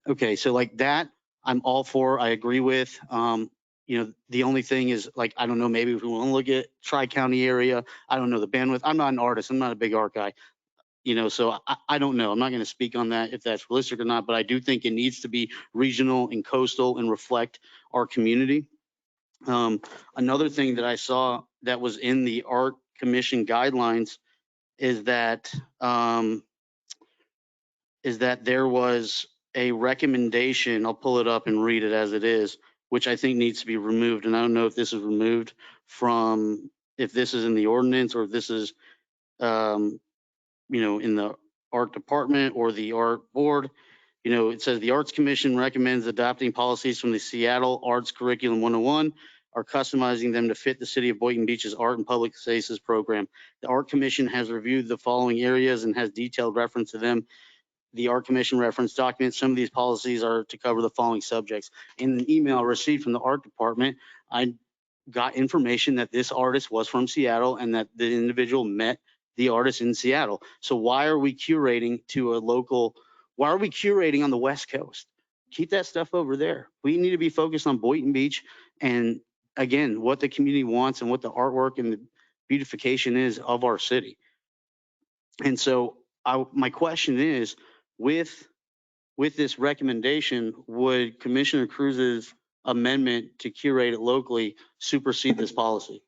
Okay, so like that, I'm all for. I agree with. The only thing is, I don't know, maybe if we want to look at Tri-County area, I don't know the bandwidth. I'm not an artist. I'm not a big art guy. So I don't know. I'm not going to speak on that if that's realistic or not, but I do think it needs to be regional and coastal and reflect our community. Another thing that I saw that was in the Art Commission guidelines is that there was a recommendation. I'll pull it up and read it as it is, which I think needs to be removed. And I don't know if this is removed from, if this is in the ordinance or if this is, in the art department or the art board. It says the Arts Commission recommends adopting policies from the Seattle Arts Curriculum 101 or customizing them to fit the City of Boynton Beach's Art and Public Spaces program. The Art Commission has reviewed the following areas and has detailed reference to them. The Art Commission reference documents. Some of these policies are to cover the following subjects. In an email received from the Art Department, I got information that this artist was from Seattle and that the individual met the artist in Seattle. So why are we curating why are we curating on the West Coast? Keep that stuff over there. We need to be focused on Boynton Beach and, again, what the community wants and what the artwork and the beautification is of our city. And so my question is, with this recommendation, would Commissioner Cruz's amendment to curate it locally supersede this policy?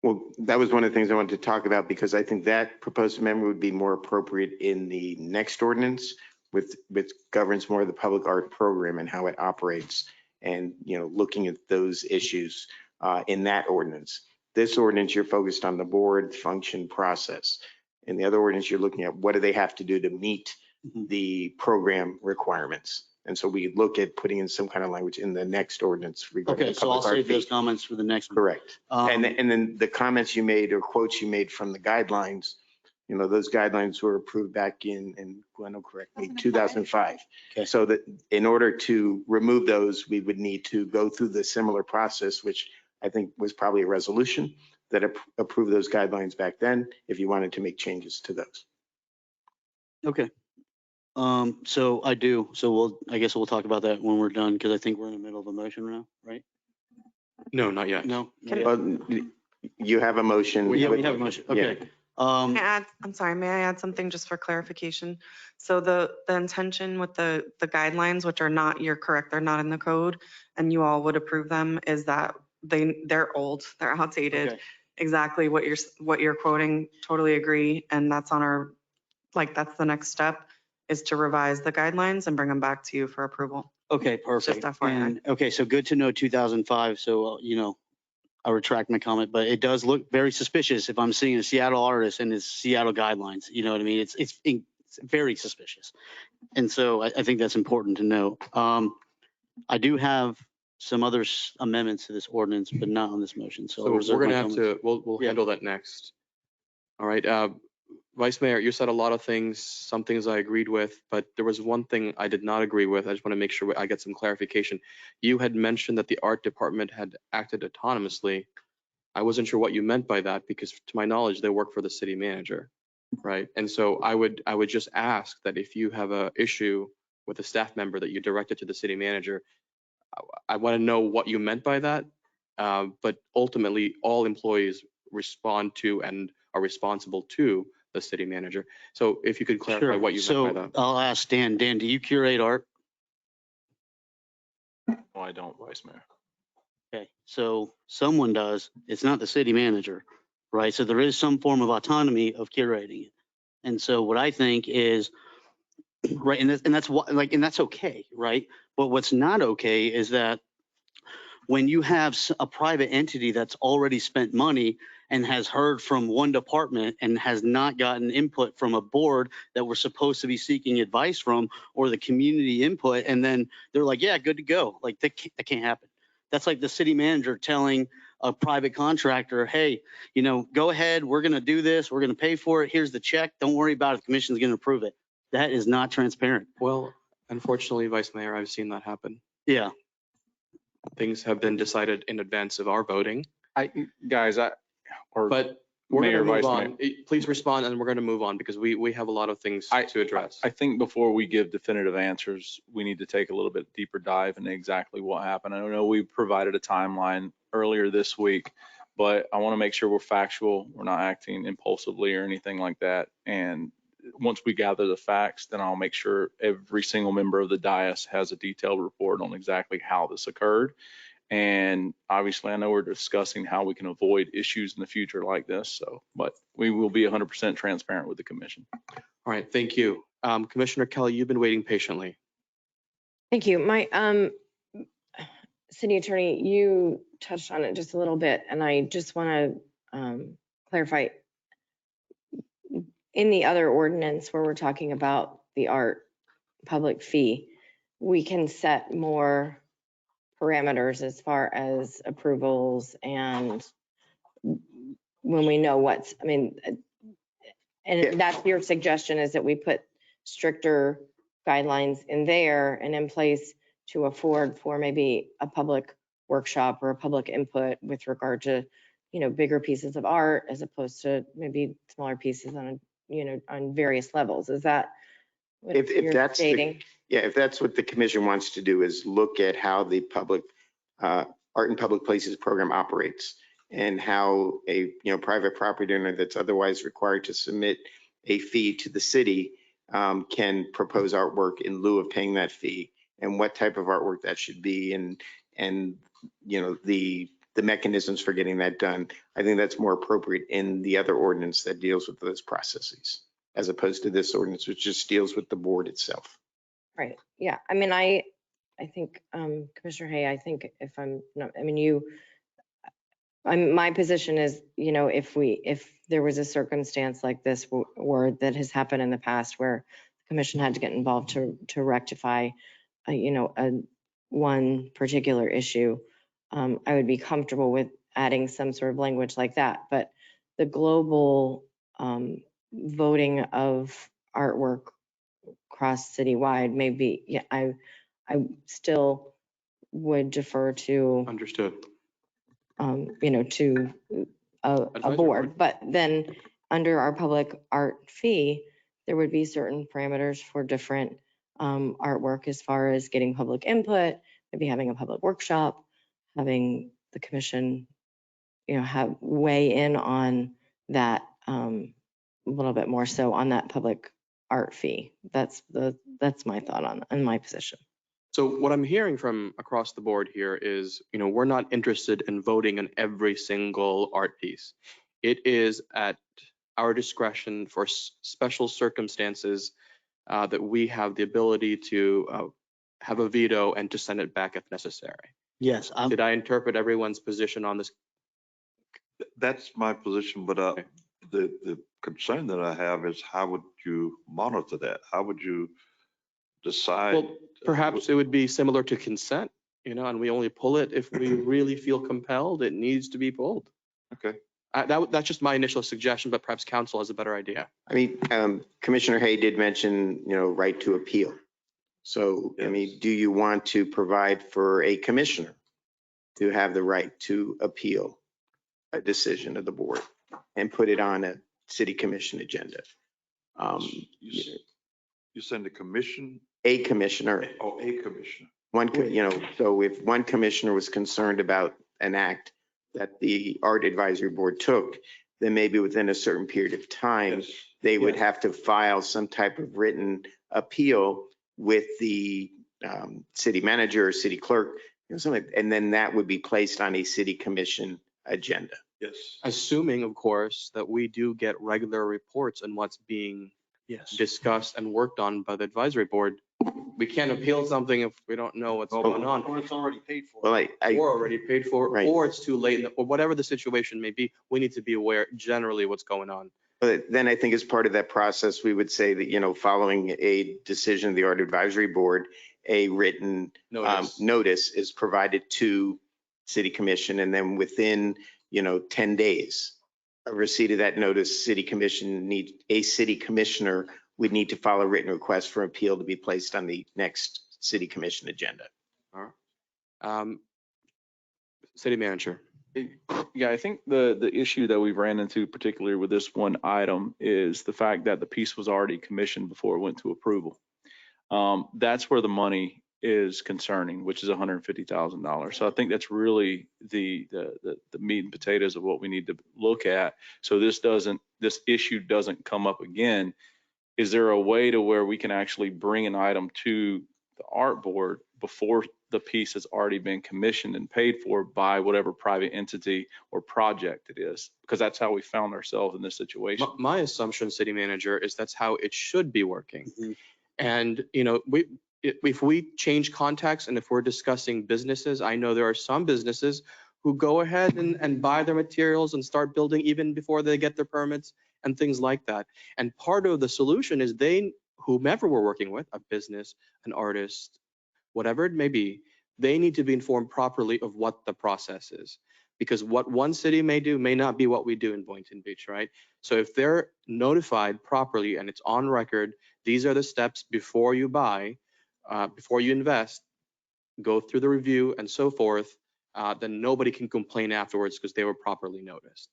Well, that was one of the things I wanted to talk about because I think that proposed amendment would be more appropriate in the next ordinance, which governs more of the public art program and how it operates, and looking at those issues in that ordinance. This ordinance, you're focused on the board function process. In the other ordinance, you're looking at what do they have to do to meet the program requirements. And so we look at putting in some kind of language in the next ordinance regarding Okay, the so I'll public art save fee. those comments for the next one. Correct. And then the comments you made or quotes you made from the guidelines, those guidelines were approved back in Glenn will correct me, 2005. Okay. So that in order to remove those, we would need to go through the similar process, which I think was probably a resolution that approved those guidelines back then, if you wanted to make changes to those. Okay. So I do. So I guess we'll talk about that when we're done, because I think we're in the middle of a motion now, right? No, not yet. No. You have a motion. Yeah, we have a motion. Okay. May I add something just for clarification? So the intention with the guidelines, which are not, you're correct, they're not in the code, and you all would approve them, is that they're old, they're outdated. Okay. Exactly what you're quoting, totally agree. And that's on that's the next step, is to revise the guidelines and bring them back to you for approval. Okay, perfect. Just FYI. And, okay, so good to know 2005. So, I retract my comment, but it does look very suspicious if I'm seeing a Seattle artist and it's Seattle guidelines. You know what I mean? It's very suspicious. And so I think that's important to know. I do have some other amendments to this ordinance, but not on this motion. So I'll reserve we're my gonna have comments. we'll handle that next. All right. Vice Mayor, you said a lot of things, some things I agreed with, but there was one thing I did not agree with. I just want to make sure I get some clarification. You had mentioned that the art department had acted autonomously. I wasn't sure what you meant by that, because to my knowledge, they work for the city manager, right? And so I would just ask that if you have an issue with a staff member that you directed to the city manager, I want to know what you meant by that. But ultimately, all employees respond to and are responsible to the city manager. So if you could clarify Sure. what you meant by So that. I'll ask Dan. Dan, do you curate art? No, I don't, Vice Mayor. Okay, so someone does. It's not the city manager, right? So there is some form of autonomy of curating it. And so what I think is, right, and that's what, like, and that's okay, right? But what's not okay is that when you have a private entity that's already spent money and has heard from one department and has not gotten input from a board that we're supposed to be seeking advice from, or the community input, and then they're like, yeah, good to go. Like that can't happen. That's like the city manager telling a private contractor, hey, you know, go ahead, we're going to do this, we're going to pay for it, here's the check, don't worry about it, the commission's going to approve it. That is not transparent. Well, unfortunately, Vice Mayor, I've seen that happen. Yeah. Things have been decided in advance of our voting. But we're Mayor, going to move Vice on. Please respond, and we're going to move on because we have a lot of things to address. I think before we give definitive answers, we need to take a little bit deeper dive into exactly what happened. I know we provided a timeline earlier this week, but I want to make sure we're factual. We're not acting impulsively or anything like that. And once we gather the facts, then I'll make sure every single member of the dais has a detailed report on exactly how this occurred. And obviously, I know we're discussing how we can avoid issues in the future like this. So, but we will be 100% transparent with the commission. All right, thank you. Commissioner Kelly, you've been waiting patiently. Thank you. My city attorney, you touched on it just a little bit, and I just want to clarify. In the other ordinance where we're talking about the art public fee, we can set more parameters as far as approvals and when we know what's, I mean, and that's your suggestion, is that we put stricter guidelines in there and in place to afford for maybe a public workshop or a public input with regard to, you know, bigger pieces of art as opposed to maybe smaller pieces on, you know, on various levels. Is that what If you're that's stating? if that's what the commission wants to do, is look at how the public art in public places program operates and how a private property owner that's otherwise required to submit a fee to the city can propose artwork in lieu of paying that fee, and what type of artwork that should be, and the mechanisms for getting that done. I think that's more appropriate in the other ordinance that deals with those processes, as opposed to this ordinance, which just deals with the board itself. Right. Yeah. I mean, I think, Commissioner Hay, I think if I'm not, I mean, my position is, you know, if there was a circumstance like this or that has happened in the past where the commission had to get involved to rectify, one particular issue, I would be comfortable with adding some sort of language like that. But the global voting of artwork across citywide, maybe, yeah, I still would defer to. Understood. To a board. But then under our public art fee, there would be certain parameters for different artwork as far as getting public input, maybe having a public workshop, having the commission, have weigh in on that a little bit more so on that public art fee. That's my thought on my position. So what I'm hearing from across the board here is, we're not interested in voting on every single art piece. It is at our discretion for special circumstances that we have the ability to have a veto and to send it back if necessary. Yes. Did I interpret everyone's position on this? That's my position, but the concern that I have is how would you monitor that? How would you decide? Well, perhaps it would be similar to consent, and we only pull it if we really feel compelled. It needs to be pulled. Okay. That's just my initial suggestion, but perhaps council has a better idea. I mean, Commissioner Hay did mention, right to appeal. So, yes. I mean, do you want to provide for a commissioner to have the right to appeal a decision of the board and put it on a city commission agenda? You send a commission? A commissioner. Oh, a commissioner. So if one commissioner was concerned about an act that the Art Advisory Board took, then maybe within a certain period of time, they would have to file some type of written appeal with the city manager or city clerk, something, and then that would be placed on a city commission agenda. Yes. Assuming, of course, that we do get regular reports on what's being discussed and worked on by the advisory board. We can't appeal something if we don't know what's going on. Or it's already paid for. Well, Or already paid for, Right. or it's too late, or whatever the situation may be, we need to be aware generally what's going on. But then I think as part of that process, we would say that, following a decision of the Art Advisory Board, a written notice is provided to City Commission, and then within, 10 days of receipt of that notice, a city commissioner would need to file a written request for appeal to be placed on the next City Commission agenda. All right. City manager. Yeah, I think the issue that we've ran into, particularly with this one item, is the fact that the piece was already commissioned before it went to approval. That's where the money is concerning, which is $150,000. So I think that's really the meat and potatoes of what we need to look at. So this issue doesn't come up again. Is there a way to where we can actually bring an item to the art board before the piece has already been commissioned and paid for by whatever private entity or project it is? Because that's how we found ourselves in this situation. My assumption, city manager, is that's how it should be working. Mm-hmm. And, if we change context and if we're discussing businesses, I know there are some businesses who go ahead and buy their materials and start building even before they get their permits and things like that. And part of the solution is whomever we're working with, a business, an artist, whatever it may be, they need to be informed properly of what the process is. Because what one city may do may not be what we do in Boynton Beach, right? So if they're notified properly and it's on record, these are the steps before you buy, before you invest, go through the review and so forth, then nobody can complain afterwards because they were properly noticed.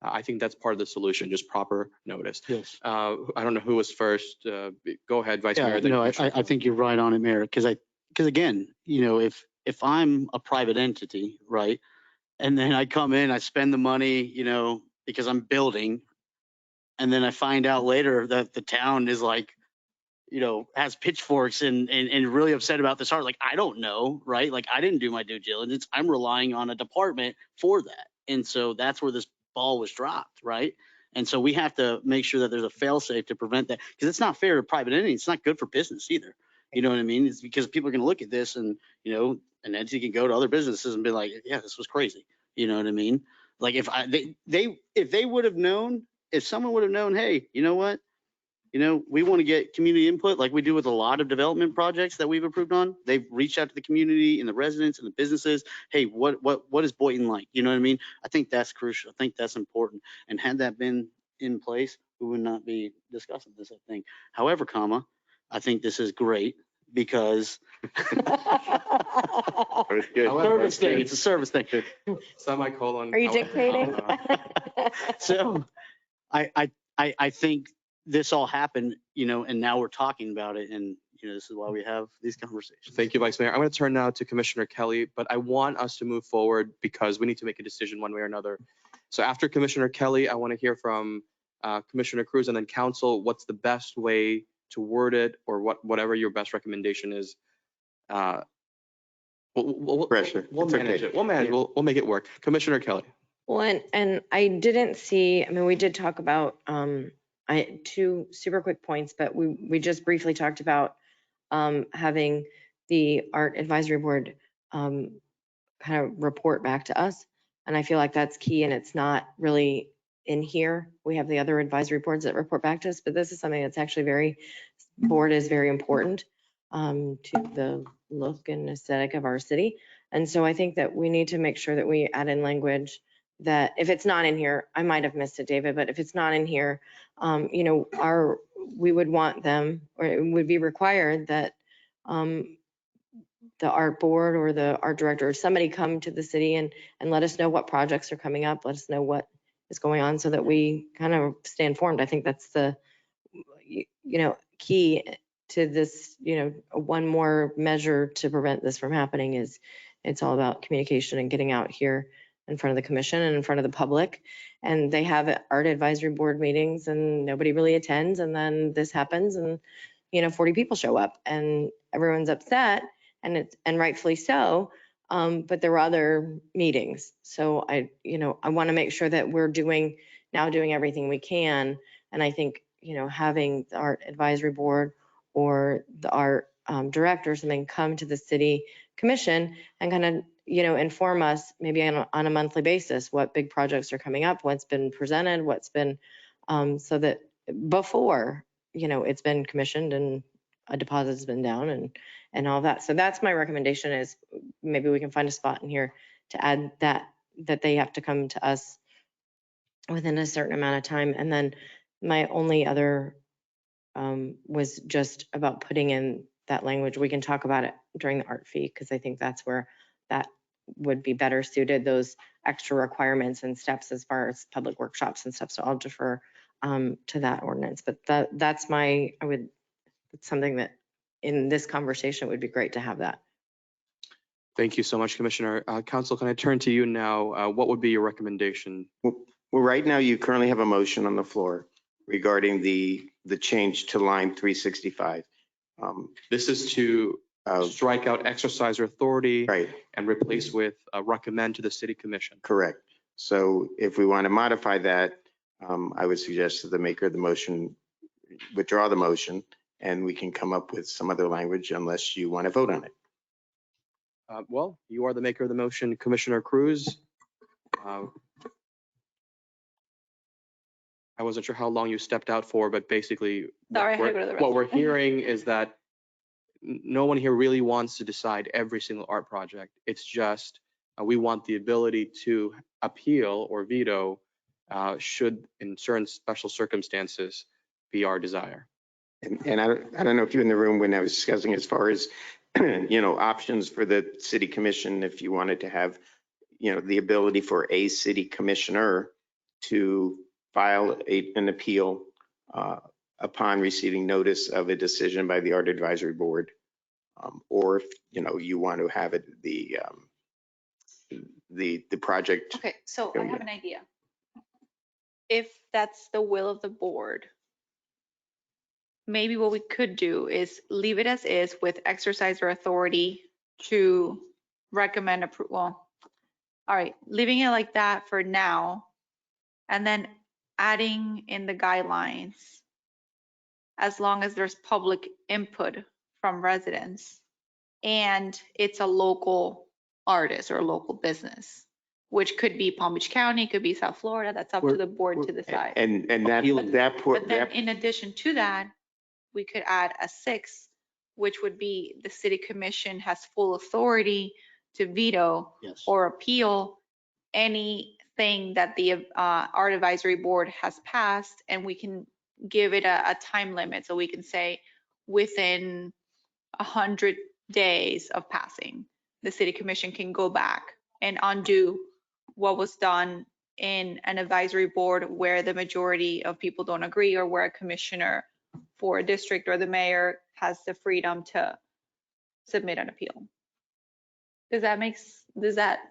I think that's part of the solution, just proper notice. Yes. I don't know who was first. Go ahead, Vice Mayor. No, I think you're right on it, Mayor, because again, if I'm a private entity, right, and then I come in, I spend the money, because I'm building, and then I find out later that the town is like, has pitchforks and really upset about this art. Like, I don't know, right? Like, I didn't do my due diligence. I'm relying on a department for that. And so that's where this ball was dropped, right? And so we have to make sure that there's a fail-safe to prevent that, because it's not fair to private entities. It's not good for business either. You know what I mean? It's because people are going to look at this and, an entity can go to other businesses and be like, yeah, this was crazy. You know what I mean? Like, if they would have known, if someone would have known, hey, you know what? We want to get community input like we do with a lot of development projects that we've approved on. They've reached out to the community and the residents and the businesses. Hey, what is Boynton like? You know what I mean? I think that's crucial. I think that's important. And had that been in place, we would not be discussing this, I think. However, I think this is great because service thing. It's a service thing. Semicolon. Are you dictating? So I think this all happened, and now we're talking about it, and this is why we have these conversations. Thank you, Vice Mayor. I'm going to turn now to Commissioner Kelly, but I want us to move forward because we need to make a decision one way or another. So after Commissioner Kelly, I want to hear from Commissioner Cruz and then Council. What's the best way to word it, or whatever your best recommendation is? We'll manage it. We'll manage. We'll make it work. Commissioner Kelly. Well, and I didn't see, we did talk about two super quick points, but we just briefly talked about having the Art Advisory Board kind of report back to us. And I feel like that's key, and it's not really in here. We have the other advisory boards that report back to us, but this is something that's actually board is very important to the look and aesthetic of our city. And so I think that we need to make sure that we add in language that if it's not in here, I might have missed it, David, but if it's not in here, we would want them, or it would be required that the art board or the art director or somebody come to the city and let us know what projects are coming up, let us know what is going on so that we kind of stay informed. I think that's the, key to this, one more measure to prevent this from happening is It's all about communication and getting out here in front of the commission and in front of the public. And they have art advisory board meetings and nobody really attends. And then this happens and, 40 people show up and everyone's upset and rightfully so. But there were other meetings. So I want to make sure that we're doing everything we can. And I think, having the art advisory board or the art director or something come to the city commission and kind of, inform us maybe on a monthly basis, what big projects are coming up, what's been presented, what's been, so that before, it's been commissioned and a deposit's been down and all that. So that's my recommendation, is maybe we can find a spot in here to add that they have to come to us within a certain amount of time. And then my only other was just about putting in that language. We can talk about it during the art fee, because I think that's where that would be better suited, those extra requirements and steps as far as public workshops and stuff. So I'll defer to that ordinance. But that's it's something that in this conversation, it would be great to have that. Thank you so much, Commissioner. Council, can I turn to you now? What would be your recommendation? Well, right now you currently have a motion on the floor regarding the change to line 365. This is to strike out exerciser authority, right, and replace with recommend to the city commission. Correct. So if we want to modify that, I would suggest that the maker of the motion withdraw the motion, and we can come up with some other language unless you want to vote on it. Well, you are the maker of the motion, Commissioner Cruz. I wasn't sure how long you stepped out for, but basically what we're hearing is that no one here really wants to decide every single art project. It's just we want the ability to appeal or veto should in certain special circumstances be our desire. And I don't know if you're in the room when I was discussing as far as, options for the city commission, if you wanted to have, the ability for a city commissioner to file an appeal upon receiving notice of a decision by the art advisory board. Or if, you want to have it, the project. Okay, so I have an idea. If that's the will of the board, maybe what we could do is leave it as is with exerciser authority to recommend approval. All right, leaving it like that for now, and then adding in the guidelines as long as there's public input from residents and it's a local artist or a local business, which could be Palm Beach County, could be South Florida. That's up to the board to decide. And But then in addition to that, we could add a sixth, which would be the city commission has full authority to veto or appeal anything that the art advisory board has passed, and we can give it a time limit. So we can say within 100 days of passing, the city commission can go back and undo what was done in an advisory board where the majority of people don't agree, or where a commissioner for a district or the mayor has the freedom to submit an appeal. Is that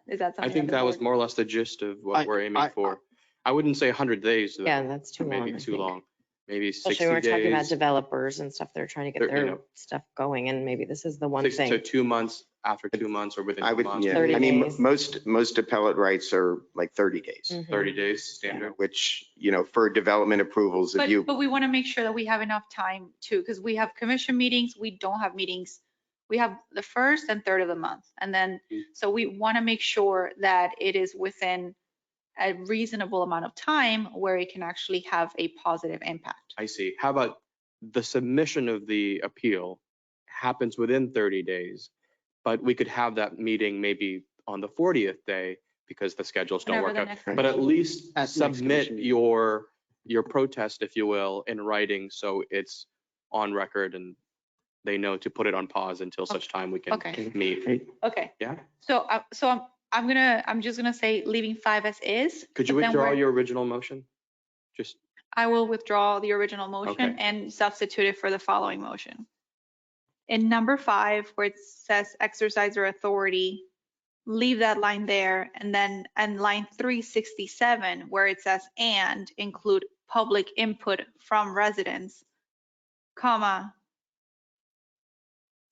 something? I think that was more or less the gist of what we're aiming for. I wouldn't say 100 days. Though. Yeah, that's too long. Maybe too long. Maybe 60 Especially when we're talking about days. developers and stuff, they're trying to get their stuff going, and maybe this is the one 6 thing. to 2 months, after 2 months, or within 2 months. 30 I mean, days. most appellate rights are like 30 days. 30 days standard. Which, for development approvals, But we want to make sure that we have enough time too, because we have commission meetings, we don't have meetings. We have the 1st and 3rd of the month. And then, so we want to make sure that it is within a reasonable amount of time where it can actually have a positive impact. I see. How about the submission of the appeal happens within 30 days, but we could have that meeting maybe on the 40th day because the schedules don't work out. But at least submit your protest, if you will, in writing, so it's on record and they know to put it on pause until such time we can meet. Okay. Yeah. So I'm just gonna say leaving 5 as is. Could you withdraw your original motion? Just. I will withdraw the original motion and substitute it for the following motion. In number 5, where it says exerciser authority leave that line there, and then and line 367 where it says and include public input from residents, comma,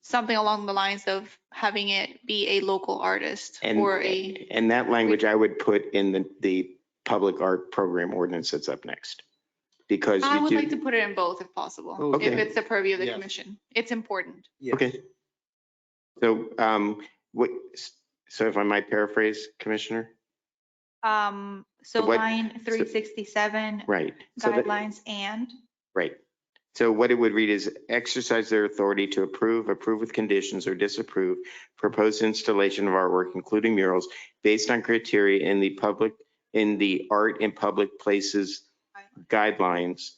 something along the lines of having it be a local artist or a. And that language I would put in the public art program ordinance that's up next. Because I you would do. like to put it in both if possible, Okay. if it's the purview of the Yes. commission. It's important. Okay. So, so if I might paraphrase, Commissioner? So What- line 367 Right. So that- guidelines and. Right. So what it would read is exercise their authority to approve with conditions, or disapprove proposed installation of artwork, including murals, based on criteria in the art in public places guidelines,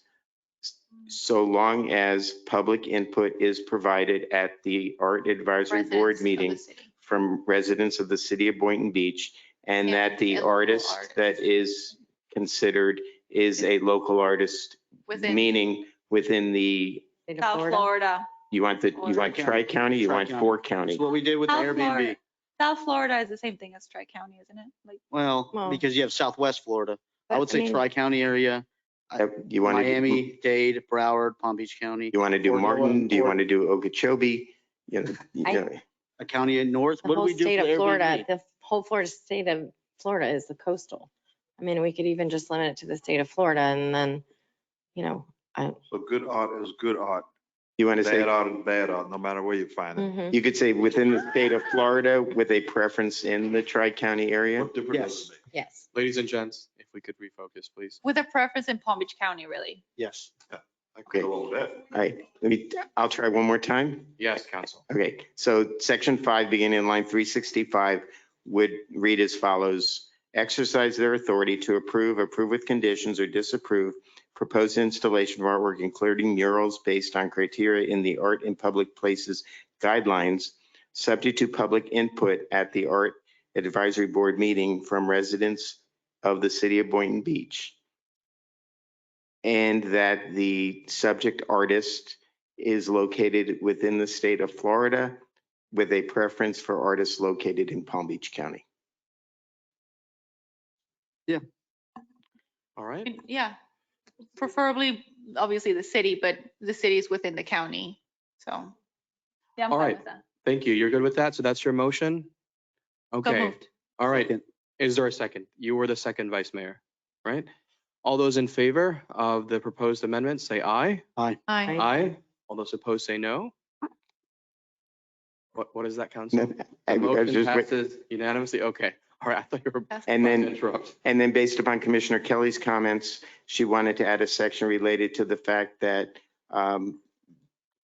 so long as public input is provided at the Art Advisory Board Residents of the meeting city. from residents of the city of Boynton Beach, and that the a local artist artist. that is considered is a local artist, Within- meaning within the, South Florida. you want Tri-County, you want Tri-County. 4-county? That's what we did with the South Airbnb. Florida. South Florida is the same thing as Tri-County, isn't it? Like, Well, Well- because you have Southwest Florida. I But, would I say mean- Tri-County area, You want to, Miami, Dade, Broward, Palm Beach County. you want to do Or Martin? Do you or want to do Okeechobee? You know, A county in north. The What do whole we do state for of Florida, Airbnb? the whole Florida state of Florida is the coastal. I mean, we could even just limit it to the state of Florida and then, you know, So good art is good art. You want to say, Bad art is bad art, no matter where you find it. mhm. you could say within the state of Florida with a preference in the Tri-County area? What difference does it make? Yes. Ladies and gents, if we could refocus, please. with a preference in Palm Beach County, really. Yes. I could go along with that. All right, I'll try one more time. Yes, council. Okay, so section 5, beginning in line 365, would read as follows. Exercise their authority to approve with conditions, or disapprove proposed installation of artwork, including murals, based on criteria in the Art in Public Places guidelines, subject to public input at the Art Advisory Board meeting from residents of the city of Boynton Beach. And that the subject artist is located within the state of Florida with a preference for artists located in Palm Beach County. All right. Yeah, preferably, obviously the city, but the city is within the county, so. Yeah, I'm All fine right. with that. Thank you. You're good with that? So that's your motion? So Okay. moved. All right. Is there a second? You were the second vice mayor, right? All those in favor of the proposed amendment, say aye. Aye. Aye. Aye. All those opposed, say no. What is that, council? No, The I was motion just wait- passes unanimously. Okay. All right. I thought you were That's And about to then, interrupt. and then based upon Commissioner Kelly's comments, she wanted to add a section related to the fact that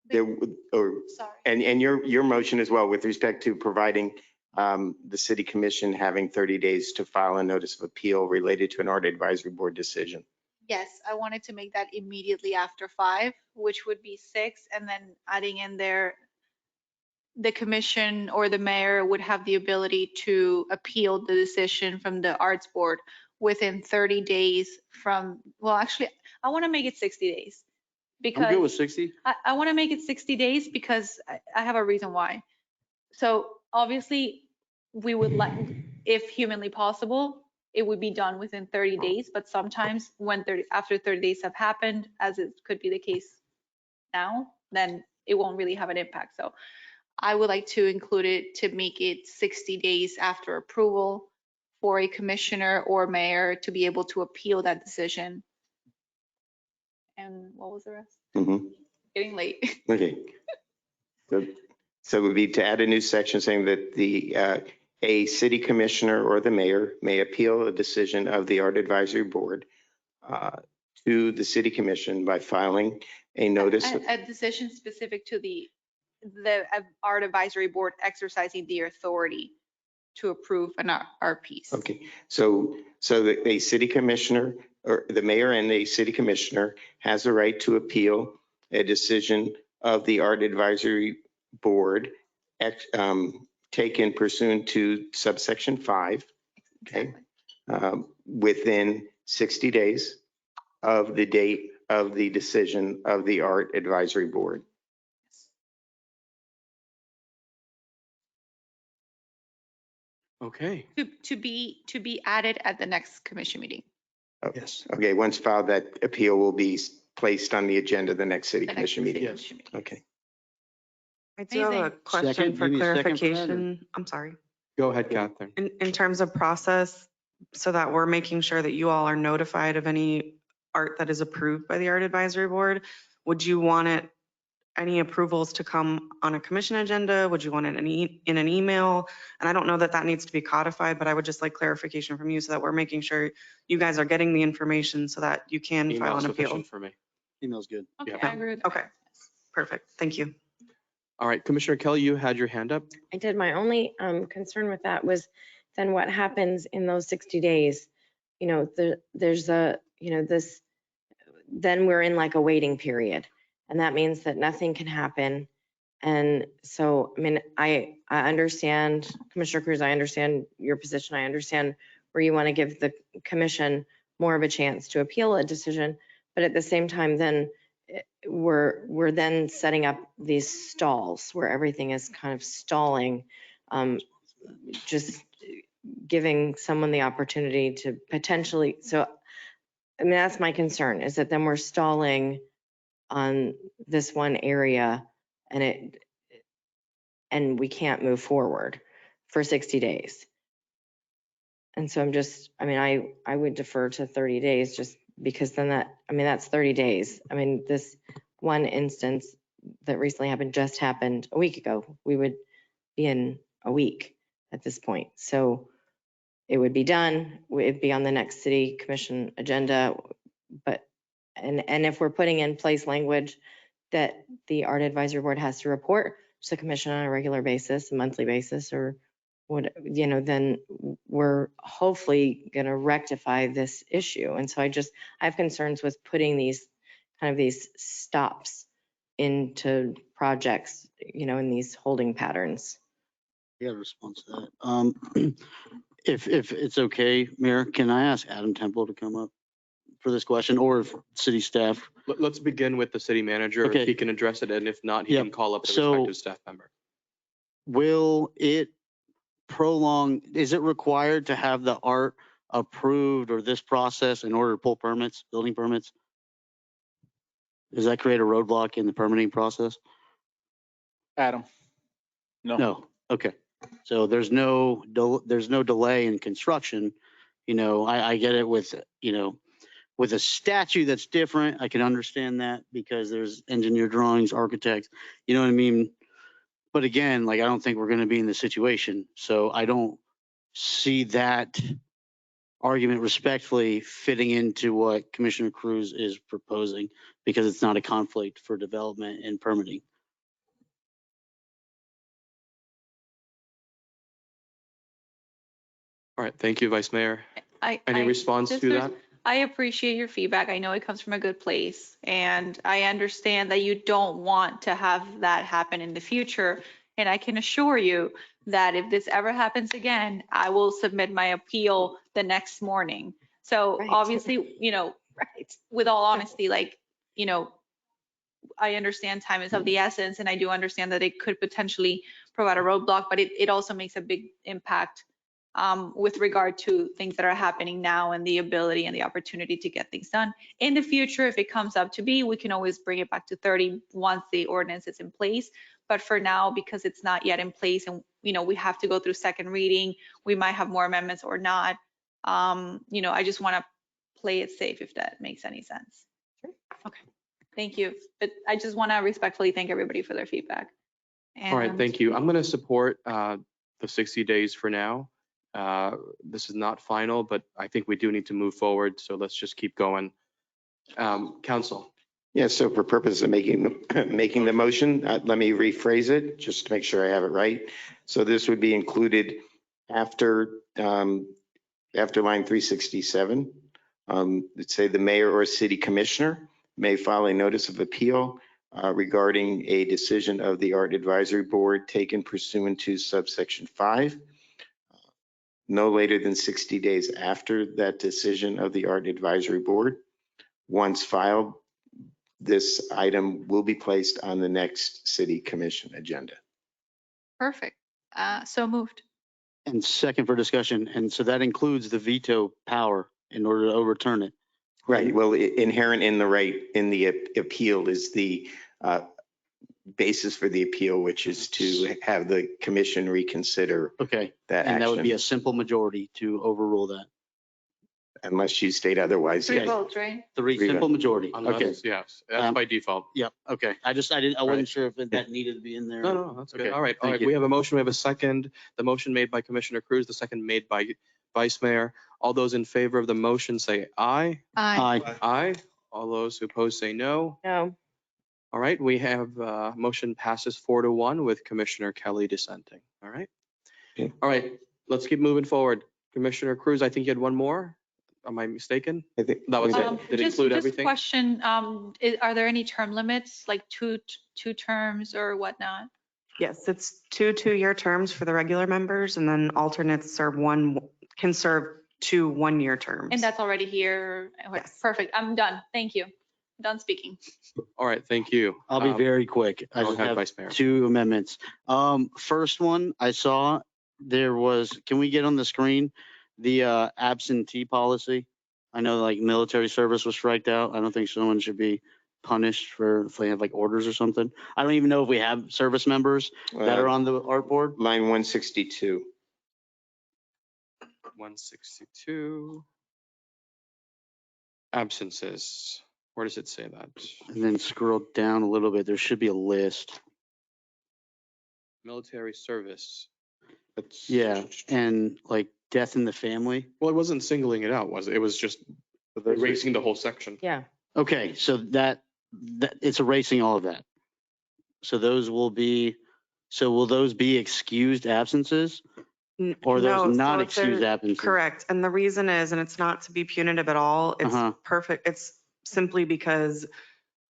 there, or, Sorry. and your motion as well with respect to providing the city commission having 30 days to file a notice of appeal related to an art advisory board decision. Yes, I wanted to make that immediately after 5, which would be 6, and then adding in there, the commission or the mayor would have the ability to appeal the decision from the arts board within 30 days from, well, actually, I want to make it 60 days. I'm good with Because 60. I want to make it 60 days because I have a reason why. So obviously, we would like, if humanly possible, it would be done within 30 days, but sometimes when after 30 days have happened, as it could be the case now, then it won't really have an impact. So I would like to include it to make it 60 days after approval for a commissioner or mayor to be able to appeal that decision. And what was the rest? Mhm. Getting late. Okay. So it would be to add a new section saying that a city commissioner or the mayor may appeal a decision of the art advisory board to the city commission by filing a notice. A decision specific to the art advisory board exercising the authority to approve an art piece. Okay, so that a city commissioner or the mayor and a city commissioner has the right to appeal a decision of the art advisory board taken pursuant to subsection 5, okay, within 60 days of the date of the decision of the art advisory board. Okay. To be added at the next commission meeting. Yes. Okay, once filed, that appeal will be placed on the agenda of the next city The next commission city meeting. commission meeting. Okay. I do have a Amazing. question Second, for you need a second for that, or- clarification. I'm sorry. Go ahead, Catherine. In terms of process, so that we're making sure that you all are notified of any art that is approved by the Art Advisory Board, would you want it, any approvals to come on a commission agenda? Would you want it in an email? And I don't know that that needs to be codified, but I would just like clarification from you so that we're making sure you guys are getting the information so that you can file Email an appeal. sufficient for me. Email's good. Okay, Yeah. I agree with that. Okay, perfect. Thank you. All right, Commissioner Kelly, you had your hand up. I did. My only concern with that was then what happens in those 60 days? You know, there's a, you know, this, then we're in like a waiting period. And that means that nothing can happen. And so, I mean, I understand, Commissioner Cruz, I understand your position. I understand where you want to give the commission more of a chance to appeal a decision. But at the same time, then we're then setting up these stalls where everything is kind of stalling, just giving someone the opportunity to potentially, so, I mean, that's my concern, is that then we're stalling on this one area and we can't move forward for 60 days. And so I'm just, I mean, I would defer to 30 days just because then that, I mean, that's 30 days. I mean, this one instance that recently just happened a week ago. We would be in a week at this point. So it would be done. It'd be on the next city commission agenda. But, and if we're putting in place language that the Art Advisory Board has to report to the commission on a regular basis, a monthly basis, or what, you know, then we're hopefully going to rectify this issue. And so I have concerns with putting these kind of these stops into projects, you know, in these holding patterns. Yeah, response to that. If it's okay, Mayor, can I ask Adam Temple to come up for this question, or if city staff? Let's begin with the city manager. Okay. If he can address it, and if not, he Yep. can call up the So- respective staff member. Will it prolong, is it required to have the art approved or this process in order to pull permits, building permits? Does that create a roadblock in the permitting process? Adam? No. No, okay. So there's no delay in construction. You know, I get it with, you know, with a statute that's different, I can understand that because there's engineer drawings, architects, you know what I mean? But again, like, I don't think we're gonna be in this situation. So I don't see that argument respectfully fitting into what Commissioner Cruz is proposing because it's not a conflict for development and permitting. All right, thank you, Vice Mayor. I Any response to that? I appreciate your feedback. I know it comes from a good place. And I understand that you don't want to have that happen in the future. And I can assure you that if this ever happens again, I will submit my appeal the next morning. So Right. obviously, you know, with all honesty, like, you know, I understand time is of the essence, and I do understand that it could potentially provide a roadblock, but it also makes a big impact with regard to things that are happening now and the ability and the opportunity to get things done. In the future, if it comes up to be, we can always bring it back to 30 once the ordinance is in place. But for now, because it's not yet in place and, you know, we have to go through second reading, we might have more amendments or not. You know, I just want to play it safe, if that makes any sense. Okay, thank you. But I just want to respectfully thank everybody for their feedback. All right, And thank you. I'm going to support the 60 days for now. This is not final, but I think we do need to move forward. So let's just keep going. Council. Yeah, so for purpose of making the motion, let me rephrase it just to make sure I have it right. So this would be included after line 367. Let's say the mayor or city commissioner may file a notice of appeal regarding a decision of the Art Advisory Board taken pursuant to subsection 5. No later than 60 days after that decision of the Art Advisory Board. Once filed, this item will be placed on the next city commission agenda. perfect. So moved. And second for discussion. And so that includes the veto power in order to overturn it. Right. Well, inherent in the right in the appeal is the basis for the appeal, which is to have the commission reconsider Okay. that And that would be a action, simple majority to overrule that. unless you state otherwise. Three Yes. votes, right? Three Three simple votes. majority. Unless- Okay. Yes, that's by default. Yep. Okay. I Right. wasn't sure if that needed to be in there. No, that's good. Okay, All right, all thank right. you. We have a motion, we have a second. The motion made by Commissioner Cruz, the second made by Vice Mayor. All those in favor of the motion say aye. Aye. Aye. All those who oppose say no. No. All right, we have, motion passes 4-1 with Commissioner Kelly dissenting. All right. Okay. All right, let's keep moving forward. Commissioner Cruz, I think you had one more. Am I mistaken? I think That was it. Did it Just include everything? question, are there any term limits, like two terms or whatnot? Yes, it's 2 2-year terms for the regular members, and then alternates are can serve 2 1-year terms. And that's already here? Okay, Yes. perfect. I'm done. Thank you. Done speaking. All right, thank you. I'll be very quick. I Go just ahead, have Vice Mayor. 2 amendments. First one I saw there was, can we get on the screen the absentee policy? I know like military service was striked out. I don't think someone should be punished for if they have like orders or something. I don't even know if we have service members that are on the art board. Line 162. 162. Absences. Where does it say that? And then scroll down a little bit. There should be a list. Military service. Yeah, and like death in the family. Well, it wasn't singling it out, was it? It was just erasing the whole section. Yeah. Okay, so that it's erasing all of that. So those will be, will those be excused absences? Or No, those so not if they're- excused absences? Correct. And the reason is, and it's not to be punitive at all, it's perfect. It's simply because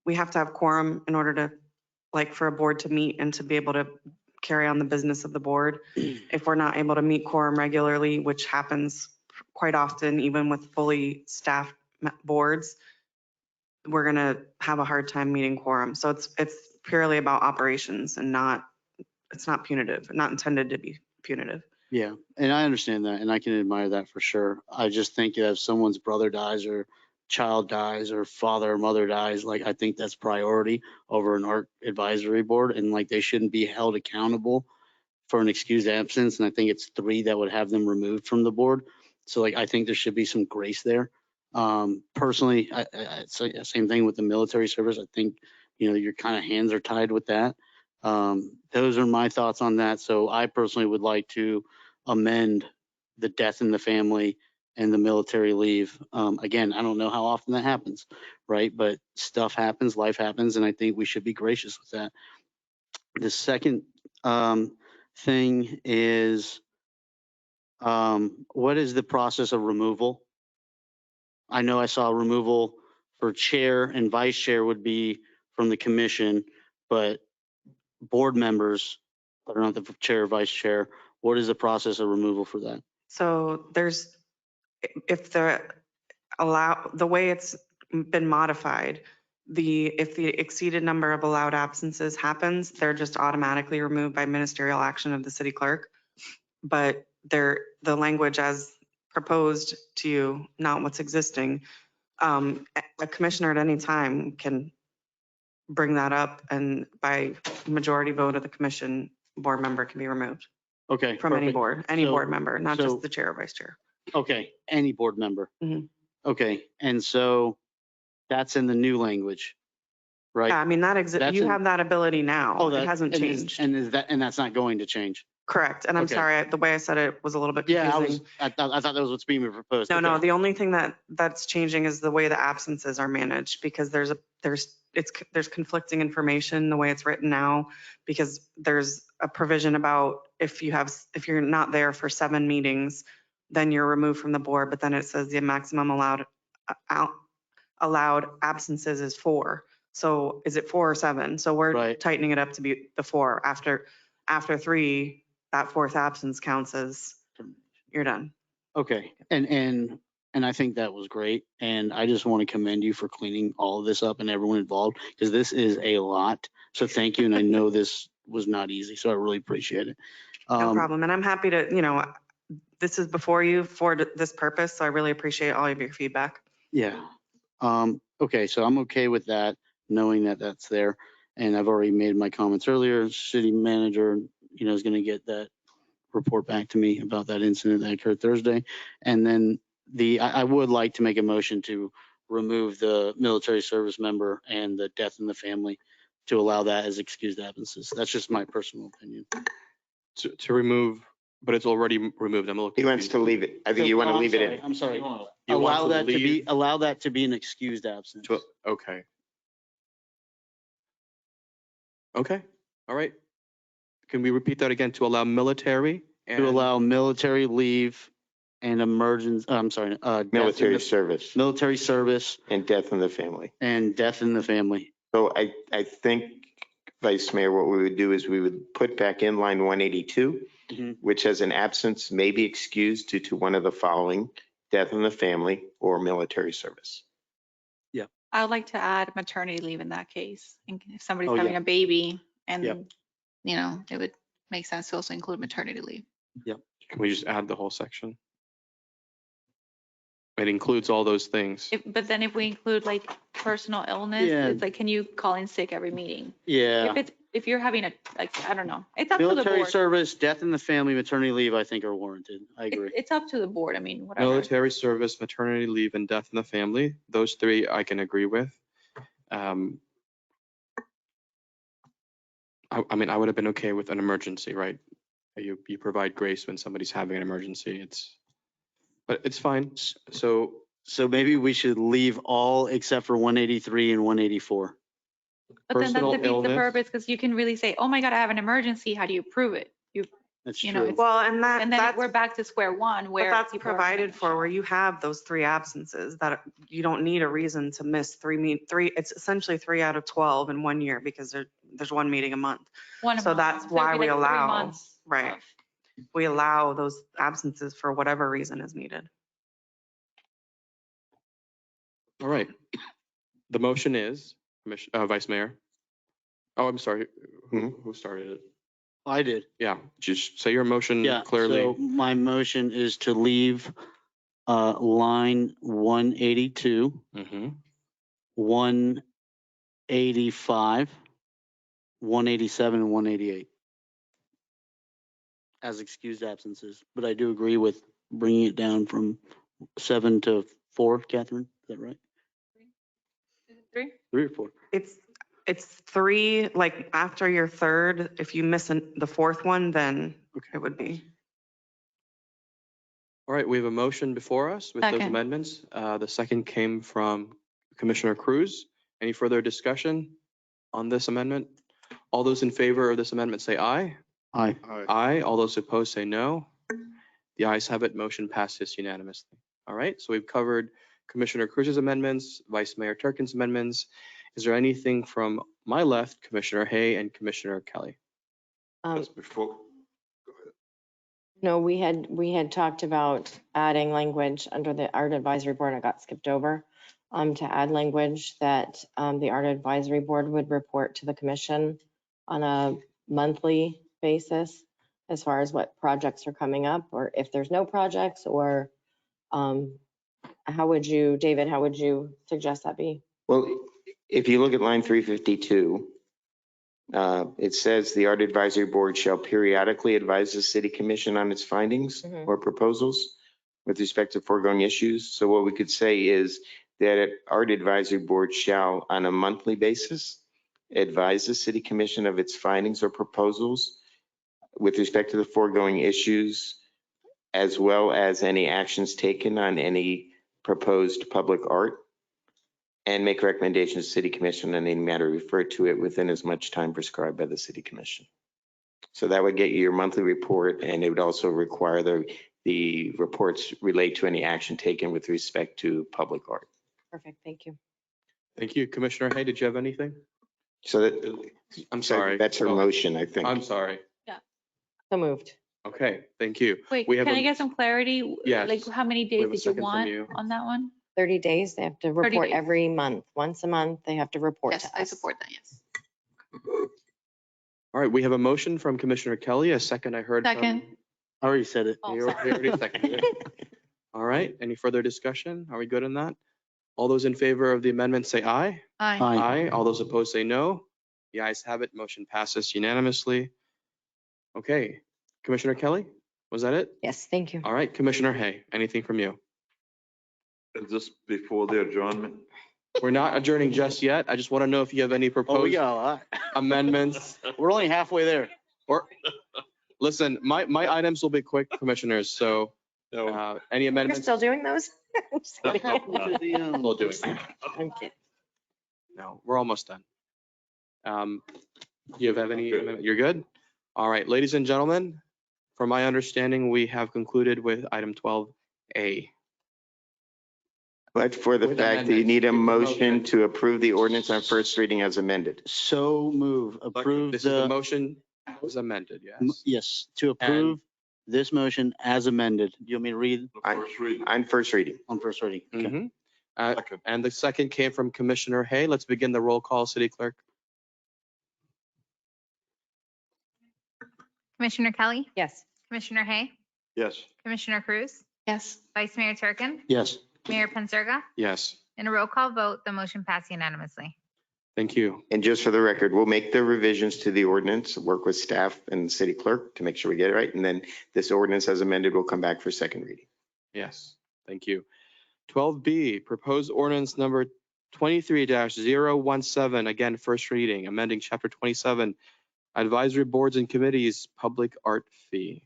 we have to have quorum in order to, like, for a board to meet and to be able to carry on the business of the board. If we're not able to meet quorum regularly, which happens quite often, even with fully staffed boards, we're going to have a hard time meeting quorum. So it's purely about operations and it's not punitive, not intended to be punitive. Yeah, and I understand that, and I can admire that for sure. I just think if someone's brother dies or child dies or father or mother dies, like I think that's priority over an art advisory board, and like they shouldn't be held accountable for an excused absence. And I think it's 3 that would have them removed from the board. So like I think there should be some grace there. Personally, it's the same thing with the military service. I think your kind of hands are tied with that. Those are my thoughts on that. So I personally would like to amend the death in the family and the military leave. Again, I don't know how often that happens, right? But stuff happens, life happens, and I think we should be gracious with that. The second thing is, what is the process of removal? I know I saw removal for chair and vice chair would be from the commission, but board members that are not the chair or vice chair, what is the process of removal for that? So if the way it's been modified, if the exceeded number of allowed absences happens, they're just automatically removed by ministerial action of the city clerk. But the language as proposed to you, not what's existing, a commissioner at any time can bring that up, and by majority vote of the commission, board member can be removed Okay. from any perfect. board, any So- board member, not so- just the chair or vice chair. Okay, any board member. Mhm. Okay, and so that's in the new language, right? Yeah, I mean, that exists. That's You in- have that ability now. It hasn't changed. And that's not going to change? Correct. And I'm Okay. sorry, the way I said it was a little bit Yeah, confusing. I thought that was what's being proposed. No, Okay. the only thing that's changing is the way the absences are managed, because there's conflicting information the way it's written now, because there's a provision about if you're not there for 7 meetings, then you're removed from the board, but then it says the maximum allowed absences is 4. So is it 4 or 7? So we're tightening it up to be the 4. After 3, that 4th absence counts as you're done. Okay, and I think that was great, and I just want to commend you for cleaning all of this up and everyone involved, because this is a lot. So thank you, and I know this was not easy, so I really appreciate it. No problem. And I'm happy to, this is before you for this purpose, so I really appreciate all of your feedback. Yeah. Okay, so I'm okay with that, knowing that that's there. And I've already made my comments earlier. City manager, is going to get that report back to me about that incident that occurred Thursday. And then I would like to make a motion to remove the military service member and the death in the family to allow that as excused absences. That's just my personal opinion. To remove, but it's already removed. I'm a little He wants to leave it. I think you want to leave it in. I'm sorry. You want Allow to that to be, leave- allow that to be an excused absence. Okay. Okay, all right. Can we repeat that again? To allow military and To allow military leave and emergency, I'm sorry. Military service Military service and death in the family. and death in the family. So I think, Vice Mayor, what we would do is we would put back in line 182, Mhm. which has an absence may be excused due to one of the following: death in the family or military service. I would like to add maternity leave in that case. If somebody's Oh, yeah. having a baby and, Yep. it would make sense to also include maternity leave. can we just add the whole section? It includes all those things. But then if we include like personal illness, Yeah. it's like, can you call in sick every meeting? Yeah. If you're having I don't know. It's up to the Military board. service, death in the family, maternity leave, I think are warranted. I agree. It's up to the board. I mean, whatever. Military service, maternity leave, and death in the family. Those three I can agree with. I mean, I would have been okay with an emergency, right? You provide grace when somebody's having an emergency. But it's fine. So maybe we should leave all except for 183 and 184. But then that personal defeats the illness. purpose because you can really say, oh my God, I have an emergency. How do you prove it? That's You know, true. it's- Well, and And then that's, we're back to square one but where. that's people are provided gonna for show where up. you have those 3 absences that you don't need a reason to miss three, it's essentially 3 out of 12 in 1 year because there's 1 meeting a month. One a So month. that's it'd why be we like 3 allow, months right. of- We allow those absences for whatever reason is needed. All right. The motion is, Vice Mayor. Oh, I'm sorry. Who started it? I did. Yeah, just say your motion Yeah. clearly. So my motion is to leave line 182, Mhm. 185, 187, and 188 as excused absences. But I do agree with bringing it down from 7 to 4, Catherine. Is that right? 3? 3 or 4? It's 3, like after your third, if you miss the 4th one, then it would be. All right, we have a motion before us with those Second. amendments. The second came from Commissioner Cruz. Any further discussion on this amendment? All those in favor of this amendment say aye. Aye. Aye. All those opposed say no. The ayes have it. Motion passes unanimously. All right, so we've covered Commissioner Cruz's amendments, Vice Mayor Turkin's amendments. Is there anything from my left, Commissioner Hay and Commissioner Kelly? Just before, No, we had talked about adding language under the Art Advisory Board, and it got skipped over, to add language that the Art Advisory Board would report to the commission on a monthly basis as far as what projects are coming up, or if there's no projects, or David, how would you suggest that be? Well, if you look at line 352, it says the Art Advisory Board shall periodically advise the city commission on its findings Mhm. or proposals with respect to foregoing issues. So what we could say is that Art Advisory Board shall, on a monthly basis, advise the city commission of its findings or proposals with respect to the foregoing issues, as well as any actions taken on any proposed public art, and make recommendations to city commission on any matter referred to it within as much time prescribed by the city commission. So that would get you your monthly report, and it would also require the reports relate to any action taken with respect to public art. Perfect, thank you. Thank you. Commissioner Hay, did you have anything? So that, I'm sorry. that's her Oh, motion, I think. I'm sorry. So moved. Okay, thank you. Wait, We have can a- I get some clarity? Yes. Like how many We days have a did you second from want you. on that one? 30 days, they have to 30 report days. every month. Once a month, they have to report to Yes, us. I support that, yes. All right, we have a motion from Commissioner Kelly, a second I heard from. Second. I already said it. Oh, You already seconded it. All right, any further discussion? Are we good on that? All those in favor of the amendment say aye. Aye. Aye. All those opposed say no. The ayes have it. Motion passes unanimously. Okay, Commissioner Kelly, was that it? Yes, thank you. All right, Commissioner Hay, anything from you? Is this before the adjournment? We're not adjourning just yet. I just want to know if you have any Oh, we proposed got a lot. amendments. We're only halfway there. Or, listen, my items will be quick, commissioners, so any You're amendments? still doing those? I'm just What kidding. happened to the, We'll do it. I'm kidding. No, we're almost done. You have any, you're good? All right, ladies and gentlemen, from my understanding, we have concluded with item 12A. But for the With fact that you amendments. need a With the motion motion. to approve the ordinance on first reading as amended. So move, approve This is the the, motion was amended, yes? yes, to approve this motion as amended. Do you want me to read First reading. On first reading. on first reading? Okay. Mhm. Second. And the second came from Commissioner Hay. Let's begin the roll call, City Clerk. Commissioner Kelly, Yes. Commissioner Hay, Yes. Commissioner Cruz, Yes. Vice Mayor Turkin, Yes. Mayor Pensurga. Yes, In a roll call vote, the motion passed unanimously. thank you. And just for the record, we'll make the revisions to the ordinance, work with staff and city clerk to make sure we get it right. And then this ordinance as amended will come back for second reading. Yes, thank you. 12B, proposed ordinance number 23-017, again, first reading, amending chapter 27, advisory boards and committees, public art fee.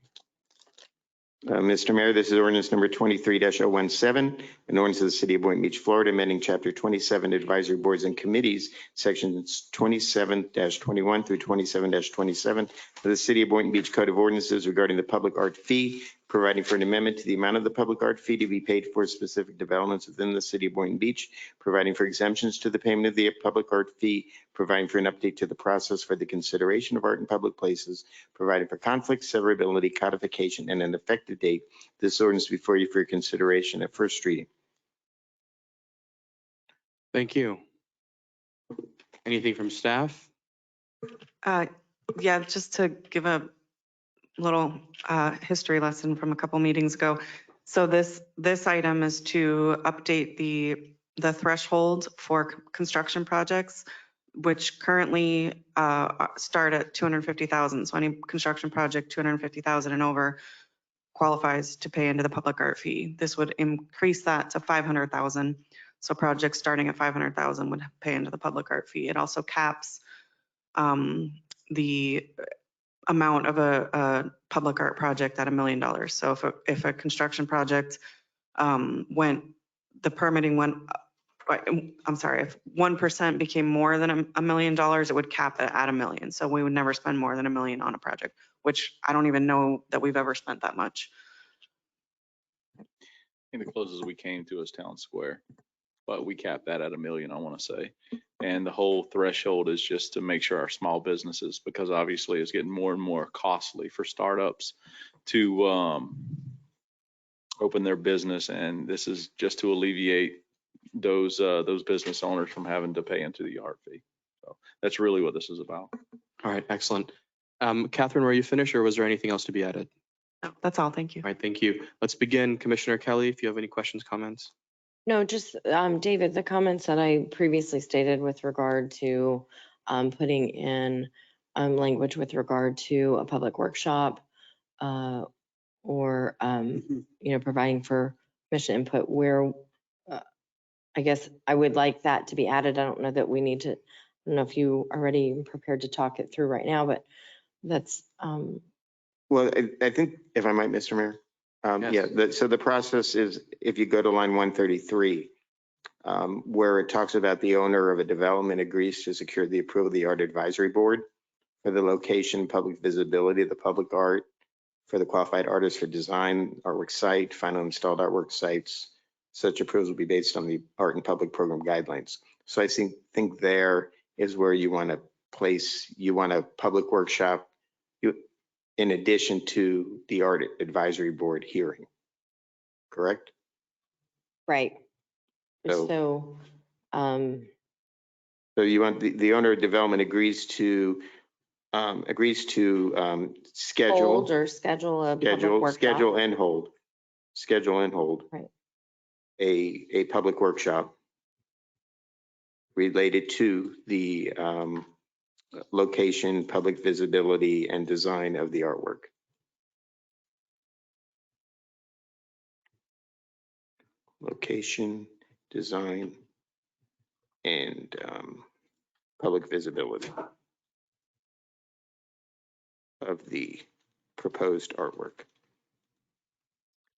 Mr. Mayor, this is ordinance number 23-017, an ordinance of the city of Boynton Beach, Florida, amending chapter 27 advisory boards and committees, sections 27-21 through 27-27 of the city of Boynton Beach Code of Ordinances regarding the public art fee, providing for an amendment to the amount of the public art fee to be paid for specific developments within the city of Boynton Beach, providing for exemptions to the payment of the public art fee, providing for an update to the process for the consideration of art in public places, providing for conflict, severability, codification, and an effective date. This ordinance before you for your consideration at first reading. Thank you. Anything from staff? Yeah, just to give a little history lesson from a couple meetings ago. So this item is to update the threshold for construction projects, which currently start at 250,000. So any construction project 250,000 and over qualifies to pay into the public art fee. This would increase that to 500,000. So projects starting at 500,000 would pay into the public art fee. It also caps the amount of a public art project at $1 million. So if a construction project the permitting went, I'm sorry, if 1% became more than $1 million, it would cap it at $1 million. So we would never spend more than $1 million on a project, which I don't even know that we've ever spent that much. I think the closest we came to is Town Square, but we capped that at $1 million, I want to say. And the whole threshold is just to make sure our small businesses, because obviously it's getting more and more costly for startups to open their business. And this is just to alleviate those business owners from having to pay into the art fee. So that's really what this is about. All right, excellent. Catherine, were you finished or was there anything else to be added? No, that's all. Thank you. All right, thank you. Let's begin. Commissioner Kelly, if you have any questions, comments. No, just, David, the comments that I previously stated with regard to putting in language with regard to a public workshop or, providing for commission input where, I guess I would like that to be added. I don't know that we need to, I don't know if you are already prepared to talk it through right now, but that's. Well, I think if I might, Mr. Mayor. Yes. Yeah, so the process is, if you go to line 133, where it talks about the owner of a development agrees to secure the approval of the art advisory board for the location, public visibility of the public art, for the qualified artist for design, artwork site, final installed artwork sites. Such approvals will be based on the art and public program guidelines. So I think there is where you want to place, you want a public workshop in addition to the art advisory board hearing, correct? Right. So you want the owner of development agrees to agrees to schedule. Hold or schedule a public workshop. Schedule and hold. Schedule and hold. Right. A public workshop related to the location, public visibility, and design of the artwork. Location, design, and public visibility of the proposed artwork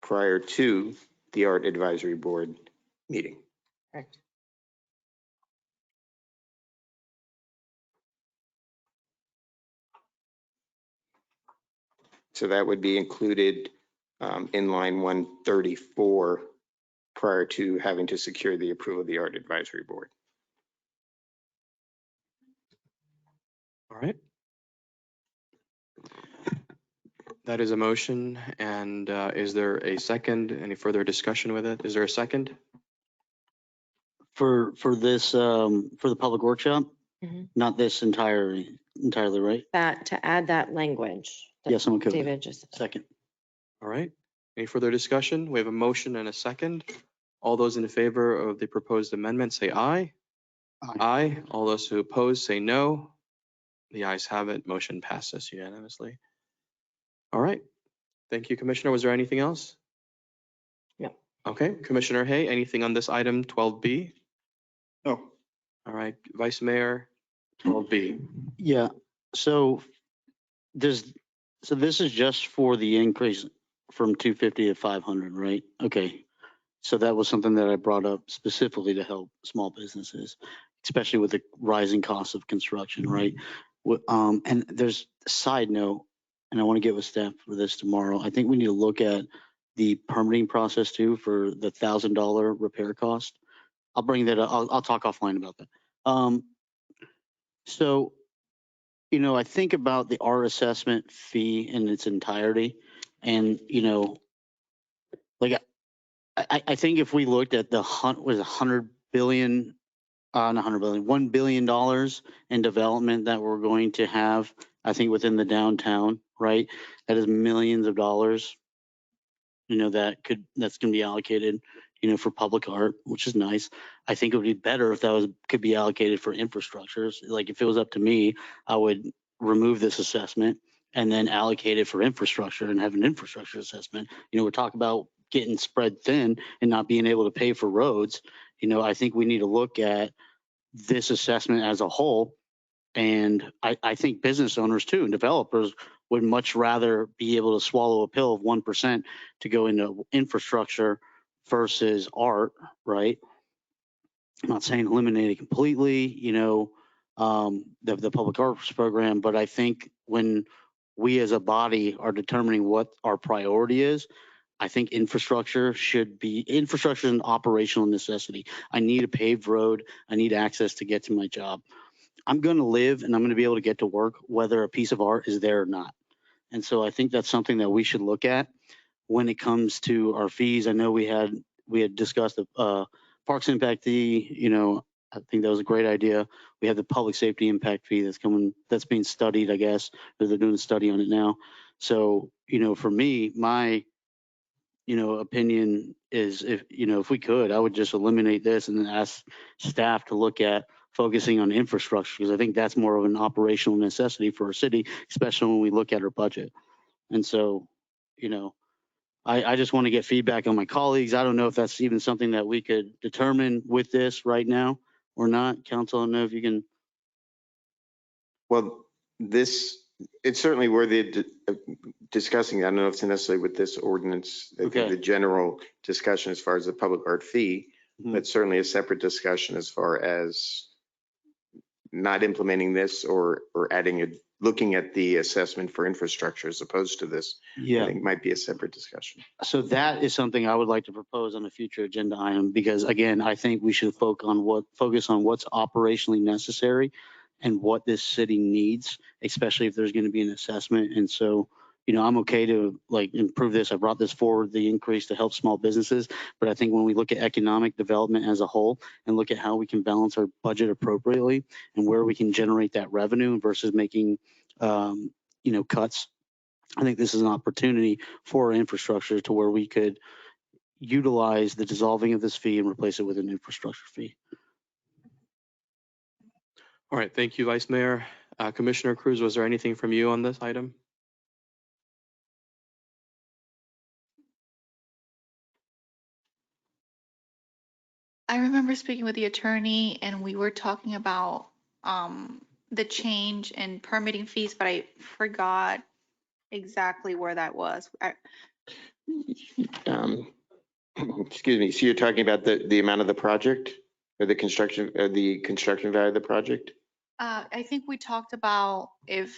prior to the Art Advisory Board meeting. Correct. So that would be included in line 134 prior to having to secure the approval of the Art Advisory Board. All right. That is a motion. And is there a second? Any further discussion with it? Is there a second? For this, for the public workshop, Mhm. not this entirely, right? That, to add that language. that Yes, I'm okay with it. David just. Second. All right. Any further discussion? We have a motion and a second. All those in favor of the proposed amendment say aye. Aye. Aye. All those who oppose say no. The ayes have it. Motion passes unanimously. All right. Thank you, Commissioner. Was there anything else? No. Okay. Commissioner Hay, anything on this item 12B? No. All right. Vice Mayor, 12B. Yeah, so this is just for the increase from 250 to 500, right? Okay. So that was something that I brought up specifically to help small businesses, especially with the rising cost of construction, right? And there's a side note, and I want to get with staff for this tomorrow. I think we need to look at the permitting process too for the $1,000 repair cost. I'll bring that up. I'll talk offline about that. So, you know, I think about the art assessment fee in its entirety, and you know, like I think if we looked at the was 100 billion, not 100 billion, $1 billion in development that we're going to have, I think within the downtown, right? That is millions of dollars, you know, that's going to be allocated, you know, for public art, which is nice. I think it would be better if that could be allocated for infrastructures. Like if it was up to me, I would remove this assessment and then allocate it for infrastructure and have an infrastructure assessment. You know, we're talking about getting spread thin and not being able to pay for roads. You know, I think we need to look at this assessment as a whole. And I think business owners too and developers would much rather be able to swallow a pill of 1% to go into infrastructure versus art, right? I'm not saying eliminate it completely, you know, the public arts program, but I think when we as a body are determining what our priority is, I think infrastructure is an operational necessity. I need a paved road. I need access to get to my job. I'm going to live and I'm going to be able to get to work whether a piece of art is there or not. And so I think that's something that we should look at when it comes to our fees. I know we had discussed the parks impact fee. You know, I think that was a great idea. We have the public safety impact fee that's being studied, I guess, or they're doing a study on it now. So, you know, for me, my, you know, opinion is if we could, I would just eliminate this and then ask staff to look at focusing on infrastructure, because I think that's more of an operational necessity for our city, especially when we look at our budget. And so, you know, I just want to get feedback on my colleagues. I don't know if that's even something that we could determine with this right now or not. Council, I don't know if you can. Well, it's certainly worthy of discussing. I don't know if it's necessarily with this ordinance, Okay. the general discussion as far as the public art fee, Mhm. but certainly a separate discussion as far as not implementing this or looking at the assessment for infrastructure as opposed to this. Yeah. I think might be a separate discussion. So that is something I would like to propose on a future agenda item, because again, I think we should focus on what's operationally necessary and what this city needs, especially if there's going to be an assessment. And so, I'm okay to like improve this. I brought this forward, the increase to help small businesses. But I think when we look at economic development as a whole and look at how we can balance our budget appropriately and where we can generate that revenue versus making, cuts, I think this is an opportunity for our infrastructure to where we could utilize the dissolving of this fee and replace it with an infrastructure fee. All right, thank you, Vice Mayor. Commissioner Cruz, was there anything from you on this item? I remember speaking with the attorney and we were talking about the change in permitting fees, but I forgot exactly where that was. Excuse me, so you're talking about the amount of the project or the construction value of the project? I think we talked about if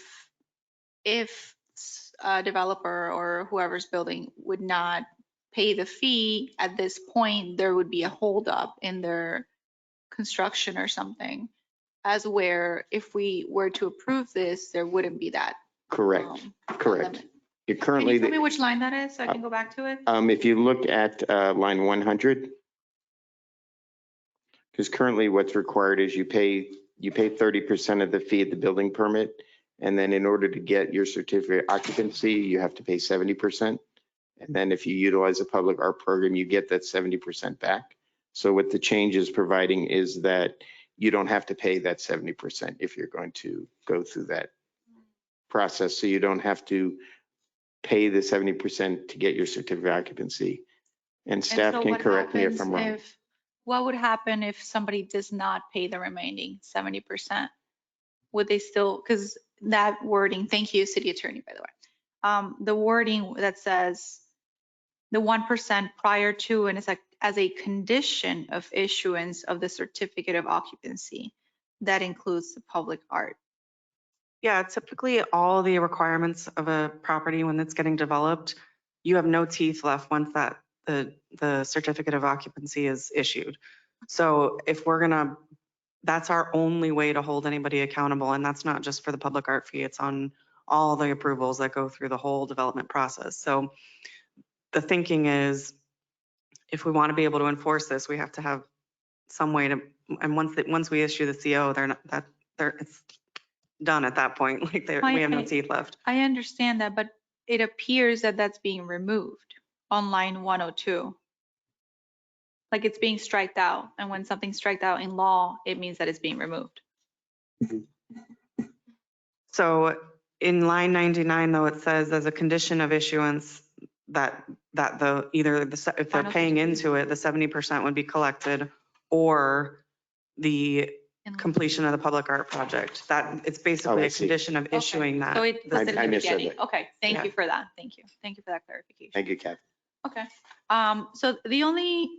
a developer or whoever's building would not pay the fee at this point, there would be a holdup in their construction or something. As where if we were to approve this, there wouldn't be that. Correct, correct. limit. You're Can currently, you tell me which line that is so I can go back to it? if you look at line 100, because currently what's required is you pay 30% of the fee at the building permit. And then in order to get your certificate of occupancy, you have to pay 70%. And then if you utilize a public art program, you get that 70% back. So what the change is providing is that you don't have to pay that 70% if you're going to go through that process. So you don't have to pay the 70% to get your certificate of occupancy. And staff so can what correct me if I'm happens wrong. What would happen if somebody does not pay the remaining 70%? Would they still, because that wording, thank you, city attorney, by the way. The wording that says the 1% prior to and it's like as a condition of issuance of the certificate of occupancy, that includes the public art. Yeah, typically all the requirements of a property when it's getting developed, you have no teeth left once that the certificate of occupancy is issued. So if we're gonna, that's our only way to hold anybody accountable. And that's not just for the public art fee, it's on all the approvals that go through the whole development process. So the thinking is, if we want to be able to enforce this, we have to have some way to, and once we issue the CO, it's done at that point. Like we have no teeth left. I understand that, but it appears that that's being removed on line 102. Like it's being striked out. And when something's striked out in law, it means that it's being removed. So in line 99, though, it says as a condition of issuance that if they're paying into it, the 70% would be collected, or the completion of the public art project. That it's basically a condition of issuing that. So it was I misread beginning. it. Okay, thank you for that. Thank you. Thank you for that clarification. Thank you, Kathy. Okay. So the only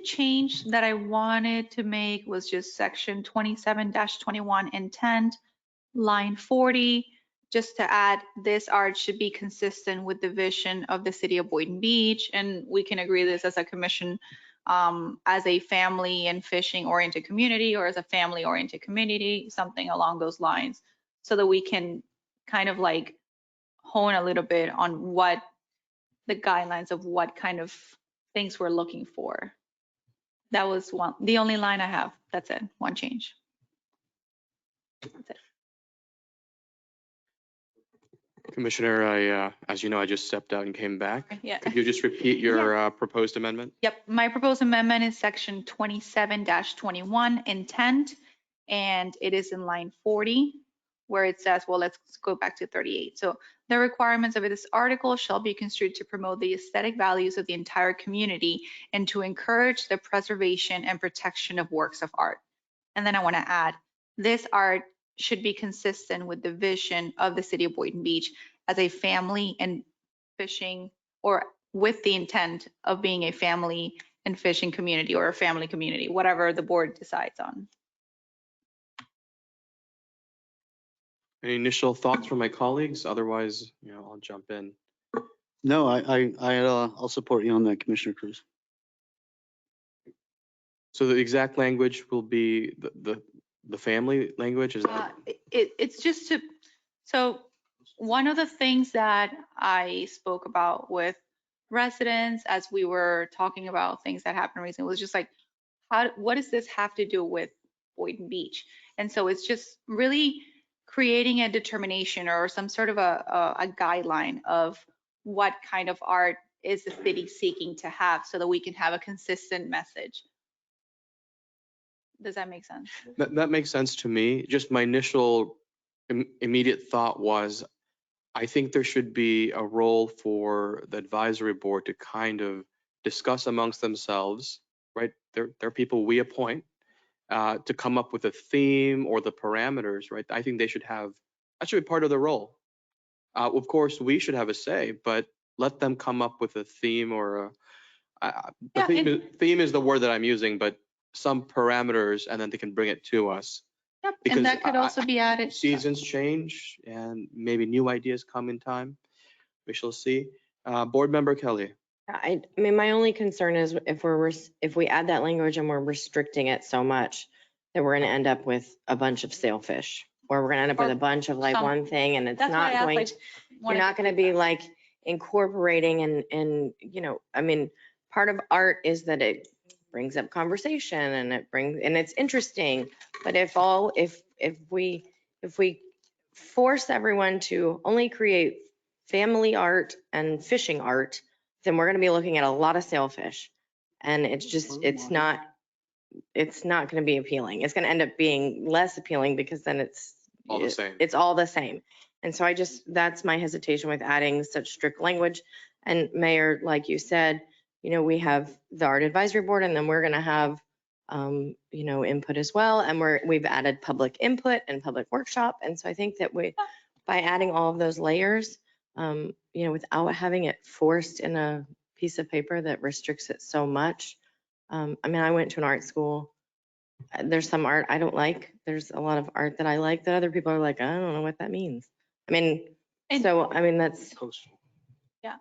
change that I wanted to make was just section 27-21 intent, line 40, just to add this art should be consistent with the vision of the city of Boynton Beach. And we can agree this as a commission, as a family and fishing oriented community, or as a family oriented community, something along those lines, so that we can kind of like hone a little bit on what the guidelines of what kind of things we're looking for. That was the only line I have. That's it. One change. That's it. Commissioner, as you know, I just stepped out and came back. Yeah. Could you just repeat your proposed amendment? Yep. My proposed amendment is section 27-21 intent, and it is in line 40, where it says, well, let's go back to 38. So the requirements of this article shall be construed to promote the aesthetic values of the entire community and to encourage the preservation and protection of works of art. And then I want to add, this art should be consistent with the vision of the city of Boynton Beach as a family and fishing, or with the intent of being a family and fishing community, or a family community, whatever the board decides on. Any initial thoughts from my colleagues? Otherwise, I'll jump in. No, I'll support you on that, Commissioner Cruz. So the exact language will be the family language, is that? It's just to, So one of the things that I spoke about with residents as we were talking about things that happened recently was just like, what does this have to do with Boynton Beach? And so it's just really creating a determination or some sort of a guideline of what kind of art is the city seeking to have so that we can have a consistent message. Does that make sense? That makes sense to me. Just my initial immediate thought was, I think there should be a role for the advisory board to kind of discuss amongst themselves, right? They're people we appoint to come up with a theme or the parameters, right? I think they should have, that should be part of the role. Of course, we should have a say, but let them come up with a theme or theme is the word that I'm using, but some parameters, and then they can bring it to us. Yep, Because and that could also be added. Seasons change and maybe new ideas come in time. We shall see. Board Member Kelly. I mean, my only concern is if we add that language and we're restricting it so much that we're going to end up with a bunch of sailfish, or we're going to end up with a bunch of like one thing, and it's not going to, you're not going to be like incorporating and, you know, I mean, part of art is that it brings up conversation and it's interesting. But if we force everyone to only create family art and fishing art, then we're going to be looking at a lot of sailfish, and it's not going to be appealing. It's going to end up being less appealing because then it's all the same. It's all the same. And so that's my hesitation with adding such strict language. And Mayor, like you said, you know, we have the art advisory board, and then we're going to have you know, input as well. And we've added public input and public workshop. And so I think that by adding all of those layers, you know, without having it forced in a piece of paper that restricts it so much. I mean, I went to an art school. There's some art I don't like. There's a lot of art that I like that other people are like, I don't know what that means. I mean, that's. Yeah,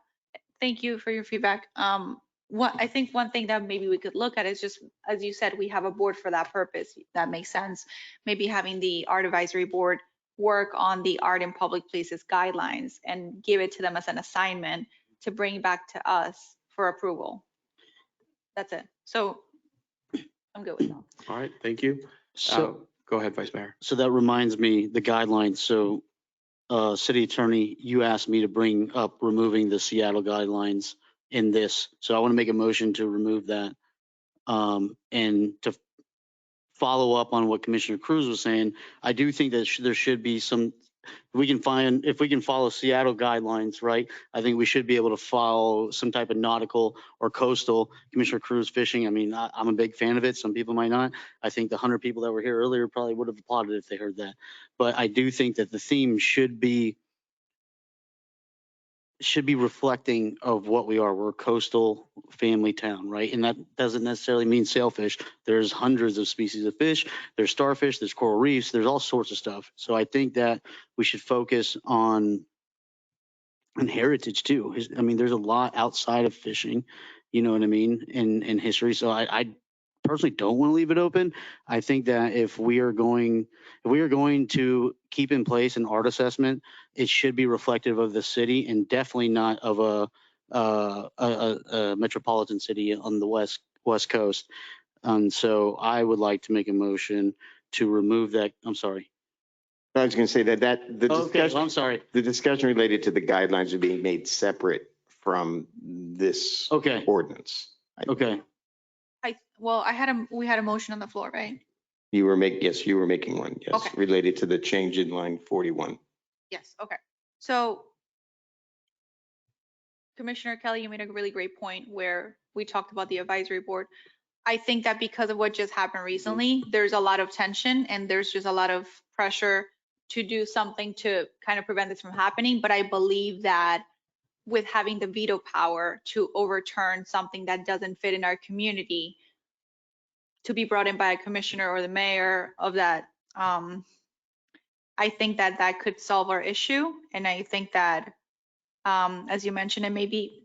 thank you for your feedback. I think one thing that maybe we could look at is just, as you said, we have a board for that purpose. That makes sense. Maybe having the art advisory board work on the art in public places guidelines and give it to them as an assignment to bring back to us for approval. That's it. So I'm good with that. All right, thank you. So go ahead, Vice Mayor. So that reminds me, the guidelines. So City Attorney, you asked me to bring up removing the Seattle guidelines in this. So I want to make a motion to remove that. And to follow up on what Commissioner Cruz was saying, I do think that there should be some, if we can follow Seattle guidelines, right? I think we should be able to follow some type of nautical or coastal. Commissioner Cruz fishing, I mean, I'm a big fan of it. Some people might not. I think the 100 people that were here earlier probably would have applauded if they heard that. But I do think that the theme should be reflecting of what we are. We're a coastal family town, right? And that doesn't necessarily mean sailfish. There's hundreds of species of fish. There's starfish, there's coral reefs, there's all sorts of stuff. So I think that we should focus on heritage too. I mean, there's a lot outside of fishing, you know what I mean, in history. So I personally don't want to leave it open. I think that if we are going to keep in place an art assessment, it should be reflective of the city and definitely not of a metropolitan city on the west coast. And so I would like to make a motion to remove that. I'm sorry. I was going to say that the discussion, I'm sorry. The discussion related to the guidelines are being made separate from this ordinance. Okay. We had a motion on the floor, right? You were making one. Yes. Okay. Related to the change in line 41. Yes, okay. So Commissioner Kelly, you made a really great point where we talked about the advisory board. I think that because of what just happened recently, there's a lot of tension and there's just a lot of pressure to do something to kind of prevent this from happening. But I believe that with having the veto power to overturn something that doesn't fit in our community, to be brought in by a commissioner or the mayor of that, I think that that could solve our issue. And I think that, as you mentioned, it may be,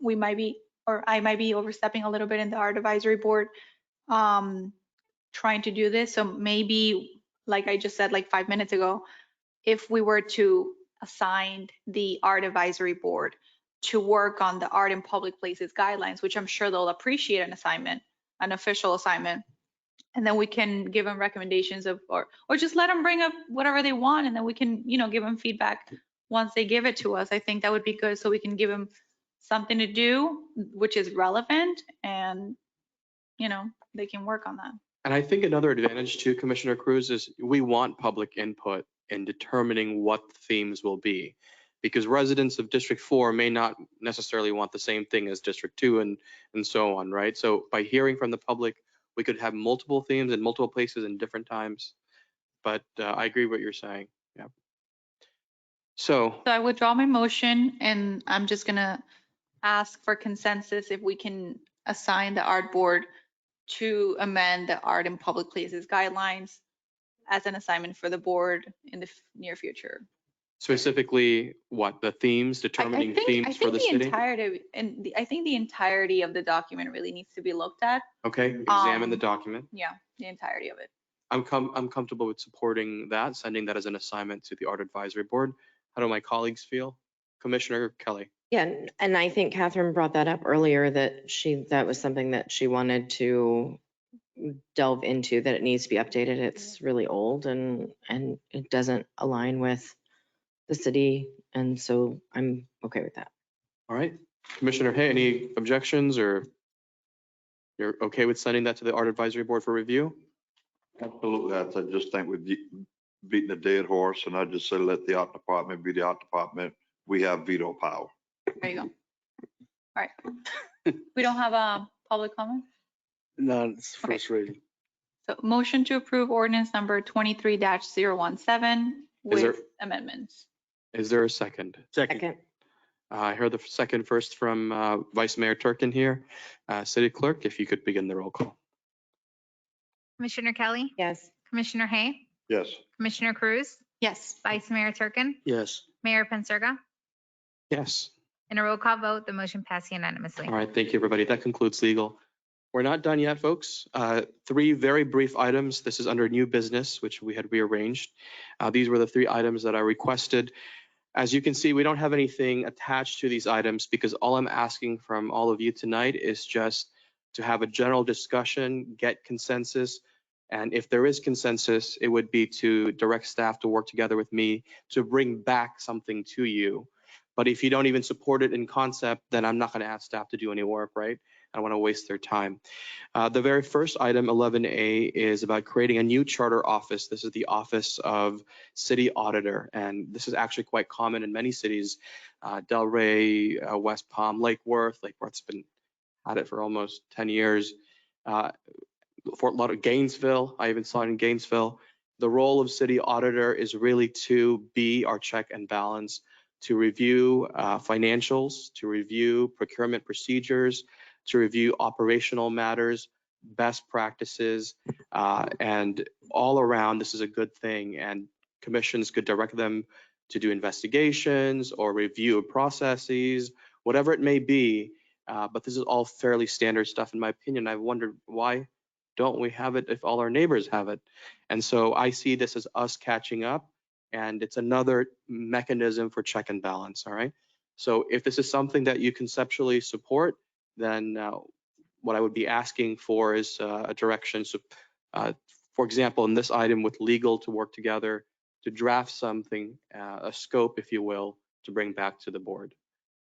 we might be, or I might be overstepping a little bit in the art advisory board, trying to do this. So maybe, like I just said, like 5 minutes ago, if we were to assign the art advisory board to work on the art in public places guidelines, which I'm sure they'll appreciate an assignment, an official assignment. And then we can give them recommendations of, or just let them bring up whatever they want. And then we can, give them feedback once they give it to us. I think that would be good. So we can give them something to do, which is relevant, and, they can work on that. And I think another advantage to Commissioner Cruz is we want public input in determining what the themes will be. Because residents of District 4 may not necessarily want the same thing as District 2 and so on, right? So by hearing from the public, we could have multiple themes in multiple places in different times. But I agree what you're saying. Yeah. So So I withdraw my motion, and I'm just gonna ask for consensus if we can assign the art board to amend the art in public places guidelines as an assignment for the board in the near future. specifically what the themes, determining themes for the city? I think the entirety of the document really needs to be looked at. Okay, examine the document. Yeah, the entirety of it. I'm comfortable with supporting that, sending that as an assignment to the Art Advisory Board. How do my colleagues feel? Commissioner Kelly? Yeah, and I think Catherine brought that up earlier, that that was something that she wanted to delve into, that it needs to be updated. It's really old and it doesn't align with the city. And so I'm okay with that. All right. Commissioner Hay, any objections, or you're okay with sending that to the Art Advisory Board for review? Absolutely. I just think we're beating a dead horse, and I just say let the art department be the art department. We have veto power. There you go. All right. We don't have a public comment? No, it's first reading. So motion to approve ordinance number 23-017 with amendments. Is there a second? Second. I heard the second first from Vice Mayor Turkin here. City Clerk, if you could begin the roll call. Commissioner Kelly, Yes. Commissioner Hay, Yes. Commissioner Cruz, Yes. Vice Mayor Turkin, Yes. Mayor Pensurga. Yes. In a roll call vote, the motion passed unanimously. All right, thank you, everybody. That concludes legal. We're not done yet, folks. 3 very brief items. This is under new business, which we had rearranged. These were the 3 items that I requested. As you can see, we don't have anything attached to these items because all I'm asking from all of you tonight is just to have a general discussion, get consensus. And if there is consensus, it would be to direct staff to work together with me to bring back something to you. But if you don't even support it in concept, then I'm not going to ask staff to do any work, right? I don't want to waste their time. The very first item, 11A, is about creating a new charter office. This is the Office of City Auditor, and this is actually quite common in many cities. Delray, West Palm, Lake Worth. Lake Worth's been at it for almost 10 years. Fort Lauderdale, Gainesville. I even saw it in Gainesville. The role of city auditor is really to be our check and balance, to review financials, to review procurement procedures, to review operational matters, best practices, and all around this is a good thing. And commissions could direct them to do investigations or review processes, whatever it may be. But this is all fairly standard stuff in my opinion. I've wondered, why don't we have it if all our neighbors have it? And so I see this as us catching up, and it's another mechanism for check and balance, all right? So if this is something that you conceptually support, then what I would be asking for is a direction. So, for example, in this item with legal to work together to draft something, a scope, if you will, to bring back to the board.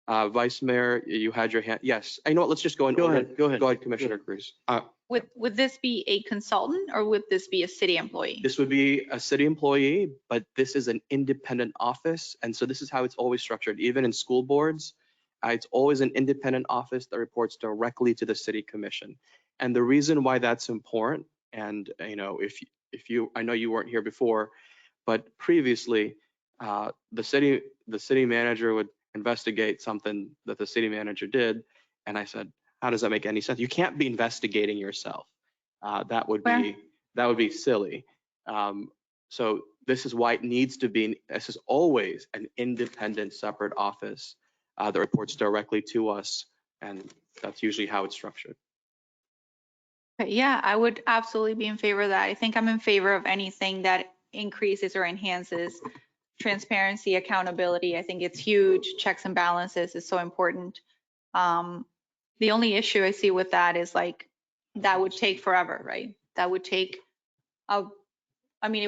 Vice Mayor, you had your hand. Yes, I know what, let's just go in order. Go ahead. Go ahead, Commissioner Cruz. Would this be a consultant or would this be a city employee? This would be a city employee, but this is an independent office. And so this is how it's always structured, even in school boards. It's always an independent office that reports directly to the city commission. And the reason why that's important, and if you, I know you weren't here before, but previously the city manager would investigate something that the city manager did. And I said, how does that make any sense? You can't be investigating yourself. That would be silly. So this is why it needs to be, this is always an independent separate office that reports directly to us. And that's usually how it's structured. Okay, yeah, I would absolutely be in favor of that. I think I'm in favor of anything that increases or enhances transparency, accountability. I think it's huge. Checks and balances is so important. The only issue I see with that is like, that would take forever, right? That would take, it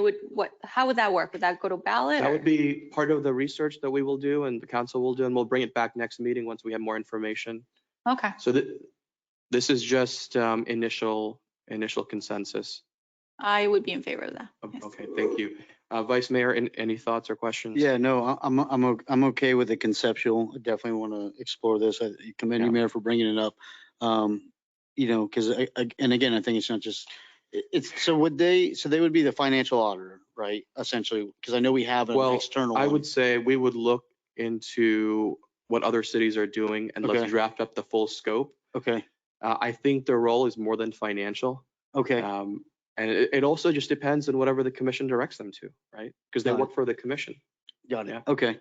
would, how would that work? Would that go to ballot? That or- would be part of the research that we will do and the council will do, and we'll bring it back next meeting once we have more information. Okay. So this is just initial consensus. I would be in favor of that. Yes. Okay, thank you. Vice Mayor, any thoughts or questions? Yeah, no, I'm okay with the conceptual. I definitely want to explore this. I commend you, Mayor, for bringing it up. Because and again, I think it's not just, so they would be the financial auditor, right? Essentially, because I know we have an external I one. would say we would look into what other cities are doing and let's Okay. draft up the full scope. Okay, I think their role is more than financial. okay, And it also just depends on whatever the commission directs them to, right? Because they Got it. work for the commission. got it. Yeah. Okay.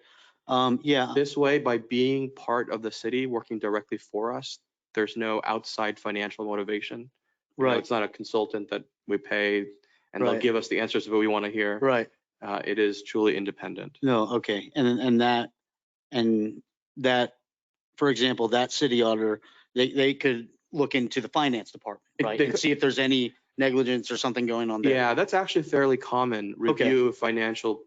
Yeah, This way, by being part of the city, working directly for us, there's no outside financial motivation. right, It's not a consultant that we pay and they'll Right. give us the answers that we want to hear. right. It is truly independent. No, okay. And that, for example, that city auditor, they could look into the finance department, right? They And could- see if there's any negligence or something going on there. Yeah, that's actually fairly common. Okay. Review of financial,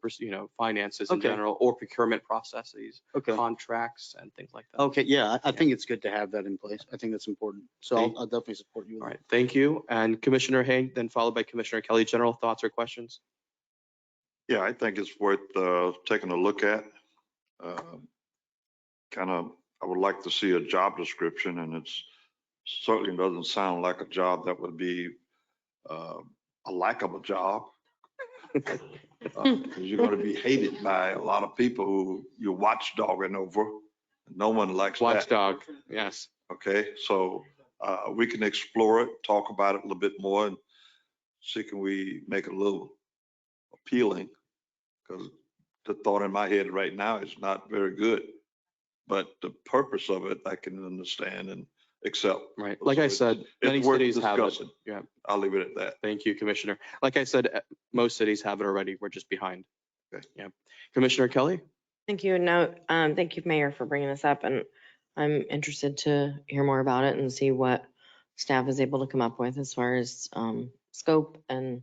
finances in Okay. general, or procurement processes, Okay. contracts and things like that. Okay, yeah, I think it's good to have that in place. I think that's important. So Thank- I'll definitely support you. All right, thank you. And Commissioner Hain, then followed by Commissioner Kelly. General thoughts or questions? Yeah, I think it's worth taking a look at. I would like to see a job description, and it's certainly doesn't sound like a job that would be a likable job. Because you're going to be hated by a lot of people who you're watchdogging over. No one likes that. Watchdog, yes. Okay, so we can explore it, talk about it a little bit more, and see can we make it a little appealing. Because the thought in my head right now is not very good. But the purpose of it, I can understand and accept. Right, like I said, It's many worth cities have it. discussing. Yeah, I'll leave it at that. thank you, Commissioner. Like I said, most cities have it already. We're just behind. Okay. Yeah. Commissioner Kelly? Thank you. No, thank you, Mayor, for bringing this up, and I'm interested to hear more about it and see what staff is able to come up with as far as scope and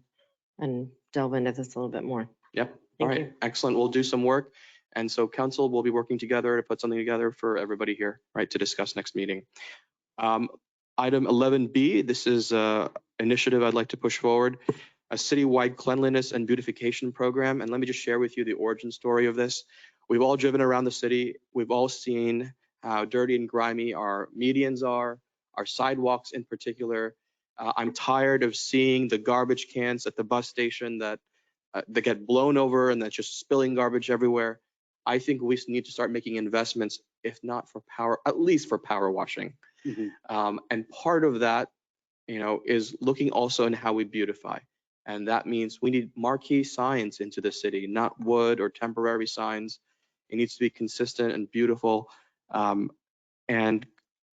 delve into this a little bit more. Yep. All Thank right. you. Excellent. We'll do some work. And so council will be working together to put something together for everybody here, right, to discuss next meeting. Item 11B, this is a initiative I'd like to push forward, a citywide cleanliness and beautification program. And let me just share with you the origin story of this. We've all driven around the city. We've all seen how dirty and grimy our medians are, our sidewalks in particular. I'm tired of seeing the garbage cans at the bus station that get blown over and that's just spilling garbage everywhere. I think we need to start making investments, if not for power, at least for power washing. And part of that, is looking also in how we beautify. And that means we need marquee signs into the city, not wood or temporary signs. It needs to be consistent and beautiful. And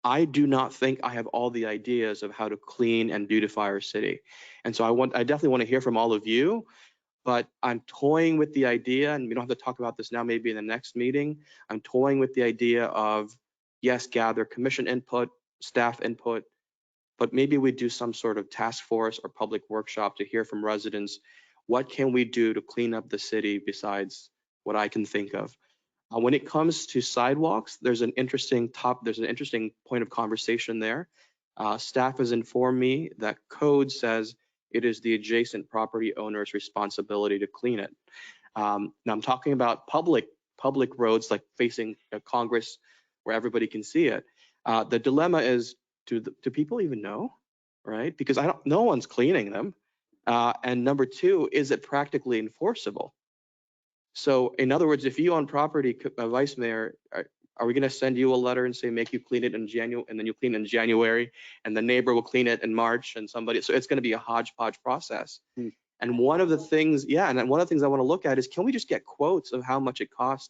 I do not think I have all the ideas of how to clean and beautify our city. And so I definitely want to hear from all of you, but I'm toying with the idea, and we don't have to talk about this now, maybe in the next meeting. I'm toying with the idea of, yes, gather commission input, staff input, but maybe we do some sort of task force or public workshop to hear from residents. What can we do to clean up the city besides what I can think of? When it comes to sidewalks, there's an interesting point of conversation there. Staff has informed me that code says it is the adjacent property owner's responsibility to clean it. Now I'm talking about public roads like facing Congress where everybody can see it. The dilemma is, do people even know, right? Because no one's cleaning them. And number two, is it practically enforceable? So in other words, if you own property, Vice Mayor, are we going to send you a letter and say, make you clean it in January, and then you clean it in January, and the neighbor will clean it in March, and so it's going to be a hodgepodge process. And one of the things I want to look at is, can we just get quotes of how much it costs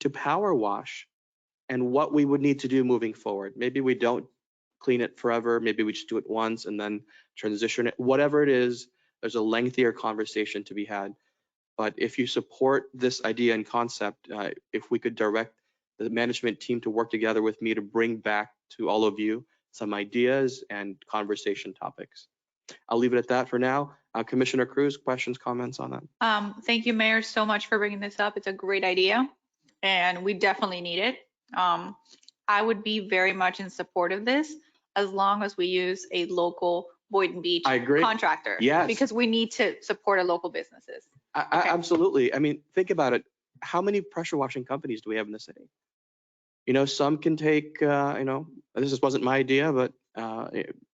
to power wash and what we would need to do moving forward? Maybe we don't clean it forever. Maybe we just do it once and then transition it. Whatever it is, there's a lengthier conversation to be had. But if you support this idea and concept, if we could direct the management team to work together with me to bring back to all of you some ideas and conversation topics. I'll leave it at that for now. Commissioner Cruz, questions, comments on that? Thank you, Mayor, so much for bringing this up. It's a great idea and we definitely need it. I would be very much in support of this as long as we use a local Boynton Beach I agree. contractor. Yes. Because we need to support our local businesses. Absolutely. I mean, think about it. How many pressure washing companies do we have in the city? You know, some can take, this wasn't my idea, but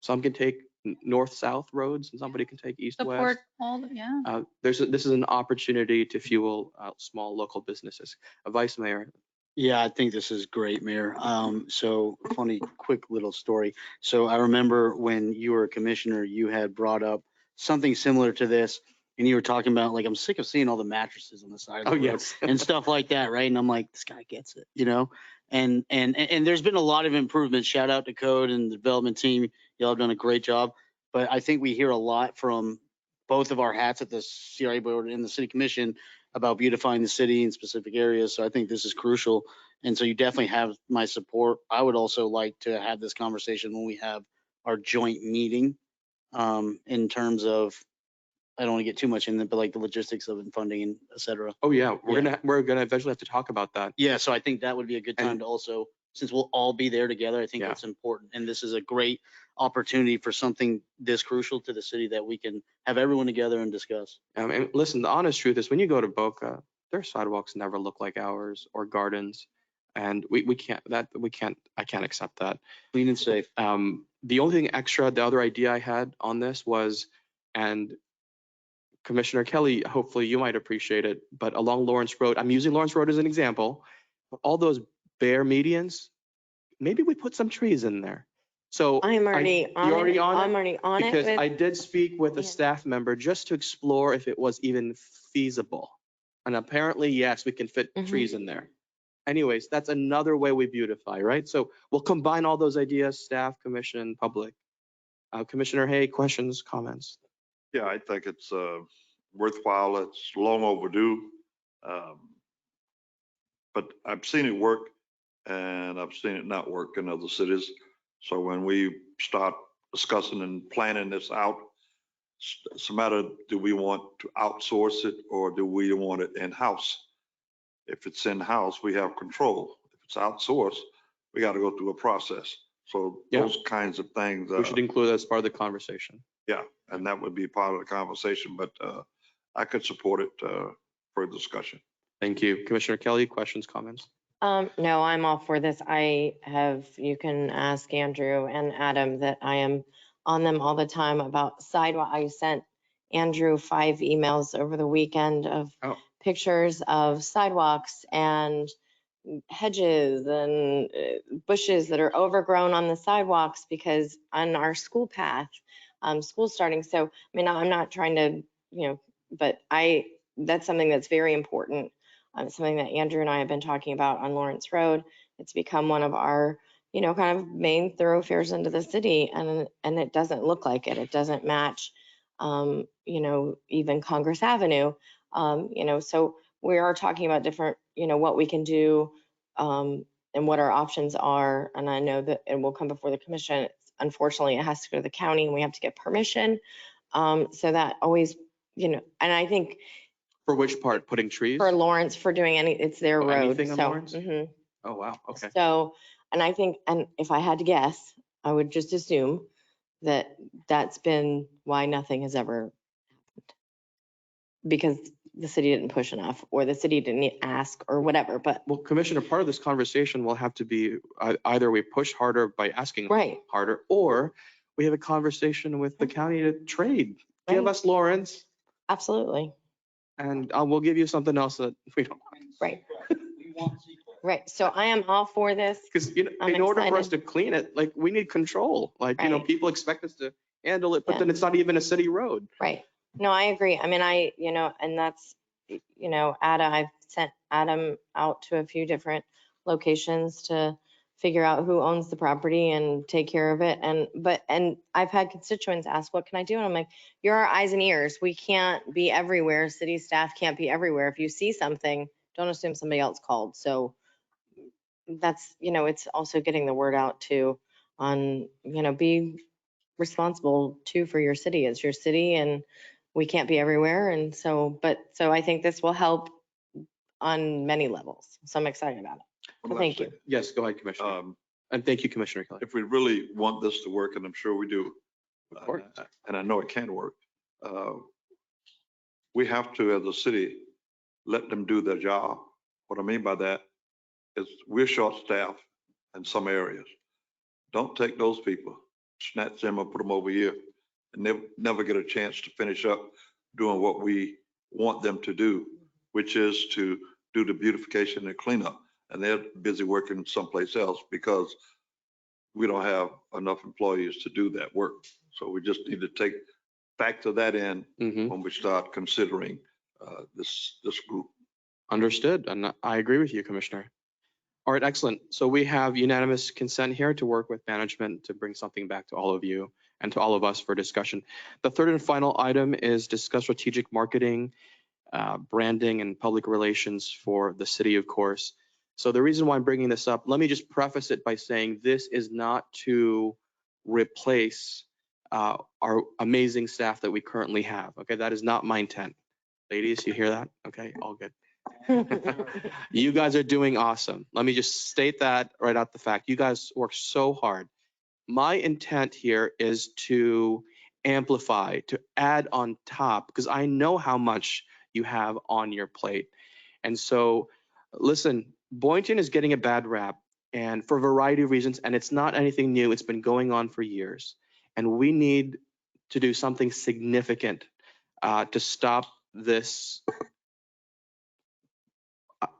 some can take north-south roads and somebody can take east-west. Support all, yeah. This is an opportunity to fuel small local businesses. Vice Mayor. Yeah, I think this is great, Mayor. So funny, quick little story. So I remember when you were a commissioner, you had brought up something similar to this. And you were talking about like, I'm sick of seeing all the mattresses on the side of the road Yes. and stuff like that, right? And I'm like, this guy gets it, you know? And there's been a lot of improvements. Shout out to Code and the development team. Y'all have done a great job. But I think we hear a lot from both of our hats at the CRA board and the city commission about beautifying the city in specific areas. So I think this is crucial. And so you definitely have my support. I would also like to have this conversation when we have our joint meeting in terms of, I don't want to get too much in it, but like the logistics of funding and et cetera. Oh yeah, we're gonna eventually have to talk about that. Yeah, so I think that would be a good time to also, since we'll all be there together, I think Yeah. that's important. And this is a great opportunity for something this crucial to the city that we can have everyone together and discuss. And listen, the honest truth is when you go to Boca, their sidewalks never look like ours or gardens. And I can't accept that. Clean and safe. The only thing extra, the other idea I had on this was, and Commissioner Kelly, hopefully you might appreciate it, but along Lawrence Road, I'm using Lawrence Road as an example, but all those bare medians, maybe we put some trees in there. So I'm already on you're already it. on it? I'm already on it. Because with- I did speak with a Yeah. staff member just to explore if it was even feasible. And apparently, yes, we can fit Mhm. trees in there. Anyways, that's another way we beautify, right? So we'll combine all those ideas, staff, commission, public. Commissioner Hay, questions, comments? Yeah, I think it's worthwhile. It's long overdue. But I've seen it work and I've seen it not work in other cities. So when we start discussing and planning this out, it's a matter, do we want to outsource it or do we want it in-house? If it's in-house, we have control. If it's outsourced, we got to go through a process. So Yeah. those kinds of things. We should include that as part of the conversation. Yeah, and that would be part of the conversation, but I could support it for discussion. Thank you. Commissioner Kelly, questions, comments? No, I'm all for this. You can ask Andrew and Adam that I am on them all the time about sidewalk. I sent Andrew 5 emails over the weekend of pictures of sidewalks and hedges and bushes that are overgrown on the sidewalks because on our school path, school's starting. So, I mean, I'm not trying to, but that's something that's very important. Something that Andrew and I have been talking about on Lawrence Road. It's become one of our, kind of main thoroughfares into the city, and it doesn't look like it. It doesn't match, even Congress Avenue. So we are talking about different, what we can do, and what our options are. And I know that it will come before the commission. Unfortunately, it has to go to the county, and we have to get permission. So that always, and I think. For which part? Putting trees? For Lawrence, for doing it's their road. Anything on So, Lawrence? Oh, wow. Okay. So, and I think, and if I had to guess, I would just assume that that's been why nothing has ever happened. Because the city didn't push enough, or the city didn't ask, or whatever, but. Well, Commissioner, part of this conversation will have to be either we push harder by asking harder, or we have a conversation with the county to trade. Give us Lawrence. Absolutely. And we'll give you something else that we don't. Right. Right. So I am all for this. Because in order for us to clean it, like we need control. Like, people expect us to handle it, but then it's not even a city road. Right. No, I agree. I mean, and that's, I've sent Adam out to a few different locations to figure out who owns the property and take care of it. And I've had constituents ask, what can I do? And I'm like, you're our eyes and ears. We can't be everywhere. City staff can't be everywhere. If you see something, don't assume somebody else called. So that's, it's also getting the word out too on, be responsible too for your city. It's your city and we can't be everywhere. And so I think this will help on many levels. So I'm excited about it. So thank you. Yes, go ahead, Commissioner. And thank you, Commissioner Kelly. If we really want this to work, and I'm sure we do, Of course. and I know it can work, we have to, as a city, let them do their job. What I mean by that is we're short-staffed in some areas. Don't take those people, snatch them and put them over here, and never get a chance to finish up doing what we want them to do, which is to do the beautification and cleanup. And they're busy working someplace else because we don't have enough employees to do that work. So we just need to factor that in when we start considering this group. Understood. And I agree with you, Commissioner. All right, excellent. So we have unanimous consent here to work with management to bring something back to all of you and to all of us for discussion. The third and final item is discuss strategic marketing, branding, and public relations for the city, of course. So the reason why I'm bringing this up, let me just preface it by saying this is not to replace our amazing staff that we currently have. Okay, that is not my intent. Ladies, you hear that? Okay, all good. You guys are doing awesome. Let me just state that right out the fact. You guys work so hard. My intent here is to amplify, to add on top, because I know how much you have on your plate. And so, listen, Boynton is getting a bad rap, and for a variety of reasons, and it's not anything new. It's been going on for years. And we need to do something significant to stop this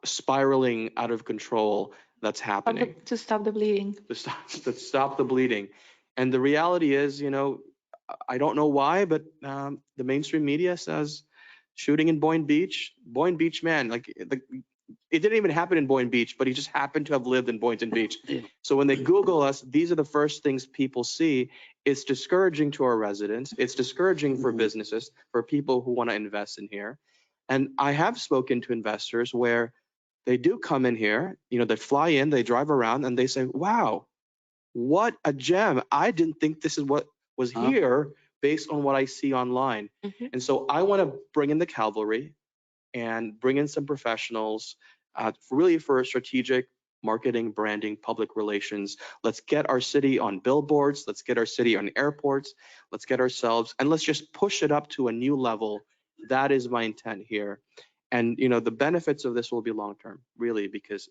spiraling out of control that's happening. To stop the bleeding. To stop the bleeding. And the reality is, I don't know why, but the mainstream media says shooting in Boynton Beach, man, it didn't even happen in Boynton Beach, but he just happened to have lived in Boynton Beach. So when they Google us, these are the first things people see. It's discouraging to our residents. It's discouraging for businesses, for people who want to invest in here. And I have spoken to investors where they do come in here, they fly in, they drive around, and they say, wow, what a gem. I didn't think this is what was here based on what I see online. And so I want to bring in the cavalry and bring in some professionals really for strategic marketing, branding, public relations. Let's get our city on billboards. Let's get our city on airports. Let's get ourselves, and let's just push it up to a new level. That is my intent here. And, the benefits of this will be long-term, really, because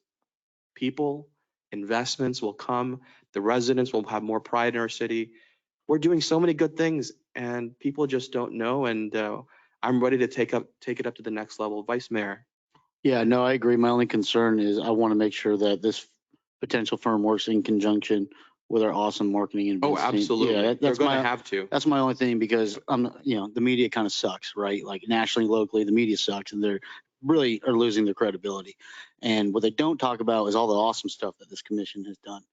people, investments will come. The residents will have more pride in our city. We're doing so many good things and people just don't know. And I'm ready to take it up to the next level. Vice Mayor. Yeah, no, I agree. My only concern is I want to make sure that this potential firm works in conjunction with our awesome marketing and business team. Absolutely. Yeah, They're going to have to. That's my only thing because the media kind of sucks, right? Like nationally, locally, the media sucks and they're really are losing their credibility. And what they don't talk about is all the awesome stuff that this commission has done.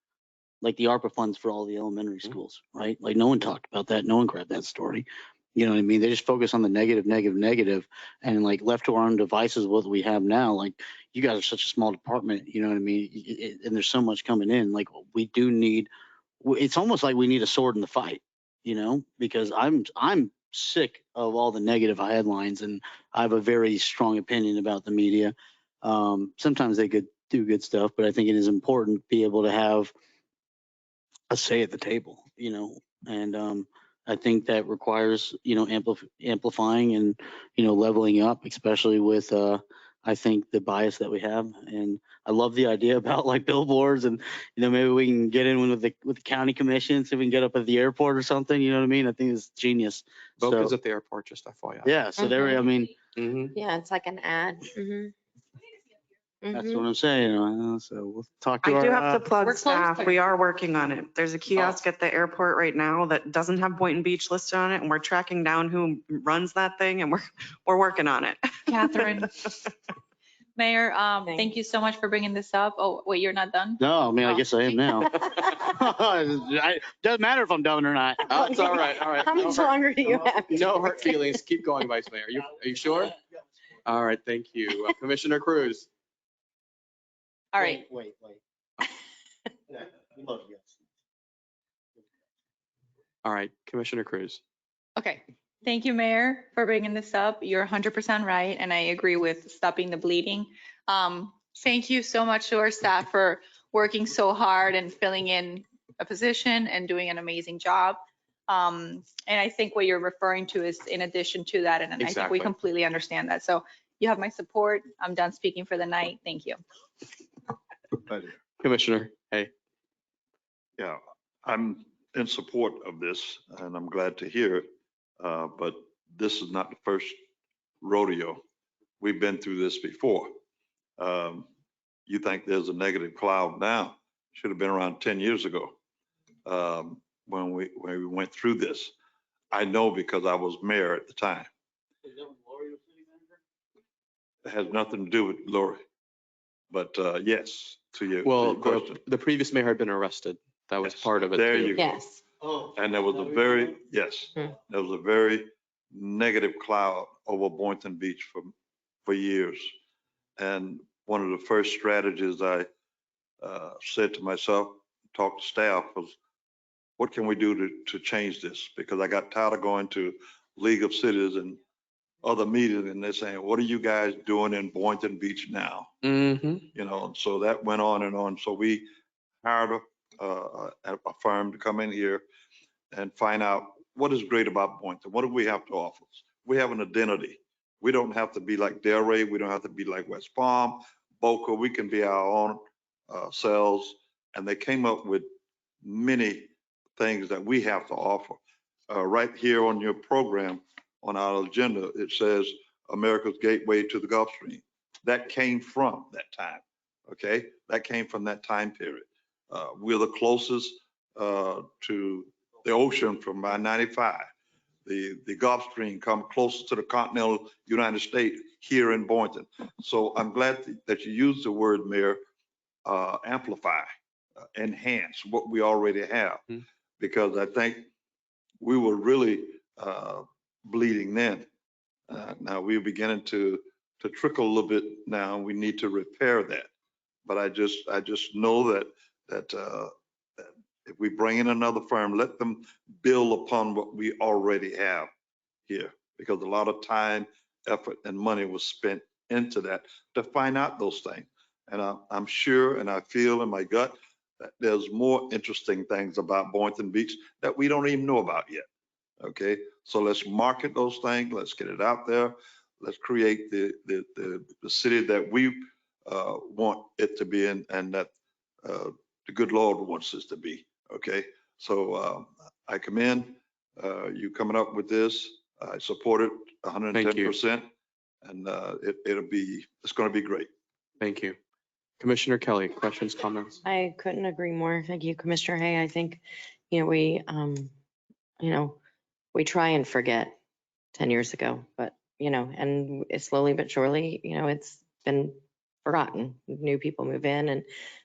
Like the ARPA funds for all the elementary schools, right? Like no one talked about that. No one grabbed that story. You know what I mean? They just focus on the negative, and like left to our own devices, what we have now, like you guys are such a small department, you know what I mean? And there's so much coming in. Like we do need, it's almost like we need a sword in the fight, because I'm sick of all the negative headlines and I have a very strong opinion about the media. Sometimes they could do good stuff, but I think it is important to be able to have a say at the table, and I think that requires, amplifying and, leveling up, especially with, I think the bias that we have. And I love the idea about like billboards and, maybe we can get in with the county commission so we can get up at the airport or something, you know what I mean? I think it's genius. Boca's at the airport, just FYI. Yeah. So there, I mean. Yeah, it's like an ad. That's what I'm saying. So we'll talk to I our. do have to plug we're staff. closer. We are working on it. There's a kiosk at the airport right now that doesn't have Boynton Beach listed on it, and we're tracking down who runs that thing, and we're working on it. Catherine. Mayor, thank you so much for bringing this up. Oh, wait, you're not done? No, I mean, I Oh. guess I am now. Doesn't matter if I'm done or not. It's all right, all right. How No much hurt- longer do you have? No hurt feelings. Keep going, Vice Mayor. Are you sure? All right, thank you. Commissioner Cruz. All right. Wait. Yeah, we love you. All right, Commissioner Cruz. Okay. Thank you, Mayor, for bringing this up. You're 100% right, and I agree with stopping the bleeding. Thank you so much to our staff for working so hard and filling in a position and doing an amazing job. And I think what you're referring to is in addition to that, and I think we Exactly. completely understand that. So you have my support. I'm done speaking for the night. Thank you. Commissioner, hey. Yeah, I'm in support of this and I'm glad to hear it. But this is not the first rodeo. We've been through this before. You think there's a negative cloud now? Should have been around 10 years ago when we went through this. I know because I was mayor at the time. It has nothing to do with Lori. But yes, to your question. The previous mayor had been arrested. That was part of it. There too. you go. Yes. And there was a very, there was a very negative cloud over Boynton Beach for years. And one of the first strategies I said to myself, talked to staff, was what can we do to change this? Because I got tired of going to League of Cities and other meetings and they're saying, what are you guys doing in Boynton Beach now? Mm-hmm. You know, and so that went on and on. So we hired a firm to come in here and find out what is great about Boynton. What do we have to offer? We have an identity. We don't have to be like Delray. We don't have to be like West Palm, Boca. We can be our own selves. And they came up with many things that we have to offer. Right here on your program, on our agenda, it says America's Gateway to the Gulf Stream. That came from that time, okay? That came from that time period. We're the closest to the ocean from I-95. The Gulf Stream come closer to the continental United States here in Boynton. So I'm glad that you used the word, Mayor, amplify, enhance what we already have. Because I think we were really bleeding then. Now we're beginning to trickle a little bit now. We need to repair that. But I just know that if we bring in another firm, let them build upon what we already have here, because a lot of time, effort, and money was spent into that to find out those things. And I'm sure, and I feel in my gut that there's more interesting things about Boynton Beach that we don't even know about yet. Okay, so let's market those things. Let's get it out there. Let's create the city that we want it to be in, and that the good Lord wants us to be. Okay, so I commend you coming up with this. I support it 110%, and it's going to be great. Thank you. Commissioner Kelly, questions, comments? I couldn't agree more. Thank you, Commissioner Hay. I think, we try and forget 10 years ago, but, and it's slowly but surely, it's been forgotten. New people move in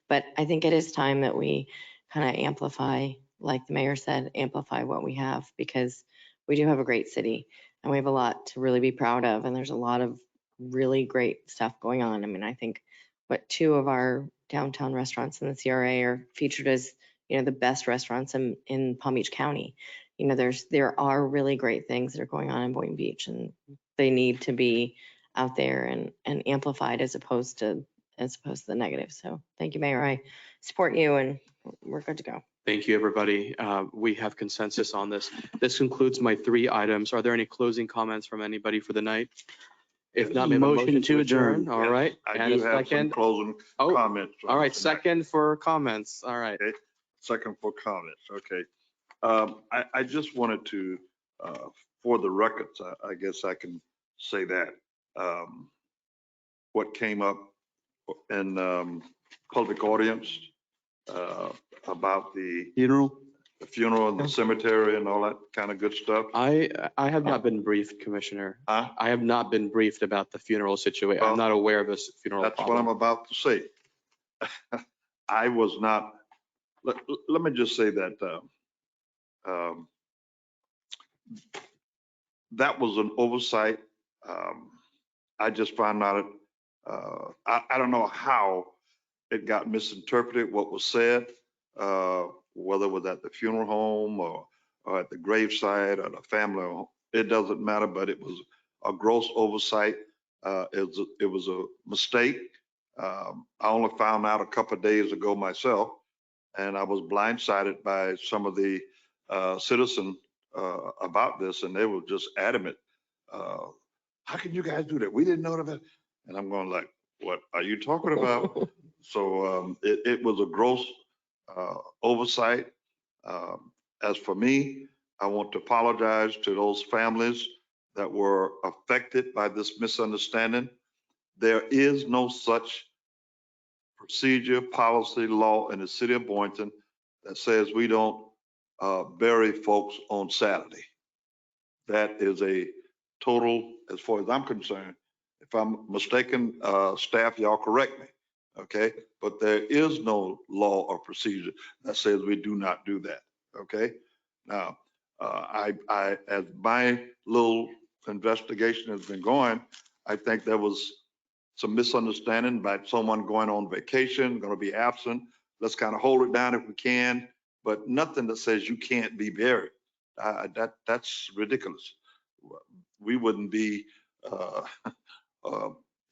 but I think it is time that we kind of amplify, like the mayor said, amplify what we have, because we do have a great city and we have a lot to really be proud of. And there's a lot of really great stuff going on. I mean, I think two of our downtown restaurants in the CRA are featured as, the best restaurants in Palm Beach County. There are really great things that are going on in Boynton Beach, and they need to be out there and amplified as opposed to the negative. So thank you, Mayor. I support you, and we're good to go. Thank you, everybody. We have consensus on this. This concludes my 3 items. Are there any closing comments from anybody for the night? If not, maybe a motion to adjourn. All right. I And do a have some second. closing comments. All right, second for comments. All right. Okay. Second for comments. Okay. I just wanted to, for the records, I guess I can say that what came up in public audience about the funeral, the funeral and the cemetery and all that kind of good stuff? I have not been briefed, Commissioner. Huh? I have not been briefed about the funeral situation. Well, I'm not aware of this funeral That's what I'm problem. about to say. I was not, let me just say that that was an oversight. I just found out, I don't know how it got misinterpreted, what was said, whether it was at the funeral home or at the gravesite or the family home. It doesn't matter, but it was a gross oversight. It was a mistake. I only found out a couple of days ago myself, and I was blindsided by some of the citizens about this, and they were just adamant. How can you guys do that? We didn't know that. And I'm going like, what are you talking about? So it was a gross oversight. As for me, I want to apologize to those families that were affected by this misunderstanding. There is no such procedure, policy, law in the city of Boynton that says we don't bury folks on Saturday. That is a total, as far as I'm concerned. If I'm mistaken, staff, y'all correct me, okay? But there is no law or procedure that says we do not do that, okay? Now, as my little investigation has been going, I think there was some misunderstanding about someone going on vacation, going to be absent. Let's kind of hold it down if we can, but nothing that says you can't be buried. That's ridiculous. We wouldn't be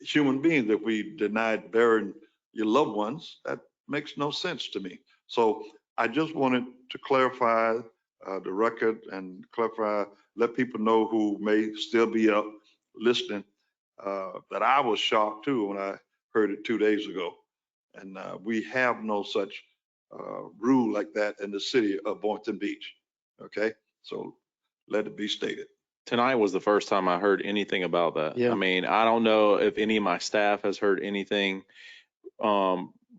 human beings if we denied burying your loved ones. That makes no sense to me. So I just wanted to clarify the record and clarify, let people know who may still be up listening, that I was shocked too when I heard it 2 days ago. And we have no such rule like that in the city of Boynton Beach. Okay, so let it be stated. Tonight was the first time I heard anything about that. Yeah. I mean, I don't know if any of my staff has heard anything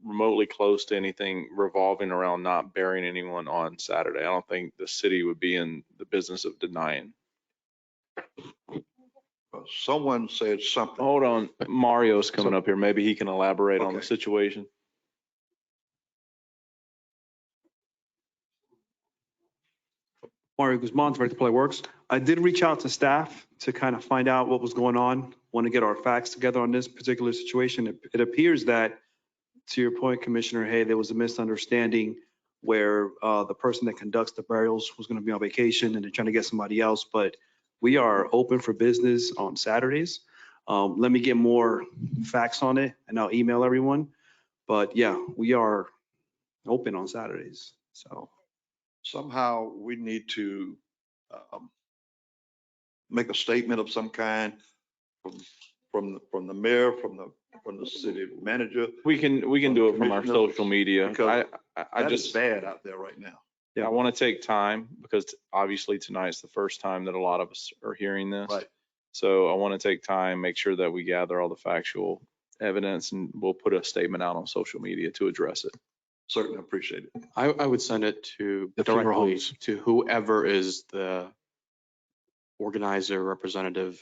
remotely close to anything revolving around not burying anyone on Saturday. I don't think the city would be in the business of denying. Someone said something. Hold on, Mario's coming up here. Maybe he can elaborate on the Okay. situation. Mario Guzman, Director of Public Works. I did reach out to staff to kind of find out what was going on, want to get our facts together on this particular situation. It appears that, to your point, Commissioner, hey, there was a misunderstanding where the person that conducts the burials was going to be on vacation and they're trying to get somebody else, but we are open for business on Saturdays. Let me get more facts on it and I'll email everyone. But yeah, we are open on Saturdays, so. Somehow we need to make a statement of some kind from the mayor, from the city manager. We can do it from our Commissioner, social media. because I That is just bad out there right now. I want to take time because obviously tonight's the first time that a lot of us are hearing this. Right. So I want to take time, make sure that we gather all the factual evidence, and we'll put a statement out on social media to address it. Certainly appreciate it. I would send it to The funeral directly homes. to whoever is the organizer, representative.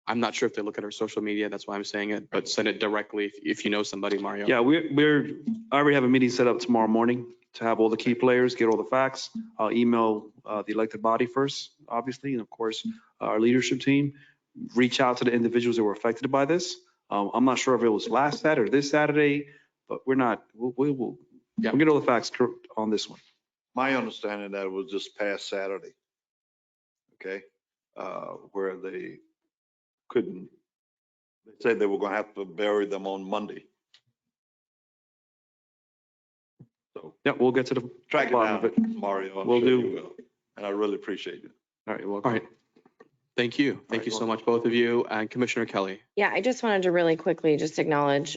I'm not sure if they look at our social media, that's why I'm saying it, but send it directly if you know somebody, Mario. Yeah, I already have a meeting set up tomorrow morning to have all the key players, get all the facts. I'll email the elected body first, obviously, and of course, our leadership team. Reach out to the individuals that were affected by this. I'm not sure if it was last Saturday or this Saturday, but we'll get all the facts on this one. My understanding that it was just past Saturday. Okay, where they said they were going to have to bury them on Monday. So Yeah, we'll get to the track it bottom of down, it. Mario. I'm Will sure do. you will. And I really appreciate it. All right, you're All welcome. right. Thank you. Thank you so much, both of you. And Commissioner Kelly. Yeah, I just wanted to really quickly just acknowledge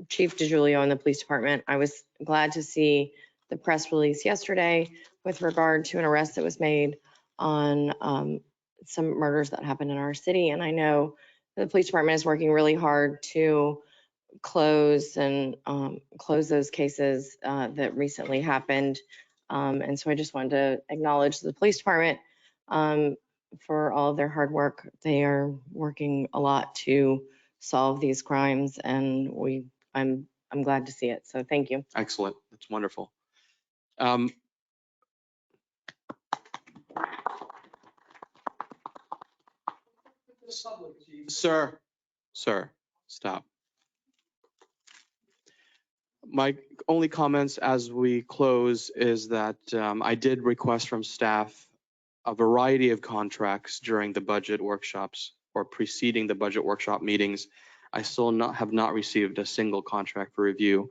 Chief DeJulio and the police department. I was glad to see the press release yesterday with regard to an arrest that was made on some murders that happened in our city. And I know the police department is working really hard to close those cases that recently happened. And so I just wanted to acknowledge the police department for all of their hard work. They are working a lot to solve these crimes, and I'm glad to see it. So thank you. Excellent. That's wonderful. Sir, stop. My only comments as we close is that I did request from staff a variety of contracts during the budget workshops or preceding the budget workshop meetings. I still have not received a single contract for review.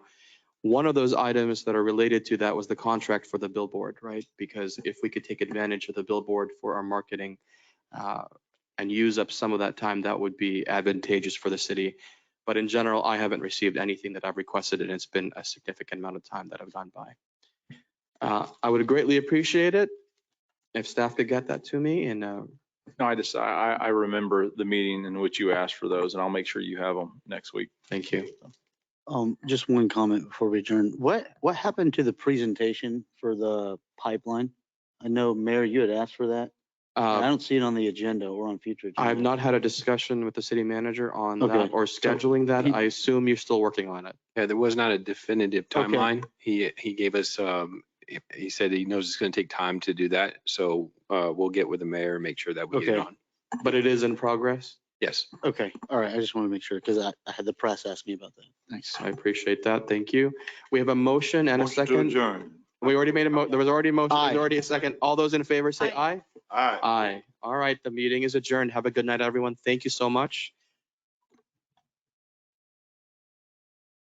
One of those items that are related to that was the contract for the billboard, right? Because if we could take advantage of the billboard for our marketing and use up some of that time, that would be advantageous for the city. But in general, I haven't received anything that I've requested, and it's been a significant amount of time that I've gone by. I would greatly appreciate it if staff could get that to me. And No, I remember the meeting in which you asked for those, and I'll make sure you have them next week. Thank you. Just one comment before we adjourn. What happened to the presentation for the pipeline? I know, Mayor, you had asked for that. I don't see it on the agenda or on future agenda. I have not had a discussion with the city manager on Okay. that or scheduling that. I assume you're still working on it. Yeah, there was not a definitive Okay. timeline. He gave us, he said he knows it's going to take time to do that. So we'll get with the mayor and make sure that we get it Okay. on. But it is in progress? Yes. Okay, all right. I just want to make sure because I had the press ask me about that. Thanks. I appreciate that. Thank you. We have a motion and a Motion to second. adjourn. We already made there was already a motion. Aye. There's already a second. All those in favor say aye. All right. Aye. All right. The meeting is adjourned. Have a good night, everyone. Thank you so much.